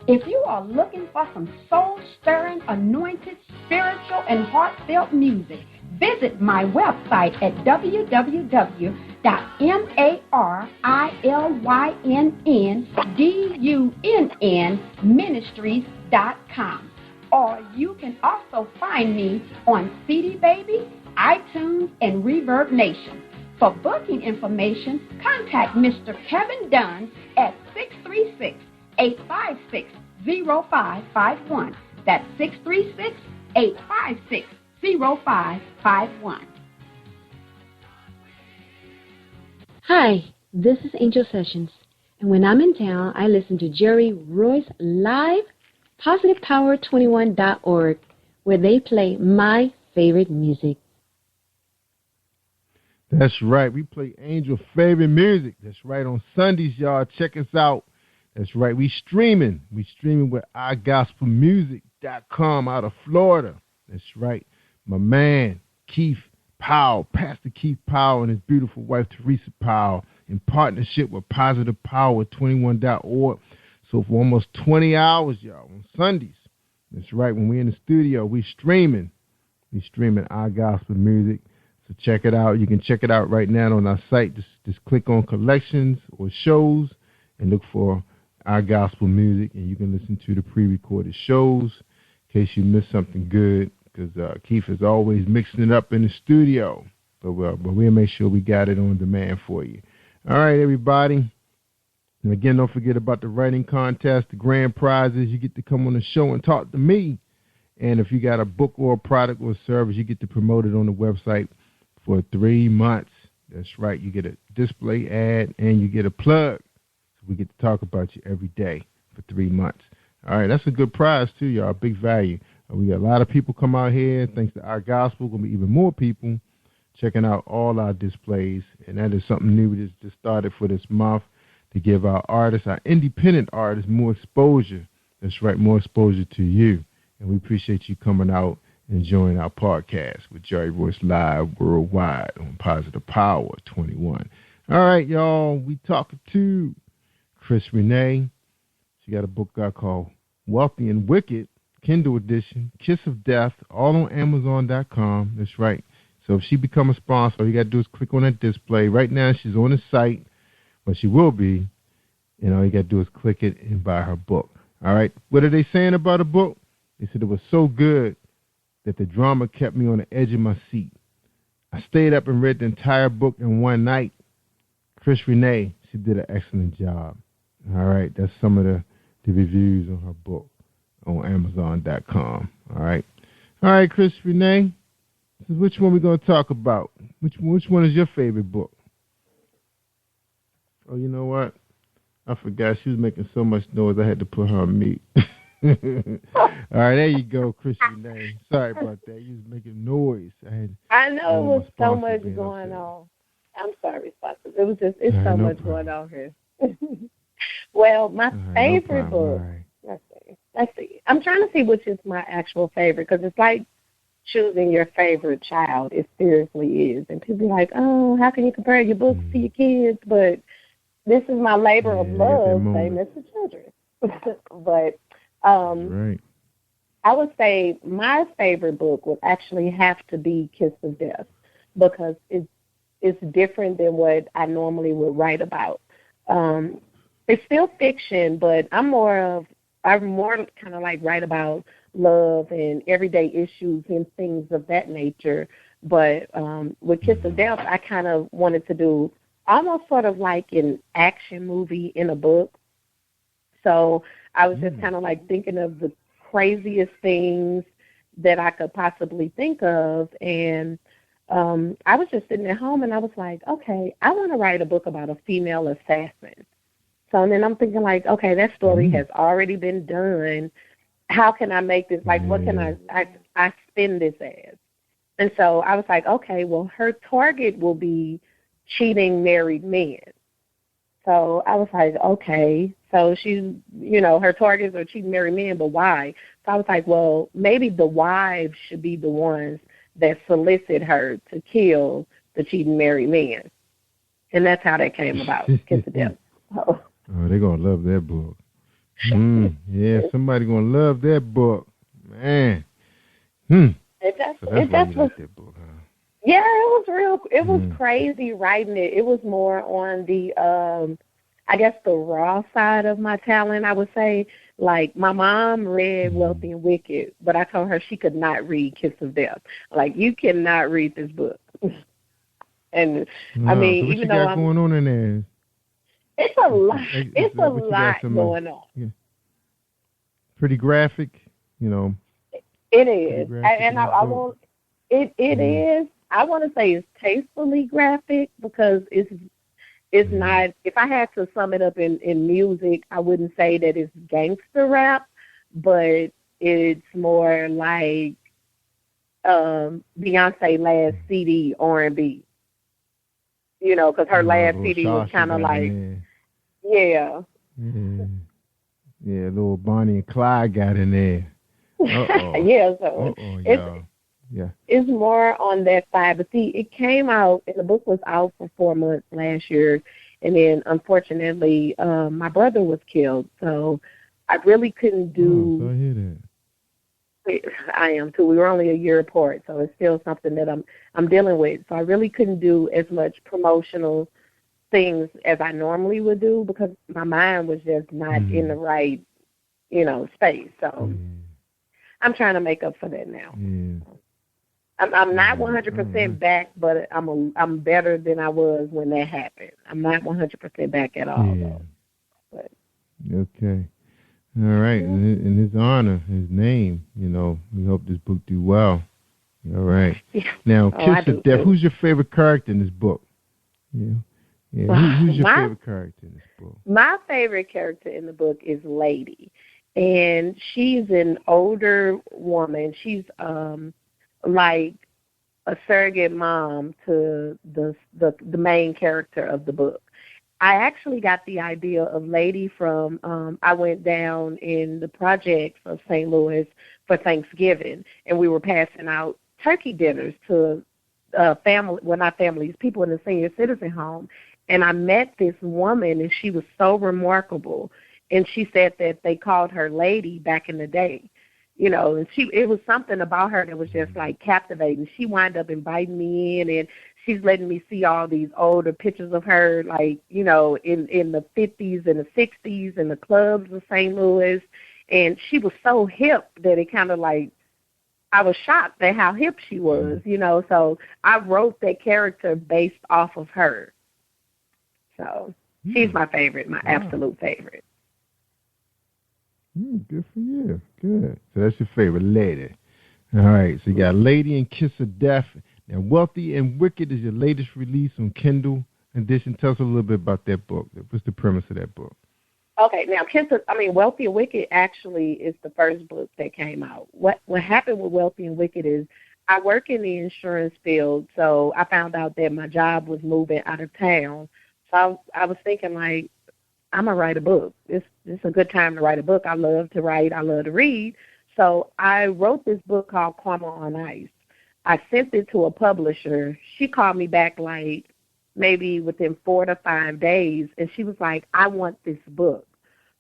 If you are looking for some soul-stirring, anointed, spiritual, and heartfelt music, visit my website at www.marilynnDunnMinistries.com. Or you can also find me on CD Baby, iTunes, and Reverb Nation. For booking information, contact Mr. Kevin Dunn at 636-856-0551. That's 636-856-0551.
Hi, this is Angel Sessions, and when I'm in town, I listen to Jerry Royce live, positivepower21.org, where they play my favorite music.
That's right. We play Angel favorite music. That's right. On Sundays, y'all, check us out. That's right. We streaming. We streaming with iGospelmusic.com out of Florida. That's right. My man, Keith Powell, Pastor Keith Powell, and his beautiful wife, Teresa Powell, in partnership with positivepower21.org. So for almost 20 hours, y'all, on Sundays. That's right. When we're in the studio, we streaming. We streaming iGospel music. So check it out. You can check it out right now on our site. Just click on collections or shows and look for our gospel music, and you can listen to the pre-recorded shows in case you missed something good, because Keith is always mixing it up in the studio. But we'll make sure we got it on demand for you. All right, everybody. And again, don't forget about the writing contest, the grand prizes. You get to come on the show and talk to me. And if you got a book or a product or a service, you get to promote it on the website for 3 months. That's right. You get a display ad and you get a plug. So we get to talk about you every day for 3 months. All right, that's a good prize too, y'all. Big value. We got a lot of people come out here. Thanks to our gospel, going to be even more people checking out all our displays. And that is something new we just started for this month to give our artists, our independent artists, more exposure. That's right, more exposure to you. And we appreciate you coming out and enjoying our podcast with Jerry Royce Live worldwide on Positive Power 21. All right, y'all, we talking to Chris Renee. She got a book out called Wealthy and Wicked, Kindle edition, Kiss of Death, all on Amazon.com. That's right. So if she become a sponsor, all you got to do is click on that display. Right now, she's on the site, but she will be. And all you got to do is click it and buy her book. All right. What are they saying about the book? They said it was so good that the drama kept me on the edge of my seat. I stayed up and read the entire book in one night. Chris Renee, she did an excellent job. All right. That's some of the reviews on her book on Amazon.com. All right. All right, Chris Renee. Which one we going to talk about? Which one is your favorite book? Oh, you know what? I forgot. She was making so much noise, I had to put her on mute. All right, there you go, Chris Renee. Sorry about that. You was making noise.
I know it was so much going on. I'm sorry, sponsor. It's so much going on here. Well, my favorite book. Let's see. I'm trying to see which is my actual favorite, because it's like choosing your favorite child. It seriously is. And people are like, oh, how can you compare your books to your kids? But this is my labor of love, same as the children. But right. I would say my favorite book would actually have to be Kiss of Death, because it's different than what I normally would write about. It's still fiction, but I'm more kind of like write about love and everyday issues and things of that nature. But with Kiss of Death, I kind of wanted to do almost sort of like an action movie in a book. So I was just kind of like thinking of the craziest things that I could possibly think of. And I was just sitting at home and I was like, okay, I want to write a book about a female assassin. So then I'm thinking like, okay, that story has already been done. How can I make this, like, what can I spin this as? And so I was like, okay, well, her target will be cheating married men. So I was like, okay, so she's, her targets are cheating married men, but why? So I was like, well, maybe the wives should be the ones that solicit her to kill the cheating married men. And that's how that came about, Kiss of Death. Oh,
they're going to love that book. Yeah, somebody going to love that book. Man.
It was crazy writing it. It was more on the, I guess, the raw side of my talent, I would say. Like, my mom read Wealthy and Wicked, but I told her she could not read Kiss of Death. Like, you cannot read this book. And, I mean,
so
even though I'm
going on in there?
It's a lot. It's a lot going on.
Yeah. Pretty graphic,
It is, and I won't. It is. I want to say it's tastefully graphic because It's not. If I had to sum it up in music, I wouldn't say that it's gangster rap, but it's more like Beyonce last CD R&B. You know, because her last CD was kind of like, yeah.
Yeah, little Bonnie and Clyde got in there.
Yeah, so it's more on that side. But see, it came out, and the book was out for 4 months last year, and then unfortunately, my brother was killed, so I really couldn't do.
I hear that.
I am too. We were only a year apart, so it's still something that I'm dealing with. So I really couldn't do as much promotional things as I normally would do because my mind was just not in the right, space. So I'm trying to make up for that now. I'm not 100% back, but I'm better than I was when that happened. I'm not 100% back at all, though. But.
Okay. All right. In his honor, his name, we hope this book do well. All right.
Yeah.
Now, Kiss of Death, who's your favorite character in this book? Yeah. Who's your favorite character in this book?
My favorite character in the book is Lady, and she's an older woman. She's like a surrogate mom to the main character of the book. I actually got the idea of Lady from I went down in the projects of St. Louis for Thanksgiving, and we were passing out turkey dinners to not families, people in the senior citizen home. And I met this woman, and she was so remarkable. And she said that they called her Lady back in the day, and it was something about her that was just like captivating. She wound up inviting me in, and she's letting me see all these older pictures of her, like, in the 50s and the 60s in the clubs of St. Louis. And she was so hip that it kind of like, I was shocked at how hip she was, So I wrote that character based off of her. So she's my favorite, my absolute favorite.
Good for you. Good. So that's your favorite, Lady. All right. So you got Lady and Kiss of Death. Now, Wealthy and Wicked is your latest release on Kindle edition. Tell us a little bit about that book. What's the premise of that book?
Okay. Now, Wealthy and Wicked actually is the first book that came out. What happened with Wealthy and Wicked is I work in the insurance field, so I found out that my job was moving out of town. So I was thinking, like, I'm going to write a book. It's a good time to write a book. I love to write. I love to read. So I wrote this book called Karma on Ice. I sent it to a publisher. She called me back, like, maybe within 4 to 5 days, and she was like, I want this book.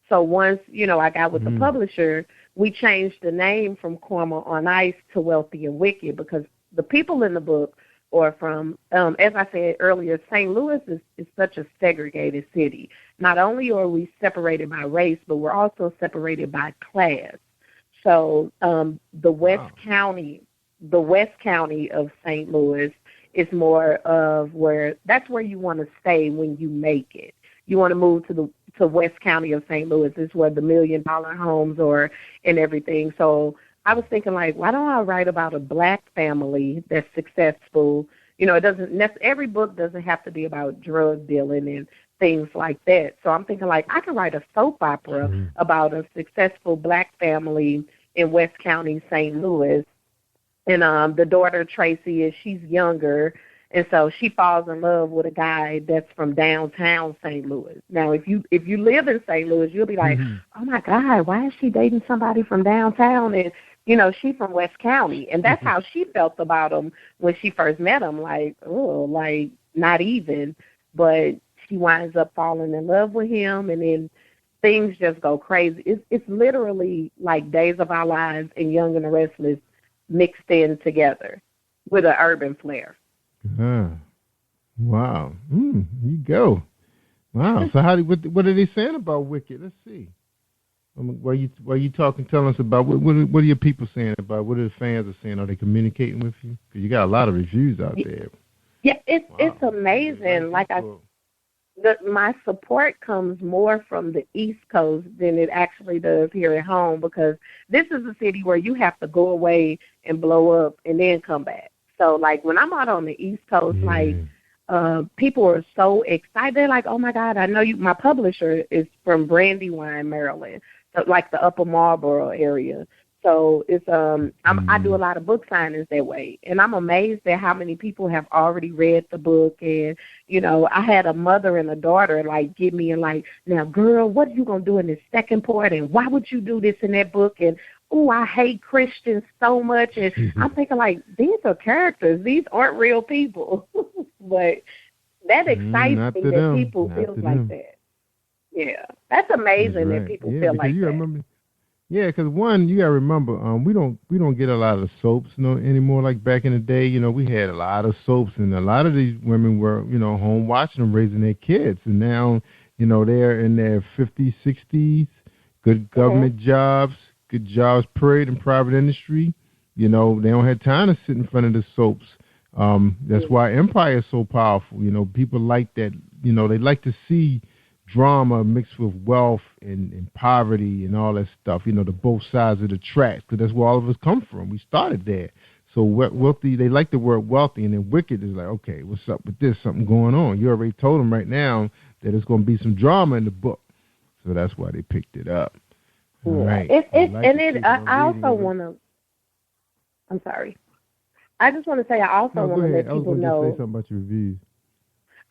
So once, I got with the publisher, we changed the name from Karma on Ice to Wealthy and Wicked because the people in the book or from, as I said earlier, St. Louis is such a segregated city. Not only are we separated by race, but we're also separated by class. So the West County of St. Louis is more of that's where you want to stay when you make it. You want to move to West County of St. Louis. This is where the $1 million homes are and everything. So I was thinking, like, why don't I write about a black family that's successful? Every book doesn't have to be about drug dealing and things like that. So I'm thinking, like, I can write a soap opera about a successful black family in West County, St. Louis. And the daughter, Tracy, she's younger, and so she falls in love with a guy that's from downtown St. Louis. Now, if you live in St. Louis, you'll be like, oh, my God, why is she dating somebody from downtown? And she's from West County. And that's how she felt about him when she first met him, like, oh, like, not even. But she winds up falling in love with him, and then things just go crazy. It's literally like Days of Our Lives and Young and the Restless mixed in together with an urban flair.
Wow. Here you go. Wow. So what are they saying about Wicked? Let's see. While you talking, tell us about what are your people saying about what are the fans are saying? Are they communicating with you? Because you got a lot of reviews out there.
Yeah, it's amazing. Like my support comes more from the East Coast than it actually does here at home, because this is a city where you have to go away and blow up and then come back. So, like, when I'm out on the East Coast, like, people are so excited. They're like, oh, my God, I know you. My publisher is from Brandywine, Maryland, so like the Upper Marlboro area. So it's I do a lot of book signings that way, and I'm amazed at how many people have already read the book. And I had a mother and a daughter like give me and like, now, girl, what are you gonna do in this second part? And why would you do this in that book? And I hate Christians so much. And I'm thinking like, these are characters; these aren't real people. But that excites me that people feel like that. Yeah, that's amazing that people feel like that.
Remember, yeah, because one, you gotta remember, we don't get a lot of soaps anymore like back in the day. We had a lot of soaps, and a lot of these women were home watching them, raising their kids, and now they're in their 50s, 60s, good government jobs, good jobs, period, in private industry. They don't have time to sit in front of the soaps. That's why Empire is so powerful. People like that. They like to see drama mixed with wealth and poverty and all that stuff, the both sides of the tracks, because that's where all of us come from. We started there. So wealthy, they like the word wealthy, and then wicked is like, okay, what's up with this? Something going on. You already told them right now that it's going to be some drama in the book. So that's why they picked it up.
Yeah.
All right.
I also want to, I'm sorry. I just want to say I also want to let people know.
Say something about your reviews.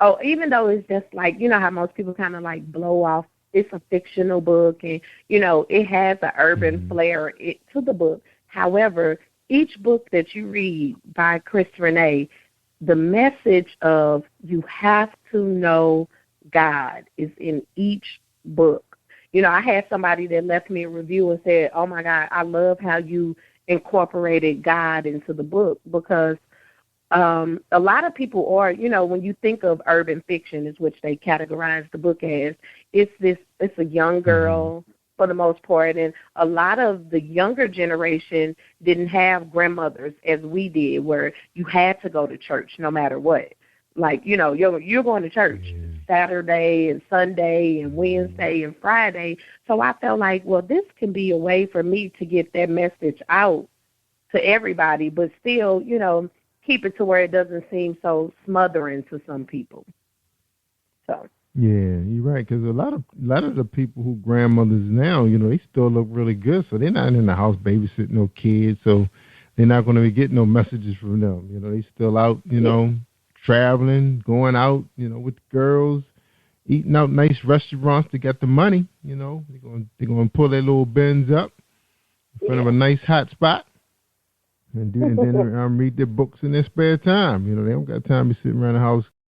Oh, even though it's just like, how most people kind of like blow off, it's a fictional book and, it has an urban flair to the book. However, each book that you read by Chris Renee, the message of you have to know God is in each book. I had somebody that left me a review and said, oh, my God, I love how you incorporated God into the book, because a lot of people are, when you think of urban fiction, is which they categorize the book as, it's a young girl for the most part, and a lot of the younger generation didn't have grandmothers as we did, where you had to go to church no matter what. Like, you're going to church Saturday and Sunday and Wednesday and Friday. So I felt like, well, this can be a way for me to get that message out to everybody, but still, keep it to where it doesn't seem so smothering to some people. So.
Yeah, you're right. Because a lot of the people who grandmothers now, they still look really good. So they're not in the house babysitting no kids. So they're not going to be getting no messages from them. They still out, traveling, going out, with the girls, eating out nice restaurants to get the money. They're going to pull their little bins up in front of a nice hot spot. And then read their books in their spare time. They don't got time to be sitting around the house